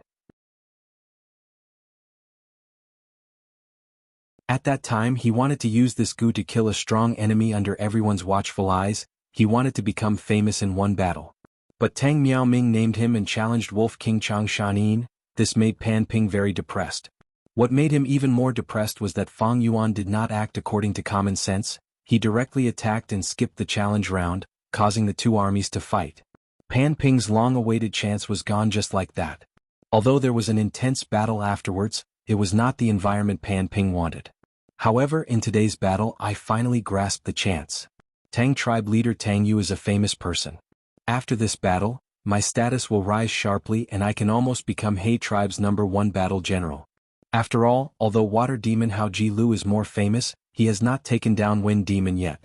At that time he wanted to use this Gu to kill a strong enemy under everyone's watchful eyes, he wanted to become famous in one battle. But Tang Miaoming named him and challenged Wolf King Chang Shanin, this made Pan Ping very depressed. What made him even more depressed was that Fang Yuan did not act according to common sense, he directly attacked and skipped the challenge round, causing the two armies to fight. Pan Ping's long-awaited chance was gone just like that. Although there was an intense battle afterwards, it was not the environment Pan Ping wanted. However, in today's battle I finally grasped the chance. Tang tribe leader Tang Yu is a famous person. After this battle, my status will rise sharply and I can almost become He tribe's #1 battle general. After all, although Water Demon Hao Ji Lu is more famous, he has not taken down Wind Demon yet.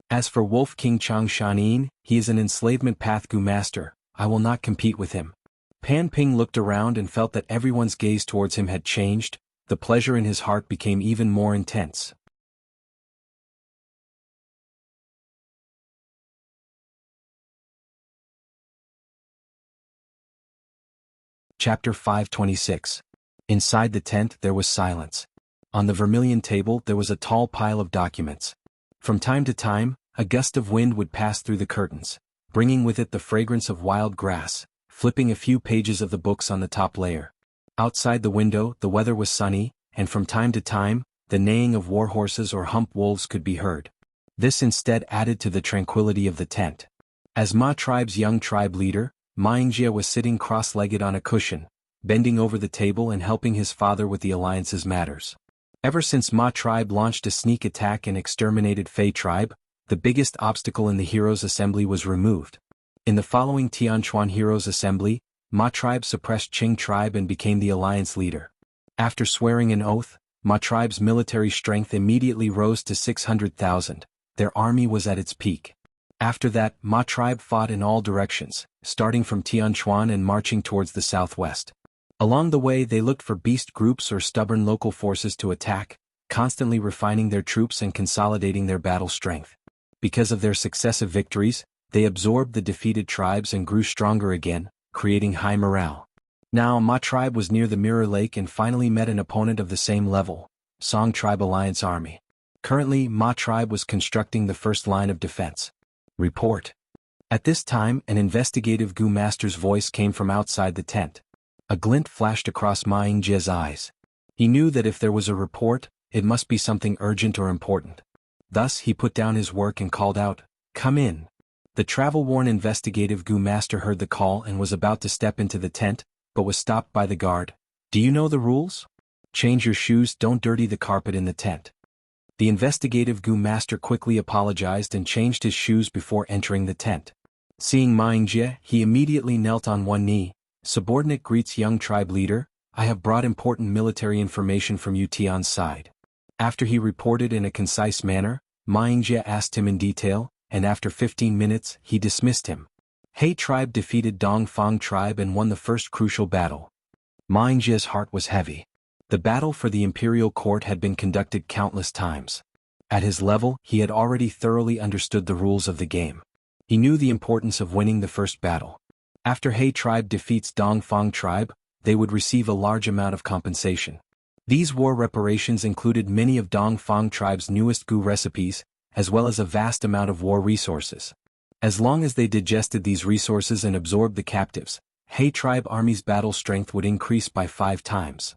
As for Wolf King Chang Shanin, he is an enslavement path Gu master. I will not compete with him. Pan Ping looked around and felt that everyone's gaze towards him had changed. The pleasure in his heart became even more intense. Chapter 526. Inside the tent there was silence. On the vermilion table there was a tall pile of documents. From time to time, a gust of wind would pass through the curtains, bringing with it the fragrance of wild grass, flipping a few pages of the books on the top layer. Outside the window the weather was sunny, and from time to time, the neighing of war horses or hump wolves could be heard. This instead added to the tranquility of the tent. As Ma tribe's young tribe leader, Ma Yingjie was sitting cross-legged on a cushion, bending over the table and helping his father with the alliance's matters. Ever since Ma tribe launched a sneak attack and exterminated Fei tribe, the biggest obstacle in the Heroes' Assembly was removed. In the following Tianchuan Heroes' Assembly, Ma tribe suppressed Qing tribe and became the alliance leader. After swearing an oath, Ma tribe's military strength immediately rose to 600,000. Their army was at its peak. After that, Ma tribe fought in all directions, starting from Tianchuan and marching towards the southwest. Along the way they looked for beast groups or stubborn local forces to attack, constantly refining their troops and consolidating their battle strength. Because of their successive victories, they absorbed the defeated tribes and grew stronger again, creating high morale. Now Ma tribe was near the Mirror Lake and finally met an opponent of the same level, Song Tribe Alliance Army. Currently Ma tribe was constructing the first line of defense. Report. At this time an investigative Gu master's voice came from outside the tent. A glint flashed across Ma Yingjie's eyes. He knew that if there was a report, it must be something urgent or important. Thus he put down his work and called out, "Come in." The travel-worn investigative Gu master heard the call and was about to step into the tent, but was stopped by the guard. "Do you know the rules? Change your shoes, don't dirty the carpet in the tent." The investigative Gu master quickly apologized and changed his shoes before entering the tent. Seeing Ma Yingjie, he immediately knelt on one knee. "Subordinate greets young tribe leader, I have brought important military information from you Tian's side." After he reported in a concise manner, Ma Yingjie asked him in detail, and after 15 minutes, he dismissed him. He tribe defeated Dongfang tribe and won the first crucial battle. Ma Yingjie's heart was heavy. The battle for the imperial court had been conducted countless times. At his level, he had already thoroughly understood the rules of the game. He knew the importance of winning the first battle. After He tribe defeats Dongfang tribe, they would receive a large amount of compensation. These war reparations included many of Dongfang tribe's newest Gu recipes, as well as a vast amount of war resources. As long as they digested these resources and absorbed the captives, He tribe army's battle strength would increase by 5 times.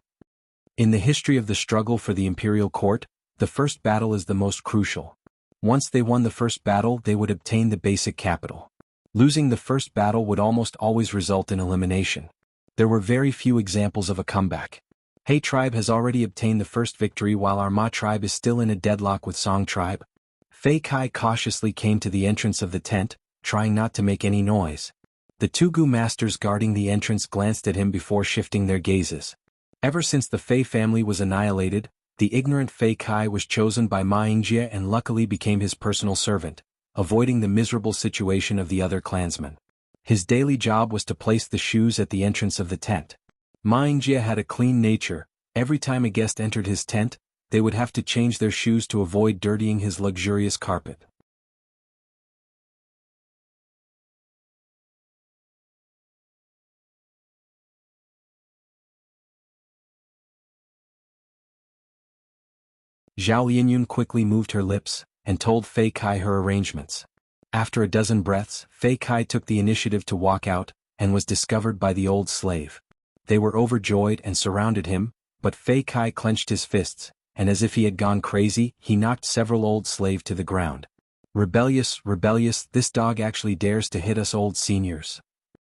In the history of the struggle for the imperial court, the first battle is the most crucial. Once they won the first battle, they would obtain the basic capital. Losing the first battle would almost always result in elimination. There were very few examples of a comeback. He tribe has already obtained the first victory while our Ma tribe is still in a deadlock with Song tribe. Fei Kai cautiously came to the entrance of the tent, trying not to make any noise. The two Gu masters guarding the entrance glanced at him before shifting their gazes. Ever since the Fei family was annihilated, the ignorant Fei Kai was chosen by Ma Yingjie and luckily became his personal servant, avoiding the miserable situation of the other clansmen. His daily job was to place the shoes at the entrance of the tent. Ma Yingjie had a clean nature. Every time a guest entered his tent, they would have to change their shoes to avoid dirtying his luxurious carpet. Zhao Linyun quickly moved her lips, and told Fei Kai her arrangements. After a dozen breaths, Fei Kai took the initiative to walk out, and was discovered by the old slave. They were overjoyed and surrounded him, but Fei Kai clenched his fists, and as if he had gone crazy, he knocked several old slaves to the ground. Rebellious, rebellious, this dog actually dares to hit us old seniors.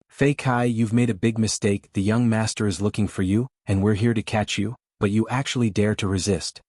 Fei Kai, you've made a big mistake, the young master is looking for you, and we're here to catch you, but you actually dare to resist.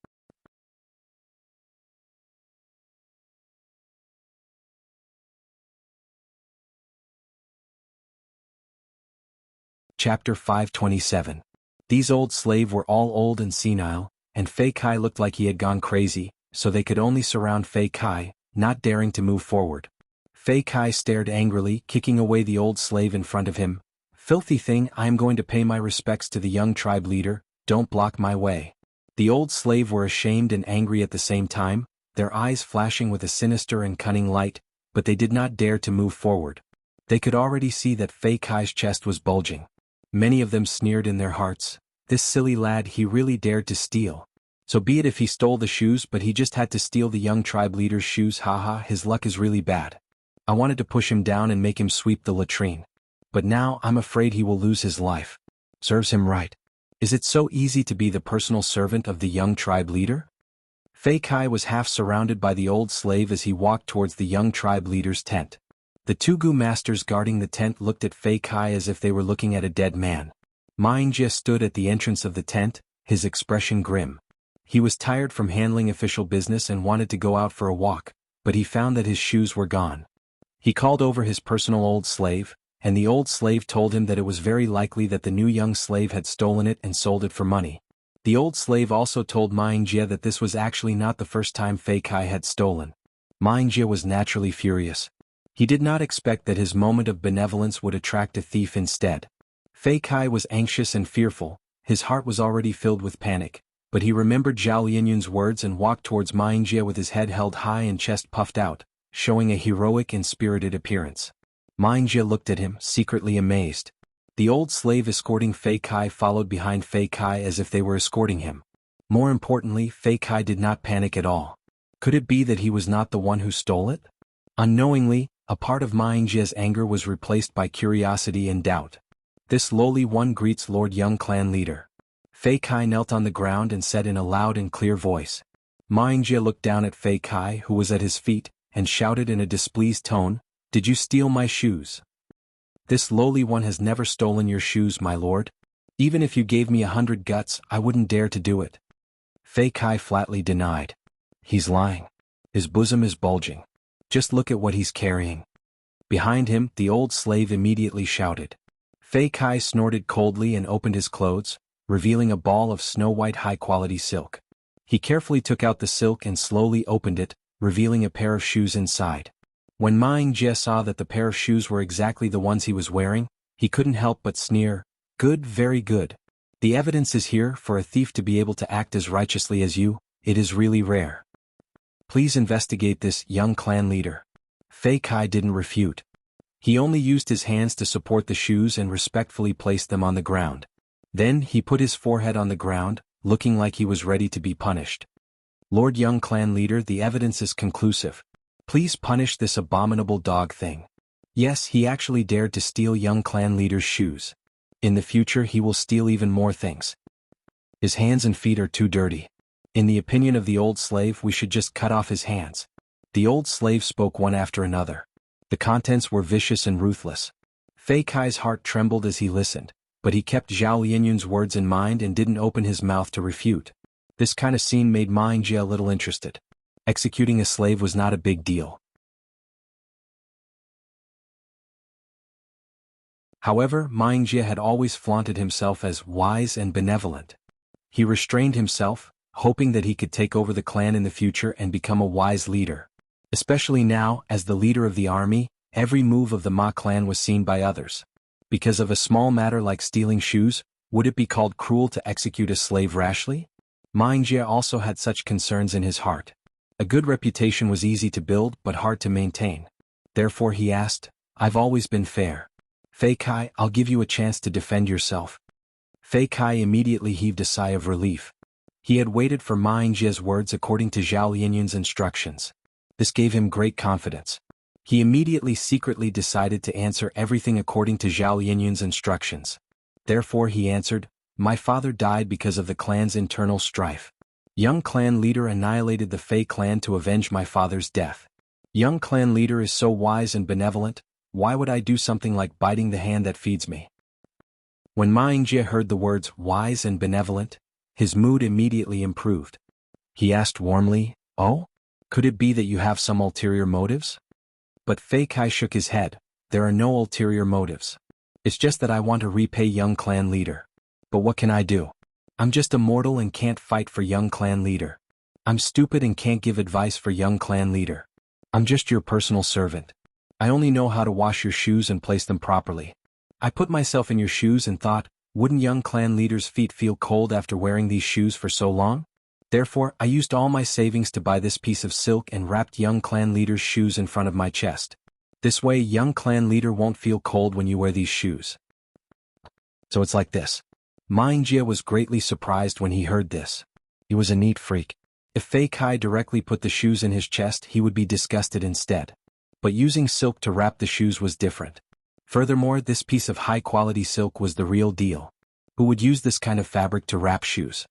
Chapter 527. These old slave were all old and senile, and Fei Kai looked like he had gone crazy, so they could only surround Fei Kai, not daring to move forward. Fei Kai stared angrily, kicking away the old slave in front of him. Filthy thing, I am going to pay my respects to the young tribe leader, don't block my way. The old slave were ashamed and angry at the same time, their eyes flashing with a sinister and cunning light, but they did not dare to move forward. They could already see that Fei Kai's chest was bulging. Many of them sneered in their hearts, this silly lad, he really dared to steal. So be it if he stole the shoes, but he just had to steal the young tribe leader's shoes, haha, his luck is really bad. I wanted to push him down and make him sweep the latrine. But now I'm afraid he will lose his life. Serves him right. Is it so easy to be the personal servant of the young tribe leader? Fei Kai was half surrounded by the old slave as he walked towards the young tribe leader's tent. The two Gu masters guarding the tent looked at Fei Kai as if they were looking at a dead man. Ming Jie stood at the entrance of the tent, his expression grim. He was tired from handling official business and wanted to go out for a walk, but he found that his shoes were gone. He called over his personal old slave, and the old slave told him that it was very likely that the new young slave had stolen it and sold it for money. The old slave also told Ming Jie that this was actually not the first time Fei Kai had stolen. Ming Jie was naturally furious. He did not expect that his moment of benevolence would attract a thief instead. Fei Kai was anxious and fearful, his heart was already filled with panic, but he remembered Zhao Lianyun's words and walked towards Ming Jie with his head held high and chest puffed out, showing a heroic and spirited appearance. Ming Jie looked at him, secretly amazed. The old slave escorting Fei Kai followed behind Fei Kai as if they were escorting him. More importantly, Fei Kai did not panic at all. Could it be that he was not the one who stole it? Unknowingly, a part of Ming Jie's anger was replaced by curiosity and doubt. This lowly one greets Lord Young clan leader. Fei Kai knelt on the ground and said in a loud and clear voice. Ming Jie looked down at Fei Kai, who was at his feet, and shouted in a displeased tone, "Did you steal my shoes?" "This lowly one has never stolen your shoes, my lord. Even if you gave me 100 guts, I wouldn't dare to do it." Fei Kai flatly denied. "He's lying. His bosom is bulging. Just look at what he's carrying." Behind him, the old slave immediately shouted. Fei Kai snorted coldly and opened his clothes, revealing a ball of snow-white high-quality silk. He carefully took out the silk and slowly opened it, revealing a pair of shoes inside. When Ming Jie saw that the pair of shoes were exactly the ones he was wearing, he couldn't help but sneer, "Good, very good. The evidence is here. For a thief to be able to act as righteously as you, it is really rare. Please investigate this, young clan leader." Fei Kai didn't refute. He only used his hands to support the shoes and respectfully placed them on the ground. Then he put his forehead on the ground, looking like he was ready to be punished. "Lord Young clan leader, the evidence is conclusive. Please punish this abominable dog thing. Yes, he actually dared to steal young clan leader's shoes. In the future he will steal even more things. His hands and feet are too dirty. In the opinion of the old slave, we should just cut off his hands." The old slave spoke one after another. The contents were vicious and ruthless. Fei Kai's heart trembled as he listened, but he kept Zhao Lianyun's words in mind and didn't open his mouth to refute. This kind of scene made Ming Jie a little interested. Executing a slave was not a big deal. However, Ming Jie had always flaunted himself as wise and benevolent. He restrained himself, hoping that he could take over the clan in the future and become a wise leader. Especially now, as the leader of the army, every move of the Ma clan was seen by others. Because of a small matter like stealing shoes, would it be called cruel to execute a slave rashly? Ming Jie also had such concerns in his heart. A good reputation was easy to build but hard to maintain. Therefore he asked, "I've always been fair. Fei Kai, I'll give you a chance to defend yourself." Fei Kai immediately heaved a sigh of relief. He had waited for Ming Jie's words according to Zhao Lianyun's instructions. This gave him great confidence. He immediately secretly decided to answer everything according to Zhao Lianyun's instructions. Therefore he answered, "My father died because of the clan's internal strife. Young clan leader annihilated the Fei clan to avenge my father's death. Young clan leader is so wise and benevolent, why would I do something like biting the hand that feeds me? When Ma Yingjie heard the words wise and benevolent, his mood immediately improved. He asked warmly, "Oh? Could it be that you have some ulterior motives?" But Fei Kai shook his head. "There are no ulterior motives. It's just that I want to repay young clan leader. But what can I do? I'm just a mortal and can't fight for young clan leader. I'm stupid and can't give advice for young clan leader. I'm just your personal servant. I only know how to wash your shoes and place them properly." I put myself in your shoes and thought, wouldn't young clan leader's feet feel cold after wearing these shoes for so long? Therefore, I used all my savings to buy this piece of silk and wrapped young clan leader's shoes in front of my chest. This way young clan leader won't feel cold when you wear these shoes. So it's like this. Ma Yingjie was greatly surprised when he heard this. He was a neat freak. If Fei Kai directly put the shoes in his chest, he would be disgusted instead. But using silk to wrap the shoes was different. Furthermore, this piece of high-quality silk was the real deal. Who would use this kind of fabric to wrap shoes?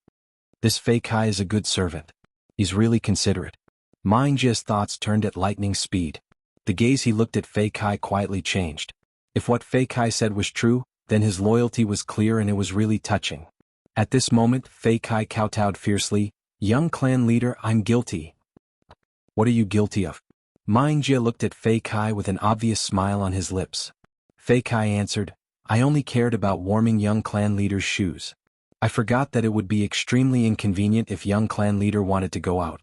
This Fei Kai is a good servant. He's really considerate. Ma Yingjie's thoughts turned at lightning speed. The gaze he looked at Fei Kai quietly changed. If what Fei Kai said was true, then his loyalty was clear and it was really touching. At this moment, Fei Kai kowtowed fiercely, "Young clan leader, I'm guilty." "What are you guilty of?" Ma Yingjie looked at Fei Kai with an obvious smile on his lips. Fei Kai answered, "I only cared about warming young clan leader's shoes. I forgot that it would be extremely inconvenient if young clan leader wanted to go out.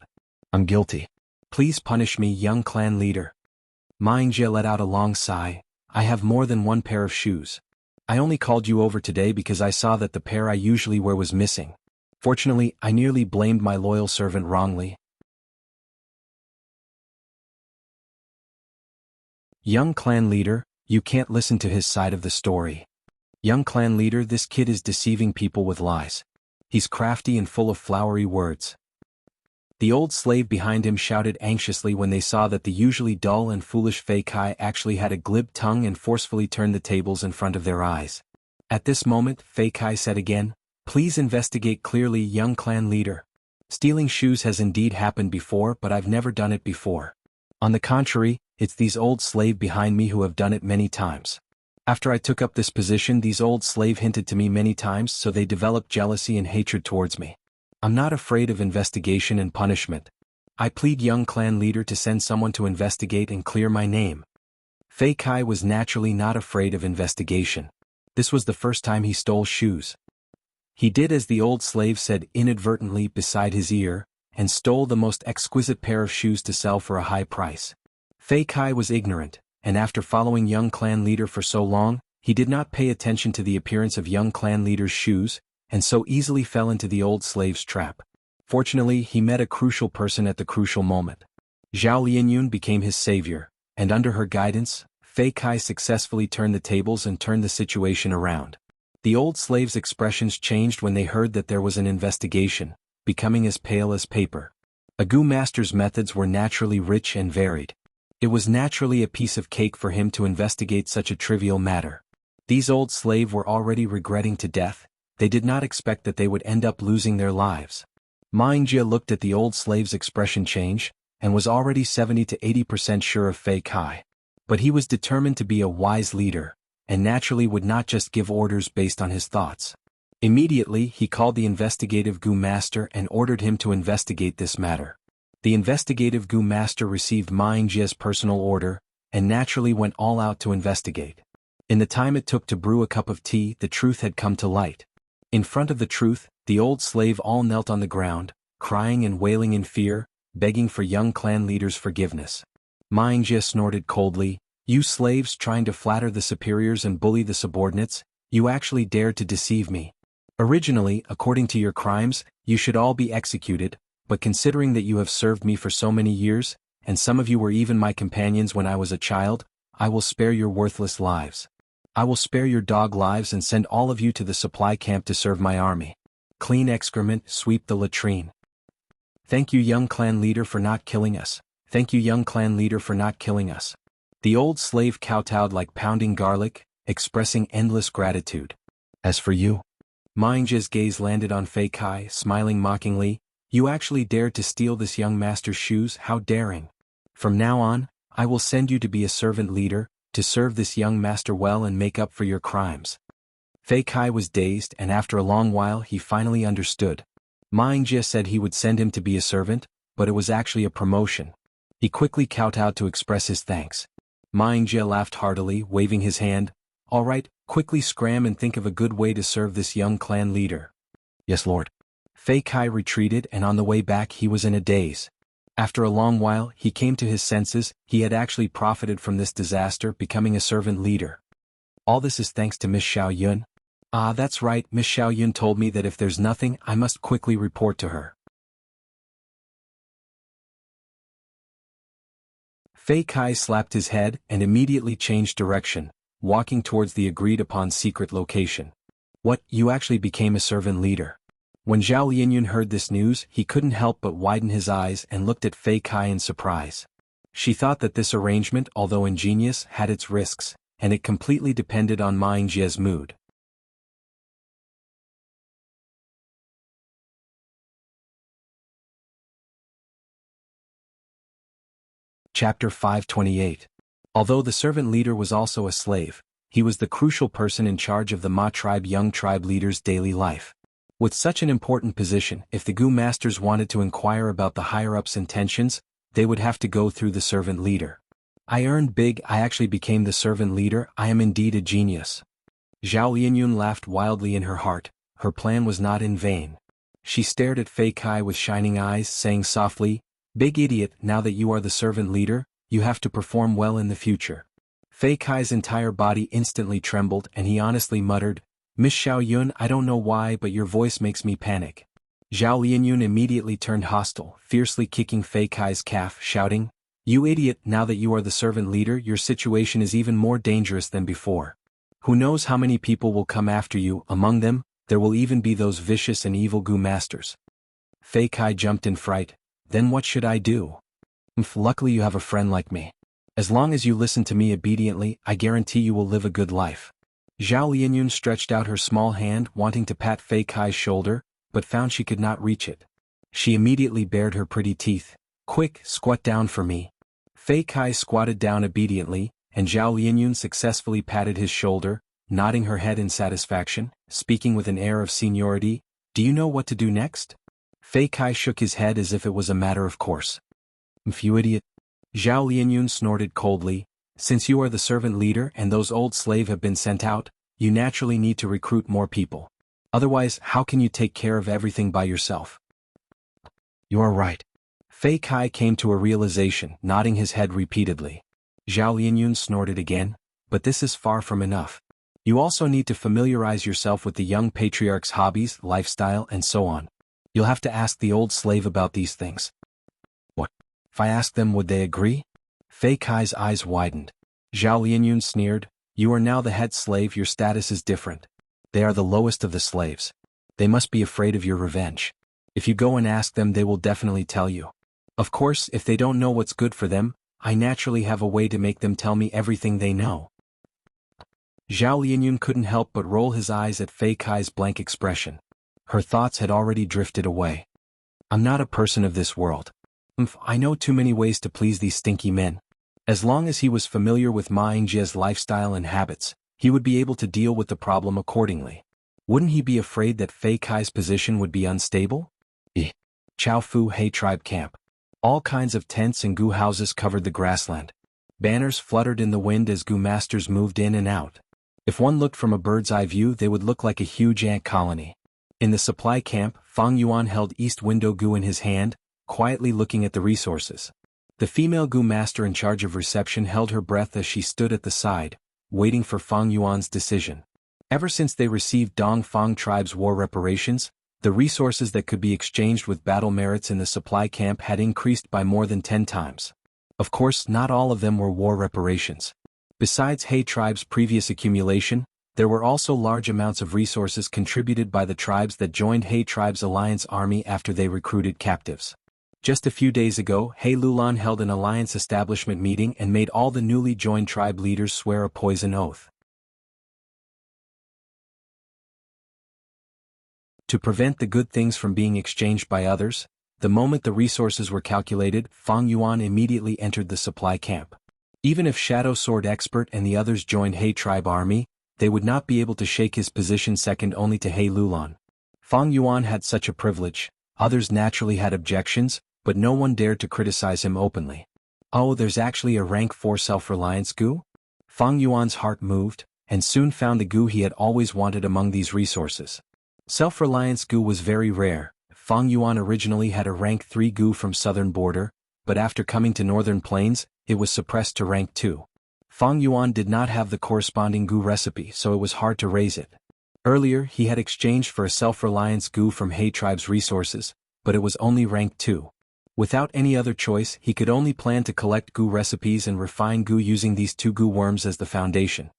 I'm guilty. Please punish me, young clan leader." Ma Yingjie let out a long sigh. "I have more than one pair of shoes. I only called you over today because I saw that the pair I usually wear was missing. Fortunately, I nearly blamed my loyal servant wrongly." Young clan leader, you can't listen to his side of the story. Young clan leader, this kid is deceiving people with lies. He's crafty and full of flowery words. The old slave behind him shouted anxiously when they saw that the usually dull and foolish Fei Kai actually had a glib tongue and forcefully turned the tables in front of their eyes. At this moment, Fei Kai said again, "Please investigate clearly, young clan leader. Stealing shoes has indeed happened before, but I've never done it before. On the contrary, it's these old slave behind me who have done it many times. After I took up this position, these old slave hinted to me many times, so they developed jealousy and hatred towards me. I'm not afraid of investigation and punishment. I plead, young clan leader, to send someone to investigate and clear my name." Fei Kai was naturally not afraid of investigation. This was the first time he stole shoes. He did as the old slave said inadvertently beside his ear, and stole the most exquisite pair of shoes to sell for a high price. Fei Kai was ignorant, and after following young clan leader for so long, he did not pay attention to the appearance of young clan leader's shoes, and so easily fell into the old slave's trap. Fortunately, he met a crucial person at the crucial moment. Zhao Lianyun became his savior, and under her guidance, Fei Kai successfully turned the tables and turned the situation around. The old slave's expressions changed when they heard that there was an investigation, becoming as pale as paper. A Gu master's methods were naturally rich and varied. It was naturally a piece of cake for him to investigate such a trivial matter. These old slave were already regretting to death. They did not expect that they would end up losing their lives. Ma Yingjie looked at the old slave's expression change, and was already 70 to 80% sure of Fei Kai. But he was determined to be a wise leader, and naturally would not just give orders based on his thoughts. Immediately, he called the investigative Gu master and ordered him to investigate this matter. The investigative Gu master received Ma Yingjie's personal order, and naturally went all out to investigate. In the time it took to brew a cup of tea, the truth had come to light. In front of the truth, the old slave all knelt on the ground, crying and wailing in fear, begging for young clan leader's forgiveness. Ma Yingjie snorted coldly, "You slaves trying to flatter the superiors and bully the subordinates, you actually dared to deceive me. Originally, according to your crimes, you should all be executed, but considering that you have served me for so many years, and some of you were even my companions when I was a child, I will spare your worthless lives. I will spare your dog lives and send all of you to the supply camp to serve my army. Clean excrement, sweep the latrine. Thank you, young clan leader, for not killing us. Thank you, young clan leader, for not killing us." The old slave kowtowed like pounding garlic, expressing endless gratitude. "As for you," Ma Yingjie's gaze landed on Fei Kai, smiling mockingly, "you actually dared to steal this young master's shoes, how daring. From now on, I will send you to be a servant leader, to serve this young master well and make up for your crimes. Fei Kai was dazed, and after a long while he finally understood. Ma Yingjie said he would send him to be a servant, but it was actually a promotion. He quickly kowtowed to express his thanks. Ma Yingjie laughed heartily, waving his hand. All right, quickly scram and think of a good way to serve this young clan leader. Yes, Lord. Fei Kai retreated, and on the way back he was in a daze. After a long while he came to his senses. He had actually profited from this disaster, becoming a servant leader. All this is thanks to Miss Xiao Yun. Ah, that's right, Miss Xiao Yun told me that if there's nothing, I must quickly report to her. Fei Kai slapped his head and immediately changed direction, walking towards the agreed-upon secret location. What, you actually became a servant leader? When Zhao Lianyun heard this news, he couldn't help but widen his eyes and looked at Fei Kai in surprise. She thought that this arrangement, although ingenious, had its risks, and it completely depended on Ma Yingjie's mood. Chapter 528. Although the servant leader was also a slave, he was the crucial person in charge of the Ma tribe young tribe leader's daily life. With such an important position, if the Gu masters wanted to inquire about the higher-ups' intentions, they would have to go through the servant leader. I earned big, I actually became the servant leader, I am indeed a genius. Zhao Lianyun laughed wildly in her heart. Her plan was not in vain. She stared at Fei Kai with shining eyes, saying softly, Big idiot, now that you are the servant leader, you have to perform well in the future. Fei Kai's entire body instantly trembled, and he honestly muttered, Miss Xiao Yun, I don't know why, but your voice makes me panic. Zhao Lianyun immediately turned hostile, fiercely kicking Fei Kai's calf, shouting, You idiot, now that you are the servant leader, your situation is even more dangerous than before. Who knows how many people will come after you, among them, there will even be those vicious and evil Gu masters. Fei Kai jumped in fright. Then what should I do? Luckily you have a friend like me. As long as you listen to me obediently, I guarantee you will live a good life. Zhao Lianyun stretched out her small hand, wanting to pat Fei Kai's shoulder, but found she could not reach it. She immediately bared her pretty teeth. Quick, squat down for me. Fei Kai squatted down obediently, and Zhao Lianyun successfully patted his shoulder, nodding her head in satisfaction, speaking with an air of seniority. Do you know what to do next? Fei Kai shook his head as if it was a matter of course. You idiot. Zhao Lianyun snorted coldly. Since you are the servant leader and those old slaves have been sent out, you naturally need to recruit more people. Otherwise, how can you take care of everything by yourself? You are right. Fei Kai came to a realization, nodding his head repeatedly. Zhao Lianyun snorted again, but this is far from enough. You also need to familiarize yourself with the young patriarch's hobbies, lifestyle, and so on. You'll have to ask the old slave about these things. What? If I ask them, would they agree? Fei Kai's eyes widened. Zhao Lianyun sneered, You are now the head slave, your status is different. They are the lowest of the slaves. They must be afraid of your revenge. If you go and ask them, they will definitely tell you. Of course, if they don't know what's good for them, I naturally have a way to make them tell me everything they know. Zhao Lianyun couldn't help but roll his eyes at Fei Kai's blank expression. Her thoughts had already drifted away. I'm not a person of this world. I know too many ways to please these stinky men. As long as he was familiar with Ma Yingjie's lifestyle and habits, he would be able to deal with the problem accordingly. Wouldn't he be afraid that Fei Kai's position would be unstable? Chao Fu Hei tribe camp. All kinds of tents and Gu houses covered the grassland. Banners fluttered in the wind as Gu masters moved in and out. If one looked from a bird's eye view, they would look like a huge ant colony. In the supply camp, Fang Yuan held East Window Gu in his hand, quietly looking at the resources. The female Gu master in charge of reception held her breath as she stood at the side, waiting for Fang Yuan's decision. Ever since they received Dong Fang tribe's war reparations, the resources that could be exchanged with battle merits in the supply camp had increased by more than 10 times. Of course, not all of them were war reparations. Besides Hei tribe's previous accumulation, there were also large amounts of resources contributed by the tribes that joined Hei tribe's alliance army after they recruited captives. Just a few days ago, Hei Lulan held an alliance establishment meeting and made all the newly joined tribe leaders swear a poison oath. To prevent the good things from being exchanged by others, the moment the resources were calculated, Fang Yuan immediately entered the supply camp. Even if Shadow Sword Expert and the others joined He Tribe army, they would not be able to shake his position second only to He Lulan. Fang Yuan had such a privilege, others naturally had objections, but no one dared to criticize him openly. Oh, there's actually a rank 4 self-reliance goo? Fang Yuan's heart moved, and soon found the goo he had always wanted among these resources. Self-reliance goo was very rare. Fang Yuan originally had a rank 3 goo from southern border, but after coming to northern plains, it was suppressed to rank 2. Fang Yuan did not have the corresponding goo recipe, so it was hard to raise it. Earlier he had exchanged for a self-reliance goo from He Tribe's resources, but it was only rank 2. Without any other choice, he could only plan to collect goo recipes and refine goo using these 2 goo worms as the foundation.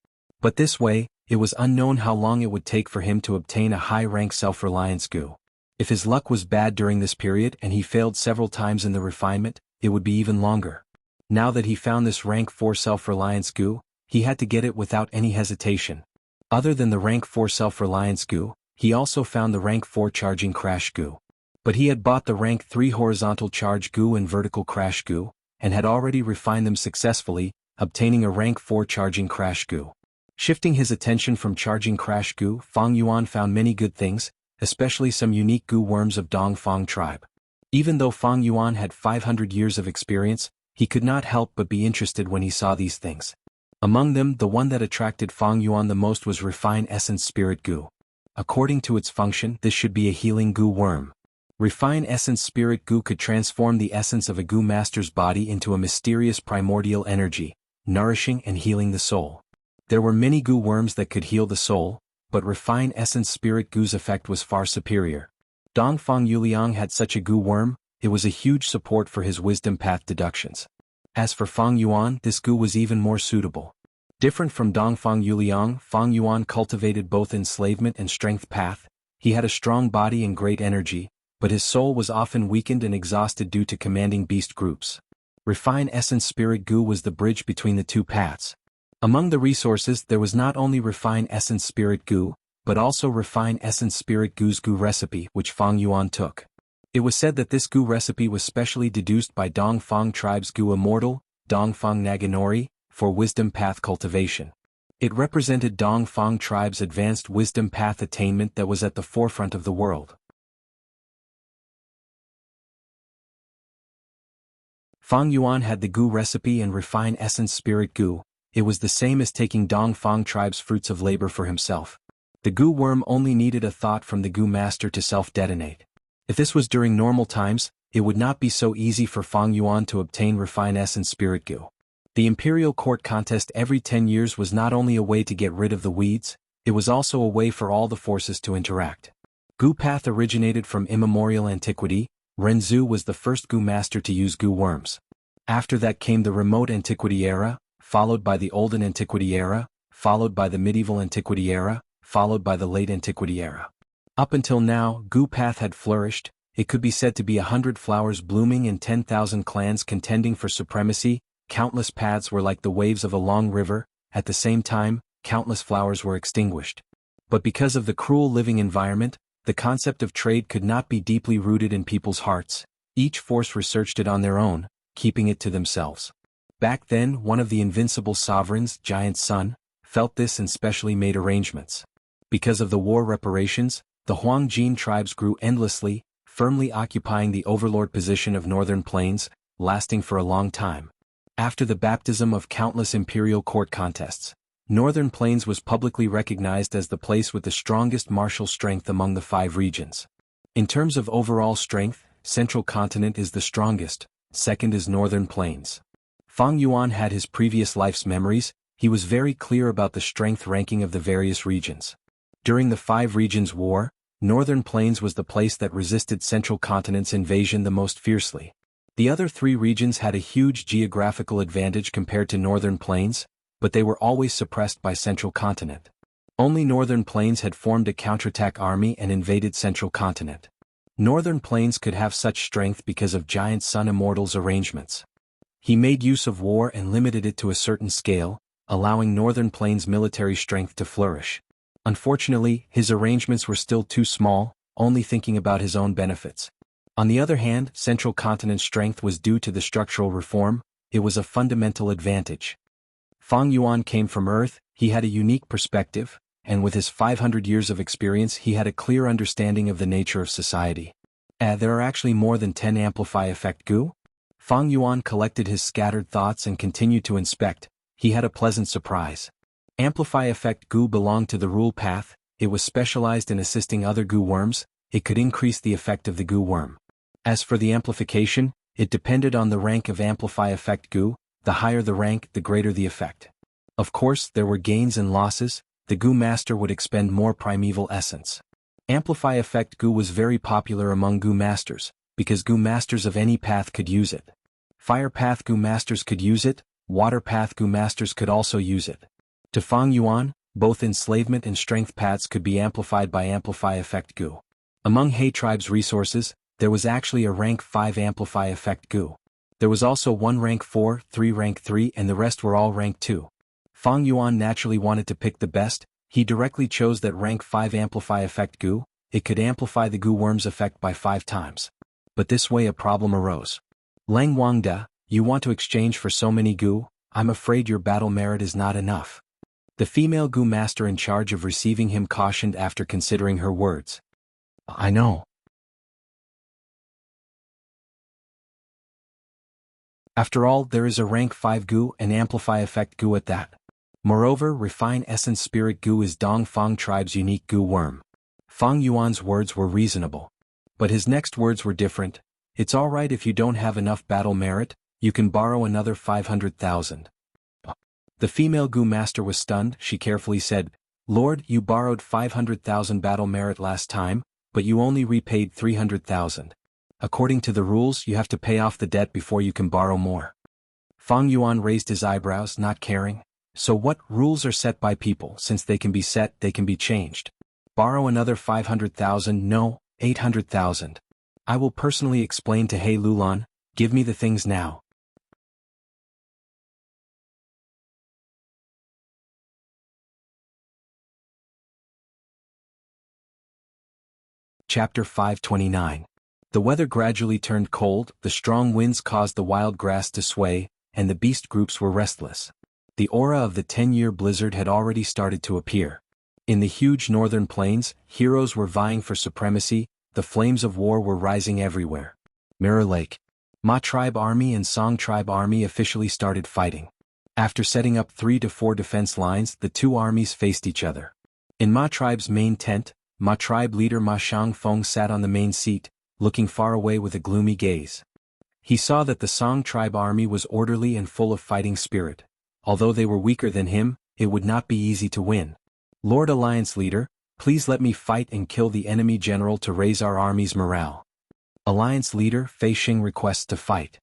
But this way, it was unknown how long it would take for him to obtain a high-rank self-reliance goo. If his luck was bad during this period and he failed several times in the refinement, it would be even longer. Now that he found this rank 4 self-reliance goo, he had to get it without any hesitation. Other than the rank 4 self-reliance goo, he also found the rank 4 charging crash goo. But he had bought the rank 3 horizontal charge goo and vertical crash goo, and had already refined them successfully, obtaining a rank 4 charging crash goo. Shifting his attention from charging crash goo, Fang Yuan found many good things, especially some unique goo worms of Dongfang tribe. Even though Fang Yuan had 500 years of experience, he could not help but be interested when he saw these things. Among them, the one that attracted Fang Yuan the most was Refine Essence Spirit Goo. According to its function, this should be a healing goo worm. Refine Essence Spirit Goo could transform the essence of a goo master's body into a mysterious primordial energy, nourishing and healing the soul. There were many goo worms that could heal the soul, but Refine Essence Spirit Goo's effect was far superior. Dongfang Yuliang had such a goo worm, it was a huge support for his wisdom path deductions. As for Fang Yuan, this goo was even more suitable. Different from Dongfang Yuliang, Fang Yuan cultivated both enslavement and strength path. He had a strong body and great energy, but his soul was often weakened and exhausted due to commanding beast groups. Refine Essence Spirit Goo was the bridge between the two paths. Among the resources there was not only Refine Essence Spirit Goo, but also Refine Essence Spirit Goo's goo recipe which Fang Yuan took. It was said that this goo recipe was specially deduced by Dongfang tribe's goo immortal, Dongfang Naganori, for wisdom path cultivation. It represented Dongfang tribe's advanced wisdom path attainment that was at the forefront of the world. Fang Yuan had the goo recipe and Refine Essence Spirit Goo. It was the same as taking Dongfang tribe's fruits of labor for himself. The goo worm only needed a thought from the goo master to self-detonate. If this was during normal times, it would not be so easy for Fang Yuan to obtain Refine Essence Spirit Goo. The Imperial Court contest every 10 years was not only a way to get rid of the weeds, it was also a way for all the forces to interact. Goo path originated from immemorial antiquity. Renzu was the first goo master to use goo worms. After that came the remote antiquity era, followed by the olden antiquity era, followed by the medieval antiquity era, followed by the late antiquity era. Up until now, goo path had flourished. It could be said to be 100 flowers blooming and 10,000 clans contending for supremacy. Countless paths were like the waves of a long river. At the same time, countless flowers were extinguished. But because of the cruel living environment, the concept of trade could not be deeply rooted in people's hearts. Each force researched it on their own, keeping it to themselves. Back then, one of the invincible sovereigns, Giant Sun, felt this and specially made arrangements. Because of the war reparations, the Huangjin tribes grew endlessly, firmly occupying the overlord position of northern plains, lasting for a long time. After the baptism of countless imperial court contests, Northern Plains was publicly recognized as the place with the strongest martial strength among the 5 regions. In terms of overall strength, Central Continent is the strongest, second is Northern Plains. Fang Yuan had his previous life's memories. He was very clear about the strength ranking of the various regions. During the 5 regions war, Northern Plains was the place that resisted Central Continent's invasion the most fiercely. The other 3 regions had a huge geographical advantage compared to Northern Plains, but they were always suppressed by Central Continent. Only Northern Plains had formed a counterattack army and invaded Central Continent. Northern Plains could have such strength because of Giant Sun Immortal's arrangements. He made use of war and limited it to a certain scale, allowing Northern Plains' military strength to flourish. Unfortunately, his arrangements were still too small, only thinking about his own benefits. On the other hand, Central Continent's strength was due to the structural reform. it was a fundamental advantage. Fang Yuan came from Earth, he had a unique perspective, and with his 500 years of experience he had a clear understanding of the nature of society. There are actually more than 10 amplify effect goo? Fang Yuan collected his scattered thoughts and continued to inspect. He had a pleasant surprise. Amplify effect goo belonged to the rule path, it was specialized in assisting other goo worms, it could increase the effect of the goo worm. As for the amplification, it depended on the rank of amplify effect goo, the higher the rank, the greater the effect. Of course, there were gains and losses, the goo master would expend more primeval essence. Amplify effect goo was very popular among goo masters, because goo masters of any path could use it. Fire path goo masters could use it, water path goo masters could also use it. To Fang Yuan, both enslavement and strength paths could be amplified by amplify effect goo. Among He tribe's resources, there was actually a rank 5 amplify effect goo. There was also one rank 4, 3 rank 3 and the rest were all rank 2. Fang Yuan naturally wanted to pick the best, he directly chose that rank 5 amplify effect goo, it could amplify the goo worm's effect by 5 times. But this way a problem arose. Lang Wangda, you want to exchange for so many goo, I'm afraid your battle merit is not enough. The female goo master in charge of receiving him cautioned after considering her words. I know. After all, there is a rank 5 goo and amplify effect goo at that. Moreover, refine essence spirit goo is Dong Fang tribe's unique goo worm. Fang Yuan's words were reasonable. But his next words were different. It's alright if you don't have enough battle merit, you can borrow another 500,000. The female goo master was stunned, she carefully said, Lord, you borrowed 500,000 battle merit last time, but you only repaid 300,000. According to the rules, you have to pay off the debt before you can borrow more. Fang Yuan raised his eyebrows, not caring. So what? Rules are set by people, since they can be set, they can be changed. Borrow another 500,000, no, 800,000. I will personally explain to He Lulan, give me the things now. Chapter 529. The weather gradually turned cold, the strong winds caused the wild grass to sway, and the beast groups were restless. The aura of the 10-year blizzard had already started to appear. In the huge northern plains, heroes were vying for supremacy, the flames of war were rising everywhere. Mirror Lake. Ma tribe army and Song tribe army officially started fighting. After setting up 3 to 4 defense lines, the two armies faced each other. In Ma tribe's main tent, Ma tribe leader Ma Shangfeng sat on the main seat, looking far away with a gloomy gaze. He saw that the Song tribe army was orderly and full of fighting spirit. Although they were weaker than him, it would not be easy to win. Lord Alliance Leader, please let me fight and kill the enemy general to raise our army's morale. Alliance Leader Fei Xing requests to fight.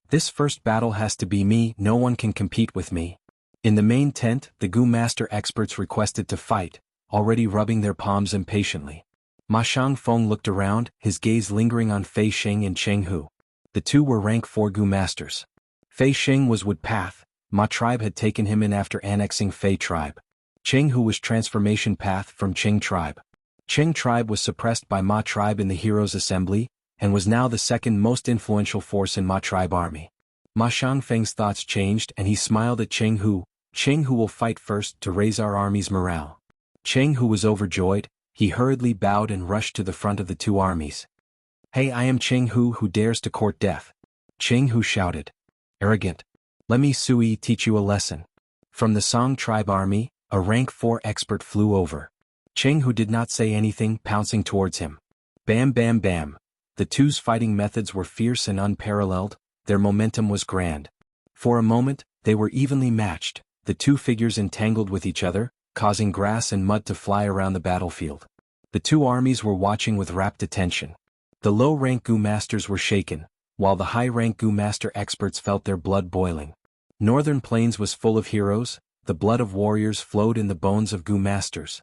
This first battle has to be me, no one can compete with me. In the main tent, the Goo Master experts requested to fight, already rubbing their palms impatiently. Ma Shangfeng looked around, his gaze lingering on Fei Xing and Cheng Hu. The two were rank 4 Goo Masters. Fei Xing was Wood Path. Ma tribe had taken him in after annexing Fei tribe. Cheng Hu was transformation path from Cheng tribe. Cheng tribe was suppressed by Ma tribe in the Heroes Assembly, and was now the second most influential force in Ma tribe army. Ma Shangfeng's thoughts changed and he smiled at Cheng Hu. Cheng Hu will fight first to raise our army's morale. Cheng Hu was overjoyed, he hurriedly bowed and rushed to the front of the two armies. Hey, I am Cheng Hu who dares to court death. Cheng Hu shouted. Arrogant. Let me Sui teach you a lesson. From the Song tribe army, a rank 4 expert flew over. Cheng Hu did not say anything, pouncing towards him. Bam bam bam. The two's fighting methods were fierce and unparalleled, their momentum was grand. For a moment, they were evenly matched, the two figures entangled with each other, causing grass and mud to fly around the battlefield. The two armies were watching with rapt attention. The low-rank Goo Masters were shaken, while the high-rank Goo Master experts felt their blood boiling. Northern Plains was full of heroes, the blood of warriors flowed in the bones of Goo Masters.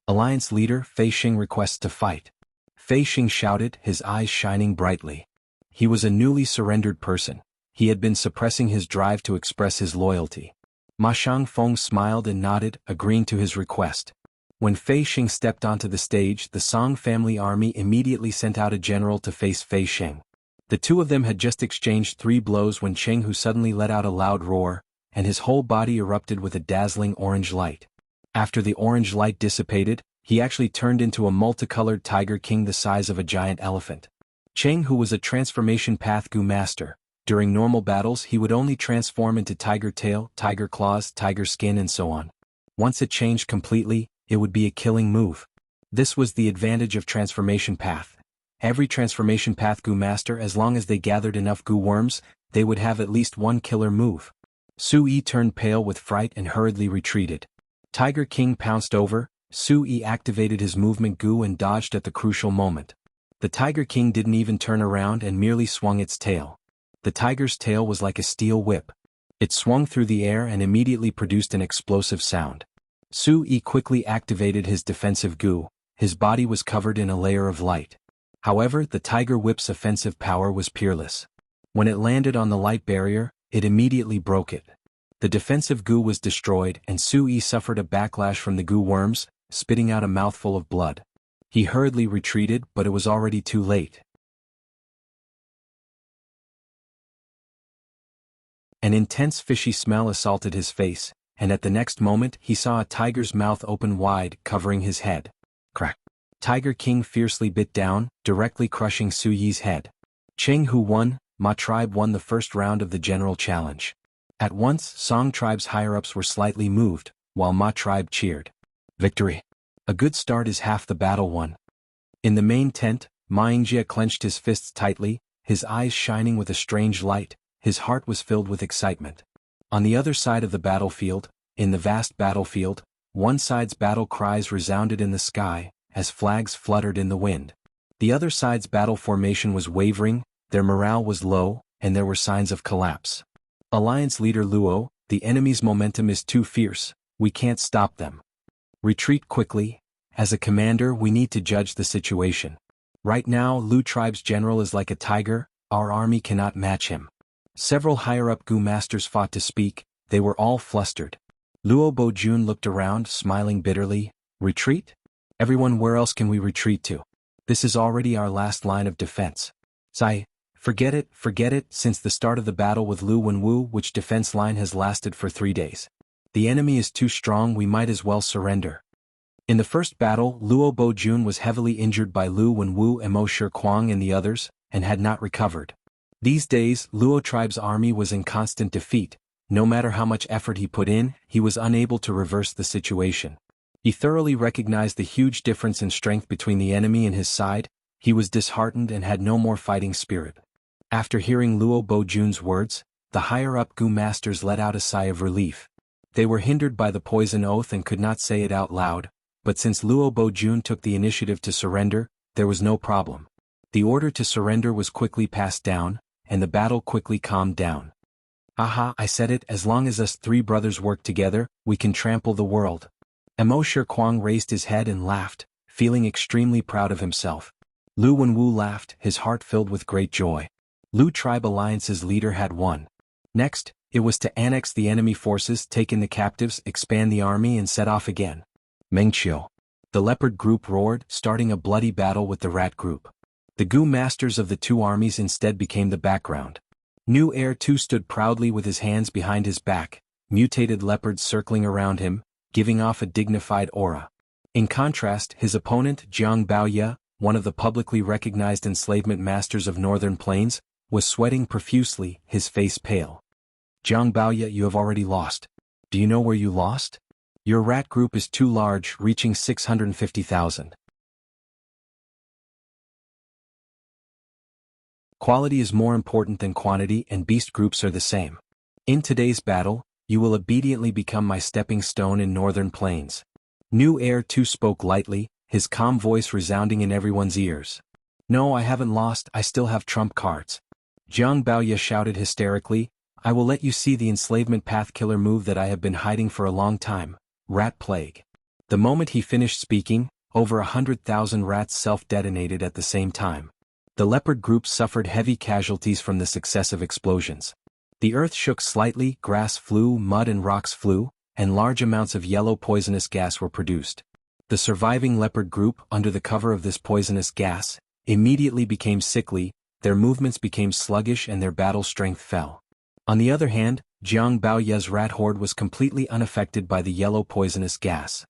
Alliance Leader Fei Xing requests to fight. Fei Xing shouted, his eyes shining brightly. He was a newly surrendered person. He had been suppressing his drive to express his loyalty. Ma Shangfeng smiled and nodded, agreeing to his request. When Fei Xing stepped onto the stage, the Song family army immediately sent out a general to face Fei Xing. The two of them had just exchanged 3 blows when Chenghu suddenly let out a loud roar, and his whole body erupted with a dazzling orange light. After the orange light dissipated, he actually turned into a multicolored tiger king the size of a giant elephant. Chenghu was a transformation path Gu master. During normal battles he would only transform into tiger tail, tiger claws, tiger skin and so on. Once it changed completely, it would be a killing move. This was the advantage of transformation path. Every transformation path Gu master, as long as they gathered enough Gu worms, they would have at least one killer move. Su Yi turned pale with fright and hurriedly retreated. Tiger King pounced over. Su Yi activated his movement Gu and dodged at the crucial moment. The Tiger King didn't even turn around and merely swung its tail. The tiger's tail was like a steel whip. It swung through the air and immediately produced an explosive sound. Su Yi quickly activated his defensive Gu. His body was covered in a layer of light. However, the tiger whip's offensive power was peerless. When it landed on the light barrier, it immediately broke it. The defensive Gu was destroyed and Su Yi suffered a backlash from the Gu worms, spitting out a mouthful of blood. He hurriedly retreated, but it was already too late. An intense fishy smell assaulted his face, and at the next moment he saw a tiger's mouth open wide, covering his head. Crack! Tiger King fiercely bit down, directly crushing Su Yi's head. Chenghu won. Ma tribe won the first round of the general challenge. At once, Song tribe's higher-ups were slightly moved, while Ma tribe cheered. Victory! A good start is half the battle won. In the main tent, Ma Yingjie clenched his fists tightly, his eyes shining with a strange light. His heart was filled with excitement. On the other side of the battlefield, in the vast battlefield, one side's battle cries resounded in the sky, as flags fluttered in the wind. The other side's battle formation was wavering, their morale was low, and there were signs of collapse. Alliance leader Luo, the enemy's momentum is too fierce, we can't stop them. Retreat quickly. As a commander we need to judge the situation. Right now Lu tribe's general is like a tiger, our army cannot match him. Several higher-up Gu masters fought to speak, they were all flustered. Luo Bojun looked around, smiling bitterly. Retreat? Everyone, where else can we retreat to? This is already our last line of defense. Sai, forget it, since the start of the battle with Lu Wenwu, which defense line has lasted for 3 days. The enemy is too strong, we might as well surrender. In the first battle, Luo Bojun was heavily injured by Lu Wenwu and Mo Shiquang and the others, and had not recovered. These days, Luo tribe's army was in constant defeat. No matter how much effort he put in, he was unable to reverse the situation. He thoroughly recognized the huge difference in strength between the enemy and his side. He was disheartened and had no more fighting spirit. After hearing Luo Bojun's words, the higher-up Gu masters let out a sigh of relief. They were hindered by the poison oath and could not say it out loud, but since Luo Bojun took the initiative to surrender, there was no problem. The order to surrender was quickly passed down, and the battle quickly calmed down. Aha, I said it, as long as us 3 brothers work together, we can trample the world. Mo Shiquang raised his head and laughed, feeling extremely proud of himself. Lu Wenwu laughed, his heart filled with great joy. Lu Tribe Alliance's leader had won. Next, it was to annex the enemy forces, take in the captives, expand the army and set off again. Mengqiu. The leopard group roared, starting a bloody battle with the rat group. The Gu masters of the 2 armies instead became the background. New Heir 2 stood proudly with his hands behind his back, mutated leopards circling around him, giving off a dignified aura. In contrast, his opponent, Jiang Baoye, one of the publicly recognized enslavement masters of Northern Plains, was sweating profusely, his face pale. Jiang Baoye, you have already lost. Do you know where you lost? Your rat group is too large, reaching 650,000. Quality is more important than quantity, and beast groups are the same. In today's battle, you will obediently become my stepping stone in Northern Plains. New Heir 2 spoke lightly, his calm voice resounding in everyone's ears. No, I haven't lost, I still have trump cards. Jiang Baoye shouted hysterically, I will let you see the enslavement path killer move that I have been hiding for a long time, Rat Plague. The moment he finished speaking, over 100,000 rats self-detonated at the same time. The leopard group suffered heavy casualties from the successive explosions. The earth shook slightly, grass flew, mud and rocks flew, and large amounts of yellow poisonous gas were produced. The surviving leopard group, under the cover of this poisonous gas, immediately became sickly, their movements became sluggish and their battle strength fell. On the other hand, Jiang Baoye's rat horde was completely unaffected by the yellow poisonous gas.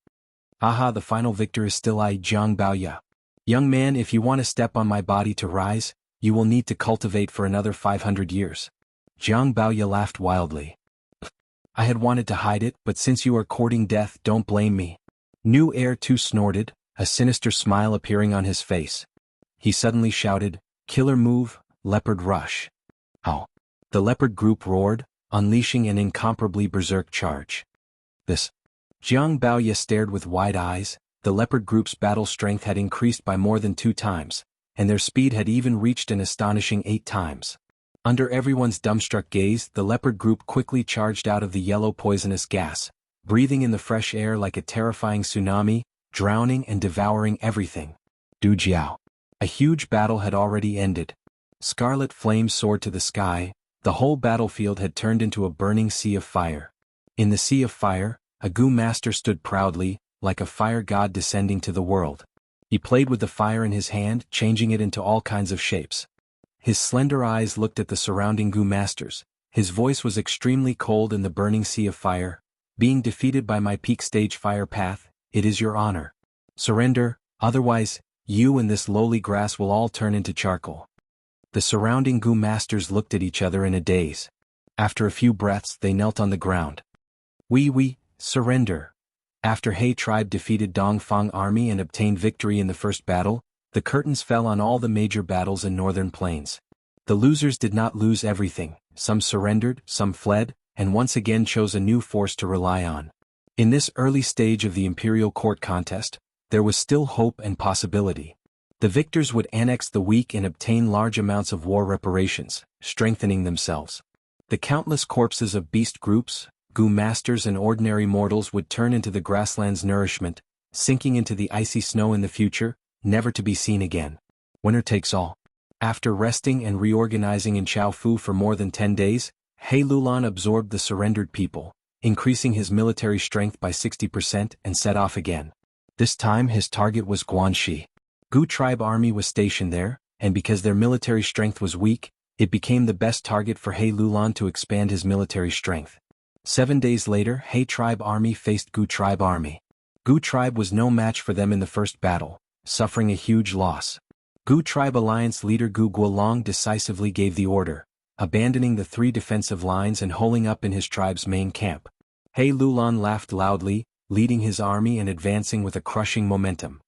Aha, the final victor is still I, Jiang Baoye. Young man, if you want to step on my body to rise, you will need to cultivate for another 500 years. Jiang Baoye laughed wildly. I had wanted to hide it, but since you are courting death, don't blame me. New Heir 2 snorted, a sinister smile appearing on his face. He suddenly shouted, Killer move, Leopard Rush. Ow. The leopard group roared, unleashing an incomparably berserk charge. This. Jiang Baoye stared with wide eyes. The leopard group's battle strength had increased by more than 2 times, and their speed had even reached an astonishing 8 times. Under everyone's dumbstruck gaze, the leopard group quickly charged out of the yellow poisonous gas, breathing in the fresh air like a terrifying tsunami, drowning and devouring everything. Du Jiao. A huge battle had already ended. Scarlet flames soared to the sky. The whole battlefield had turned into a burning sea of fire. In the sea of fire, a Gu master stood proudly, like a fire god descending to the world. He played with the fire in his hand, changing it into all kinds of shapes. His slender eyes looked at the surrounding Gu masters. His voice was extremely cold in the burning sea of fire. Being defeated by my peak stage fire path, it is your honor. Surrender, otherwise, you and this lowly grass will all turn into charcoal. The surrounding Gu masters looked at each other in a daze. After a few breaths, they knelt on the ground. We surrender. After He tribe defeated Dongfang army and obtained victory in the first battle, the curtains fell on all the major battles in northern plains. The losers did not lose everything. Some surrendered, some fled, and once again chose a new force to rely on. In this early stage of the imperial court contest, there was still hope and possibility. The victors would annex the weak and obtain large amounts of war reparations, strengthening themselves. The countless corpses of beast groups, Gu masters and ordinary mortals would turn into the grassland's nourishment, sinking into the icy snow in the future, never to be seen again. Winner takes all. After resting and reorganizing in Chaofu for more than 10 days, He Lulan absorbed the surrendered people, increasing his military strength by 60% and set off again. This time his target was Guanxi. Gu tribe army was stationed there, and because their military strength was weak, it became the best target for He Lulan to expand his military strength. 7 days later, He tribe army faced Gu tribe army. Gu tribe was no match for them in the first battle, suffering a huge loss. Gu tribe alliance leader Gu Guolong decisively gave the order, abandoning the 3 defensive lines and holing up in his tribe's main camp. He Lulan laughed loudly, leading his army and advancing with a crushing momentum.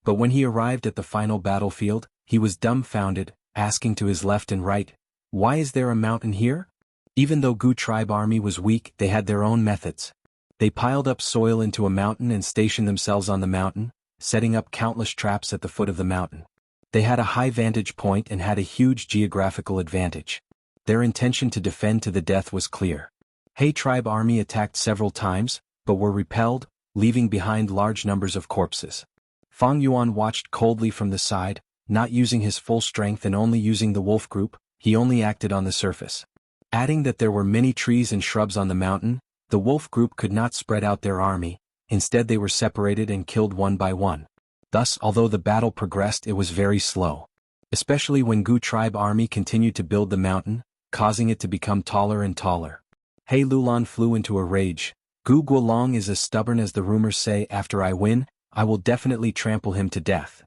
But when he arrived at the final battlefield, he was dumbfounded, asking to his left and right, "Why is there a mountain here?" Even though Gu tribe army was weak, they had their own methods. They piled up soil into a mountain and stationed themselves on the mountain, setting up countless traps at the foot of the mountain. They had a high vantage point and had a huge geographical advantage. Their intention to defend to the death was clear. He tribe army attacked several times, but were repelled, leaving behind large numbers of corpses. Fang Yuan watched coldly from the side, not using his full strength and only using the wolf group. He only acted on the surface. Adding that there were many trees and shrubs on the mountain, the wolf group could not spread out their army. Instead they were separated and killed one by one. Thus, although the battle progressed, it was very slow. Especially when Gu tribe army continued to build the mountain, causing it to become taller and taller. He Lulan flew into a rage. Gu Guolong is as stubborn as the rumors say. After I win, I will definitely trample him to death.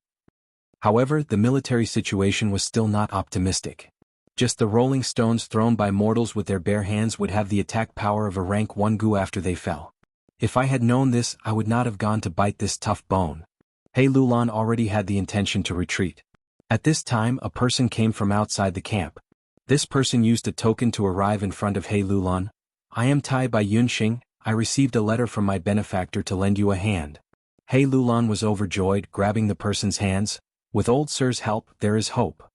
However, the military situation was still not optimistic. Just the rolling stones thrown by mortals with their bare hands would have the attack power of a rank 1 Gu after they fell. If I had known this, I would not have gone to bite this tough bone. He Lulan already had the intention to retreat. At this time, a person came from outside the camp. This person used a token to arrive in front of He Lulan. "I am Tai by Yunxing. I received a letter from my benefactor to lend you a hand." He Lulan was overjoyed, grabbing the person's hands. "With old sir's help, there is hope."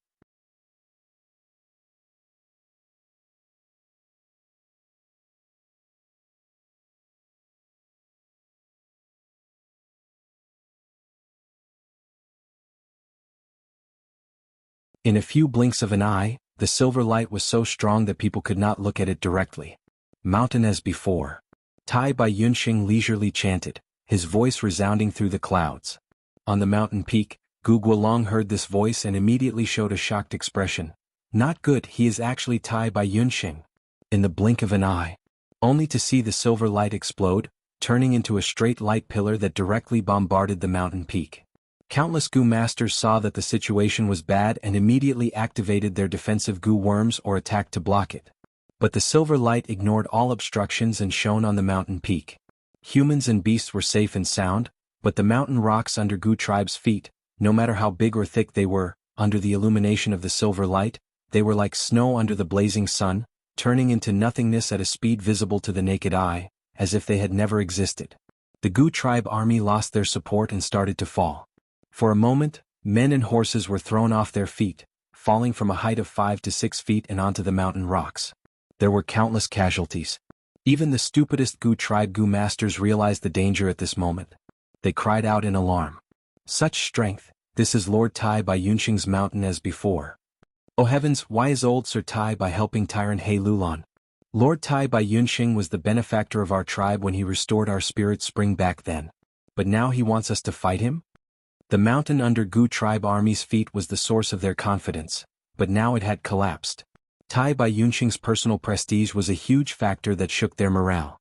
In a few blinks of an eye, the silver light was so strong that people could not look at it directly. Mountain as before. Tai by Yunxing leisurely chanted, his voice resounding through the clouds. On the mountain peak, Gu Guolong heard this voice and immediately showed a shocked expression. Not good, he is actually Tai Bai Yunxing. In the blink of an eye. Only to see the silver light explode, turning into a straight light pillar that directly bombarded the mountain peak. Countless Gu masters saw that the situation was bad and immediately activated their defensive Gu worms or attacked to block it. But the silver light ignored all obstructions and shone on the mountain peak. Humans and beasts were safe and sound, but the mountain rocks under Gu tribe's feet, no matter how big or thick they were, under the illumination of the silver light, they were like snow under the blazing sun, turning into nothingness at a speed visible to the naked eye, as if they had never existed. The Gu tribe army lost their support and started to fall. For a moment, men and horses were thrown off their feet, falling from a height of 5 to 6 feet and onto the mountain rocks. There were countless casualties. Even the stupidest Gu tribe Gu masters realized the danger at this moment. They cried out in alarm. Such strength, this is Lord Tai Bai Yunxing's mountain as before. O heavens, why is old Sir Tai Bai helping tyrant He Lulan? Lord Tai Bai Yunxing was the benefactor of our tribe when he restored our spirit spring back then. But now he wants us to fight him? The mountain under Gu tribe army's feet was the source of their confidence, but now it had collapsed. Tai Bai Yunxing's personal prestige was a huge factor that shook their morale.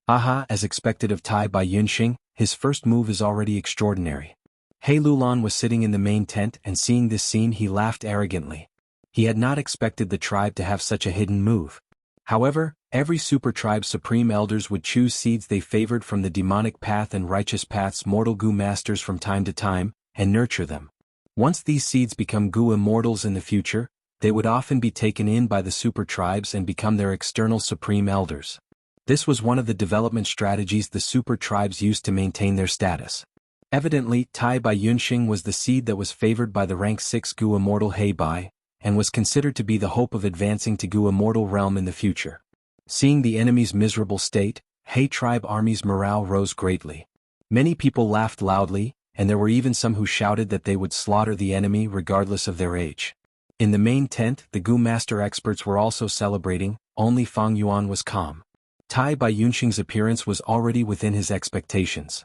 Aha, as expected of Tai Bai Yunxing, his first move is already extraordinary. He Lulan was sitting in the main tent and seeing this scene he laughed arrogantly. He had not expected the tribe to have such a hidden move. However, every super tribe's supreme elders would choose seeds they favored from the demonic path and righteous path's mortal Gu masters from time to time, and nurture them. Once these seeds become Gu immortals in the future, they would often be taken in by the super tribes and become their external supreme elders. This was one of the development strategies the super tribes used to maintain their status. Evidently, Tai Bai Yunxing was the seed that was favored by the rank 6 Gu immortal He Bai, and was considered to be the hope of advancing to Gu immortal realm in the future. Seeing the enemy's miserable state, He tribe army's morale rose greatly. Many people laughed loudly, and there were even some who shouted that they would slaughter the enemy regardless of their age. In the main tent, the Gu master experts were also celebrating, only Fang Yuan was calm. Tai Bai Yunxing's appearance was already within his expectations.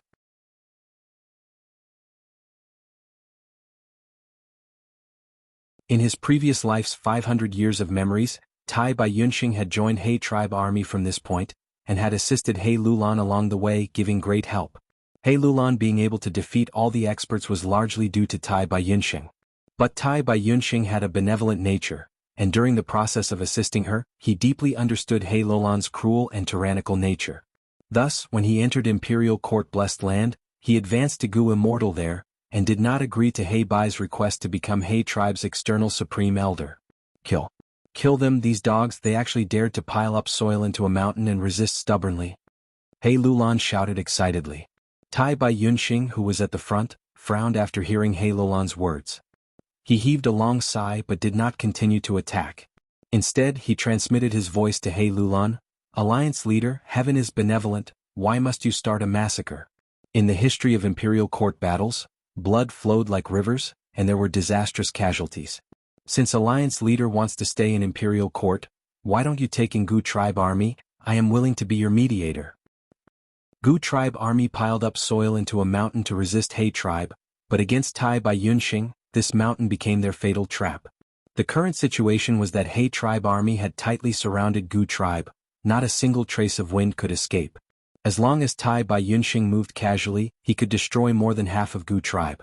In his previous life's 500 years of memories, Tai Bai Yunxing had joined He tribe army from this point, and had assisted He Lulan along the way, giving great help. He Lulan being able to defeat all the experts was largely due to Tai Bai Yunxing. But Tai Bai Yunxing had a benevolent nature, and during the process of assisting her, he deeply understood He Lulan's cruel and tyrannical nature. Thus, when he entered Imperial Court Blessed Land, he advanced to Gu immortal there, and did not agree to He Bai's request to become He tribe's external supreme elder. Kill them, these dogs. They actually dared to pile up soil into a mountain and resist stubbornly. He Lulan shouted excitedly. Tai Bai Yunxing, who was at the front, frowned after hearing He Lulan's words. He heaved a long sigh but did not continue to attack. Instead, he transmitted his voice to He Lulan. Alliance leader, heaven is benevolent, why must you start a massacre? In the history of Imperial Court battles, blood flowed like rivers, and there were disastrous casualties. Since Alliance leader wants to stay in Imperial Court, why don't you take in Gu tribe army? I am willing to be your mediator. Gu tribe army piled up soil into a mountain to resist He tribe, but against Tai Bai Yunxing, this mountain became their fatal trap. The current situation was that He tribe army had tightly surrounded Gu tribe, not a single trace of wind could escape. As long as Tai Bai Yunxing moved casually, he could destroy more than half of Gu tribe.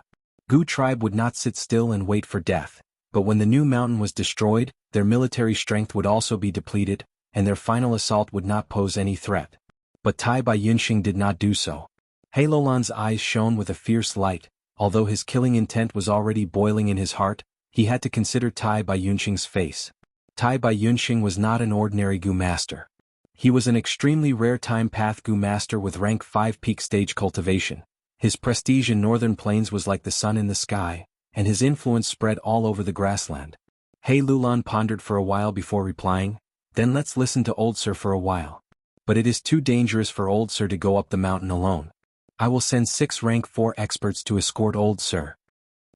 Gu tribe would not sit still and wait for death, but when the new mountain was destroyed, their military strength would also be depleted, and their final assault would not pose any threat. But Tai Bai Yunxing did not do so. He Lulan's eyes shone with a fierce light. Although his killing intent was already boiling in his heart, he had to consider Tai Bai Yunxing's face. Tai Bai Yunxing was not an ordinary Gu master. He was an extremely rare time path Gu master with rank 5 peak stage cultivation. His prestige in northern plains was like the sun in the sky, and his influence spread all over the grassland. He Lulan pondered for a while before replying, then let's listen to Old Sir for a while. But it is too dangerous for Old Sir to go up the mountain alone. I will send 6 rank 4 experts to escort Old Sir.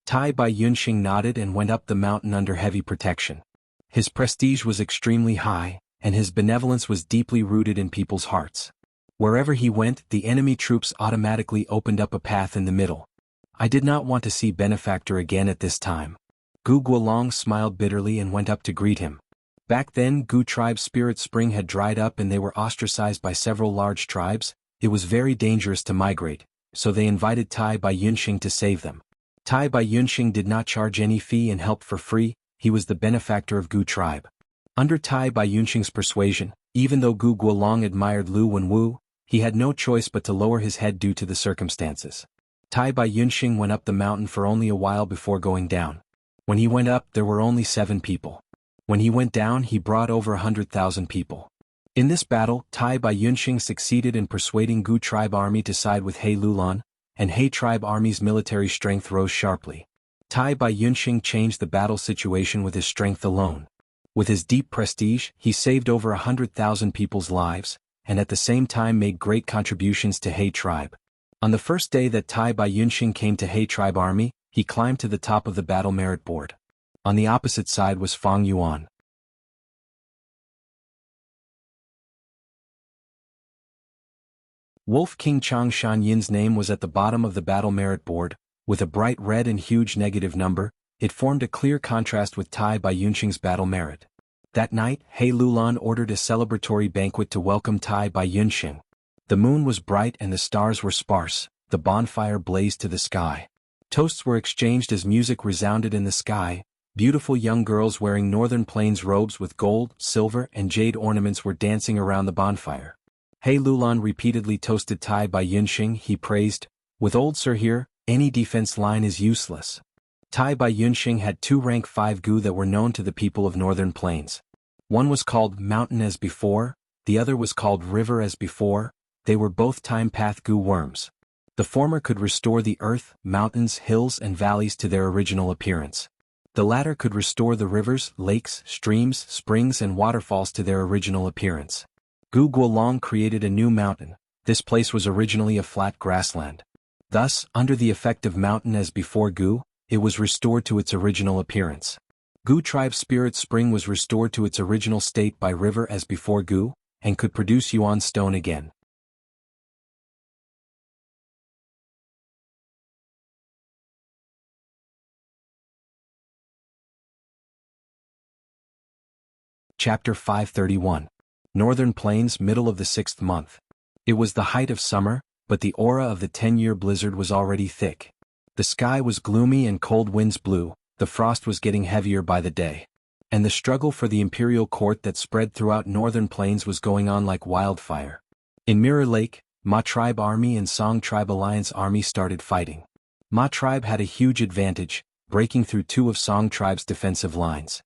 Tai Bai Yunxing nodded and went up the mountain under heavy protection. His prestige was extremely high, and his benevolence was deeply rooted in people's hearts. Wherever he went, the enemy troops automatically opened up a path in the middle. I did not want to see Benefactor again at this time. Gu Guolong smiled bitterly and went up to greet him. Back then, Gu tribe's spirit spring had dried up and they were ostracized by several large tribes. It was very dangerous to migrate, so they invited Tai Bai Yunxing to save them. Tai Bai Yunxing did not charge any fee and helped for free. He was the benefactor of Gu tribe. Under Tai Bai Yunxing's persuasion, even though Gu Guolong admired Lu Wenwu, he had no choice but to lower his head due to the circumstances. Tai Bai Yunxing went up the mountain for only a while before going down. When he went up, there were only 7 people. When he went down, he brought over 100,000 people. In this battle, Tai Bai Yunxing succeeded in persuading Gu tribe army to side with He Lulan, and He tribe army's military strength rose sharply. Tai Bai Yunxing changed the battle situation with his strength alone. With his deep prestige, he saved over 100,000 people's lives, and at the same time made great contributions to He tribe. On the first day that Tai Bai Yunxing came to He tribe army, he climbed to the top of the battle merit board. On the opposite side was Fang Yuan. Wolf King Chang Shan Yin's name was at the bottom of the battle merit board, with a bright red and huge negative number. It formed a clear contrast with Tai Bai Yunxing's battle merit. That night, He Lulan ordered a celebratory banquet to welcome Tai Bai Yunxing. The moon was bright and the stars were sparse, the bonfire blazed to the sky. Toasts were exchanged as music resounded in the sky. Beautiful young girls wearing Northern Plains robes with gold, silver, and jade ornaments were dancing around the bonfire. He Lulan repeatedly toasted Tai Bai Yunxing. He praised, "With old sir here, any defense line is useless." Tai Bai Yunxing had 2 rank 5 gu that were known to the people of Northern Plains. One was called Mountain as before, the other was called River as before. They were both time path gu worms. The former could restore the earth, mountains, hills, and valleys to their original appearance. The latter could restore the rivers, lakes, streams, springs, and waterfalls to their original appearance. Gu Guolong created a new mountain. This place was originally a flat grassland. Thus, under the effect of Mountain as before Gu, it was restored to its original appearance. Gu tribe's spirit spring was restored to its original state by River as before Gu, and could produce Yuan stone again. Chapter 531. Northern Plains, middle of the 6th month. It was the height of summer, but the aura of the 10-year blizzard was already thick. The sky was gloomy and cold winds blew, the frost was getting heavier by the day. And the struggle for the imperial court that spread throughout Northern Plains was going on like wildfire. In Mirror Lake, Ma tribe army and Song tribe alliance army started fighting. Ma tribe had a huge advantage, breaking through 2 of Song tribe's defensive lines.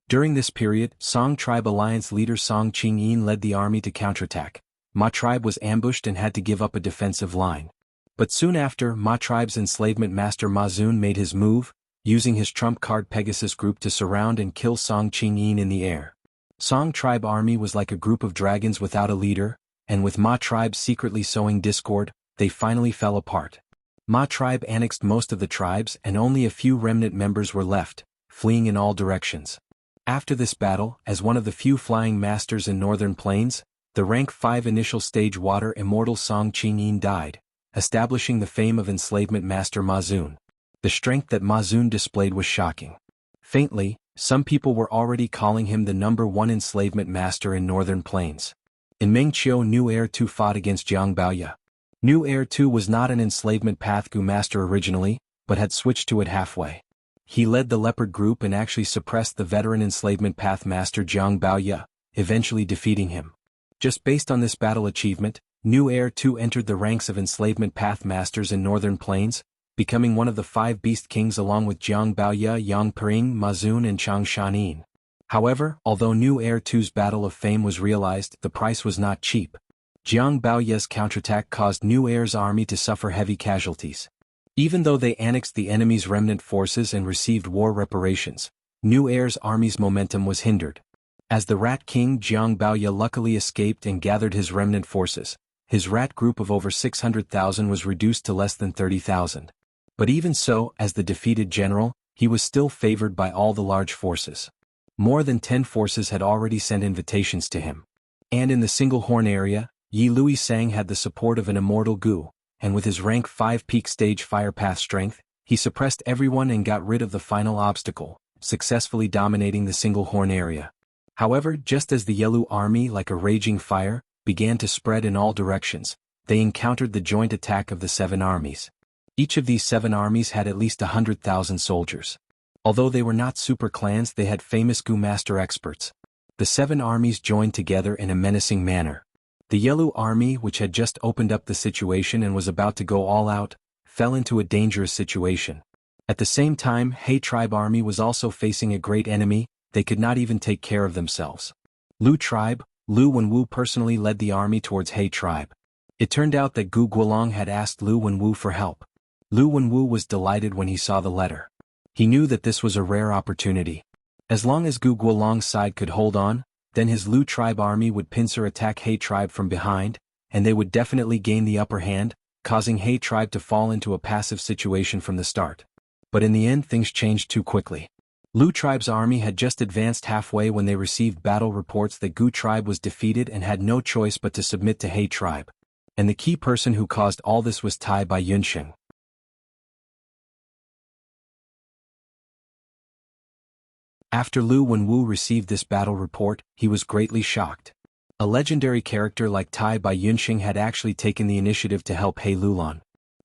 During this period, Song tribe alliance leader Song Qingyin led the army to counterattack. Ma tribe was ambushed and had to give up a defensive line. But soon after, Ma tribe's enslavement master Ma Zun made his move, using his trump card Pegasus group to surround and kill Song Qingyin in the air. Song tribe army was like a group of dragons without a leader, and with Ma tribe secretly sowing discord, they finally fell apart. Ma tribe annexed most of the tribes and only a few remnant members were left, fleeing in all directions. After this battle, as one of the few flying masters in Northern Plains, the rank 5 initial stage water immortal Song Qingyin died, establishing the fame of enslavement master Ma Zun. The strength that Ma Zun displayed was shocking. Faintly, some people were already calling him the #1 enslavement master in Northern Plains. In Mengqiu, New Heir 2 fought against Jiang Baoya. New Heir 2 was not an enslavement path gu master originally, but had switched to it halfway. He led the leopard group and actually suppressed the veteran enslavement path master Jiang Baoya, eventually defeating him. Just based on this battle achievement, New Heir 2 entered the ranks of enslavement path masters in Northern Plains, becoming one of the 5 beast kings along with Jiang Baoya, Yang Pering, Ma Zun and Chang Shanin. However, although New Heir 2's battle of fame was realized, the price was not cheap. Jiang Baoya's counterattack caused New Heir's army to suffer heavy casualties. Even though they annexed the enemy's remnant forces and received war reparations, New Heir's army's momentum was hindered. As the Rat King Jiang Baoya luckily escaped and gathered his remnant forces, his rat group of over 600,000 was reduced to less than 30,000. But even so, as the defeated general, he was still favored by all the large forces. More than 10 forces had already sent invitations to him. And in the Single Horn area, Yi Lui Sang had the support of an immortal Gu, and with his rank 5 peak stage fire path strength, he suppressed everyone and got rid of the final obstacle, successfully dominating the single horn area. However, just as the Yellow army, like a raging fire, began to spread in all directions, they encountered the joint attack of the 7 armies. Each of these 7 armies had at least 100,000 soldiers. Although they were not super clans, they had famous Gu master experts. The 7 armies joined together in a menacing manner. The Yellow army, which had just opened up the situation and was about to go all out, fell into a dangerous situation. At the same time, He tribe army was also facing a great enemy. They could not even take care of themselves. Lu tribe, Lu Wenwu personally led the army towards He tribe. It turned out that Gu Guolong had asked Lu Wenwu for help. Lu Wenwu was delighted when he saw the letter. He knew that this was a rare opportunity. As long as Gu Guolong's side could hold on, then his Lu tribe army would pincer attack He tribe from behind, and they would definitely gain the upper hand, causing He tribe to fall into a passive situation from the start. But in the end, things changed too quickly. Lu tribe's army had just advanced halfway when they received battle reports that Gu tribe was defeated and had no choice but to submit to He tribe. And the key person who caused all this was Tai Bai Yunsheng. After Lu Wenwu received this battle report, he was greatly shocked. A legendary character like Tai Bai Yunsheng had actually taken the initiative to help He Lulan.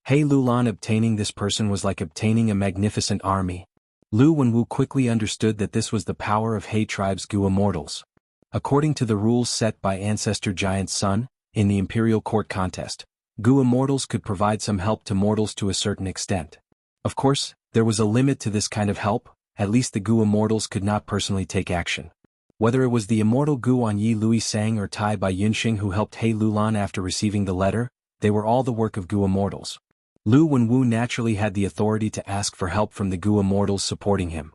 He Lulan obtaining this person was like obtaining a magnificent army. Lu Wenwu quickly understood that this was the power of He tribe's Gu immortals. According to the rules set by Ancestor Giant Sun, in the Imperial Court contest, Gu immortals could provide some help to mortals to a certain extent. Of course, there was a limit to this kind of help. At least the Gu immortals could not personally take action. Whether it was the immortal Gu on Yi Lui Sang or Tai Bai Yunsheng who helped He Lulan after receiving the letter, they were all the work of Gu immortals. Lu Wenwu naturally had the authority to ask for help from the Gu immortals supporting him.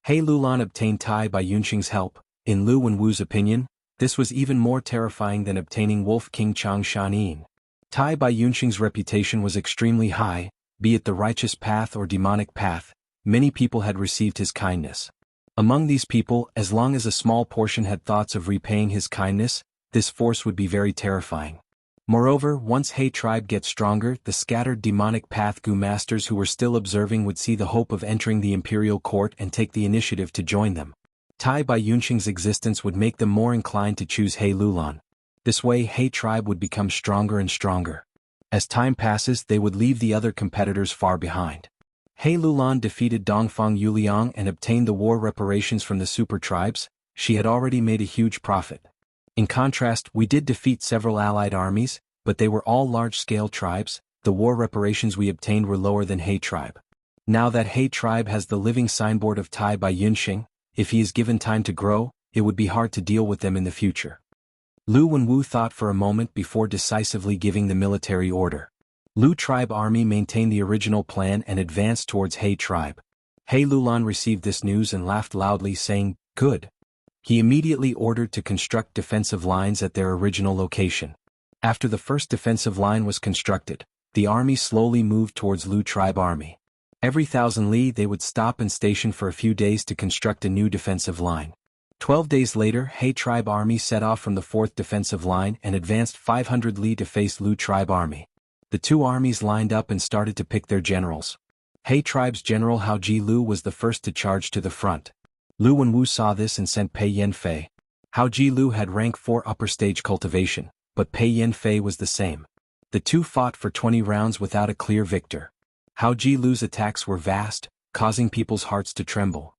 He Lulan obtained Tai Bai Yunsheng's help. In Lu Wenwu's opinion, this was even more terrifying than obtaining Wolf King Chang Shan. Tai Bai Yunsheng's reputation was extremely high, be it the righteous path or demonic path. Many people had received his kindness. Among these people, as long as a small portion had thoughts of repaying his kindness, this force would be very terrifying. Moreover, once He tribe gets stronger, the scattered demonic path Gu masters who were still observing would see the hope of entering the imperial court and take the initiative to join them. Tai Bai Yunsheng's existence would make them more inclined to choose He Lulan. This way He tribe would become stronger and stronger. As time passes, they would leave the other competitors far behind. He Lulan defeated Dongfang Yuliang and obtained the war reparations from the super tribes. She had already made a huge profit. In contrast, we did defeat several allied armies, but they were all large-scale tribes. The war reparations we obtained were lower than He tribe. Now that He tribe has the living signboard of Tai Bai Yunsheng, if he is given time to grow, it would be hard to deal with them in the future. Lu Wenwu thought for a moment before decisively giving the military order. Lu tribe army maintained the original plan and advanced towards He tribe. He Lulan received this news and laughed loudly, saying, "Good." He immediately ordered to construct defensive lines at their original location. After the first defensive line was constructed, the army slowly moved towards Lu tribe army. Every 1,000 li they would stop and station for a few days to construct a new defensive line. 12 days later, He tribe army set off from the 4th defensive line and advanced 500 li to face Lu tribe army. The two armies lined up and started to pick their generals. He tribe's general Hao Ji Lu was the first to charge to the front. Lu Wenwu saw this and sent Pei Yanfei. Hao Ji Lu had rank 4 upper stage cultivation, but Pei Yanfei was the same. The two fought for 20 rounds without a clear victor. Hao Ji Lu's attacks were vast, causing people's hearts to tremble.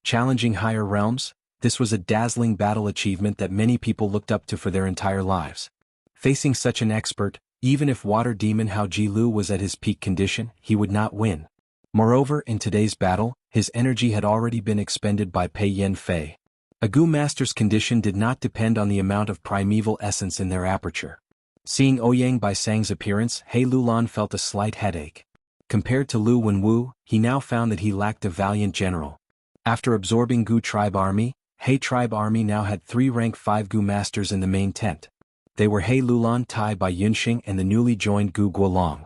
Challenging higher realms, this was a dazzling battle achievement that many people looked up to for their entire lives. Facing such an expert, even if Water Demon Hao Ji Lu was at his peak condition, he would not win. Moreover, in today's battle, his energy had already been expended by Pei Yanfei. A Gu master's condition did not depend on the amount of primeval essence in their aperture. Seeing Ouyang Bai Sang's appearance, He Lulan felt a slight headache. Compared to Lu Wenwu, he now found that he lacked a valiant general. After absorbing Gu tribe army, He tribe army now had 3 rank 5 Gu masters in the main tent. They were He Lulan, Tai Bai Yunsheng and the newly joined Gu Guolong.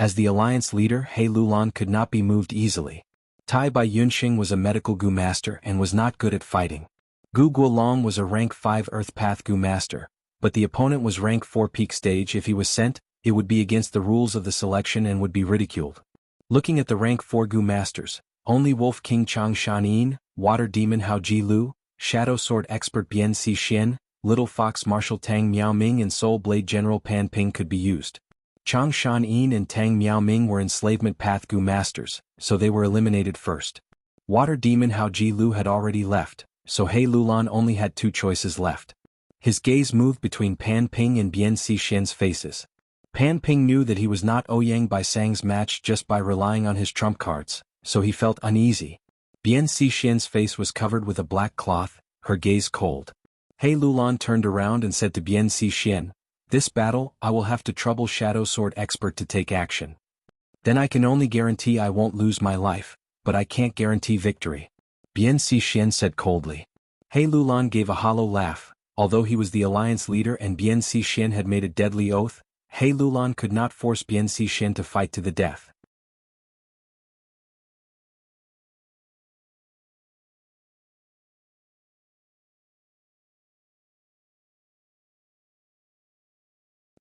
As the alliance leader, He Lulan could not be moved easily. Tai Bai Yunxing was a medical Gu master and was not good at fighting. Gu Guolong was a rank 5 Earth Path Gu master, but the opponent was rank 4 Peak Stage. If he was sent, it would be against the rules of the selection and would be ridiculed. Looking at the rank 4 Gu masters, only Wolf King Chang Shanyin, Water Demon Hao Ji Lu, Shadow Sword Expert Bian Si Xian, Little Fox Marshal Tang Miao Ming and Soul Blade General Pan Ping could be used. Chang Shan-yin and Tang Miao Ming were enslavement path Gu masters, so they were eliminated first. Water Demon Hao Ji Lu had already left, so He Lulan only had 2 choices left. His gaze moved between Pan Ping and Bian Si Xian's faces. Pan Ping knew that he was not Ouyang Bai Sang's match just by relying on his trump cards, so he felt uneasy. Bian Si Xian's face was covered with a black cloth, her gaze cold. He Lulan turned around and said to Bian Si Xian, "This battle, I will have to trouble Shadow Sword Expert to take action. Then I can only guarantee I won't lose my life, but I can't guarantee victory." Bian Si Xian said coldly. He Lulan gave a hollow laugh. Although he was the alliance leader and Bian Si Xian had made a deadly oath, He Lulan could not force Bian Si Xian to fight to the death.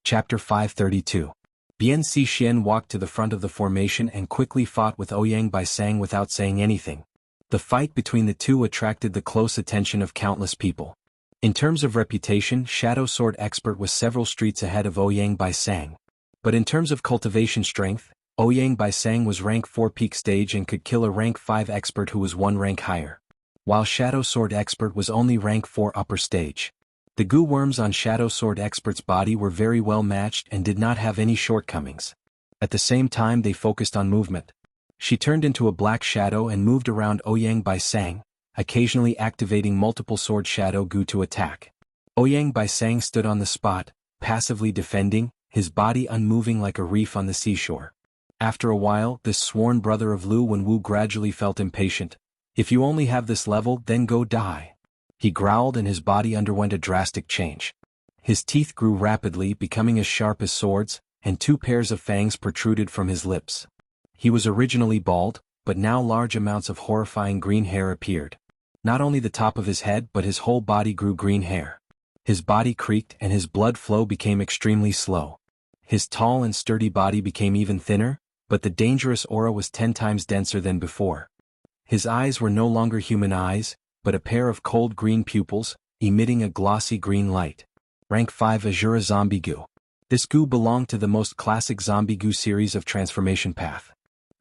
Chapter 532. Bian Si Xian walked to the front of the formation and quickly fought with Ouyang Bai Sang without saying anything. The fight between the two attracted the close attention of countless people. In terms of reputation, Shadow Sword Expert was several streets ahead of Ouyang Bai Sang. But in terms of cultivation strength, Ouyang Bai Sang was rank 4 Peak Stage and could kill a rank 5 Expert who was 1 rank higher. While Shadow Sword Expert was only rank 4 Upper Stage. The Gu worms on Shadow Sword Expert's body were very well matched and did not have any shortcomings. At the same time they focused on movement. She turned into a black shadow and moved around Ouyang Bai Sang, occasionally activating multiple Sword Shadow Gu to attack. Ouyang Bai Sang stood on the spot, passively defending, his body unmoving like a reef on the seashore. After a while, this sworn brother of Lu Wenwu gradually felt impatient. "If you only have this level, then go die." He growled and his body underwent a drastic change. His teeth grew rapidly, becoming as sharp as swords, and 2 pairs of fangs protruded from his lips. He was originally bald, but now large amounts of horrifying green hair appeared. Not only the top of his head but his whole body grew green hair. His body creaked and his blood flow became extremely slow. His tall and sturdy body became even thinner, but the dangerous aura was 10 times denser than before. His eyes were no longer human eyes, but a pair of cold green pupils, emitting a glossy green light. Rank 5 Azura Zombie Gu. This Gu belonged to the most classic Zombie Gu series of transformation path.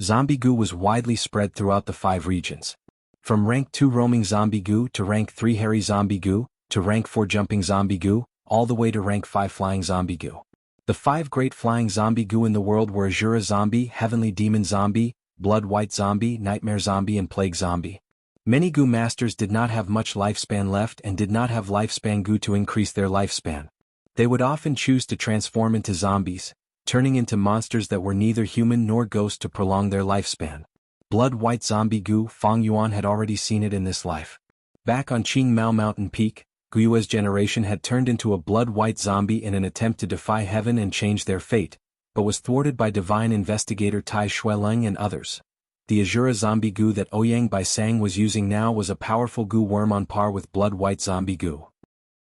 Zombie Gu was widely spread throughout the 5 regions. From rank 2 Roaming Zombie Gu to rank 3 Hairy Zombie Gu, to rank 4 Jumping Zombie Gu, all the way to rank 5 Flying Zombie Gu. The 5 great flying zombie Gu in the world were Azura Zombie, Heavenly Demon Zombie, Blood White Zombie, Nightmare Zombie and Plague Zombie. Many Gu masters did not have much lifespan left and did not have lifespan Gu to increase their lifespan. They would often choose to transform into zombies, turning into monsters that were neither human nor ghost to prolong their lifespan. Blood White Zombie Gu, Fang Yuan had already seen it in this life. Back on Qing Mao Mountain Peak, Gu Yue's generation had turned into a blood white zombie in an attempt to defy heaven and change their fate, but was thwarted by divine investigator Tai Shueleng and others. The Azura Zombie Gu that Ouyang Bai Sang was using now was a powerful Gu worm on par with Blood White Zombie Gu.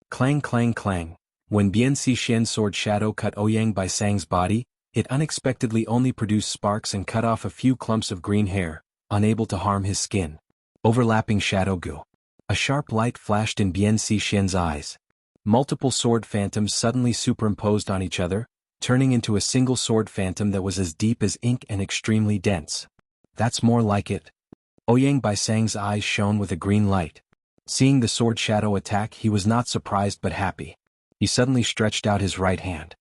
Clang clang clang. When Bian Si Xian's sword shadow cut Ouyang Bai Sang's body, it unexpectedly only produced sparks and cut off a few clumps of green hair, unable to harm his skin. Overlapping Shadow Gu. A sharp light flashed in Bian Si Xian's eyes. Multiple sword phantoms suddenly superimposed on each other, turning into a single sword phantom that was as deep as ink and extremely dense. That's more like it. Ouyang Bai Sang's eyes shone with a green light. Seeing the sword shadow attack, he was not surprised but happy. He suddenly stretched out his right hand.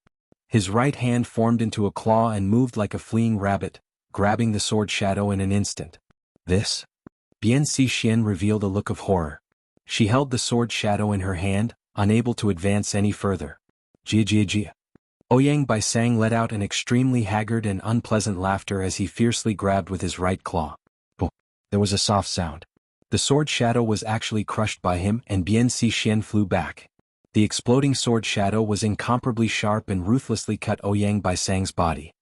His right hand formed into a claw and moved like a fleeing rabbit, grabbing the sword shadow in an instant. This? Bian Si Xian revealed a look of horror. She held the sword shadow in her hand, unable to advance any further. Jia jia jia. Ouyang Bai Sang let out an extremely haggard and unpleasant laughter as he fiercely grabbed with his right claw. Boom! There was a soft sound. The sword shadow was actually crushed by him and Bian Si Xian flew back. The exploding sword shadow was incomparably sharp and ruthlessly cut Ouyang Bai Sang's body.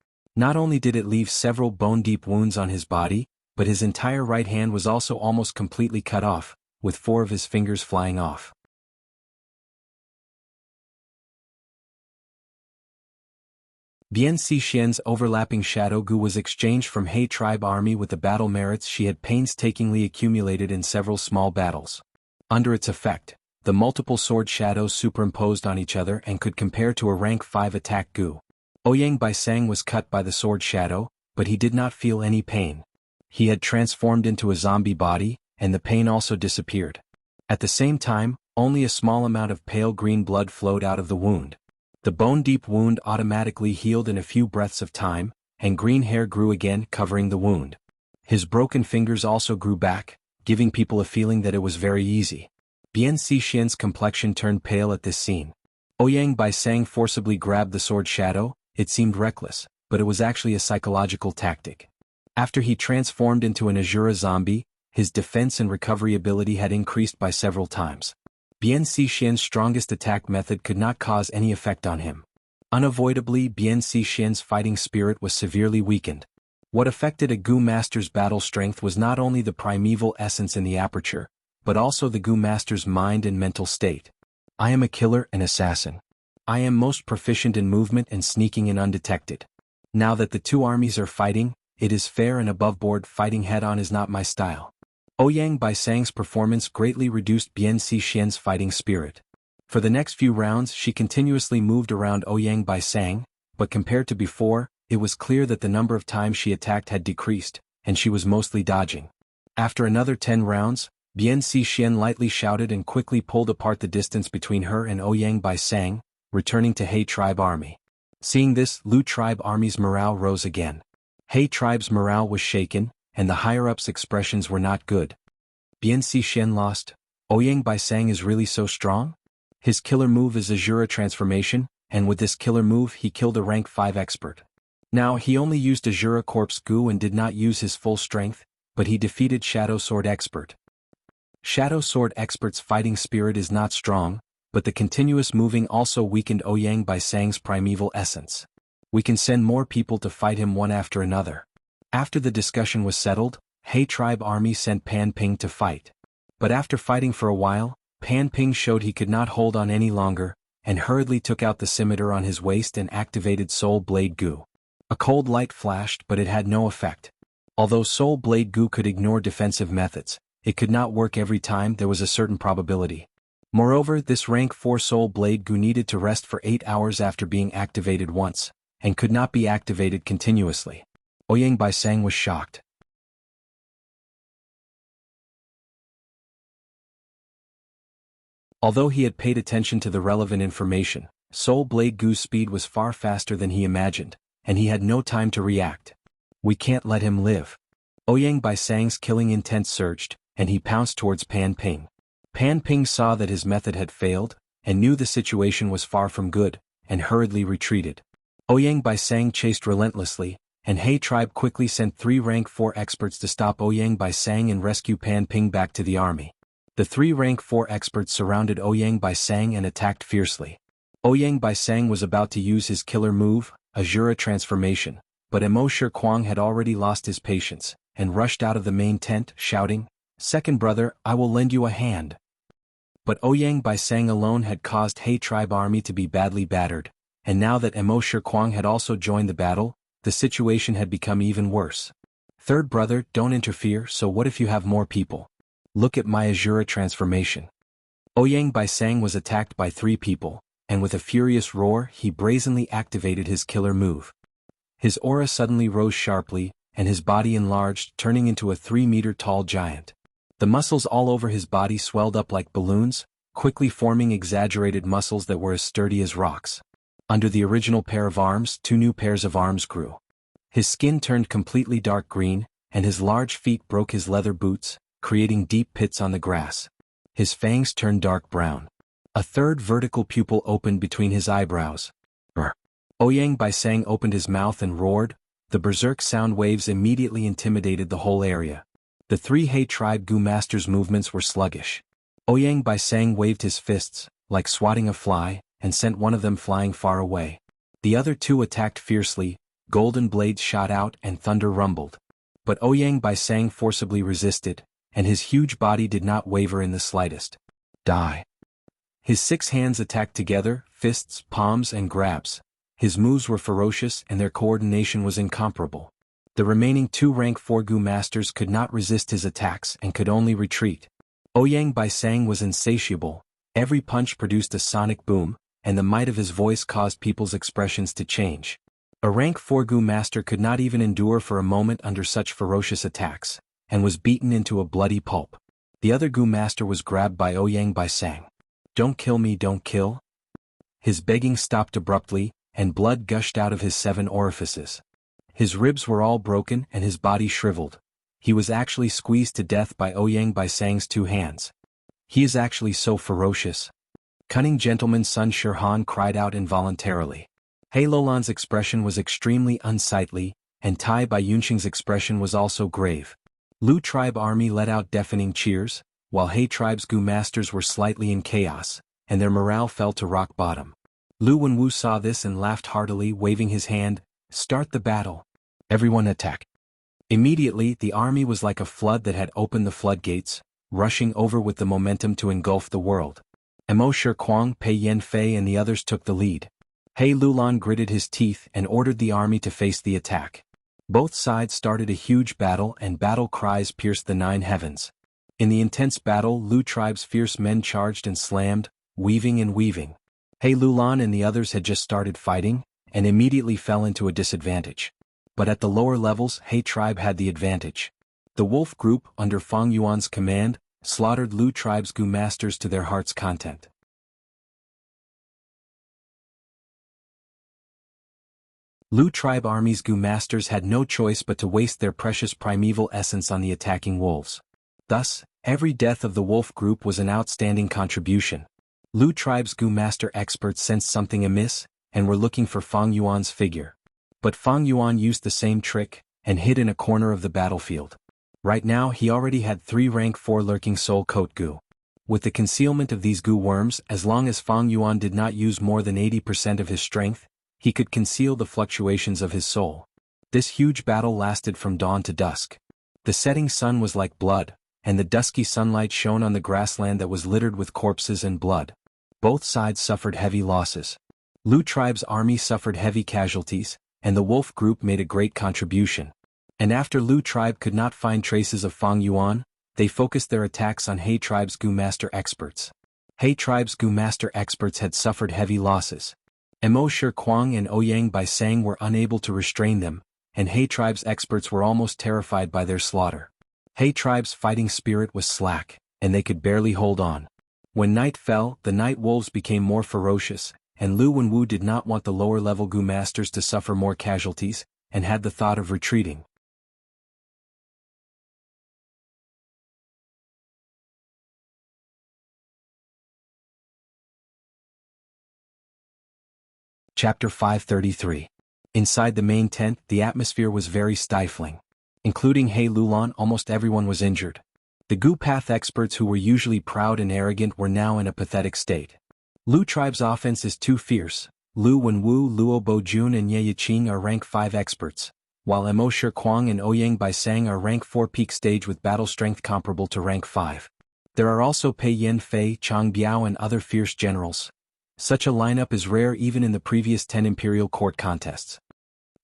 Not only did it leave several bone-deep wounds on his body, but his entire right hand was also almost completely cut off, with 4 of his fingers flying off. Bian Xixian's overlapping Shadow Gu was exchanged from He tribe army with the battle merits she had painstakingly accumulated in several small battles. Under its effect, the multiple sword shadows superimposed on each other and could compare to a rank 5 attack Gu. Ouyang Baisang was cut by the sword shadow, but he did not feel any pain. He had transformed into a zombie body, and the pain also disappeared. At the same time, only a small amount of pale green blood flowed out of the wound. The bone-deep wound automatically healed in a few breaths of time, and green hair grew again covering the wound. His broken fingers also grew back, giving people a feeling that it was very easy. Bian Xixian's complexion turned pale at this scene. Ouyang Baisang forcibly grabbed the sword shadow. It seemed reckless, but it was actually a psychological tactic. After he transformed into an Azura zombie, his defense and recovery ability had increased by several times. Bian Xixian's strongest attack method could not cause any effect on him. Unavoidably, Bian Xixian's fighting spirit was severely weakened. What affected a Gu master's battle strength was not only the primeval essence in the aperture, but also the Gu master's mind and mental state. I am a killer and assassin. I am most proficient in movement and sneaking and undetected. Now that the two armies are fighting, it is fair and above-board. Fighting head-on is not my style. Ouyang Baisang's performance greatly reduced Bian Xixian's fighting spirit. For the next few rounds she continuously moved around Ouyang Baisang, but compared to before, it was clear that the number of times she attacked had decreased, and she was mostly dodging. After another 10 rounds, Bian Xixian lightly shouted and quickly pulled apart the distance between her and Ouyang Baisang, returning to He tribe army. Seeing this, Lu tribe army's morale rose again. He tribe's morale was shaken, and the higher-ups' expressions were not good. Bian Xixian lost. Ouyang Baisang is really so strong? His killer move is Azura transformation, and with this killer move he killed a rank 5 expert. Now he only used Azura Corpse Gu and did not use his full strength, but he defeated Shadow Sword Expert. Shadow Sword Expert's fighting spirit is not strong, but the continuous moving also weakened Ouyang Baisang's primeval essence. We can send more people to fight him one after another. After the discussion was settled, He tribe army sent Pan Ping to fight. But after fighting for a while, Pan Ping showed he could not hold on any longer, and hurriedly took out the scimitar on his waist and activated Soul Blade Gu. A cold light flashed, but it had no effect. Although Soul Blade Gu could ignore defensive methods, it could not work every time. There was a certain probability. Moreover, this rank 4 Soul Blade Gu needed to rest for 8 hours after being activated once, and could not be activated continuously. Ouyang Baisang was shocked. Although he had paid attention to the relevant information, Soul Blade Gu's speed was far faster than he imagined, and he had no time to react. We can't let him live. Ouyang Baisang's killing intent surged, and he pounced towards Pan Ping. Pan Ping saw that his method had failed, and knew the situation was far from good, and hurriedly retreated. Ouyang Baisang chased relentlessly, and He tribe quickly sent 3 rank 4 experts to stop Ouyang Baisang and rescue Pan Ping back to the army. The 3 rank 4 experts surrounded Ouyang Baisang and attacked fiercely. Ouyang Baisang was about to use his killer move, Azura transformation, but Wuxia Chronicles had already lost his patience, and rushed out of the main tent, shouting, "Second brother, I will lend you a hand." But Ouyang Baisang alone had caused He tribe army to be badly battered, and now that Wuxia Chronicles had also joined the battle, the situation had become even worse. "Third brother, don't interfere. So what if you have more people? Look at my Azura transformation." Ouyang Baisang was attacked by 3 people, and with a furious roar he brazenly activated his killer move. His aura suddenly rose sharply, and his body enlarged, turning into a 3-meter-tall giant. The muscles all over his body swelled up like balloons, quickly forming exaggerated muscles that were as sturdy as rocks. Under the original pair of arms, 2 new pairs of arms grew. His skin turned completely dark green, and his large feet broke his leather boots, creating deep pits on the grass. His fangs turned dark brown. A 3rd vertical pupil opened between his eyebrows. Ouyang Baisang opened his mouth and roared. The berserk sound waves immediately intimidated the whole area. The 3 He tribe Gu masters' movements were sluggish. Ouyang Baisang waved his fists, like swatting a fly, and sent one of them flying far away. The other 2 attacked fiercely, golden blades shot out and thunder rumbled. But Ouyang Baisang forcibly resisted, and his huge body did not waver in the slightest. Die. His 6 hands attacked together, fists, palms and grabs. His moves were ferocious and their coordination was incomparable. The remaining 2 rank 4 Gu masters could not resist his attacks and could only retreat. Ouyang Baisang was insatiable. Every punch produced a sonic boom, and the might of his voice caused people's expressions to change. A rank 4 Gu master could not even endure for a moment under such ferocious attacks, and was beaten into a bloody pulp. The other Gu master was grabbed by Ouyang Baisang. "Don't kill me, don't kill." His begging stopped abruptly, and blood gushed out of his 7 orifices. His ribs were all broken and his body shriveled. He was actually squeezed to death by Ouyang Baisang's 2 hands. "He is actually so ferocious." Cunning Gentleman Sun Shirhan cried out involuntarily. He Lulan's expression was extremely unsightly, and Tai Baiyunxing's expression was also grave. Lu tribe army let out deafening cheers, while He tribe's Gu masters were slightly in chaos, and their morale fell to rock bottom. Lu Wenwu saw this and laughed heartily, waving his hand. "Start the battle. Everyone attack." Immediately the army was like a flood that had opened the floodgates, rushing over with the momentum to engulf the world. Mo Shirquang, Pei Yanfei and the others took the lead. He Lulan gritted his teeth and ordered the army to face the attack. Both sides started a huge battle and battle cries pierced the 9 heavens. In the intense battle, Lu tribe's fierce men charged and slammed, weaving and weaving. He Lulan and the others had just started fighting, and immediately fell into a disadvantage. But at the lower levels, He tribe had the advantage. The wolf group, under Fang Yuan's command, slaughtered Lu tribe's Gu masters to their heart's content. Lu tribe army's Gu masters had no choice but to waste their precious primeval essence on the attacking wolves. Thus, every death of the wolf group was an outstanding contribution. Lu tribe's Gu master experts sensed something amiss, and were looking for Fang Yuan's figure. But Fang Yuan used the same trick, and hid in a corner of the battlefield. Right now he already had 3 rank 4 lurking soul coat Gu. With the concealment of these Gu worms, as long as Fang Yuan did not use more than 80% of his strength, he could conceal the fluctuations of his soul. This huge battle lasted from dawn to dusk. The setting sun was like blood, and the dusky sunlight shone on the grassland that was littered with corpses and blood. Both sides suffered heavy losses. Lu tribe's army suffered heavy casualties, and the wolf group made a great contribution. And after Lu tribe could not find traces of Fang Yuan, they focused their attacks on He tribe's Gu master experts. He tribe's Gu master experts had suffered heavy losses. Mo Shirquang and Ouyang Baisang were unable to restrain them, and He tribe's experts were almost terrified by their slaughter. He tribe's fighting spirit was slack, and they could barely hold on. When night fell, the night wolves became more ferocious, and Lu Wenwu did not want the lower-level Gu masters to suffer more casualties, and had the thought of retreating. Chapter 533. Inside the main tent, the atmosphere was very stifling. Including He Lulan, almost everyone was injured. The Gu Path experts who were usually proud and arrogant were now in a pathetic state. Lu tribe's offense is too fierce. Lu Wenwu, Luo Bojun and Ye Yiqing are rank 5 experts, while Mo Shirquang and Ouyang Baisang are rank 4 peak stage with battle strength comparable to rank 5. There are also Pei Yanfei, Chang Biao and other fierce generals. Such a lineup is rare even in the previous 10 imperial court contests.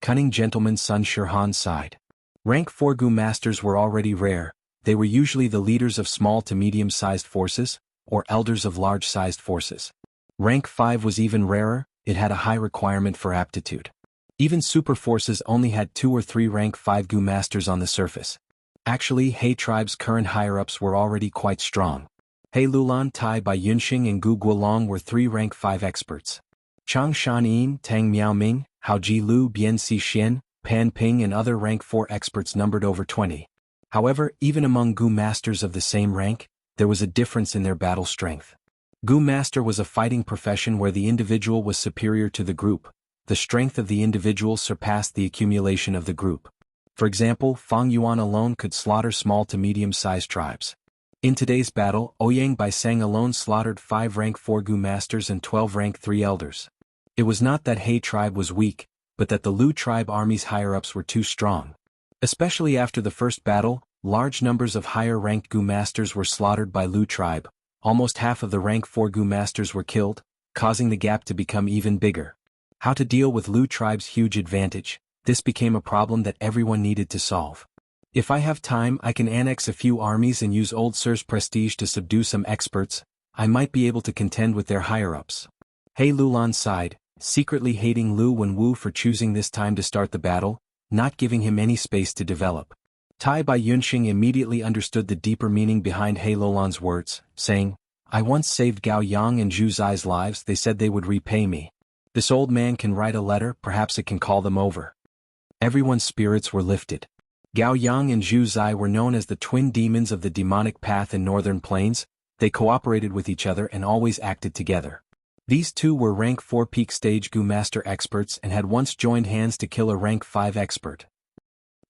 Cunning Gentleman Sun Shirhan sighed. Rank 4 Gu masters were already rare. They were usually the leaders of small to medium-sized forces, or elders of large-sized forces. Rank 5 was even rarer. It had a high requirement for aptitude. Even super forces only had 2 or 3 rank 5 Gu masters on the surface. Actually, He tribe's current higher-ups were already quite strong. He Lulan, Tai Baiyunxing and Gu Guolong were 3 rank 5 experts. Chang Shanyin, Tang Miaoming, Hao Ji Lu, Bian Si Xian, Pan Ping and other rank 4 experts numbered over 20. However, even among Gu masters of the same rank, there was a difference in their battle strength. Gu master was a fighting profession where the individual was superior to the group. The strength of the individual surpassed the accumulation of the group. For example, Fang Yuan alone could slaughter small to medium-sized tribes. In today's battle, Ouyang Baisang alone slaughtered 5 rank 4 Gu masters and 12 rank 3 elders. It was not that He tribe was weak, but that the Lu tribe army's higher-ups were too strong. Especially after the first battle, large numbers of higher-ranked Gu masters were slaughtered by Lu tribe. Almost half of the rank 4 Gu masters were killed, causing the gap to become even bigger. How to deal with Lu tribe's huge advantage? This became a problem that everyone needed to solve. If I have time, I can annex a few armies and use Old Sir's prestige to subdue some experts. I might be able to contend with their higher-ups. He Lulan sighed, secretly hating Lu Wenwu for choosing this time to start the battle, not giving him any space to develop. Tai Bai Yunxing immediately understood the deeper meaning behind He Lulan's words, saying, "I once saved Gao Yang and Zhu Zai's lives. They said they would repay me. This old man can write a letter, perhaps it can call them over." Everyone's spirits were lifted. Gao Yang and Zhu Zai were known as the twin demons of the demonic path in Northern Plains. They cooperated with each other and always acted together. These two were rank 4 peak stage Gu master experts and had once joined hands to kill a rank 5 expert.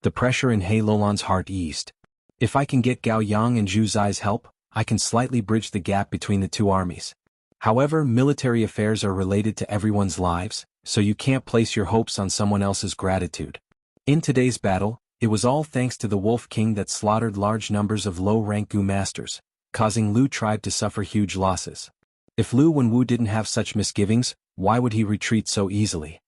The pressure in He Lulan's heart eased. If I can get Gao Yang and Zhu Zai's help, I can slightly bridge the gap between the two armies. However, military affairs are related to everyone's lives, so you can't place your hopes on someone else's gratitude. In today's battle, it was all thanks to the Wolf King that slaughtered large numbers of low-rank Gu masters, causing Lu tribe to suffer huge losses. If Lu Wenwu didn't have such misgivings, why would he retreat so easily?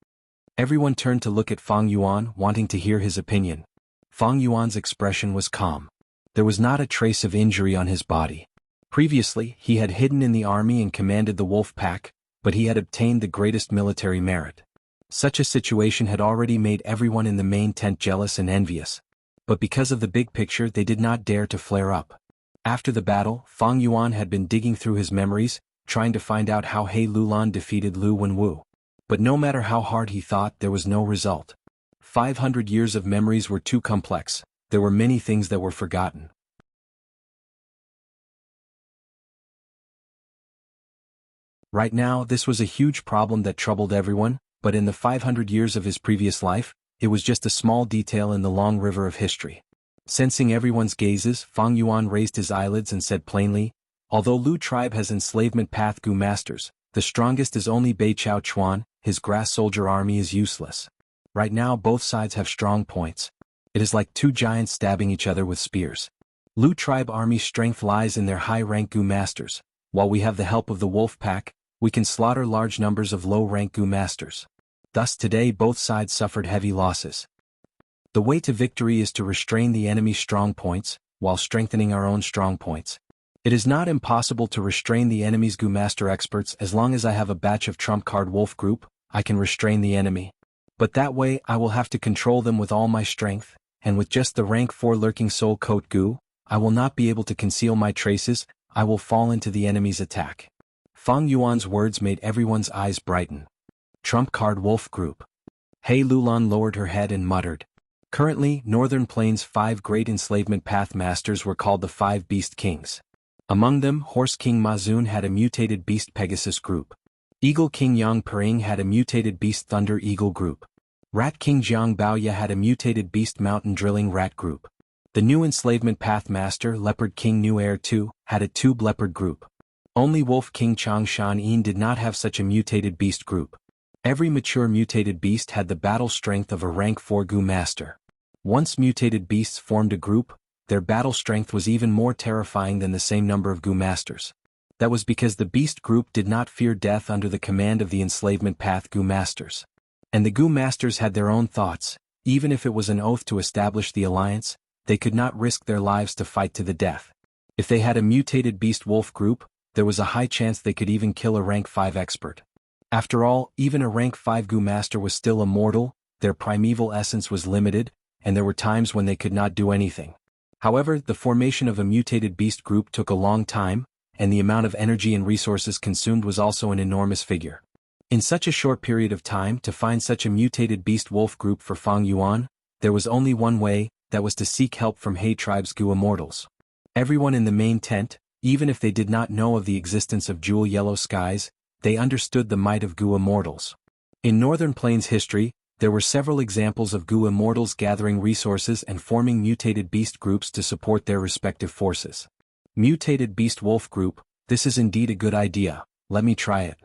Everyone turned to look at Fang Yuan, wanting to hear his opinion. Fang Yuan's expression was calm. There was not a trace of injury on his body. Previously, he had hidden in the army and commanded the wolf pack, but he had obtained the greatest military merit. Such a situation had already made everyone in the main tent jealous and envious. But because of the big picture, they did not dare to flare up. After the battle, Fang Yuan had been digging through his memories, trying to find out how He Lulan defeated Lu Wenwu. But no matter how hard he thought, there was no result. 500 years of memories were too complex. There were many things that were forgotten. Right now, this was a huge problem that troubled everyone, but in the 500 years of his previous life, it was just a small detail in the long river of history. Sensing everyone's gazes, Fang Yuan raised his eyelids and said plainly, "Although Lu tribe has enslavement path Gu masters, the strongest is only Bei Chao Chuan. His grass soldier army is useless. Right now both sides have strong points. It is like two giants stabbing each other with spears. Lu tribe army's strength lies in their high-rank Gu masters. While we have the help of the wolf pack, we can slaughter large numbers of low-rank Gu masters. Thus today both sides suffered heavy losses. The way to victory is to restrain the enemy's strong points, while strengthening our own strong points. It is not impossible to restrain the enemy's Gu master experts. As long as I have a batch of trump card wolf group, I can restrain the enemy. But that way I will have to control them with all my strength, and with just the rank 4 lurking soul coat Gu, I will not be able to conceal my traces. I will fall into the enemy's attack." Fang Yuan's words made everyone's eyes brighten. Trump card wolf group. He Lulan lowered her head and muttered. Currently, Northern Plains' 5 great enslavement path masters were called the 5 Beast Kings. Among them, Horse King Mazun had a mutated Beast Pegasus group. Eagle King Yang Pering had a mutated Beast Thunder Eagle group. Rat King Jiang Baoya had a mutated Beast Mountain Drilling Rat group. The new enslavement path master, Leopard King New Air II, had a Tube Leopard group. Only Wolf King Chang Shan Yin did not have such a mutated beast group. Every mature mutated beast had the battle strength of a rank 4 Gu master. Once mutated beasts formed a group, their battle strength was even more terrifying than the same number of Gu masters. That was because the beast group did not fear death under the command of the enslavement path Gu masters. And the Gu masters had their own thoughts. Even if it was an oath to establish the alliance, they could not risk their lives to fight to the death. If they had a mutated beast wolf group, there was a high chance they could even kill a rank 5 expert. After all, even a rank 5 Gu master was still immortal, their primeval essence was limited, and there were times when they could not do anything. However, the formation of a mutated beast group took a long time, and the amount of energy and resources consumed was also an enormous figure. In such a short period of time to find such a mutated beast wolf group for Fang Yuan, there was only one way, that was to seek help from He tribe's Gu immortals. Everyone in the main tent, even if they did not know of the existence of Jewel Yellow Skies, they understood the might of Gu immortals. In Northern Plains history, there were several examples of Gu immortals gathering resources and forming mutated beast groups to support their respective forces. Mutated beast wolf group, this is indeed a good idea, let me try it.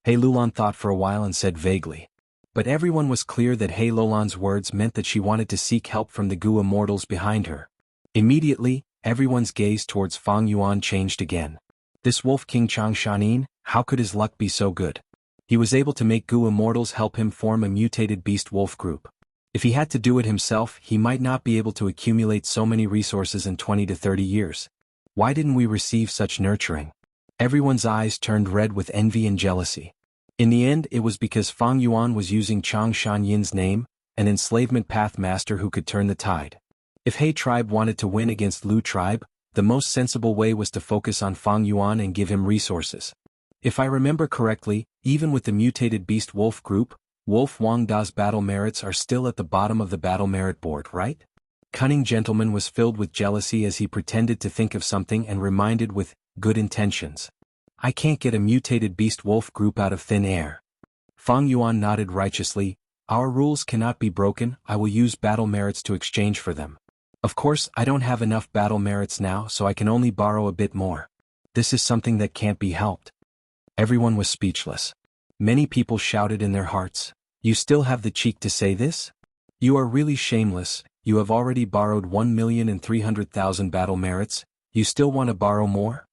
He Lulan thought for a while and said vaguely. But everyone was clear that He Lulan's words meant that she wanted to seek help from the Gu immortals behind her. Immediately, everyone's gaze towards Fang Yuan changed again. This Wolf King Chang Shanin, how could his luck be so good? He was able to make Gu immortals help him form a mutated beast wolf group. If he had to do it himself, he might not be able to accumulate so many resources in 20 to 30 years. Why didn't we receive such nurturing? Everyone's eyes turned red with envy and jealousy. In the end, it was because Fang Yuan was using Chang Shanyin's name, an enslavement path master who could turn the tide. If He tribe wanted to win against Lu tribe, the most sensible way was to focus on Fang Yuan and give him resources. If I remember correctly, even with the mutated beast wolf group, Wolf Wang Da's battle merits are still at the bottom of the battle merit board, right? Cunning Gentleman was filled with jealousy as he pretended to think of something and reminded with good intentions. I can't get a mutated beast wolf group out of thin air. Fang Yuan nodded righteously. Our rules cannot be broken. I will use battle merits to exchange for them. Of course, I don't have enough battle merits now, so I can only borrow a bit more. This is something that can't be helped. Everyone was speechless. Many people shouted in their hearts, "You still have the cheek to say this? You are really shameless. You have already borrowed 1,300,000 battle merits. You still want to borrow more?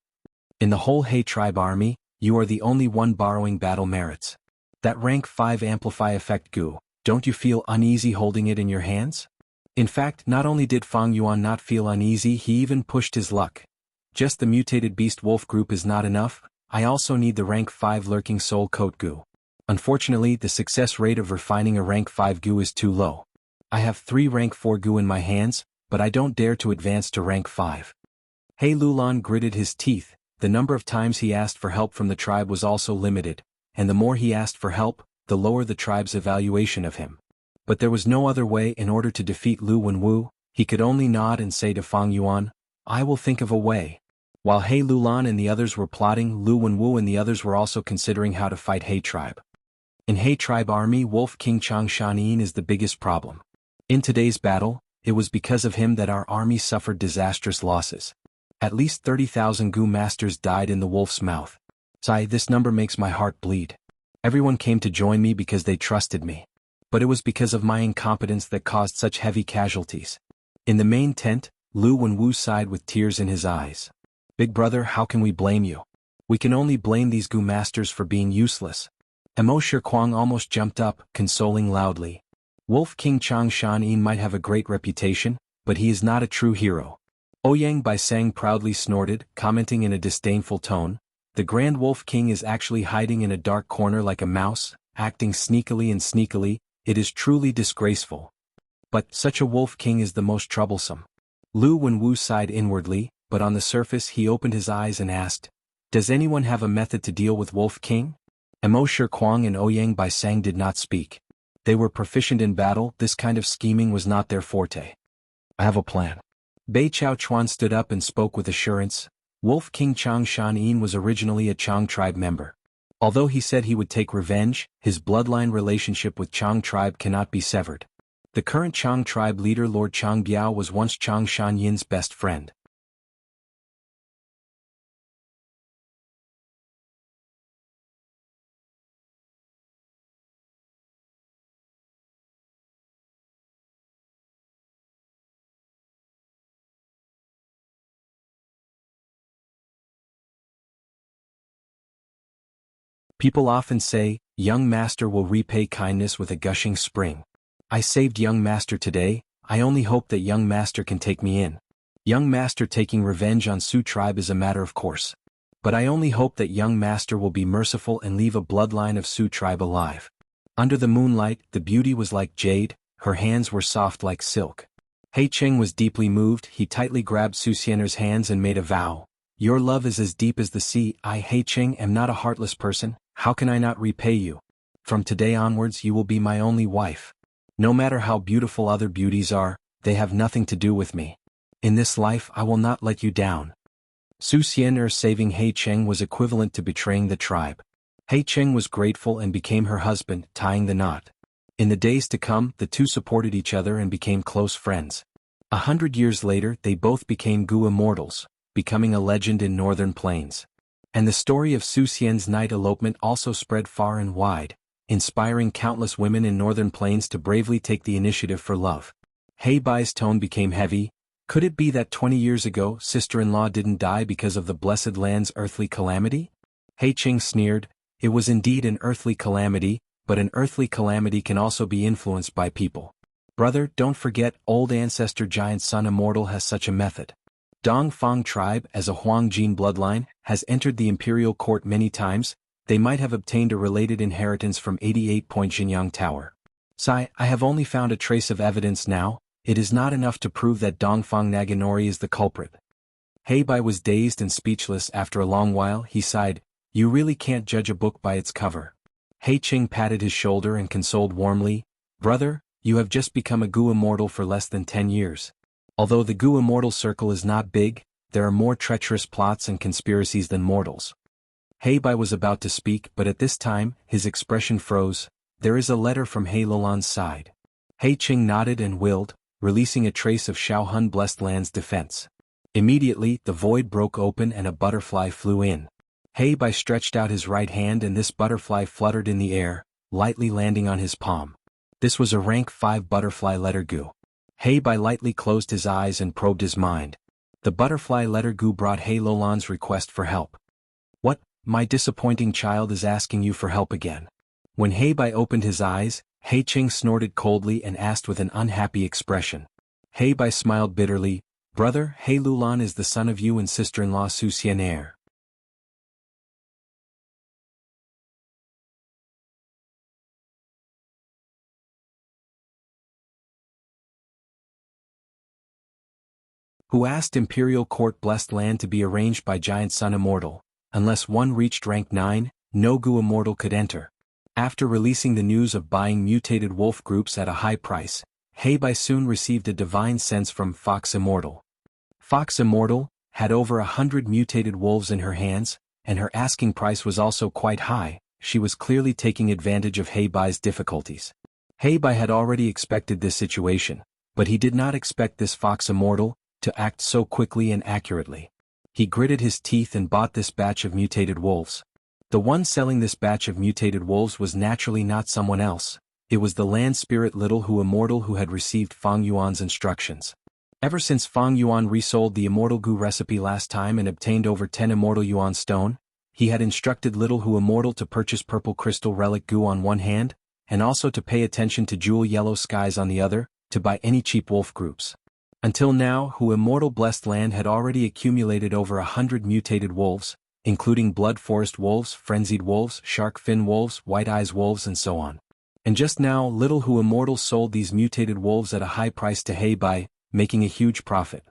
In the whole He tribe army, you are the only one borrowing battle merits. That rank 5 amplify effect Gu, don't you feel uneasy holding it in your hands?" In fact, not only did Fang Yuan not feel uneasy, he even pushed his luck. Just the mutated beast wolf group is not enough, I also need the rank 5 lurking soul coat Gu. Unfortunately, the success rate of refining a rank 5 Gu is too low. I have 3 rank 4 Gu in my hands, but I don't dare to advance to rank 5. He Lulan gritted his teeth. The number of times he asked for help from the tribe was also limited, and the more he asked for help, the lower the tribe's evaluation of him. But there was no other way. In order to defeat Lu Wenwu, he could only nod and say to Fang Yuan, "I will think of a way." While He Lulan and the others were plotting, Lu Wenwu and the others were also considering how to fight He tribe. In He tribe army, Wolf King Chang Shanin is the biggest problem. In today's battle, it was because of him that our army suffered disastrous losses. At least 30,000 Gu masters died in the wolf's mouth. Sigh, this number makes my heart bleed. Everyone came to join me because they trusted me. But it was because of my incompetence that caused such heavy casualties. In the main tent, Lu Wenwu sighed with tears in his eyes. "Big brother, how can we blame you? We can only blame these Gu masters for being useless." Emo Shirkwang almost jumped up, consoling loudly. Wolf King Chang Shanin might have a great reputation, but he is not a true hero. Ouyang Baisang proudly snorted, commenting in a disdainful tone, "The Grand Wolf King is actually hiding in a dark corner like a mouse, acting sneakily. It is truly disgraceful. But such a Wolf King is the most troublesome." Lu Wenwu sighed inwardly, but on the surface he opened his eyes and asked, "Does anyone have a method to deal with Wolf King?" Emo Shirkwang and Ouyang Baisang did not speak. They were proficient in battle. This kind of scheming was not their forte. "I have a plan." Bei Chao Chuan stood up and spoke with assurance. Wolf King Chang Shanin was originally a Chang tribe member. Although he said he would take revenge, his bloodline relationship with Chang tribe cannot be severed. The current Chang tribe leader Lord Chang Biao was once Chang Shanyin's best friend. People often say, "Young master will repay kindness with a gushing spring." I saved young master today. I only hope that young master can take me in. Young master taking revenge on Su tribe is a matter of course. But I only hope that young master will be merciful and leave a bloodline of Su tribe alive. Under the moonlight, the beauty was like jade, her hands were soft like silk. He Cheng was deeply moved. He tightly grabbed Su Xianer's hands and made a vow. "Your love is as deep as the sea. I, He Cheng, am not a heartless person. How can I not repay you? From today onwards you will be my only wife. No matter how beautiful other beauties are, they have nothing to do with me. In this life I will not let you down." Su Xianer saving He Cheng was equivalent to betraying the tribe. He Cheng was grateful and became her husband, tying the knot. In the days to come, the two supported each other and became close friends. 100 years later, they both became Gu immortals, becoming a legend in Northern Plains. And the story of Su Xian's night elopement also spread far and wide, inspiring countless women in northern plains to bravely take the initiative for love. He Bai's tone became heavy. Could it be that 20 years ago sister-in-law didn't die because of the blessed land's earthly calamity? He Qing sneered. It was indeed an earthly calamity, but an earthly calamity can also be influenced by people. Brother, don't forget, old ancestor giant Sun Immortal has such a method. Dong Fang tribe, as a Huangjin bloodline, has entered the imperial court many times. They might have obtained a related inheritance from 88-point Jinyang Tower. Sai, I have only found a trace of evidence now. It is not enough to prove that Dongfang Naganori is the culprit. He Bai was dazed and speechless. After a long while he sighed. You really can't judge a book by its cover. He Qing patted his shoulder and consoled warmly. Brother, you have just become a Gu immortal for less than 10 years. Although the Gu immortal circle is not big, there are more treacherous plots and conspiracies than mortals. He Bai was about to speak, but at this time, his expression froze. There is a letter from He Lulan's side. He Qing nodded and willed, releasing a trace of Shaohun blessed land's defense. Immediately, the void broke open and a butterfly flew in. He Bai stretched out his right hand and this butterfly fluttered in the air, lightly landing on his palm. This was a rank 5 butterfly letter Gu. He Bai lightly closed his eyes and probed his mind. The butterfly letter Gu brought He Lulan's request for help. What, my disappointing child is asking you for help again? When He Bai opened his eyes, He Qing snorted coldly and asked with an unhappy expression. He Bai smiled bitterly. Brother, He Lulan is the son of you and sister-in-law Su Xian heir. Who asked imperial court blessed land to be arranged by giant Sun Immortal. Unless one reached rank 9, no Gu immortal could enter. After releasing the news of buying mutated wolf groups at a high price, He Bai soon received a divine sense from Fox Immortal. Fox Immortal had over 100 mutated wolves in her hands, and her asking price was also quite high. She was clearly taking advantage of He Bai's difficulties. He Bai had already expected this situation, but he did not expect this Fox Immortal to act so quickly and accurately. He gritted his teeth and bought this batch of mutated wolves. The one selling this batch of mutated wolves was naturally not someone else. It was the land spirit Little Hu Immortal who had received Fang Yuan's instructions. Ever since Fang Yuan resold the Immortal Gu recipe last time and obtained over 10 Immortal Yuan stone, he had instructed Little Hu Immortal to purchase Purple Crystal Relic Gu on one hand, and also to pay attention to Jewel Yellow Skies on the other, to buy any cheap wolf groups. Until now, Hu Immortal Blessed Land had already accumulated over 100 mutated wolves, including Blood Forest wolves, Frenzied wolves, Shark Fin wolves, White Eyes wolves and so on. And just now Little Hu Immortal sold these mutated wolves at a high price to He Bai, making a huge profit.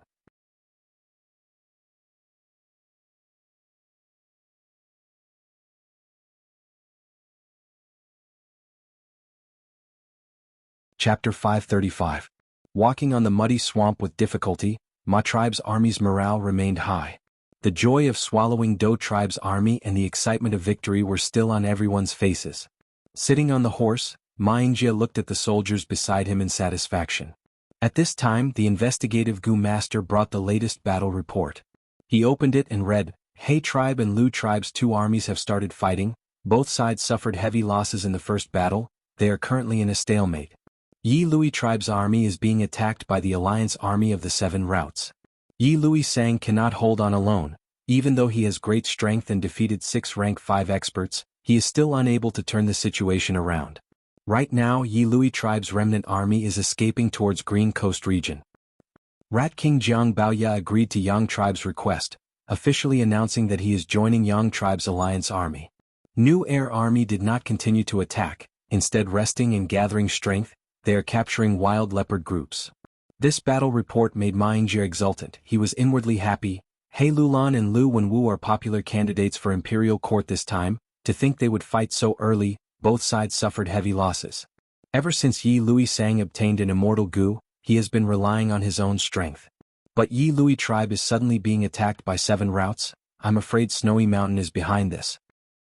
Chapter 535. Walking on the muddy swamp with difficulty, Ma tribe's army's morale remained high. The joy of swallowing Do tribe's army and the excitement of victory were still on everyone's faces. Sitting on the horse, Ma Yingjie looked at the soldiers beside him in satisfaction. At this time the investigative Gu master brought the latest battle report. He opened it and read, He tribe and Lu tribe's 2 armies have started fighting, both sides suffered heavy losses in the first battle, they are currently in a stalemate. Yi Lui tribe's army is being attacked by the alliance army of the 7 routes. Yi Lui Sang cannot hold on alone. Even though he has great strength and defeated 6 rank 5 experts, he is still unable to turn the situation around. Right now Yi Lui tribe's remnant army is escaping towards Green Coast region. Rat King Jiang Baoya agreed to Yang tribe's request, officially announcing that he is joining Yang tribe's alliance army. New Air army did not continue to attack, instead resting and gathering strength. They are capturing wild leopard groups. This battle report made Ma Yingjie exultant. He was inwardly happy. He Lulan and Lu Wenwu are popular candidates for imperial court this time. To think they would fight so early, both sides suffered heavy losses. Ever since Yi Lui Sang obtained an immortal Gu, he has been relying on his own strength. But Yi Lui tribe is suddenly being attacked by 7 routes. I'm afraid Snowy Mountain is behind this.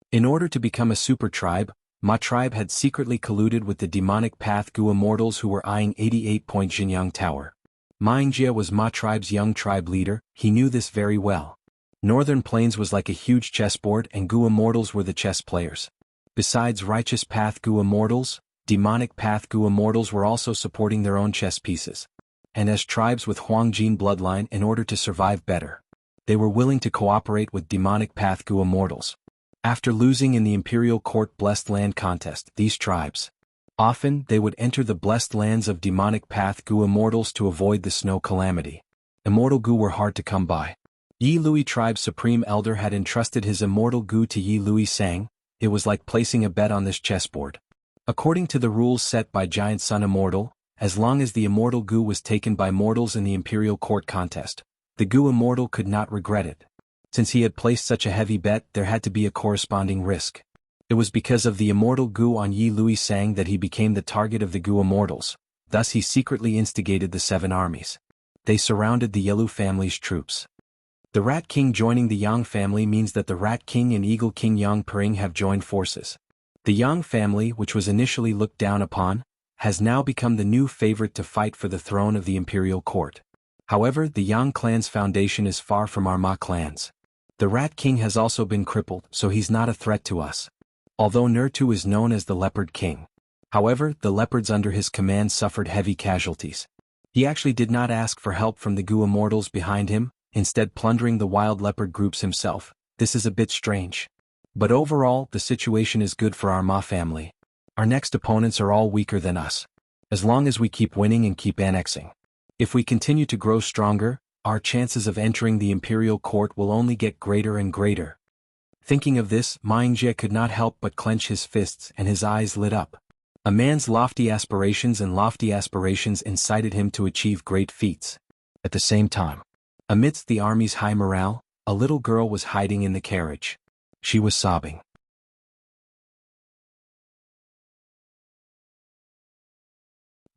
In order to become a super tribe, Ma tribe had secretly colluded with the demonic path Gu immortals who were eyeing 88-point Jinyang Tower. Ma Yingjie was Ma tribe's young tribe leader, he knew this very well. Northern Plains was like a huge chessboard and Gu Immortals were the chess players. Besides Righteous Path Gu Immortals, Demonic Path Gu Immortals were also supporting their own chess pieces. And as tribes with Huangjin bloodline in order to survive better, they were willing to cooperate with Demonic Path Gu Immortals. After losing in the Imperial Court Blessed Land contest, these tribes, often they would enter the blessed lands of Demonic Path Gu Immortals to avoid the snow calamity. Immortal Gu were hard to come by. Yi Lui tribe's supreme elder had entrusted his immortal Gu to Yi Lui saying, it was like placing a bet on this chessboard. According to the rules set by Giant Sun Immortal, as long as the immortal Gu was taken by mortals in the Imperial Court contest, the Gu Immortal could not regret it. Since he had placed such a heavy bet, there had to be a corresponding risk. It was because of the immortal Gu on Yi Lui Sang that he became the target of the Gu Immortals, thus he secretly instigated the 7 armies. They surrounded the Yelu family's troops. The Rat King joining the Yang family means that the Rat King and Eagle King Yang Pering have joined forces. The Yang family, which was initially looked down upon, has now become the new favorite to fight for the throne of the Imperial Court. However, the Yang clan's foundation is far from our Ma clans. The Rat King has also been crippled, so he's not a threat to us. Although Nurtu is known as the Leopard King. However, the leopards under his command suffered heavy casualties. He actually did not ask for help from the Gu Immortals behind him, instead plundering the wild leopard groups himself. This is a bit strange. But overall, the situation is good for our Ma family. Our next opponents are all weaker than us. As long as we keep winning and keep annexing. If we continue to grow stronger, our chances of entering the Imperial Court will only get greater and greater. Thinking of this, Mingjie could not help but clench his fists and his eyes lit up. A man's lofty aspirations incited him to achieve great feats. At the same time, amidst the army's high morale, a little girl was hiding in the carriage. She was sobbing.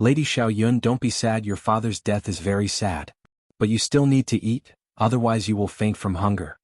Lady Xiaoyun, don't be sad, your father's death is very sad. But you still need to eat, otherwise you will faint from hunger.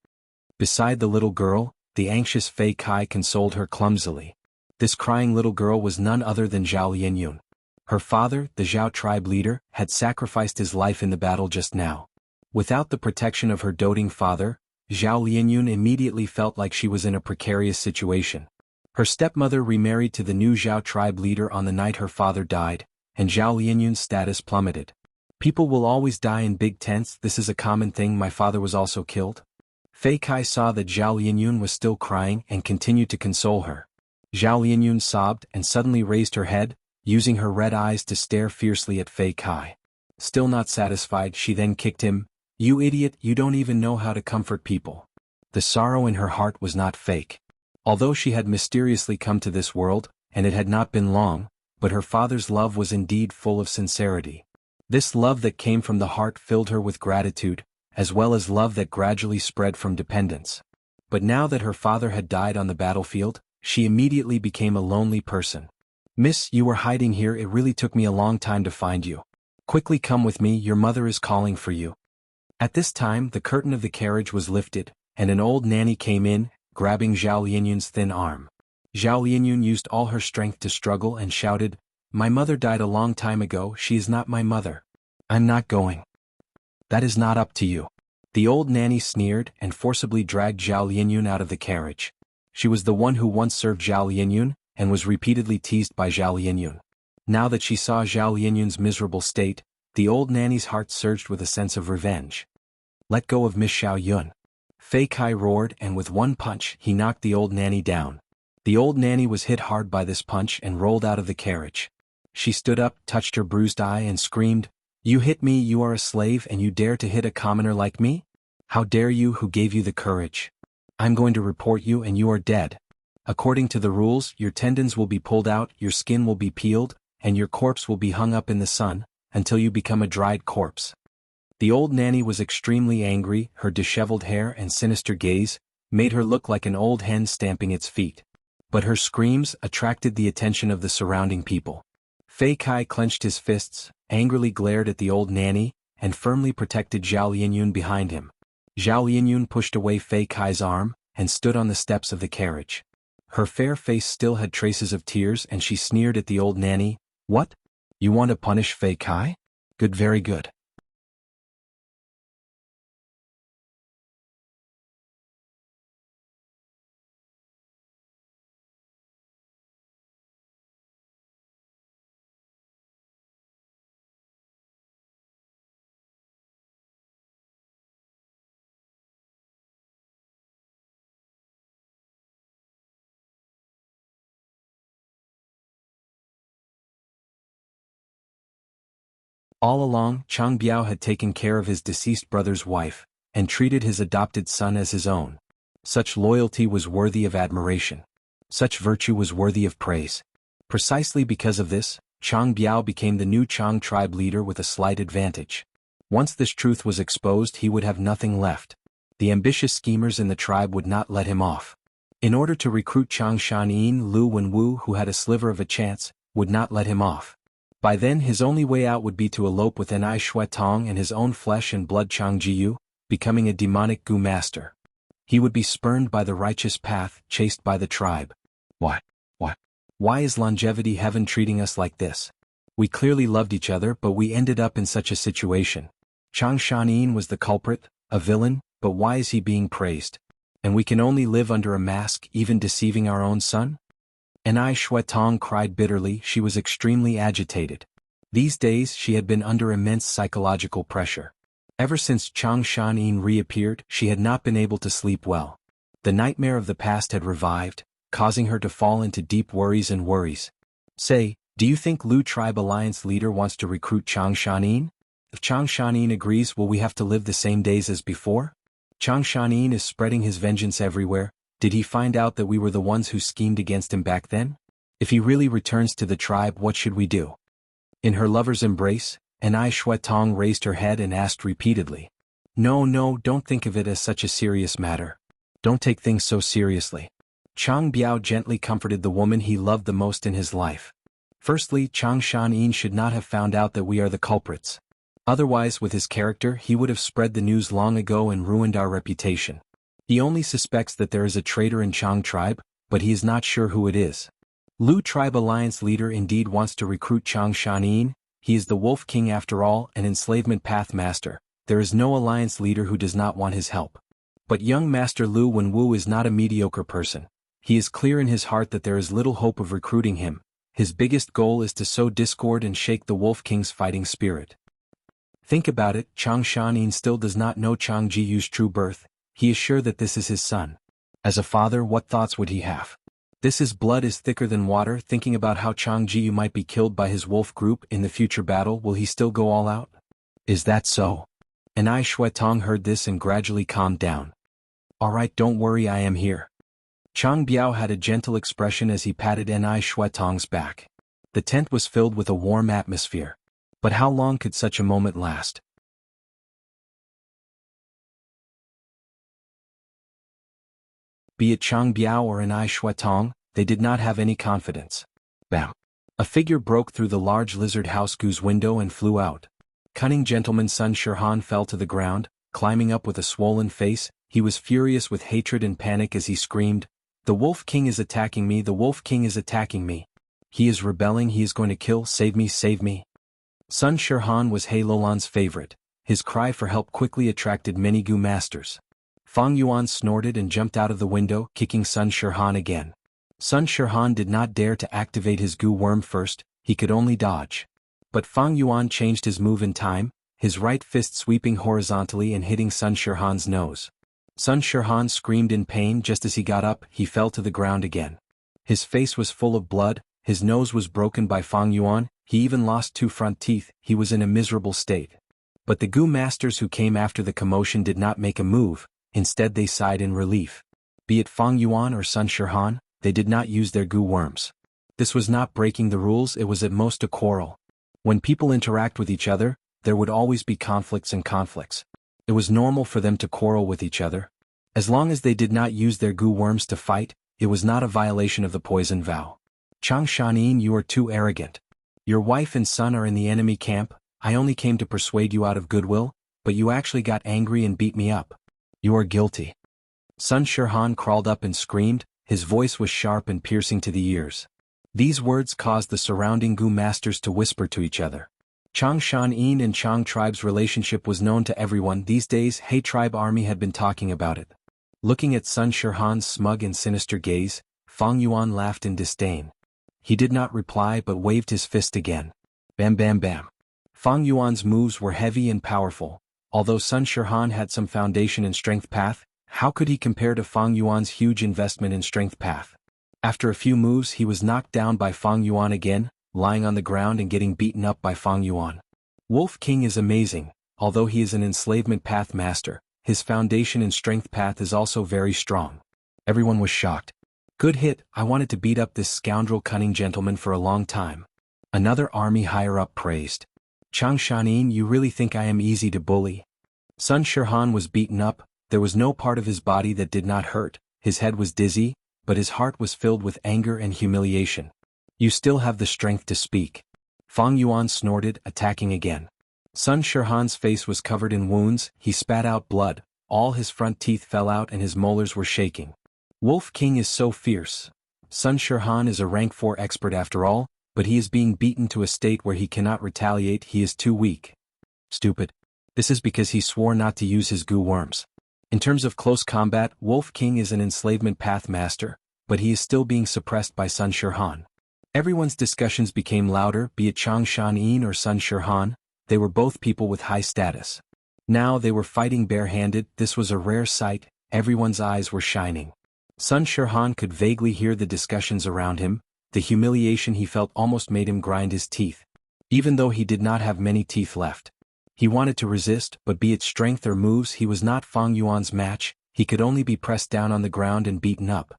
Beside the little girl, the anxious Fei Kai consoled her clumsily. This crying little girl was none other than Zhao Lianyun. Her father, the Zhao tribe leader, had sacrificed his life in the battle just now. Without the protection of her doting father, Zhao Lianyun immediately felt like she was in a precarious situation. Her stepmother remarried to the new Zhao tribe leader on the night her father died, and Zhao Lianyun's status plummeted. People will always die in big tents, this is a common thing, my father was also killed. Fei Kai saw that Zhao Lianyun was still crying and continued to console her. Zhao Lianyun sobbed and suddenly raised her head, using her red eyes to stare fiercely at Fei Kai. Still not satisfied, she then kicked him. You idiot, you don't even know how to comfort people. The sorrow in her heart was not fake. Although she had mysteriously come to this world, and it had not been long, but her father's love was indeed full of sincerity. This love that came from the heart filled her with gratitude, as well as love that gradually spread from dependence. But now that her father had died on the battlefield, she immediately became a lonely person. Miss, you were hiding here, it really took me a long time to find you. Quickly come with me, your mother is calling for you. At this time, the curtain of the carriage was lifted, and an old nanny came in, grabbing Zhao Lianyun's thin arm. Zhao Lianyun used all her strength to struggle and shouted, My mother died a long time ago, she is not my mother. I'm not going. That is not up to you. The old nanny sneered and forcibly dragged Zhao Lianyun out of the carriage. She was the one who once served Zhao Lianyun, and was repeatedly teased by Zhao Lianyun. Now that she saw Zhao Lianyun's miserable state, the old nanny's heart surged with a sense of revenge. Let go of Miss Xiaoyun. Fei Kai roared, and with one punch he knocked the old nanny down. The old nanny was hit hard by this punch and rolled out of the carriage. She stood up, touched her bruised eye and screamed, You hit me, you are a slave and you dare to hit a commoner like me? How dare you, who gave you the courage? I'm going to report you and you are dead. According to the rules, your tendons will be pulled out, your skin will be peeled, and your corpse will be hung up in the sun, until you become a dried corpse. The old nanny was extremely angry, her disheveled hair and sinister gaze made her look like an old hen stamping its feet. But her screams attracted the attention of the surrounding people. Fei Kai clenched his fists, angrily glared at the old nanny, and firmly protected Zhao Lianyun behind him. Zhao Lianyun pushed away Fei Kai's arm, and stood on the steps of the carriage. Her fair face still had traces of tears and she sneered at the old nanny, What? You want to punish Fei Kai? Good, very good. All along, Chang Biao had taken care of his deceased brother's wife, and treated his adopted son as his own. Such loyalty was worthy of admiration. Such virtue was worthy of praise. Precisely because of this, Chang Biao became the new Chang tribe leader with a slight advantage. Once this truth was exposed, he would have nothing left. The ambitious schemers in the tribe would not let him off. In order to recruit Chang Shanyin, Lu Wenwu, who had a sliver of a chance, would not let him off. By then his only way out would be to elope with Nai Shuetong and his own flesh and blood Chang Jiyu, becoming a demonic Gu master. He would be spurned by the righteous path, chased by the tribe. Why? Why is longevity heaven treating us like this? We clearly loved each other, but we ended up in such a situation. Chang Shanyin was the culprit, a villain, but why is he being praised? And we can only live under a mask, even deceiving our own son? Nai Shuetong cried bitterly. She was extremely agitated. These days she had been under immense psychological pressure. Ever since Chang Shanyin reappeared, she had not been able to sleep well. The nightmare of the past had revived, causing her to fall into deep worries. Say, do you think Lu Tribe Alliance leader wants to recruit Chang Shanyin? If Chang Shanyin agrees, will we have to live the same days as before? Chang Shanyin is spreading his vengeance everywhere. Did he find out that we were the ones who schemed against him back then? If he really returns to the tribe, what should we do? In her lover's embrace, Nai Shuetong raised her head and asked repeatedly. No, don't think of it as such a serious matter. Don't take things so seriously. Chang Biao gently comforted the woman he loved the most in his life. Firstly, Chang Shanyin should not have found out that we are the culprits. Otherwise, with his character, he would have spread the news long ago and ruined our reputation. He only suspects that there is a traitor in Chang tribe, but he is not sure who it is. Lu Tribe Alliance leader indeed wants to recruit Chang Shanyin. He is the Wolf King after all, an enslavement path master. There is no alliance leader who does not want his help. But young Master Lu Wenwu is not a mediocre person. He is clear in his heart that there is little hope of recruiting him. His biggest goal is to sow discord and shake the Wolf King's fighting spirit. Think about it, Chang Shanyin still does not know Chang Jiyu's true birth. He is sure that this is his son. As a father, what thoughts would he have? His blood is thicker than water. Thinking about how Chang Jiyu might be killed by his wolf group in the future battle, will he still go all out? Is that so? Nai Shuetong heard this and gradually calmed down. Alright, don't worry, I am here. Chang Biao had a gentle expression as he patted Nai Shuetong's back. The tent was filled with a warm atmosphere. But how long could such a moment last? Be it Chang Biao or Nai Shuetong, they did not have any confidence. Bam! A figure broke through the large lizard house Gu's window and flew out. Cunning gentleman Sun Shirhan fell to the ground, climbing up with a swollen face. He was furious with hatred and panic as he screamed, "The Wolf King is attacking me, the Wolf King is attacking me. He is rebelling, he is going to kill, save me, save me." Sun Shirhan was He Lolan's favorite. His cry for help quickly attracted many Gu masters. Fang Yuan snorted and jumped out of the window, kicking Sun Shirhan again. Sun Shirhan did not dare to activate his Gu worm first, he could only dodge. But Fang Yuan changed his move in time, his right fist sweeping horizontally and hitting Sun Shirhan's nose. Sun Shirhan screamed in pain. Just as he got up, he fell to the ground again. His face was full of blood, his nose was broken by Fang Yuan, he even lost 2 front teeth. He was in a miserable state. But the Gu masters who came after the commotion did not make a move, instead they sighed in relief. Be it Fang Yuan or Sun Shirhan, they did not use their Gu worms. This was not breaking the rules, it was at most a quarrel. When people interact with each other, there would always be conflicts. It was normal for them to quarrel with each other. As long as they did not use their Gu worms to fight, it was not a violation of the poison vow. Chang Shanyin, you are too arrogant. Your wife and son are in the enemy camp. I only came to persuade you out of goodwill, but you actually got angry and beat me up. You are guilty. Sun Shirhan crawled up and screamed, his voice was sharp and piercing to the ears. These words caused the surrounding Gu masters to whisper to each other. Chang Shanyin and Chang tribe's relationship was known to everyone. These days, He tribe army had been talking about it. Looking at Sun Shirhan's smug and sinister gaze, Fang Yuan laughed in disdain. He did not reply but waved his fist again. Bam bam bam. Fang Yuan's moves were heavy and powerful. Although Sun Shirhan had some foundation in strength path, how could he compare to Fang Yuan's huge investment in strength path? After a few moves he was knocked down by Fang Yuan again, lying on the ground and getting beaten up by Fang Yuan. Wolf King is amazing, although he is an enslavement path master, his foundation and strength path is also very strong. Everyone was shocked. Good hit, I wanted to beat up this scoundrel cunning gentleman for a long time. Another army higher-up praised. Chang Shanin, you really think I am easy to bully? Sun Shirhan was beaten up, there was no part of his body that did not hurt, his head was dizzy, but his heart was filled with anger and humiliation. You still have the strength to speak. Fang Yuan snorted, attacking again. Sun Shirhan's face was covered in wounds, he spat out blood, all his front teeth fell out and his molars were shaking. Wolf King is so fierce. Sun Shirhan is a rank 4 expert after all, but he is being beaten to a state where he cannot retaliate, he is too weak. Stupid. This is because he swore not to use his goo worms. In terms of close combat, Wolf King is an enslavement path master, but he is still being suppressed by Sun Shirhan. Everyone's discussions became louder, be it Chang Shanin or Sun Shirhan, they were both people with high status. Now they were fighting barehanded, this was a rare sight, everyone's eyes were shining. Sun Shirhan could vaguely hear the discussions around him, the humiliation he felt almost made him grind his teeth. Even though he did not have many teeth left. He wanted to resist, but be it strength or moves, he was not Fang Yuan's match, he could only be pressed down on the ground and beaten up.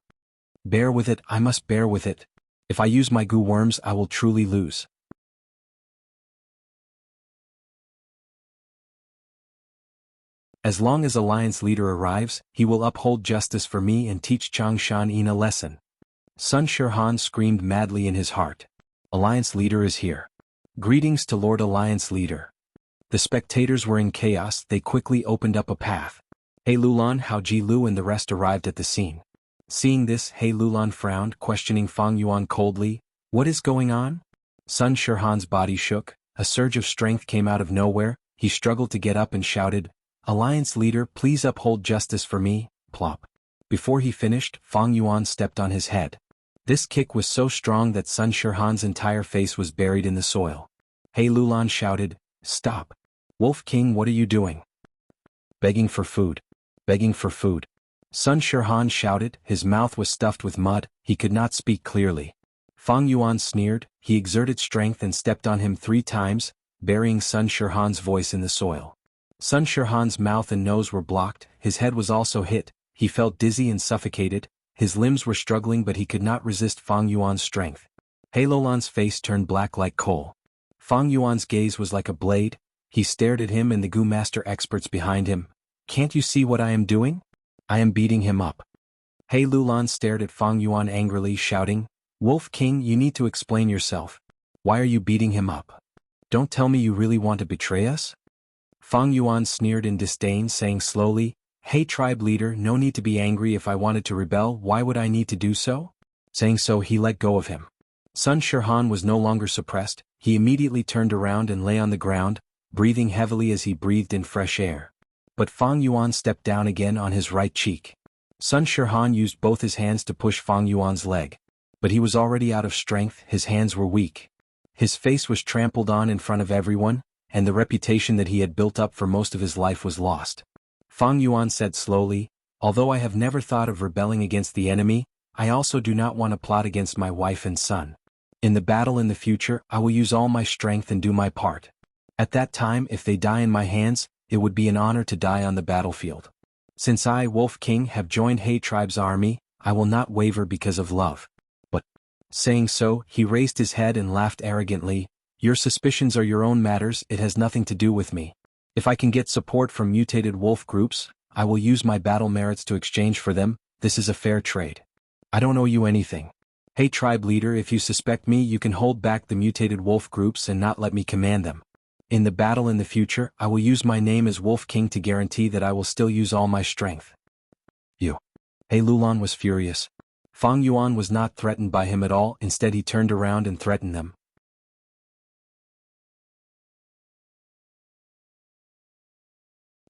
Bear with it, I must bear with it. If I use my goo worms I will truly lose. As long as Alliance leader arrives, he will uphold justice for me and teach Chang Shanin a lesson. Sun Shirhan screamed madly in his heart. Alliance leader is here. Greetings to Lord Alliance leader. The spectators were in chaos, they quickly opened up a path. He Lulan, Hao Ji Lu and the rest arrived at the scene. Seeing this, He Lulan frowned, questioning Fang Yuan coldly, what is going on? Sun Shirhan's body shook, a surge of strength came out of nowhere, he struggled to get up and shouted, Alliance leader, please uphold justice for me, plop. Before he finished, Fang Yuan stepped on his head. This kick was so strong that Sun Shirhan's entire face was buried in the soil. He Lulan shouted, stop. Wolf King, what are you doing? Begging for food. Begging for food. Sun Shirhan shouted, his mouth was stuffed with mud, he could not speak clearly. Fang Yuan sneered, he exerted strength and stepped on him 3 times, burying Sun Shirhan's voice in the soil. Sun Shirhan's mouth and nose were blocked, his head was also hit, he felt dizzy and suffocated, his limbs were struggling but he could not resist Fang Yuan's strength. He Lulan's face turned black like coal. Fang Yuan's gaze was like a blade, he stared at him and the Goo Master experts behind him. Can't you see what I am doing? I am beating him up. He Lulan stared at Fang Yuan angrily, shouting, Wolf King, you need to explain yourself. Why are you beating him up? Don't tell me you really want to betray us? Fang Yuan sneered in disdain, saying slowly, Hey tribe leader, no need to be angry, if I wanted to rebel, why would I need to do so? Saying so, he let go of him. Sun Shirhan was no longer suppressed, he immediately turned around and lay on the ground, breathing heavily as he breathed in fresh air. But Fang Yuan stepped down again on his right cheek. Sun Shirhan used both his hands to push Fang Yuan's leg. But he was already out of strength, his hands were weak. His face was trampled on in front of everyone, and the reputation that he had built up for most of his life was lost. Fang Yuan said slowly, although I have never thought of rebelling against the enemy, I also do not want to plot against my wife and son. In the battle in the future, I will use all my strength and do my part. At that time, if they die in my hands, it would be an honor to die on the battlefield. Since I, Wolf King, have joined He tribe's army, I will not waver because of love. But, saying so, he raised his head and laughed arrogantly, your suspicions are your own matters, it has nothing to do with me. If I can get support from mutated wolf groups, I will use my battle merits to exchange for them, this is a fair trade. I don't owe you anything. Hey tribe leader, if you suspect me you can hold back the mutated wolf groups and not let me command them. In the battle in the future, I will use my name as Wolf King to guarantee that I will still use all my strength. You. He Lulan was furious. Fang Yuan was not threatened by him at all, instead he turned around and threatened them.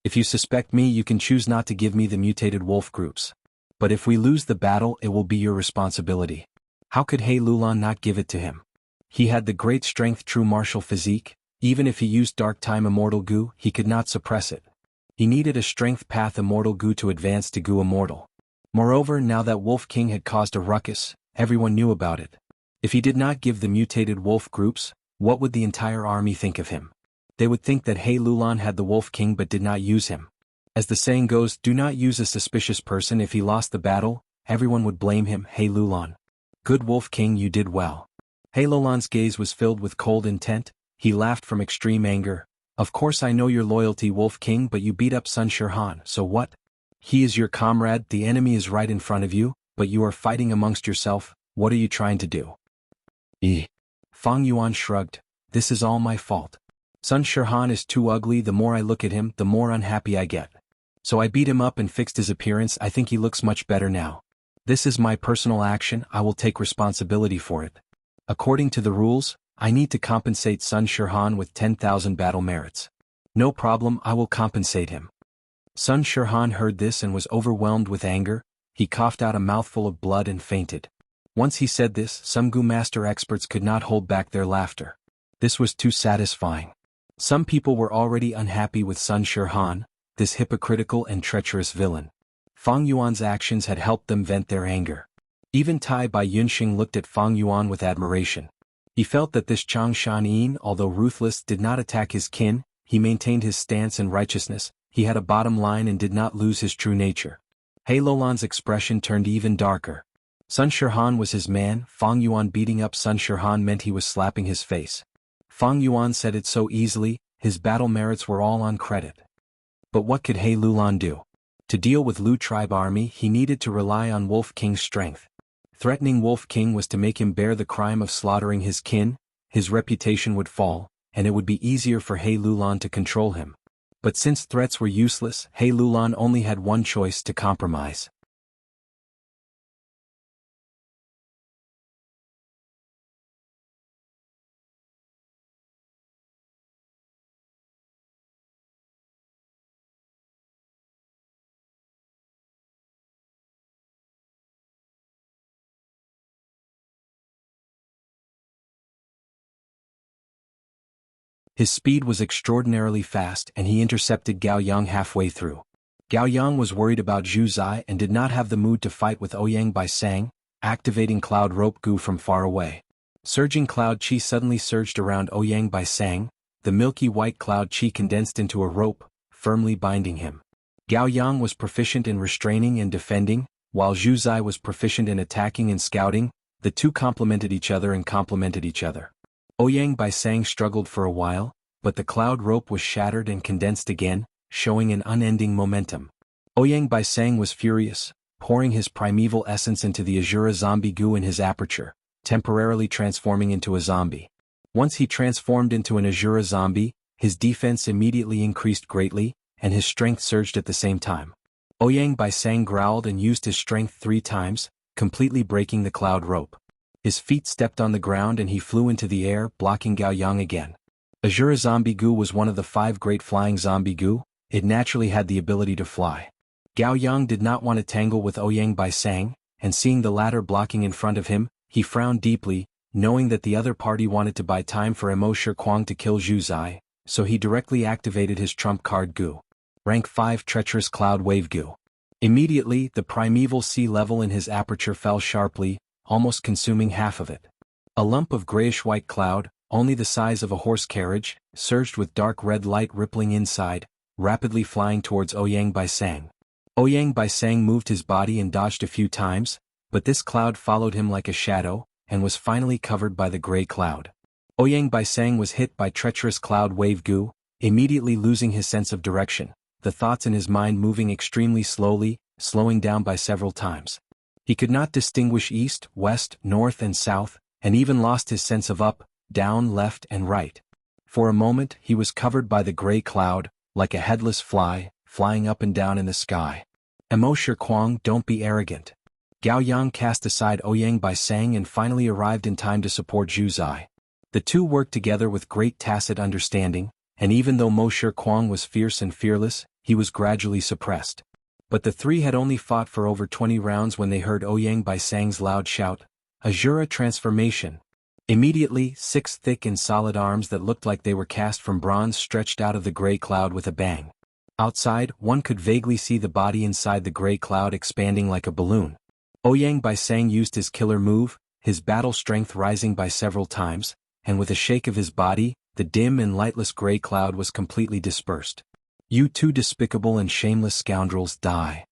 If you suspect me you can choose not to give me the mutated wolf groups. But if we lose the battle it will be your responsibility. How could He Lulan not give it to him? He had the great strength true martial physique, even if he used dark time immortal goo he could not suppress it. He needed a strength path immortal goo to advance to goo immortal. Moreover, now that Wolf King had caused a ruckus, everyone knew about it. If he did not give the mutated wolf groups, what would the entire army think of him? They would think that He Lulan had the Wolf King but did not use him. As the saying goes, do not use a suspicious person. If he lost the battle, everyone would blame him. He Lulan. Good Wolf King, you did well. He Lulan's gaze was filled with cold intent. He laughed from extreme anger. Of course I know your loyalty, Wolf King, but you beat up Sun Shirhan, so what? He is your comrade, the enemy is right in front of you, but you are fighting amongst yourself. What are you trying to do? Fang Yuan shrugged. This is all my fault. Sun Shirhan is too ugly. The more I look at him, the more unhappy I get. So I beat him up and fixed his appearance. I think he looks much better now. This is my personal action. I will take responsibility for it. According to the rules, I need to compensate Sun Shirhan with 10,000 battle merits. No problem, I will compensate him. Sun Shirhan heard this and was overwhelmed with anger. He coughed out a mouthful of blood and fainted. Once he said this, some Gu master experts could not hold back their laughter. This was too satisfying. Some people were already unhappy with Sun Shirhan, this hypocritical and treacherous villain. Fang Yuan's actions had helped them vent their anger. Even Tai Bai Yunxing looked at Fang Yuan with admiration. He felt that this Chang Shan, although ruthless, did not attack his kin. He maintained his stance and righteousness. He had a bottom line and did not lose his true nature. He Lulan's expression turned even darker. Sun Shirhan was his man. Fang Yuan beating up Sun Shirhan meant he was slapping his face. Fang Yuan said it so easily, his battle merits were all on credit. But what could He Lulan do? To deal with Lu tribe army, he needed to rely on Wolf King's strength. Threatening Wolf King was to make him bear the crime of slaughtering his kin. His reputation would fall, and it would be easier for He Lulan to control him. But since threats were useless, He Lulan only had one choice: to compromise. His speed was extraordinarily fast and he intercepted Gao Yang halfway through. Gao Yang was worried about Zhu Zai and did not have the mood to fight with Ouyang by Sang, activating Cloud Rope Gu from far away. Surging Cloud Chi suddenly surged around Ouyang by Sang. The milky white Cloud Chi condensed into a rope, firmly binding him. Gao Yang was proficient in restraining and defending, while Zhu Zai was proficient in attacking and scouting. The two complemented each other and complemented each other. Ouyang by Sang struggled for a while, but the cloud rope was shattered and condensed again, showing an unending momentum. Ouyang by Sang was furious, pouring his primeval essence into the Azura zombie goo in his aperture, temporarily transforming into a zombie. Once he transformed into an Azura zombie, his defense immediately increased greatly, and his strength surged at the same time. Ouyang by Sang growled and used his strength 3 times, completely breaking the cloud rope. His feet stepped on the ground and he flew into the air, blocking Gao Yang again. Azura Zombie Goo was one of the 5 great flying zombie goo. It naturally had the ability to fly. Gao Yang did not want to tangle with Ouyang by Sang, and seeing the latter blocking in front of him, he frowned deeply, knowing that the other party wanted to buy time for Mo Shi Kuang to kill Zhu Zai, so he directly activated his trump card Goo. Rank 5 Treacherous Cloud Wave Goo. Immediately, the primeval sea level in his aperture fell sharply, almost consuming half of it. A lump of grayish-white cloud, only the size of a horse carriage, surged with dark red light rippling inside, rapidly flying towards Ouyang by Sang. Ouyang by Sang moved his body and dodged a few times, but this cloud followed him like a shadow, and was finally covered by the gray cloud. Ouyang by Sang was hit by treacherous cloud wave goo, immediately losing his sense of direction, the thoughts in his mind moving extremely slowly, slowing down by several times. He could not distinguish east, west, north and south, and even lost his sense of up, down, left and right. For a moment he was covered by the gray cloud, like a headless fly, flying up and down in the sky. Mo Shi Kuang, don't be arrogant. Gao Yang cast aside Ouyang by Sang and finally arrived in time to support Zhu Zai. The two worked together with great tacit understanding, and even though Mo Shi Kuang was fierce and fearless, he was gradually suppressed. But the three had only fought for over 20 rounds when they heard Ouyang by Sang's loud shout, Azura transformation. Immediately, 6 thick and solid arms that looked like they were cast from bronze stretched out of the gray cloud with a bang. Outside, one could vaguely see the body inside the gray cloud expanding like a balloon. Ouyang by Sang used his killer move, his battle strength rising by several times, and with a shake of his body, the dim and lightless gray cloud was completely dispersed. "You two despicable and shameless scoundrels, die."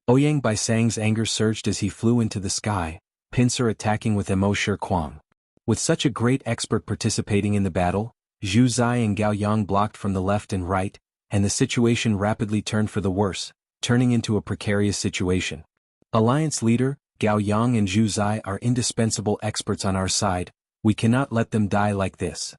Ouyang Baisang's anger surged as he flew into the sky, pincer attacking with Mo Shi Kuang. With such a great expert participating in the battle, Zhu Zai and Gao Yang blocked from the left and right, and the situation rapidly turned for the worse, turning into a precarious situation. Alliance leader, Gao Yang and Zhu Zai are indispensable experts on our side, we cannot let them die like this.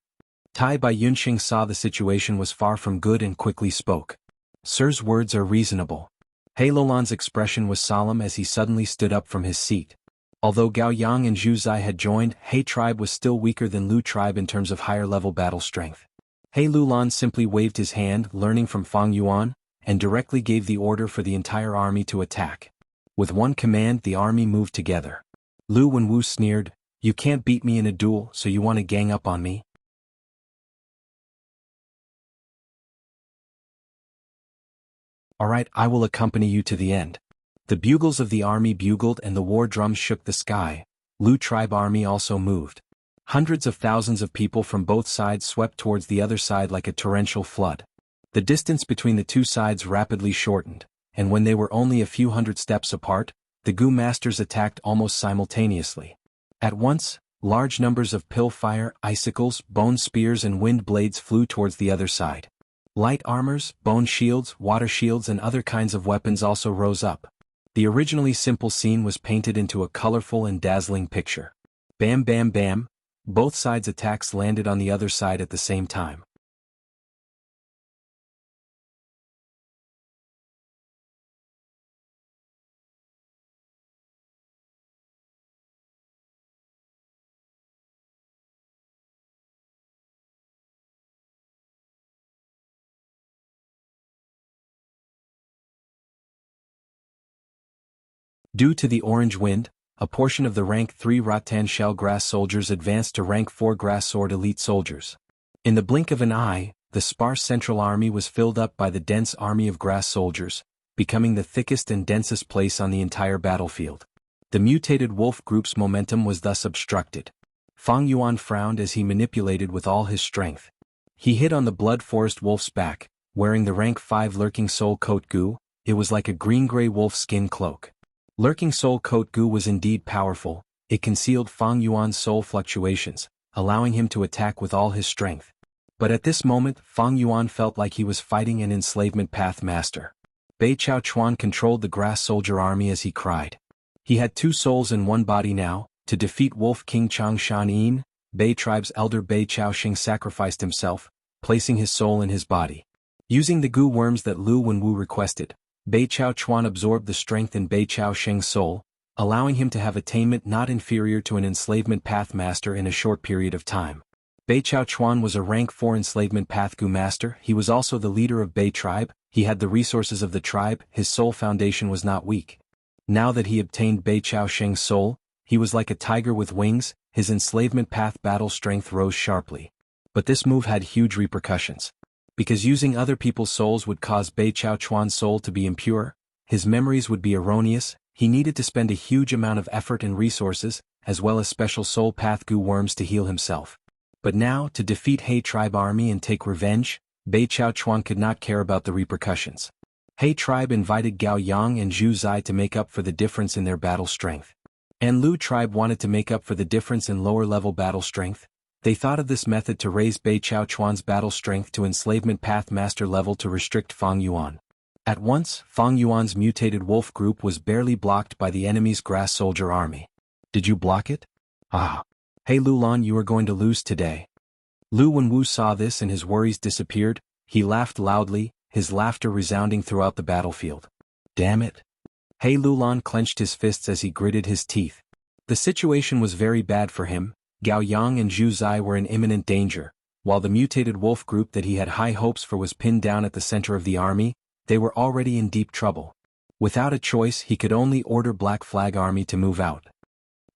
Tai Bai Yunxing saw the situation was far from good and quickly spoke. "Sir's words are reasonable." He Lulan's expression was solemn as he suddenly stood up from his seat. Although Gao Yang and Zhu Zai had joined, He tribe was still weaker than Lu tribe in terms of higher-level battle strength. He Lulan simply waved his hand, learning from Fang Yuan, and directly gave the order for the entire army to attack. With one command, the army moved together. Lu Wenwu sneered, "You can't beat me in a duel, so you want to gang up on me?" "Alright, I will accompany you to the end." The bugles of the army bugled and the war drums shook the sky. Lu tribe army also moved. Hundreds of thousands of people from both sides swept towards the other side like a torrential flood. The distance between the two sides rapidly shortened, and when they were only a few hundred steps apart, the Gu masters attacked almost simultaneously. At once, large numbers of pill fire, icicles, bone spears and wind blades flew towards the other side. Light armors, bone shields, water shields and other kinds of weapons also rose up. The originally simple scene was painted into a colorful and dazzling picture. Bam bam bam, both sides' attacks landed on the other side at the same time. Due to the orange wind, a portion of the rank 3 rattan shell grass soldiers advanced to rank 4 grass sword elite soldiers. In the blink of an eye, the sparse central army was filled up by the dense army of grass soldiers, becoming the thickest and densest place on the entire battlefield. The mutated wolf group's momentum was thus obstructed. Fang Yuan frowned as he manipulated with all his strength. He hit on the blood forest wolf's back, wearing the rank 5 lurking soul coat gu. It was like a green-gray wolf skin cloak. Lurking soul coat gu was indeed powerful. It concealed Fang Yuan's soul fluctuations, allowing him to attack with all his strength. But at this moment, Fang Yuan felt like he was fighting an enslavement path master. Bei Chao Chuan controlled the grass soldier army as he cried. He had 2 souls in one body now. To defeat Wolf King Chang Shan Yin, Bei tribe's elder Bei Chao Xing sacrificed himself, placing his soul in his body. Using the gu worms that Lu Wenwu requested, Bei Chao Chuan absorbed the strength in Bei Chao Xing's soul, allowing him to have attainment not inferior to an enslavement path master in a short period of time. Bei Chao Chuan was a rank 4 enslavement path gu master. He was also the leader of Bei tribe. He had the resources of the tribe. His soul foundation was not weak. Now that he obtained Bei Chao Xing's soul, he was like a tiger with wings. His enslavement path battle strength rose sharply. But this move had huge repercussions. Because using other people's souls would cause Bei Chao Chuan's soul to be impure, his memories would be erroneous, he needed to spend a huge amount of effort and resources, as well as special soul path gu worms to heal himself. But now, to defeat He tribe army and take revenge, Bei Chao Chuan could not care about the repercussions. He tribe invited Gao Yang and Zhu Zai to make up for the difference in their battle strength. And Lu tribe wanted to make up for the difference in lower-level battle strength. They thought of this method to raise Bei Chao Chuan's battle strength to enslavement path master level to restrict Fang Yuan. At once, Fang Yuan's mutated wolf group was barely blocked by the enemy's grass soldier army. "Did you block it? Ah. Hey Lulan, you are going to lose today." Lu Wenwu saw this and his worries disappeared. He laughed loudly, his laughter resounding throughout the battlefield. "Damn it." He Lulan clenched his fists as he gritted his teeth. The situation was very bad for him. Gao Yang and Zhu Zai were in imminent danger, while the mutated wolf group that he had high hopes for was pinned down at the center of the army. They were already in deep trouble. Without a choice, he could only order Black Flag Army to move out.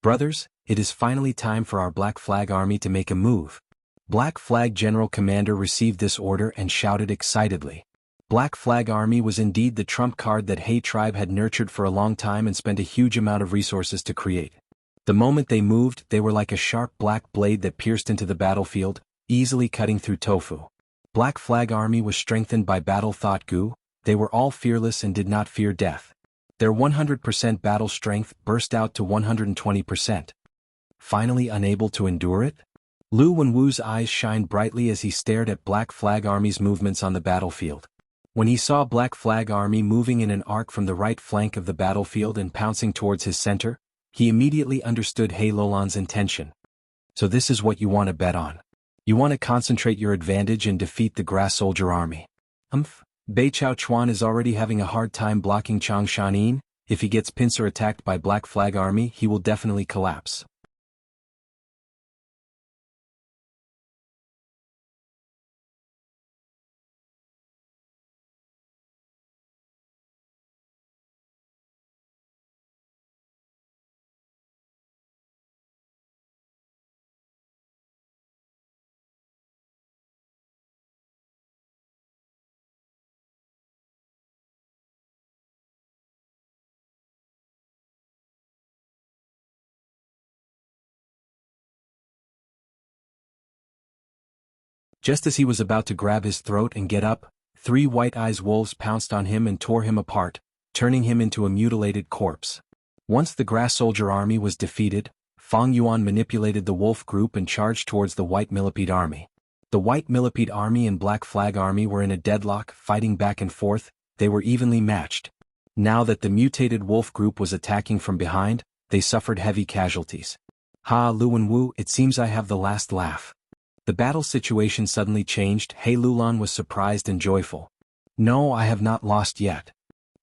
"Brothers, it is finally time for our Black Flag Army to make a move." Black Flag General Commander received this order and shouted excitedly. Black Flag Army was indeed the trump card that He tribe had nurtured for a long time and spent a huge amount of resources to create. The moment they moved, they were like a sharp black blade that pierced into the battlefield, easily cutting through tofu. Black Flag Army was strengthened by battle thought Gu. They were all fearless and did not fear death. Their 100% battle strength burst out to 120%. Finally unable to endure it? Lu Wenwu's eyes shined brightly as he stared at Black Flag Army's movements on the battlefield. When he saw Black Flag Army moving in an arc from the right flank of the battlefield and pouncing towards his center, he immediately understood He Lulan's intention. So this is what you want to bet on. You want to concentrate your advantage and defeat the Grass Soldier Army. Bei Chao Chuan is already having a hard time blocking Chang Shanin. If he gets pincer attacked by Black Flag Army, he will definitely collapse. Just as he was about to grab his throat and get up, 3 white-eyes wolves pounced on him and tore him apart, turning him into a mutilated corpse. Once the Grass Soldier Army was defeated, Fang Yuan manipulated the wolf group and charged towards the White Millipede Army. The White Millipede Army and Black Flag Army were in a deadlock, fighting back and forth. They were evenly matched. Now that the mutated wolf group was attacking from behind, they suffered heavy casualties. Ha Lu Wenwu, it seems I have the last laugh. The battle situation suddenly changed. He Lulan was surprised and joyful. No, I have not lost yet.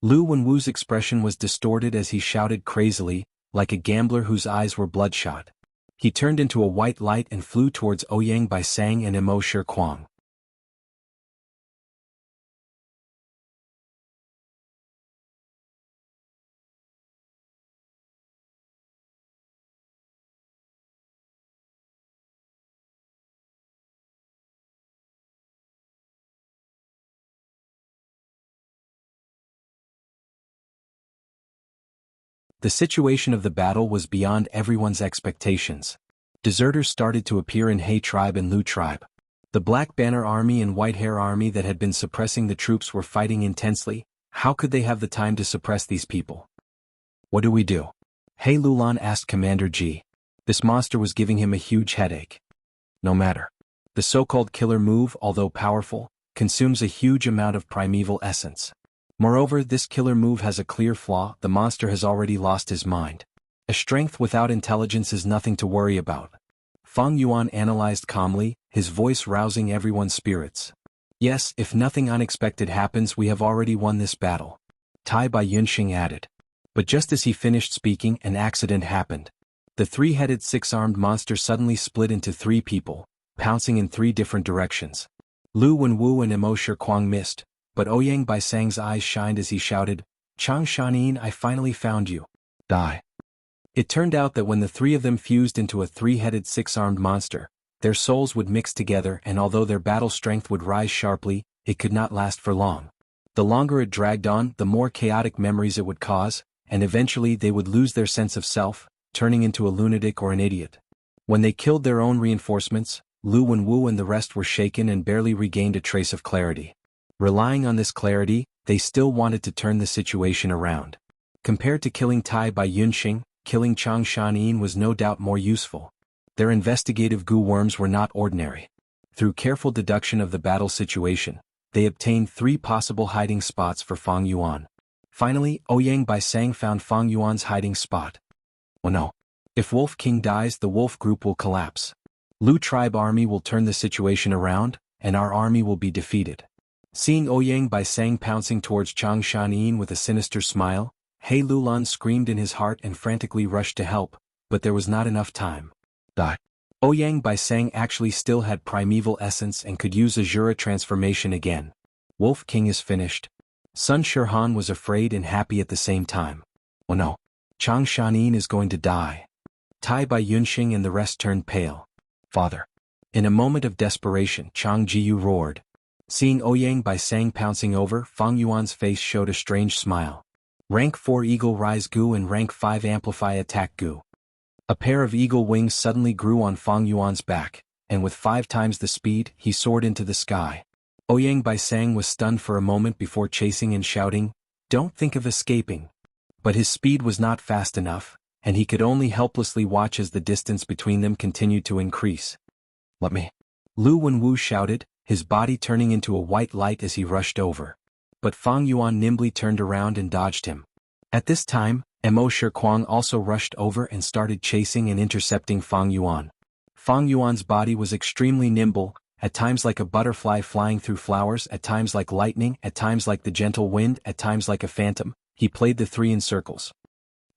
Lu Wenwu's expression was distorted as he shouted crazily, like a gambler whose eyes were bloodshot. He turned into a white light and flew towards Ouyang by Sang and Mo Shi Kuang. The situation of the battle was beyond everyone's expectations. Deserters started to appear in He tribe and Lu tribe. The Black Banner Army and White Hair Army that had been suppressing the troops were fighting intensely. How could they have the time to suppress these people? What do we do? He Lulan asked Commander Ji. This monster was giving him a huge headache. No matter. The so-called killer move, although powerful, consumes a huge amount of primeval essence. Moreover, this killer move has a clear flaw: the monster has already lost his mind. A strength without intelligence is nothing to worry about. Fang Yuan analyzed calmly, his voice rousing everyone's spirits. Yes, if nothing unexpected happens, we have already won this battle. Tai Bai Yunxing added. But just as he finished speaking, an accident happened. The 3-headed 6-armed monster suddenly split into 3 people, pouncing in 3 different directions. Lu Wenwu and Mo Shi Kuang missed, but Ouyang Bai Sang's eyes shined as he shouted, Chang Shanin, I finally found you. Die. It turned out that when the 3 of them fused into a 3-headed 6-armed monster, their souls would mix together, and although their battle strength would rise sharply, it could not last for long. The longer it dragged on, the more chaotic memories it would cause, and eventually they would lose their sense of self, turning into a lunatic or an idiot. When they killed their own reinforcements, Lu Wenwu and the rest were shaken and barely regained a trace of clarity. Relying on this clarity, they still wanted to turn the situation around. Compared to killing Tai Bai Yunxing, killing Chang Shanin was no doubt more useful. Their investigative goo worms were not ordinary. Through careful deduction of the battle situation, they obtained 3 possible hiding spots for Fang Yuan. Finally, Ouyang Bai Sang found Fang Yuan's hiding spot. Oh no. If Wolf King dies, the wolf group will collapse. Lu tribe army will turn the situation around, and our army will be defeated. Seeing Ouyang Bai Sang pouncing towards Chang Shanin with a sinister smile, He Lulan screamed in his heart and frantically rushed to help, but there was not enough time. Die. Ouyang Bai Sang actually still had primeval essence and could use Azura transformation again. Wolf King is finished. Sun Shirhan was afraid and happy at the same time. Oh no. Chang Shanin is going to die. Tai Bai Yunxing and the rest turned pale. Father. In a moment of desperation, Chang Jiyu roared. Seeing Ouyang Bai Sang pouncing over, Fang Yuan's face showed a strange smile. Rank 4 Eagle Rise Gu and Rank 5 Amplify Attack Gu. A pair of eagle wings suddenly grew on Fang Yuan's back, and with 5 times the speed, he soared into the sky. Ouyang Bai Sang was stunned for a moment before chasing and shouting, "Don't think of escaping." But his speed was not fast enough, and he could only helplessly watch as the distance between them continued to increase. "Let me!" Lu Wenwu shouted, his body turning into a white light as he rushed over. But Fang Yuan nimbly turned around and dodged him. At this time, Mo Shikuang also rushed over and started chasing and intercepting Fang Yuan. Fang Yuan's body was extremely nimble, at times like a butterfly flying through flowers, at times like lightning, at times like the gentle wind, at times like a phantom. He played the 3 in circles.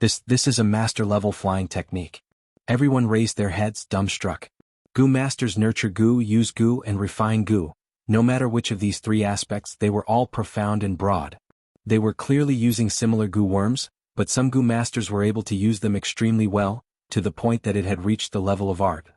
This is a master-level flying technique. Everyone raised their heads, dumbstruck. Gu masters nurture Gu, use Gu, and refine Gu. No matter which of these 3 aspects, they were all profound and broad. They were clearly using similar Gu worms, but some Gu masters were able to use them extremely well, to the point that it had reached the level of art.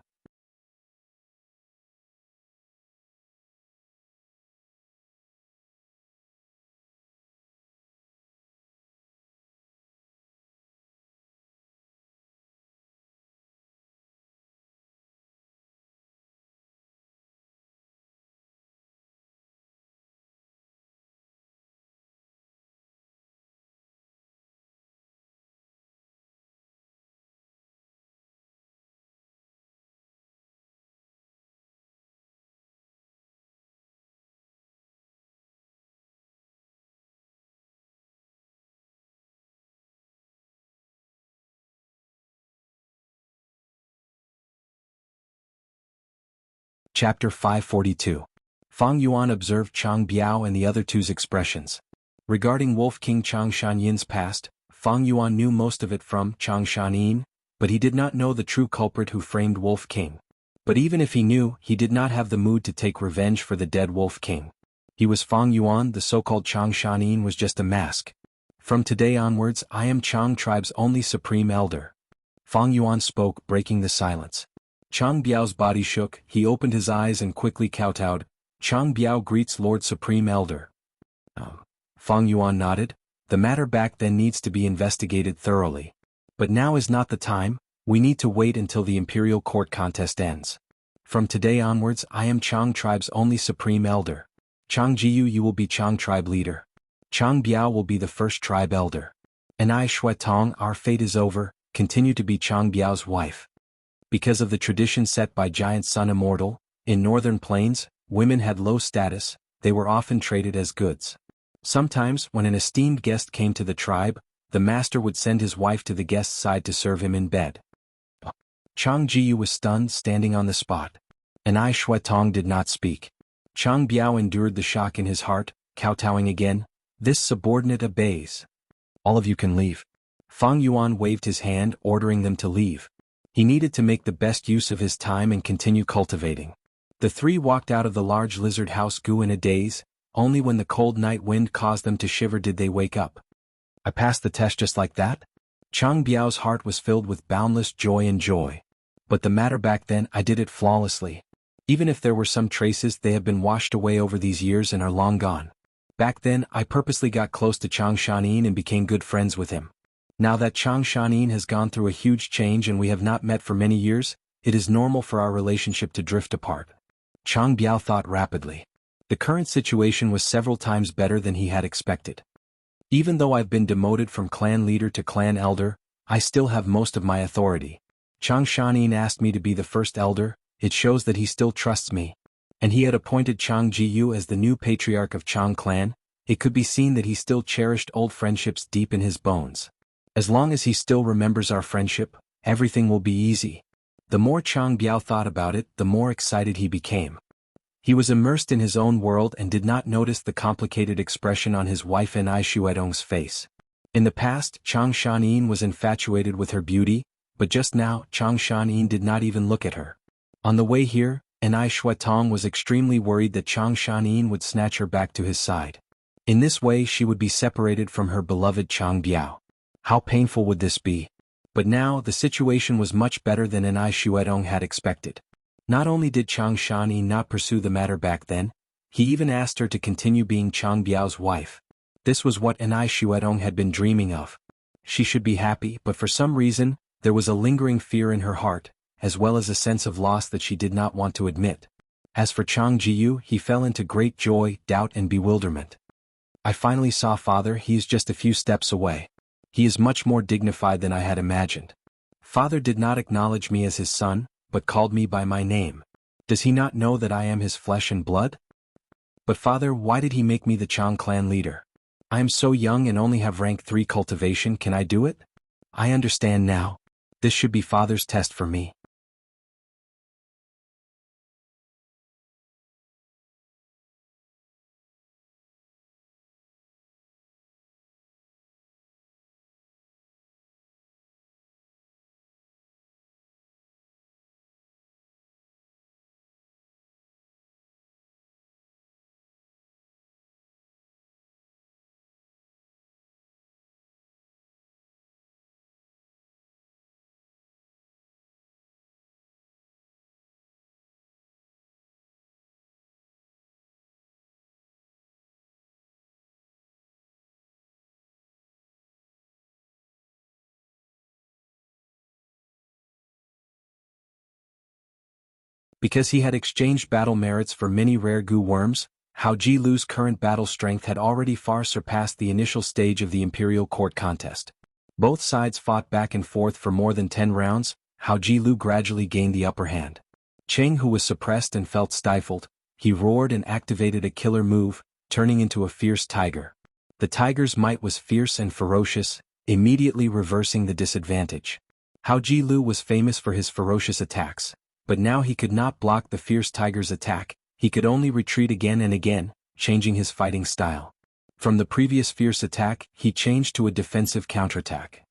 Chapter 542. Fang Yuan observed Chang Biao and the other two's expressions. Regarding Wolf King Chang Shanyin's past, Fang Yuan knew most of it from Chang Shanyin, but he did not know the true culprit who framed Wolf King. But even if he knew, he did not have the mood to take revenge for the dead Wolf King. He was Fang Yuan, the so-called Chang Shanyin was just a mask. "From today onwards, I am Chang tribe's only supreme elder." Fang Yuan spoke, breaking the silence. Chang Biao's body shook, he opened his eyes and quickly kowtowed. "Chang Biao greets Lord Supreme Elder." Fang Yuan nodded. "The matter back then needs to be investigated thoroughly. But now is not the time, we need to wait until the Imperial Court contest ends. From today onwards, I am Chang tribe's only Supreme Elder. Chang Jiyu, you will be Chang tribe leader. Chang Biao will be the first tribe elder. And I Shui Tong, our fate is over, continue to be Chang Biao's wife." Because of the tradition set by Giant Sun Immortal, in Northern Plains, women had low status, they were often traded as goods. Sometimes, when an esteemed guest came to the tribe, the master would send his wife to the guest's side to serve him in bed. Chang Jiyu was stunned, standing on the spot. And I Shui Tong did not speak. Chang Biao endured the shock in his heart, kowtowing again. "This subordinate obeys. All of you can leave." Fang Yuan waved his hand, ordering them to leave. He needed to make the best use of his time and continue cultivating. The 3 walked out of the large lizard house Gu in a daze. Only when the cold night wind caused them to shiver did they wake up. "I passed the test just like that?" Chang Biao's heart was filled with boundless joy and joy. "But the matter back then, I did it flawlessly. Even if there were some traces, they have been washed away over these years and are long gone. Back then, I purposely got close to Chang Shanin and became good friends with him. Now that Chang Shanin has gone through a huge change and we have not met for many years, it is normal for our relationship to drift apart." Chang Biao thought rapidly. The current situation was several times better than he had expected. "Even though I've been demoted from clan leader to clan elder, I still have most of my authority. Chang Shanin asked me to be the first elder, it shows that he still trusts me. And he had appointed Chang Jiyu as the new patriarch of Chang clan, it could be seen that he still cherished old friendships deep in his bones. As long as he still remembers our friendship, everything will be easy." The more Chang Biao thought about it, the more excited he became. He was immersed in his own world and did not notice the complicated expression on his wife Enai Shuedong's face. In the past, Chang Shanin was infatuated with her beauty, but just now, Chang Shanin did not even look at her. On the way here, Enai Shuetong was extremely worried that Chang Shanin would snatch her back to his side. In this way she would be separated from her beloved Chang Biao. How painful would this be? But now the situation was much better than Enai Shuedong had expected. Not only did Chang Shani not pursue the matter back then, he even asked her to continue being Chang Biao's wife. This was what Enai Shuedong had been dreaming of. She should be happy, but for some reason, there was a lingering fear in her heart, as well as a sense of loss that she did not want to admit. As for Chang Jiyu, he fell into great joy, doubt and bewilderment. I finally saw Father. He is just a few steps away. He is much more dignified than I had imagined. Father did not acknowledge me as his son, but called me by my name. Does he not know that I am his flesh and blood? But Father, why did he make me the Chang clan leader? I am so young and only have rank 3 cultivation. Can I do it? I understand now. This should be Father's test for me. Because he had exchanged battle merits for many rare goo worms, Hao Ji Lu's current battle strength had already far surpassed the initial stage of the Imperial Court contest. Both sides fought back and forth for more than 10 rounds. Hao Ji Lu gradually gained the upper hand. Cheng, who was suppressed and felt stifled, he roared and activated a killer move, turning into a fierce tiger. The tiger's might was fierce and ferocious, immediately reversing the disadvantage. Hao Ji Lu was famous for his ferocious attacks. But now he could not block the fierce tiger's attack, he could only retreat again and again, changing his fighting style. From the previous fierce attack, he changed to a defensive counterattack.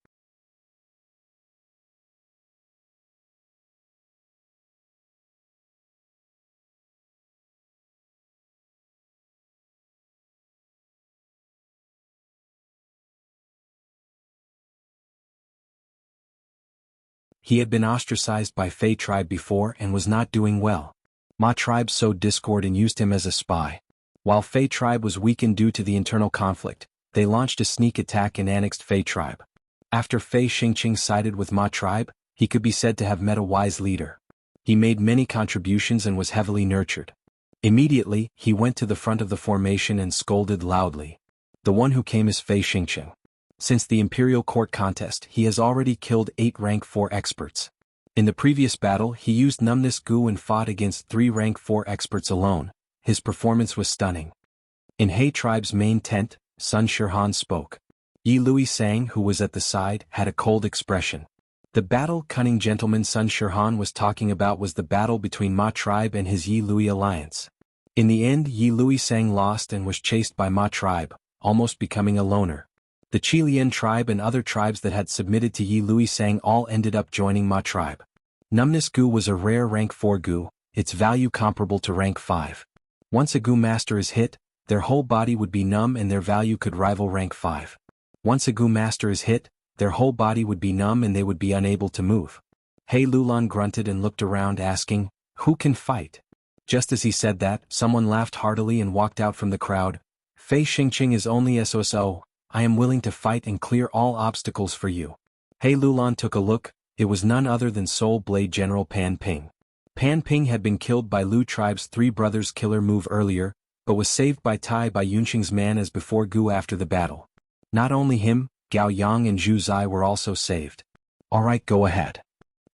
He had been ostracized by Fei tribe before and was not doing well. Ma tribe sowed discord and used him as a spy. While Fei tribe was weakened due to the internal conflict, they launched a sneak attack and annexed Fei tribe. After Fei Xingqing sided with Ma tribe, he could be said to have met a wise leader. He made many contributions and was heavily nurtured. Immediately, he went to the front of the formation and scolded loudly. The one who came is Fei Xingqing. Since the Imperial Court contest, he has already killed 8 rank 4 experts. In the previous battle, he used numbness goo and fought against 3 rank 4 experts alone. His performance was stunning. In He tribe's main tent, Sun Shirhan spoke. Yi Lui Sang, who was at the side, had a cold expression. The battle cunning gentleman Sun Shirhan was talking about was the battle between Ma tribe and his Yi Lui alliance. In the end, Yi Lui Sang lost and was chased by Ma tribe, almost becoming a loner. The Qilian tribe and other tribes that had submitted to Yi Lui Sang all ended up joining Ma tribe. Numbness goo was a rare rank 4 goo, its value comparable to rank 5. Once a goo master is hit, their whole body would be numb and their value could rival rank 5. Once a goo master is hit, their whole body would be numb and they would be unable to move. He Lulan grunted and looked around asking, "Who can fight?" Just as he said that, someone laughed heartily and walked out from the crowd. "Fei Xingqing is only SOSO. I am willing to fight and clear all obstacles for you." He Lulan took a look. It was none other than Soul Blade General Pan Ping. Pan Ping had been killed by Lu tribe's 3 brothers' killer move earlier, but was saved by Tai by Yunqing's man as before Gu after the battle. Not only him, Gao Yang and Zhu Zai were also saved. "Alright, go ahead."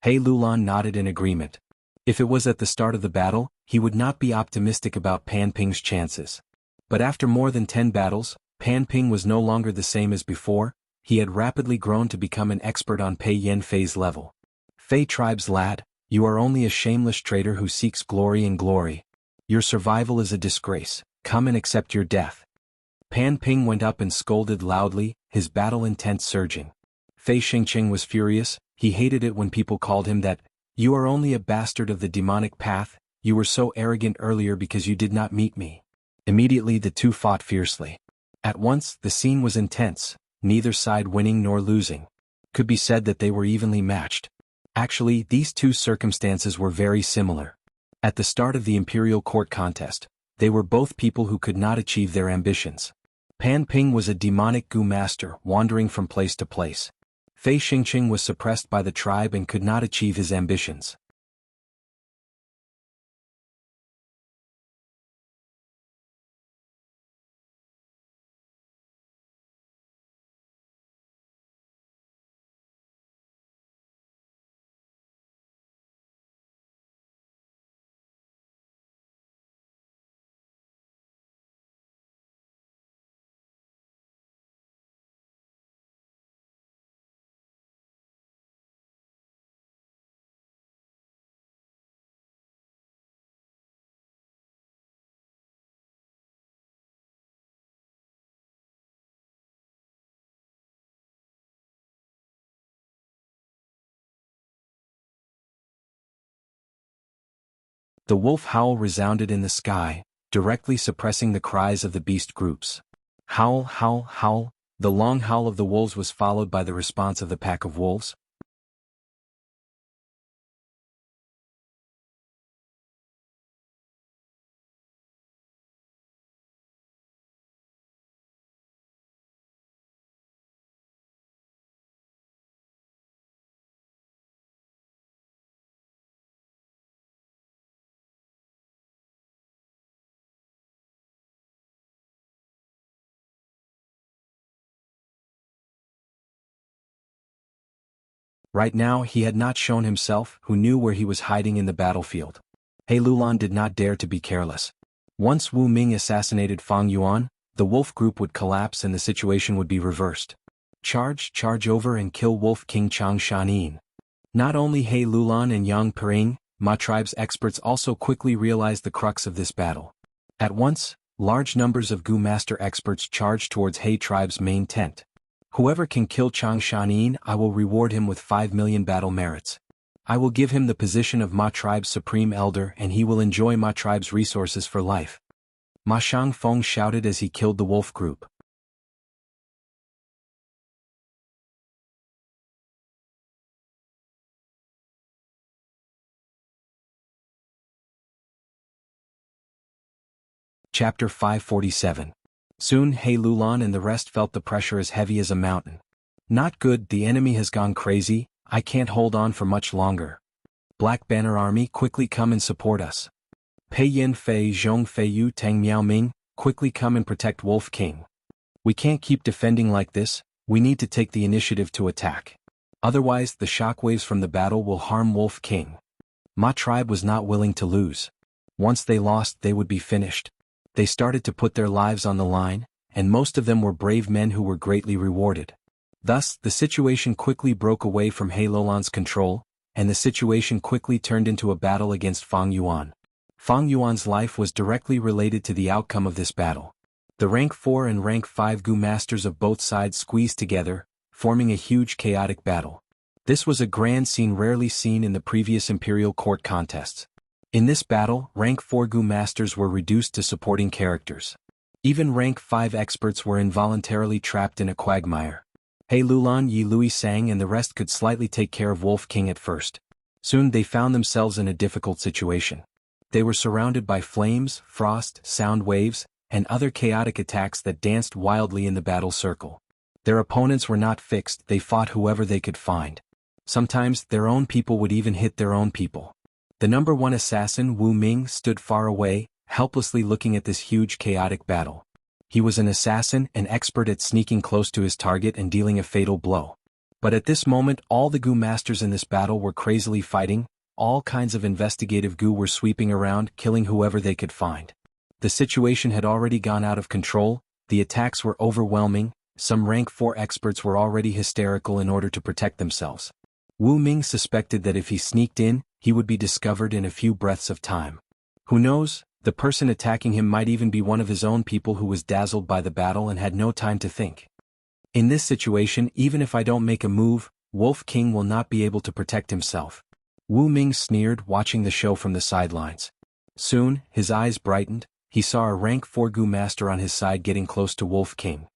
He Lulan nodded in agreement. If it was at the start of the battle, he would not be optimistic about Pan Ping's chances. But after more than 10 battles, Pan Ping was no longer the same as before. He had rapidly grown to become an expert on Pei Yan Fei's level. "Fei tribe's lad, you are only a shameless traitor who seeks glory and glory. Your survival is a disgrace. Come and accept your death." Pan Ping went up and scolded loudly, his battle intent surging. Fei Xingqing was furious. He hated it when people called him that. "You are only a bastard of the demonic path. You were so arrogant earlier because you did not meet me." Immediately the two fought fiercely. At once, the scene was intense, neither side winning nor losing. Could be said that they were evenly matched. Actually, these two circumstances were very similar. At the start of the Imperial Court contest, they were both people who could not achieve their ambitions. Pan Ping was a demonic goo master wandering from place to place. Fei Xingqing was suppressed by the tribe and could not achieve his ambitions. The wolf howl resounded in the sky, directly suppressing the cries of the beast groups. Howl, howl, howl. The long howl of the wolves was followed by the response of the pack of wolves. Right now he had not shown himself, who knew where he was hiding in the battlefield. He Lulan did not dare to be careless. Once Wu Ming assassinated Fang Yuan, the wolf group would collapse and the situation would be reversed. Charge over and kill Wolf King Chang Shanin. Not only He Lulan and Yang Pering, Ma tribe's experts also quickly realized the crux of this battle. At once, large numbers of Gu master experts charged towards He tribe's main tent. Whoever can kill Chang Shanin, I will reward him with 5 million battle merits. I will give him the position of Ma tribe's supreme elder and he will enjoy Ma tribe's resources for life. Ma Shangfeng shouted as he killed the wolf group. Chapter 547. Soon He Lulan and the rest felt the pressure as heavy as a mountain. Not good, the enemy has gone crazy, I can't hold on for much longer. Black Banner Army, quickly come and support us. Pei Yin Fei Zhong Fei Yu Tang Miao Ming, quickly come and protect Wolf King. We can't keep defending like this, we need to take the initiative to attack. Otherwise the shockwaves from the battle will harm Wolf King. Ma tribe was not willing to lose. Once they lost they would be finished. They started to put their lives on the line, and most of them were brave men who were greatly rewarded. Thus, the situation quickly broke away from He Lulan's control, and the situation quickly turned into a battle against Fang Yuan. Fang Yuan's life was directly related to the outcome of this battle. The rank 4 and rank 5 Gu masters of both sides squeezed together, forming a huge chaotic battle. This was a grand scene rarely seen in the previous imperial court contests. In this battle, rank 4 Gu masters were reduced to supporting characters. Even rank 5 experts were involuntarily trapped in a quagmire. He Lulan, Yi Lui Sang and the rest could slightly take care of Wolf King at first. Soon they found themselves in a difficult situation. They were surrounded by flames, frost, sound waves, and other chaotic attacks that danced wildly in the battle circle. Their opponents were not fixed, they fought whoever they could find. Sometimes their own people would even hit their own people. The number 1 assassin, Wu Ming, stood far away, helplessly looking at this huge chaotic battle. He was an assassin, an expert at sneaking close to his target and dealing a fatal blow. But at this moment all the Gu masters in this battle were crazily fighting, all kinds of investigative Gu were sweeping around, killing whoever they could find. The situation had already gone out of control, the attacks were overwhelming, some rank 4 experts were already hysterical in order to protect themselves. Wu Ming suspected that if he sneaked in, he would be discovered in a few breaths of time. Who knows, the person attacking him might even be one of his own people who was dazzled by the battle and had no time to think. In this situation, even if I don't make a move, Wolf King will not be able to protect himself. Wu Ming sneered, watching the show from the sidelines. Soon, his eyes brightened, he saw a rank 4 Gu master on his side getting close to Wolf King.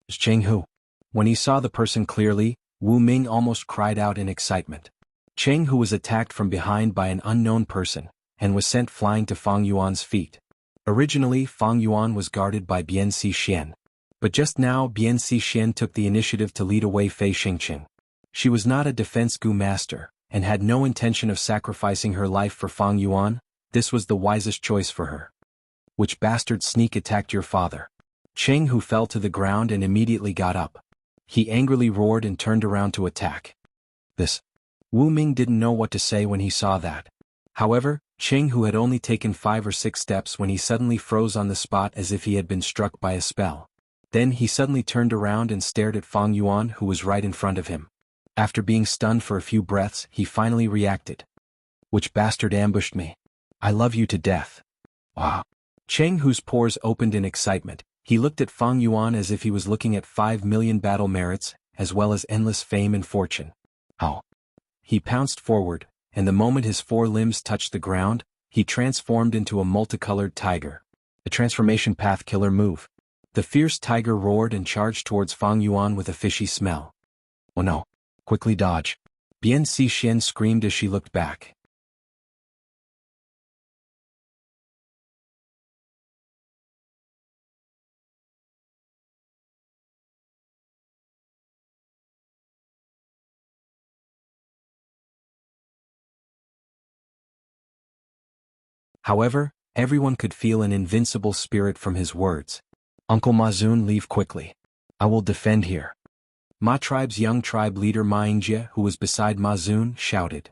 Cheng Hu. When he saw the person clearly, Wu Ming almost cried out in excitement. Cheng Hu was attacked from behind by an unknown person, and was sent flying to Fang Yuan's feet. Originally Fang Yuan was guarded by Bian Si Xian. But just now Bian Si Xian took the initiative to lead away Fei Xingqing. She was not a defense Gu master, and had no intention of sacrificing her life for Fang Yuan, this was the wisest choice for her. Which bastard sneak attacked your father? Cheng Hu fell to the ground and immediately got up. He angrily roared and turned around to attack. This. Wu Ming didn't know what to say when he saw that. However, Cheng Hu had only taken 5 or 6 steps when he suddenly froze on the spot as if he had been struck by a spell. Then he suddenly turned around and stared at Fang Yuan, who was right in front of him. After being stunned for a few breaths, he finally reacted. Which bastard ambushed me? I love you to death. Wow. Cheng Hu's pores opened in excitement. He looked at Fang Yuan as if he was looking at 5 million battle merits, as well as endless fame and fortune. How? He pounced forward, and the moment his 4 limbs touched the ground, he transformed into a multicolored tiger. A transformation path killer move. The fierce tiger roared and charged towards Fang Yuan with a fishy smell. Oh no! Quickly dodge! Bian Xixin screamed as she looked back. However, everyone could feel an invincible spirit from his words. Uncle Mazun, leave quickly. I will defend here. Ma tribe's young tribe leader Ma Ingjie, who was beside Mazun, shouted.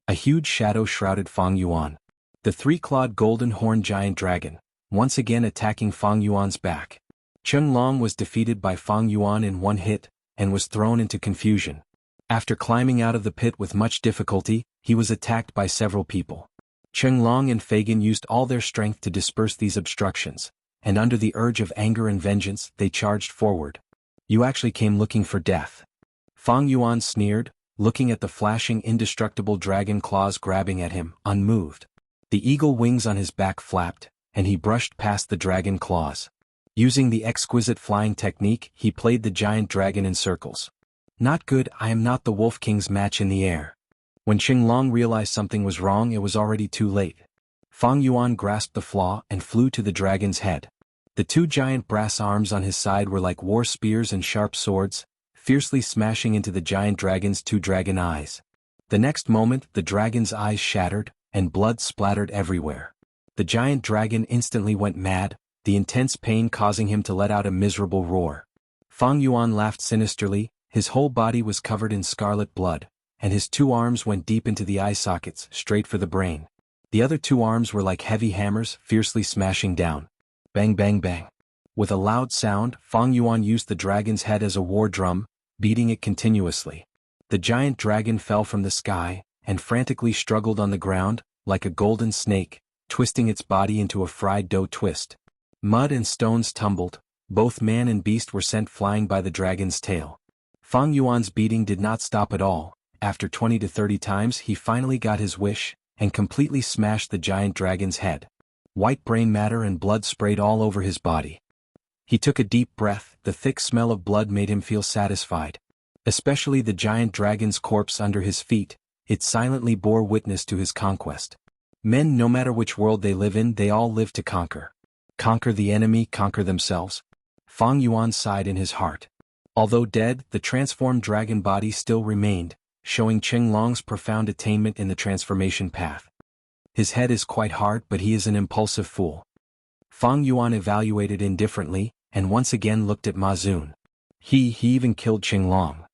A huge shadow shrouded Fang Yuan. The three-clawed golden-horned giant dragon, once again attacking Fang Yuan's back. Cheng Long was defeated by Fang Yuan in one hit, and was thrown into confusion. After climbing out of the pit with much difficulty, he was attacked by several people. Cheng Long and Fagin used all their strength to disperse these obstructions, and under the urge of anger and vengeance, they charged forward. You actually came looking for death. Fang Yuan sneered, looking at the flashing indestructible dragon claws grabbing at him, unmoved. The eagle wings on his back flapped, and he brushed past the dragon claws. Using the exquisite flying technique, he played the giant dragon in circles. Not good, I am not the Wolf King's match in the air. When Cheng Long realized something was wrong, it was already too late. Fang Yuan grasped the flaw and flew to the dragon's head. The two giant brass arms on his side were like war spears and sharp swords, fiercely smashing into the giant dragon's two dragon eyes. The next moment, the dragon's eyes shattered, and blood splattered everywhere. The giant dragon instantly went mad, the intense pain causing him to let out a miserable roar. Fang Yuan laughed sinisterly, his whole body was covered in scarlet blood, and his two arms went deep into the eye sockets, straight for the brain. The other two arms were like heavy hammers, fiercely smashing down. Bang bang bang. With a loud sound, Fang Yuan used the dragon's head as a war drum, beating it continuously. The giant dragon fell from the sky, and frantically struggled on the ground, like a golden snake, twisting its body into a fried dough twist. Mud and stones tumbled, both man and beast were sent flying by the dragon's tail. Fang Yuan's beating did not stop at all. After 20 to 30 times he finally got his wish, and completely smashed the giant dragon's head. White brain matter and blood sprayed all over his body. He took a deep breath, the thick smell of blood made him feel satisfied. Especially the giant dragon's corpse under his feet, it silently bore witness to his conquest. Men, no matter which world they live in, they all live to conquer. Conquer the enemy, conquer themselves. Fang Yuan sighed in his heart. Although dead, the transformed dragon body still remained, showing Cheng Long's profound attainment in the transformation path. His head is quite hard, but he is an impulsive fool. Fang Yuan evaluated indifferently, and once again looked at Ma Zun. He even killed Cheng Long.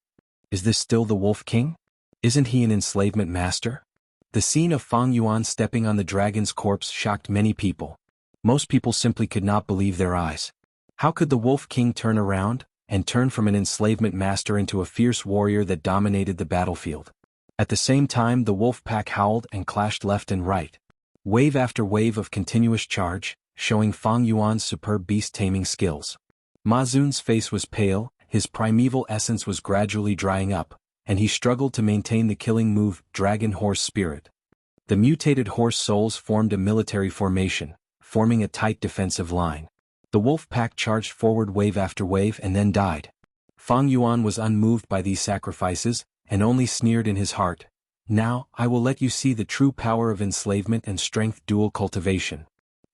Is this still the Wolf King? Isn't he an enslavement master? The scene of Fang Yuan stepping on the dragon's corpse shocked many people. Most people simply could not believe their eyes. How could the Wolf King turn around, and turn from an enslavement master into a fierce warrior that dominated the battlefield? At the same time, the wolf pack howled and clashed left and right. Wave after wave of continuous charge, showing Fang Yuan's superb beast-taming skills. Ma Zun's face was pale, his primeval essence was gradually drying up, and he struggled to maintain the killing move, Dragon Horse Spirit. The mutated horse souls formed a military formation, forming a tight defensive line. The wolf pack charged forward wave after wave and then died. Fang Yuan was unmoved by these sacrifices, and only sneered in his heart. Now, I will let you see the true power of enslavement and strength dual cultivation.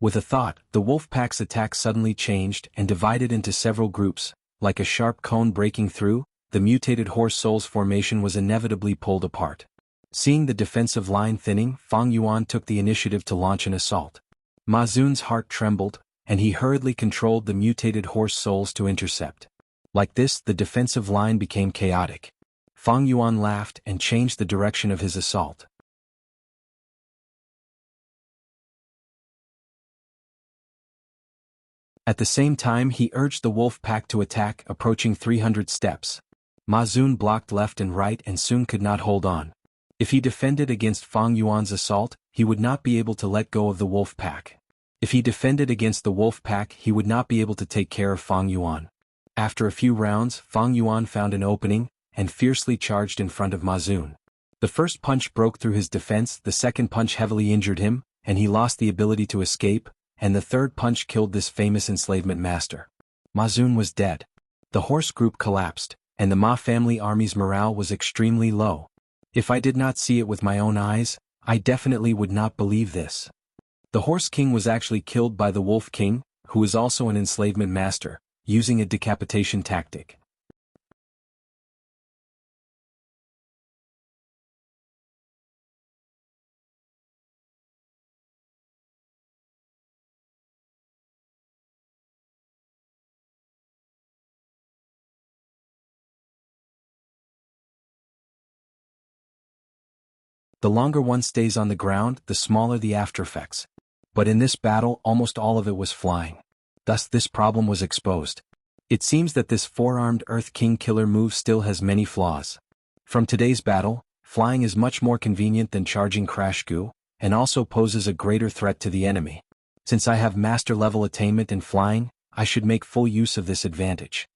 With a thought, the wolf pack's attack suddenly changed and divided into several groups. Like a sharp cone breaking through, the mutated horse soul's formation was inevitably pulled apart. Seeing the defensive line thinning, Fang Yuan took the initiative to launch an assault. Ma Zun's heart trembled, and he hurriedly controlled the mutated horse souls to intercept. Like this, the defensive line became chaotic. Fang Yuan laughed and changed the direction of his assault. At the same time he urged the wolf pack to attack, approaching 300 steps. Ma Zun blocked left and right and soon could not hold on. If he defended against Fang Yuan's assault, he would not be able to let go of the wolf pack. If he defended against the wolf pack, he would not be able to take care of Fang Yuan. After a few rounds, Fang Yuan found an opening, and fiercely charged in front of Ma Zun. The first punch broke through his defense, the second punch heavily injured him, and he lost the ability to escape, and the third punch killed this famous enslavement master. Ma Zun was dead. The horse group collapsed, and the Ma family army's morale was extremely low. If I did not see it with my own eyes, I definitely would not believe this. The horse king was actually killed by the wolf king, who is also an enslavement master, using a decapitation tactic. The longer one stays on the ground, the smaller the aftereffects. But in this battle, almost all of it was flying. Thus this problem was exposed. It seems that this four-armed Earth King killer move still has many flaws. From today's battle, flying is much more convenient than charging Crash Goo, and also poses a greater threat to the enemy. Since I have master-level attainment in flying, I should make full use of this advantage.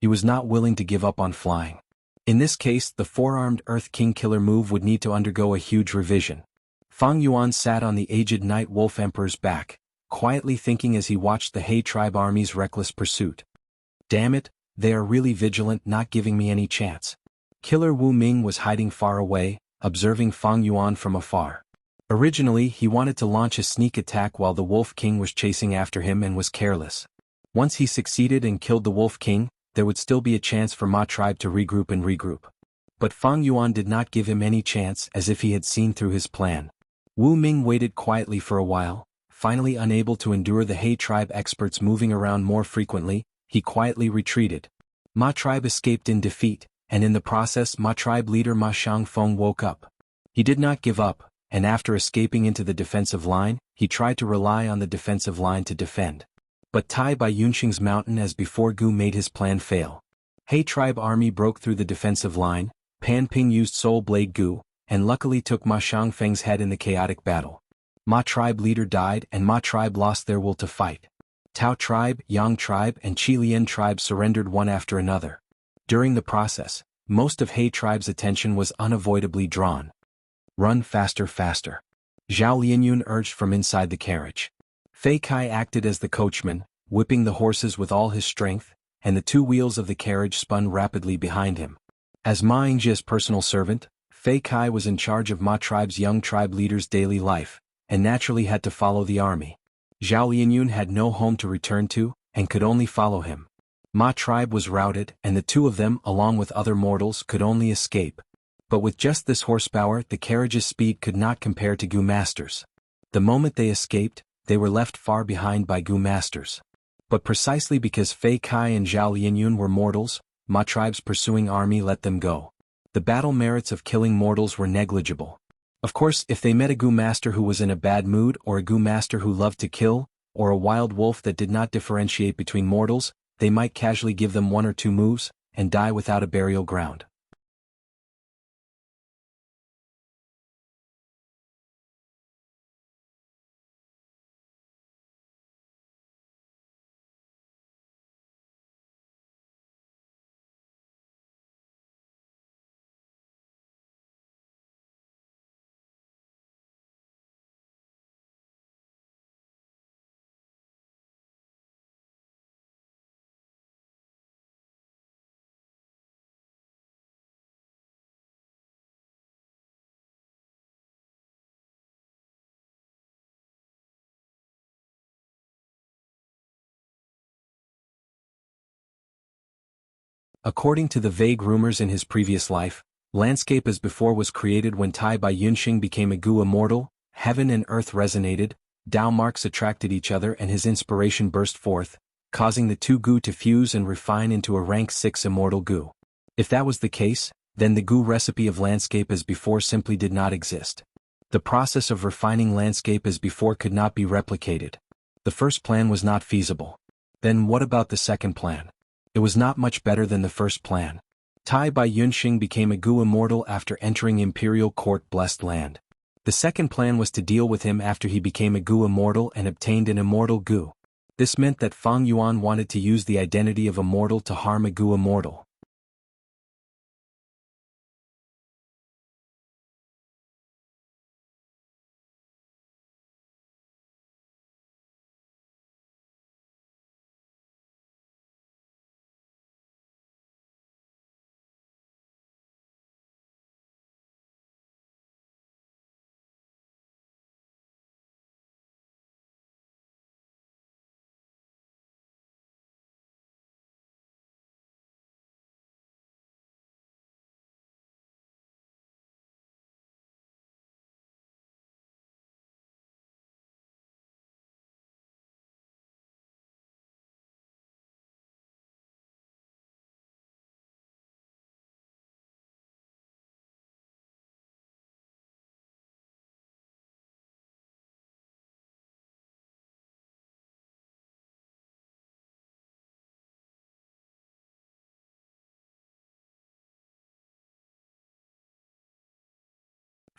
He was not willing to give up on flying. In this case, the four-armed Earth King killer move would need to undergo a huge revision. Fang Yuan sat on the aged Night Wolf Emperor's back, quietly thinking as he watched the He tribe army's reckless pursuit. Damn it, they are really vigilant, not giving me any chance. Killer Wu Ming was hiding far away, observing Fang Yuan from afar. Originally he wanted to launch a sneak attack while the Wolf King was chasing after him and was careless. Once he succeeded and killed the Wolf King, there would still be a chance for Ma tribe to regroup. But Fang Yuan did not give him any chance, as if he had seen through his plan. Wu Ming waited quietly for a while, finally unable to endure the He tribe experts moving around more frequently, he quietly retreated. Ma tribe escaped in defeat, and in the process Ma tribe leader Ma Shangfeng woke up. He did not give up, and after escaping into the defensive line, he tried to rely on the defensive line to defend. But Tai by Yunxing's mountain as before Gu made his plan fail. He tribe army broke through the defensive line, Pan Ping used Soul Blade Gu, and luckily took Ma Shangfeng's head in the chaotic battle. Ma tribe leader died and Ma tribe lost their will to fight. Tao tribe, Yang tribe and Qilian tribe surrendered one after another. During the process, most of He tribe's attention was unavoidably drawn. Run faster, faster. Zhao Lianyun urged from inside the carriage. Fei Kai acted as the coachman, whipping the horses with all his strength, and the two wheels of the carriage spun rapidly behind him. As Ma Yingjia's personal servant, Fei Kai was in charge of Ma tribe's young tribe leader's daily life, and naturally had to follow the army. Zhao Lianyun had no home to return to, and could only follow him. Ma tribe was routed, and the two of them, along with other mortals, could only escape. But with just this horsepower, the carriage's speed could not compare to Gu Master's. The moment they escaped, they were left far behind by Gu Masters. But precisely because Fei Kai and Zhao Lianyun were mortals, Ma tribe's pursuing army let them go. The battle merits of killing mortals were negligible. Of course, if they met a Gu Master who was in a bad mood, or a Gu Master who loved to kill, or a wild wolf that did not differentiate between mortals, they might casually give them one or two moves, and die without a burial ground. According to the vague rumors in his previous life, landscape as before was created when Tai by Yunxing became a Gu immortal, heaven and earth resonated, Dao marks attracted each other and his inspiration burst forth, causing the two Gu to fuse and refine into a rank 6 immortal Gu. If that was the case, then the Gu recipe of landscape as before simply did not exist. The process of refining landscape as before could not be replicated. The first plan was not feasible. Then what about the second plan? It was not much better than the first plan. Tai Bai Yunxing became a Gu immortal after entering Imperial Court Blessed Land. The second plan was to deal with him after he became a Gu immortal and obtained an immortal Gu. This meant that Fang Yuan wanted to use the identity of a mortal to harm a Gu immortal.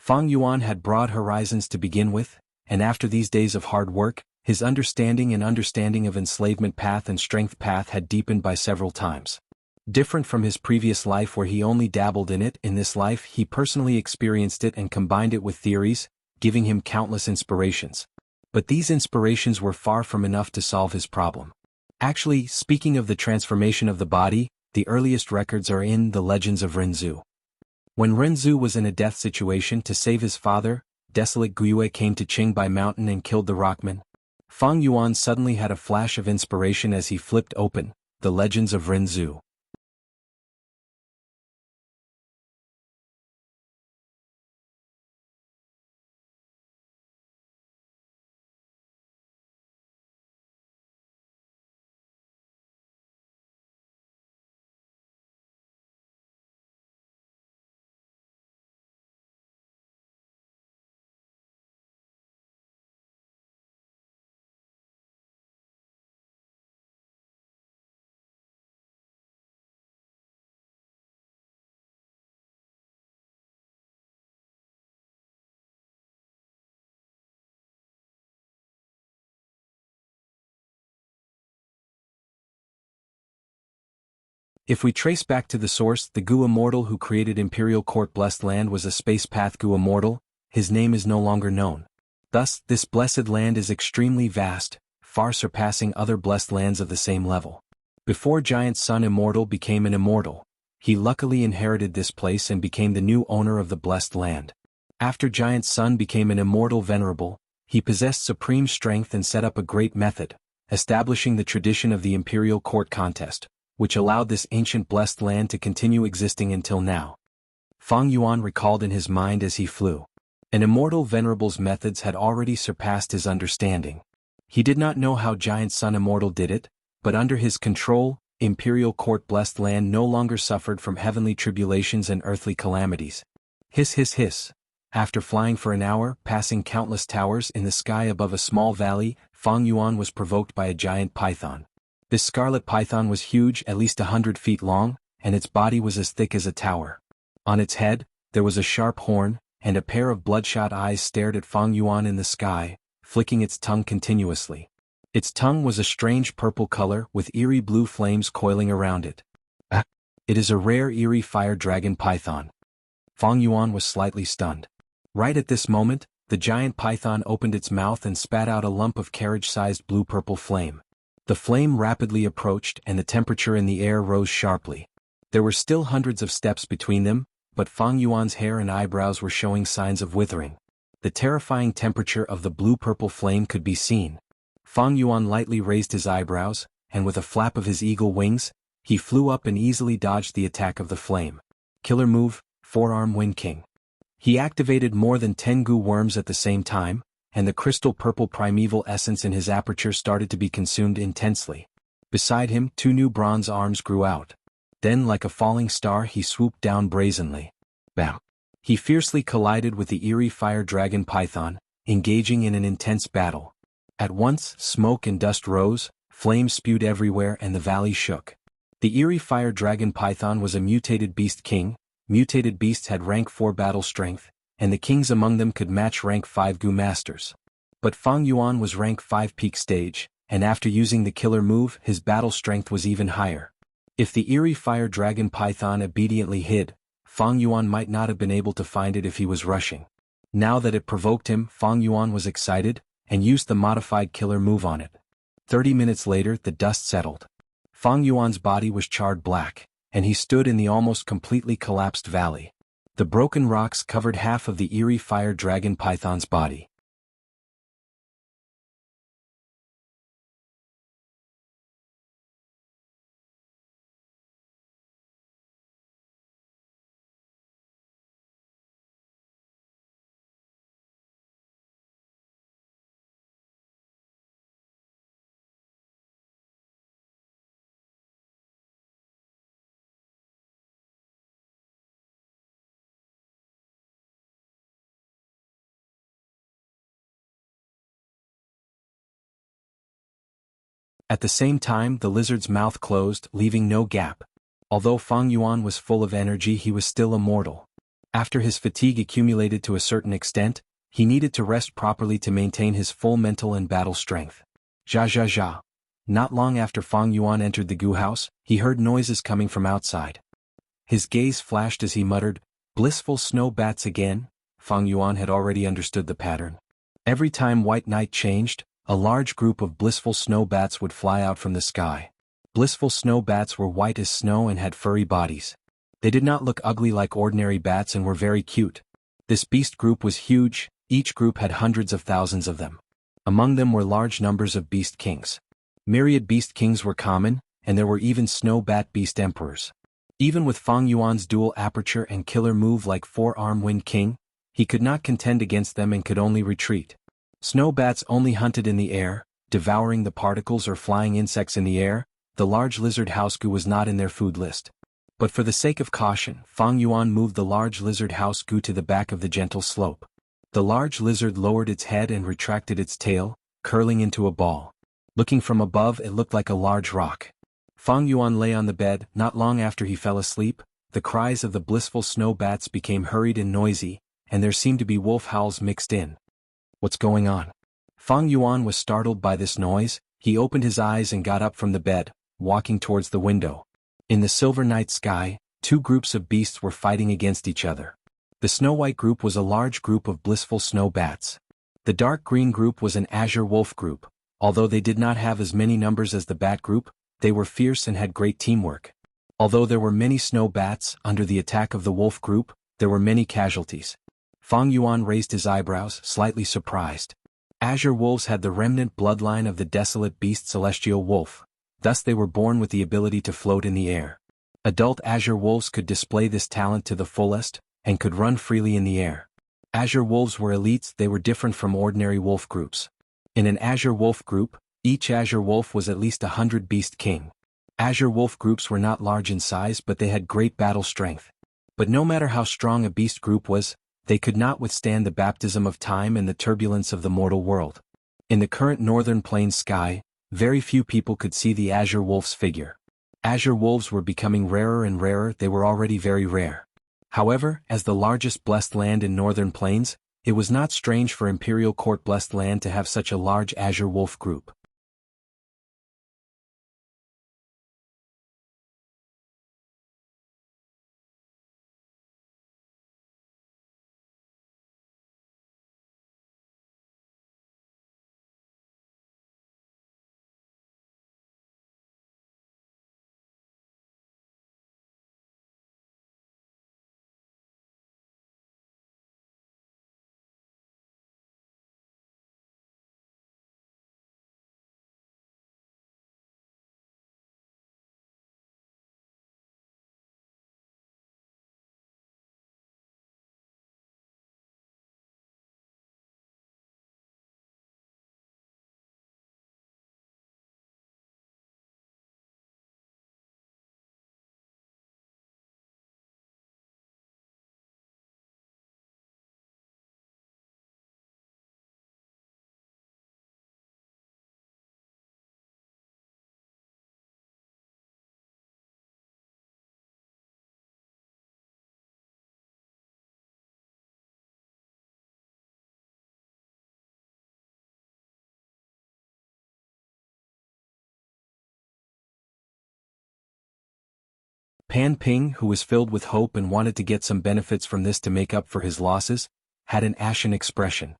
Fang Yuan had broad horizons to begin with, and after these days of hard work, his understanding of enslavement path and strength path had deepened by several times. Different from his previous life where he only dabbled in it, in this life he personally experienced it and combined it with theories, giving him countless inspirations. But these inspirations were far from enough to solve his problem. Actually, speaking of the transformation of the body, the earliest records are in the legends of Renzu. When Renzu was in a death situation to save his father, desolate Guiyue came to Qingbai Mountain and killed the Rockman. Fang Yuan suddenly had a flash of inspiration as he flipped open the legends of Renzu. If we trace back to the source, the Gu immortal who created Imperial Court Blessed Land was a space path Gu immortal. His name is no longer known. Thus, this blessed land is extremely vast, far surpassing other blessed lands of the same level. Before Giant Sun Immortal became an immortal, he luckily inherited this place and became the new owner of the blessed land. After Giant Sun became an immortal venerable, he possessed supreme strength and set up a great method, establishing the tradition of the Imperial Court contest, which allowed this ancient blessed land to continue existing until now. Fang Yuan recalled in his mind as he flew. An immortal venerable's methods had already surpassed his understanding. He did not know how Giant Sun Immortal did it, but under his control, Imperial Court Blessed Land no longer suffered from heavenly tribulations and earthly calamities. Hiss hiss hiss. After flying for an hour, passing countless towers in the sky above a small valley, Fang Yuan was provoked by a giant python. This scarlet python was huge, at least 100 feet long, and its body was as thick as a tower. On its head, there was a sharp horn, and a pair of bloodshot eyes stared at Fang Yuan in the sky, flicking its tongue continuously. Its tongue was a strange purple color with eerie blue flames coiling around it. It is a rare eerie fire dragon python. Fang Yuan was slightly stunned. Right at this moment, the giant python opened its mouth and spat out a lump of carriage-sized blue-purple flame. The flame rapidly approached and the temperature in the air rose sharply. There were still hundreds of steps between them, but Fang Yuan's hair and eyebrows were showing signs of withering. The terrifying temperature of the blue-purple flame could be seen. Fang Yuan lightly raised his eyebrows, and with a flap of his eagle wings, he flew up and easily dodged the attack of the flame. Killer move, Forearm Wind King. He activated more than 10 Gu worms at the same time, and the crystal purple primeval essence in his aperture started to be consumed intensely. Beside him, 2 new bronze arms grew out. Then like a falling star he swooped down brazenly. Bam! He fiercely collided with the eerie fire dragon python, engaging in an intense battle. At once, smoke and dust rose, flames spewed everywhere and the valley shook. The eerie fire dragon python was a mutated beast king. Mutated beasts had rank 4 battle strength, and the kings among them could match rank 5 Gu masters. But Fang Yuan was rank 5 peak stage, and after using the killer move his battle strength was even higher. If the eerie fire dragon python obediently hid, Fang Yuan might not have been able to find it if he was rushing. Now that it provoked him, Fang Yuan was excited, and used the modified killer move on it. 30 minutes later the dust settled. Fang Yuan's body was charred black, and he stood in the almost completely collapsed valley. The broken rocks covered half of the eerie fire dragon python's body. At the same time the lizard's mouth closed, leaving no gap. Although Fang Yuan was full of energy he was still immortal. After his fatigue accumulated to a certain extent, he needed to rest properly to maintain his full mental and battle strength. Zha. Not long after Fang Yuan entered the Gu house, he heard noises coming from outside. His gaze flashed as he muttered, "Blissful snow bats again?" Fang Yuan had already understood the pattern. Every time white night changed, a large group of blissful snow bats would fly out from the sky. Blissful snow bats were white as snow and had furry bodies. They did not look ugly like ordinary bats and were very cute. This beast group was huge, each group had hundreds of thousands of them. Among them were large numbers of beast kings. Myriad beast kings were common, and there were even snow bat beast emperors. Even with Fang Yuan's dual aperture and killer move like Four-Arm Wind King, he could not contend against them and could only retreat. Snow bats only hunted in the air, devouring the particles or flying insects in the air. The large lizard house Gu was not in their food list. But for the sake of caution, Fang Yuan moved the large lizard house Gu to the back of the gentle slope. The large lizard lowered its head and retracted its tail, curling into a ball. Looking from above it looked like a large rock. Fang Yuan lay on the bed. Not long after he fell asleep, the cries of the blissful snow bats became hurried and noisy, and there seemed to be wolf howls mixed in. What's going on? Fang Yuan was startled by this noise. He opened his eyes and got up from the bed, walking towards the window. In the silver night sky, 2 groups of beasts were fighting against each other. The snow-white group was a large group of blissful snow bats. The dark green group was an azure wolf group. Although they did not have as many numbers as the bat group, they were fierce and had great teamwork. Although there were many snow bats under the attack of the wolf group, there were many casualties. Fang Yuan raised his eyebrows, slightly surprised. Azure wolves had the remnant bloodline of the desolate beast celestial wolf. Thus they were born with the ability to float in the air. Adult azure wolves could display this talent to the fullest, and could run freely in the air. Azure wolves were elites. They were different from ordinary wolf groups. In an azure wolf group, each azure wolf was at least 100 beast king. Azure wolf groups were not large in size but they had great battle strength. But no matter how strong a beast group was, they could not withstand the baptism of time and the turbulence of the mortal world. In the current northern plains sky, very few people could see the azure wolf's figure. Azure wolves were becoming rarer and rarer. They were already very rare. However, as the largest blessed land in northern plains, it was not strange for Imperial Court blessed land to have such a large azure wolf group. Pan Ping, who was filled with hope and wanted to get some benefits from this to make up for his losses, had an ashen expression.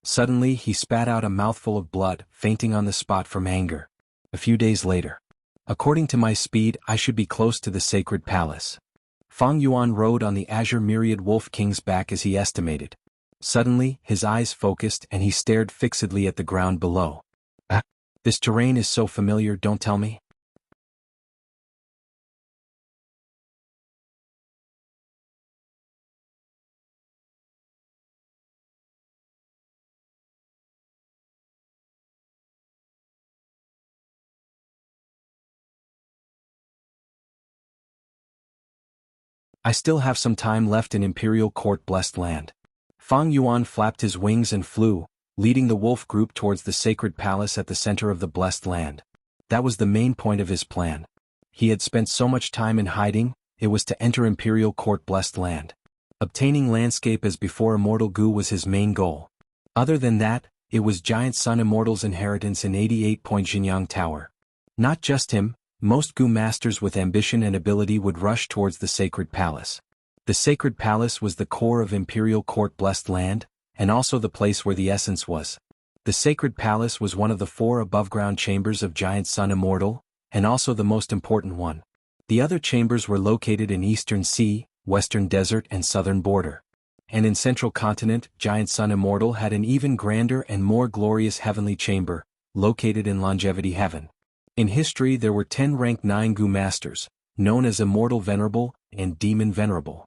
Suddenly he spat out a mouthful of blood, fainting on the spot from anger. A few days later. According to my speed, I should be close to the sacred palace. Fang Yuan rode on the azure myriad wolf king's back as he estimated. Suddenly, his eyes focused and he stared fixedly at the ground below. This terrain is so familiar, don't tell me. I still have some time left in Imperial Court blessed land. Fang Yuan flapped his wings and flew, leading the wolf group towards the sacred palace at the center of the blessed land. That was the main point of his plan. He had spent so much time in hiding, it was to enter Imperial Court blessed land. Obtaining landscape as before Immortal Gu was his main goal. Other than that, it was Giant Sun Immortal's inheritance in 88-point Jinyang Tower. Not just him, most Gu masters with ambition and ability would rush towards the sacred palace. The sacred palace was the core of Imperial Court blessed land, and also the place where the essence was. The sacred palace was one of the 4 above-ground chambers of Giant Sun Immortal, and also the most important one. The other chambers were located in Eastern Sea, Western Desert and Southern Border. And in Central Continent, Giant Sun Immortal had an even grander and more glorious heavenly chamber, located in Longevity Heaven. In history there were 10 rank 9 Gu masters, known as Immortal Venerable and Demon Venerable.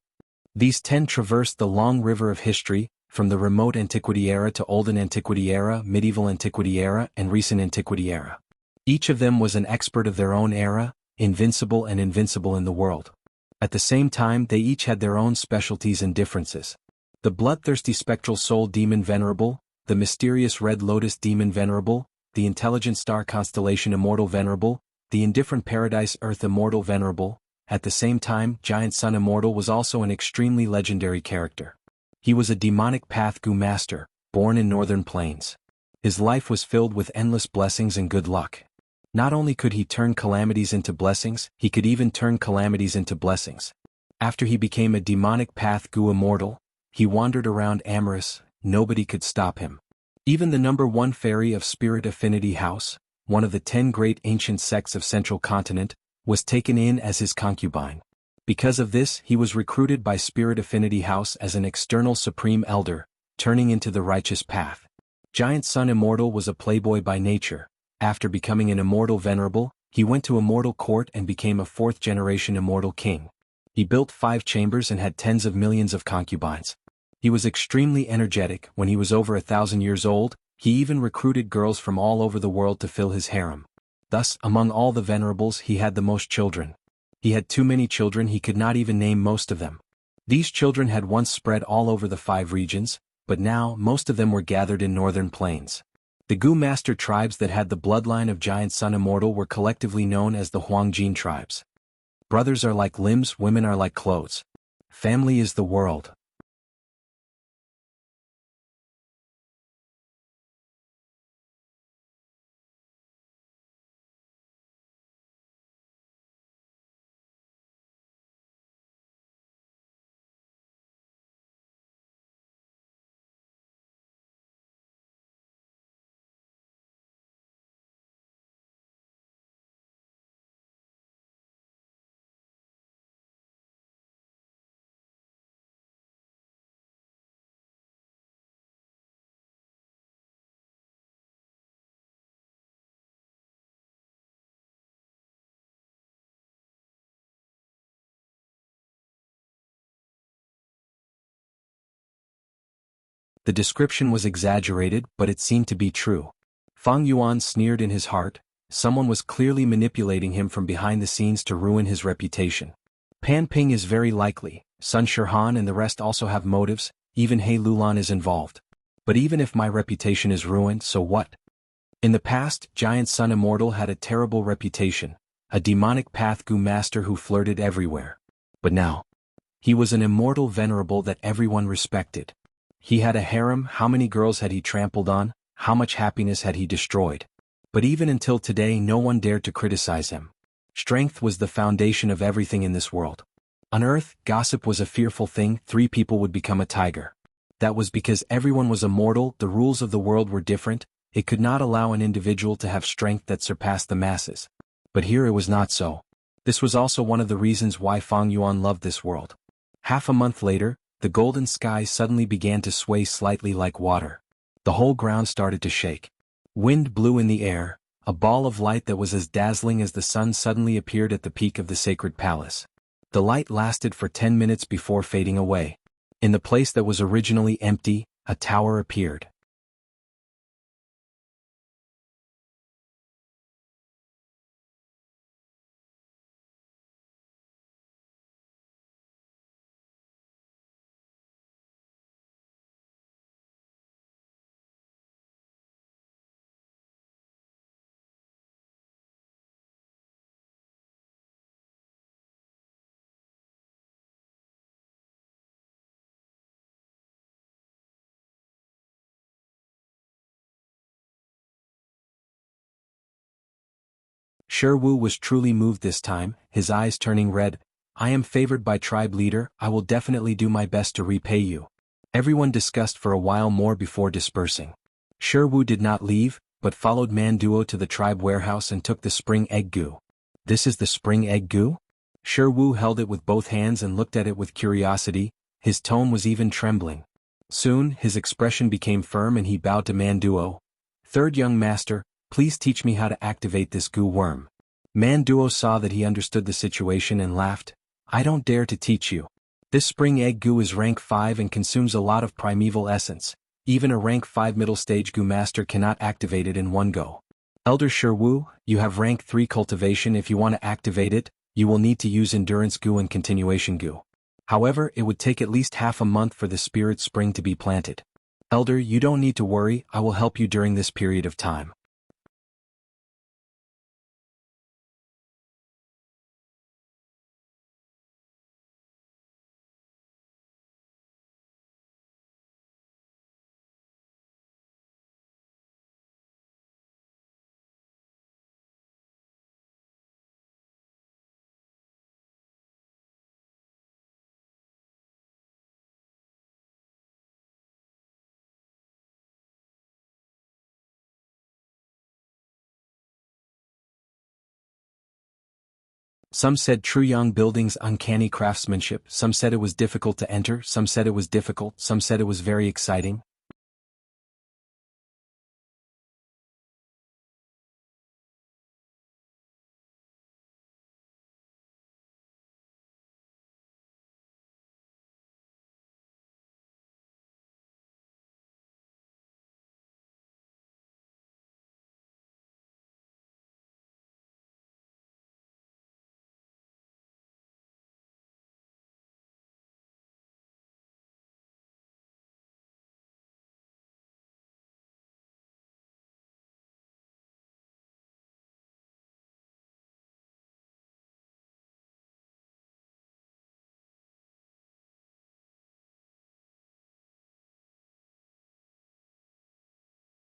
These 10 traversed the long river of history, from the remote Antiquity era to Olden Antiquity era, Medieval Antiquity era and Recent Antiquity era. Each of them was an expert of their own era, invincible and invincible in the world. At the same time they each had their own specialties and differences. The bloodthirsty spectral soul Demon Venerable, the mysterious red lotus Demon Venerable, the intelligent star constellation Immortal Venerable, the indifferent paradise Earth Immortal Venerable. At the same time, Giant Sun Immortal was also an extremely legendary character. He was a demonic path Gu master, born in northern plains. His life was filled with endless blessings and good luck. Not only could he turn calamities into blessings, he could even turn calamities into blessings. After he became a demonic path Gu Immortal, he wandered around amorous, nobody could stop him. Even the number 1 fairy of Spirit Affinity House, one of the 10 great ancient sects of Central Continent, was taken in as his concubine. Because of this, he was recruited by Spirit Affinity House as an external supreme elder, turning into the righteous path. Giant Sun Immortal was a playboy by nature. After becoming an Immortal Venerable, he went to Immortal Court and became a 4th-generation Immortal King. He built 5 chambers and had tens of millions of concubines. He was extremely energetic. When he was over 1,000 years old, he even recruited girls from all over the world to fill his harem. Thus, among all the venerables he had the most children. He had too many children, he could not even name most of them. These children had once spread all over the 5 regions, but now most of them were gathered in northern plains. The Gu master tribes that had the bloodline of Giant Sun Immortal were collectively known as the Huangjin tribes. Brothers are like limbs, women are like clothes. Family is the world. The description was exaggerated, but it seemed to be true. Fang Yuan sneered in his heart. Someone was clearly manipulating him from behind the scenes to ruin his reputation. Pan Ping is very likely, Sun Shihan and the rest also have motives, even He Lulan is involved. But even if my reputation is ruined, so what? In the past, Giant Sun Immortal had a terrible reputation, a demonic path Gu master who flirted everywhere. But now, he was an Immortal Venerable that everyone respected. He had a harem. How many girls had he trampled on? How much happiness had he destroyed? But even until today no one dared to criticize him. Strength was the foundation of everything in this world. On Earth, gossip was a fearful thing. 3 people would become a tiger. That was because everyone was immortal, the rules of the world were different, it could not allow an individual to have strength that surpassed the masses. But here it was not so. This was also one of the reasons why Fang Yuan loved this world. Half a month later, the golden sky suddenly began to sway slightly like water. The whole ground started to shake. Wind blew in the air, a ball of light that was as dazzling as the sun suddenly appeared at the peak of the sacred palace. The light lasted for 10 minutes before fading away. In the place that was originally empty, a tower appeared. Wu was truly moved this time, his eyes turning red. I am favored by tribe leader, I will definitely do my best to repay you. Everyone discussed for a while more before dispersing. Wu did not leave, but followed Manduo to the tribe warehouse and took the spring egg goo. This is the spring egg goo? Wu held it with both hands and looked at it with curiosity, his tone was even trembling. Soon, his expression became firm and he bowed to Manduo. Third young master, please teach me how to activate this goo worm. Manduo saw that he understood the situation and laughed. I don't dare to teach you. This spring egg goo is rank 5 and consumes a lot of primeval essence. Even a rank 5 middle stage goo master cannot activate it in one go. Elder Wu, you have rank 3 cultivation. If you want to activate it, you will need to use endurance goo and continuation goo. However, it would take at least half a month for the spirit spring to be planted. Elder, you don't need to worry, I will help you during this period of time. Some said Truyang Building's uncanny craftsmanship, some said it was difficult to enter, some said it was difficult, some said it was very exciting.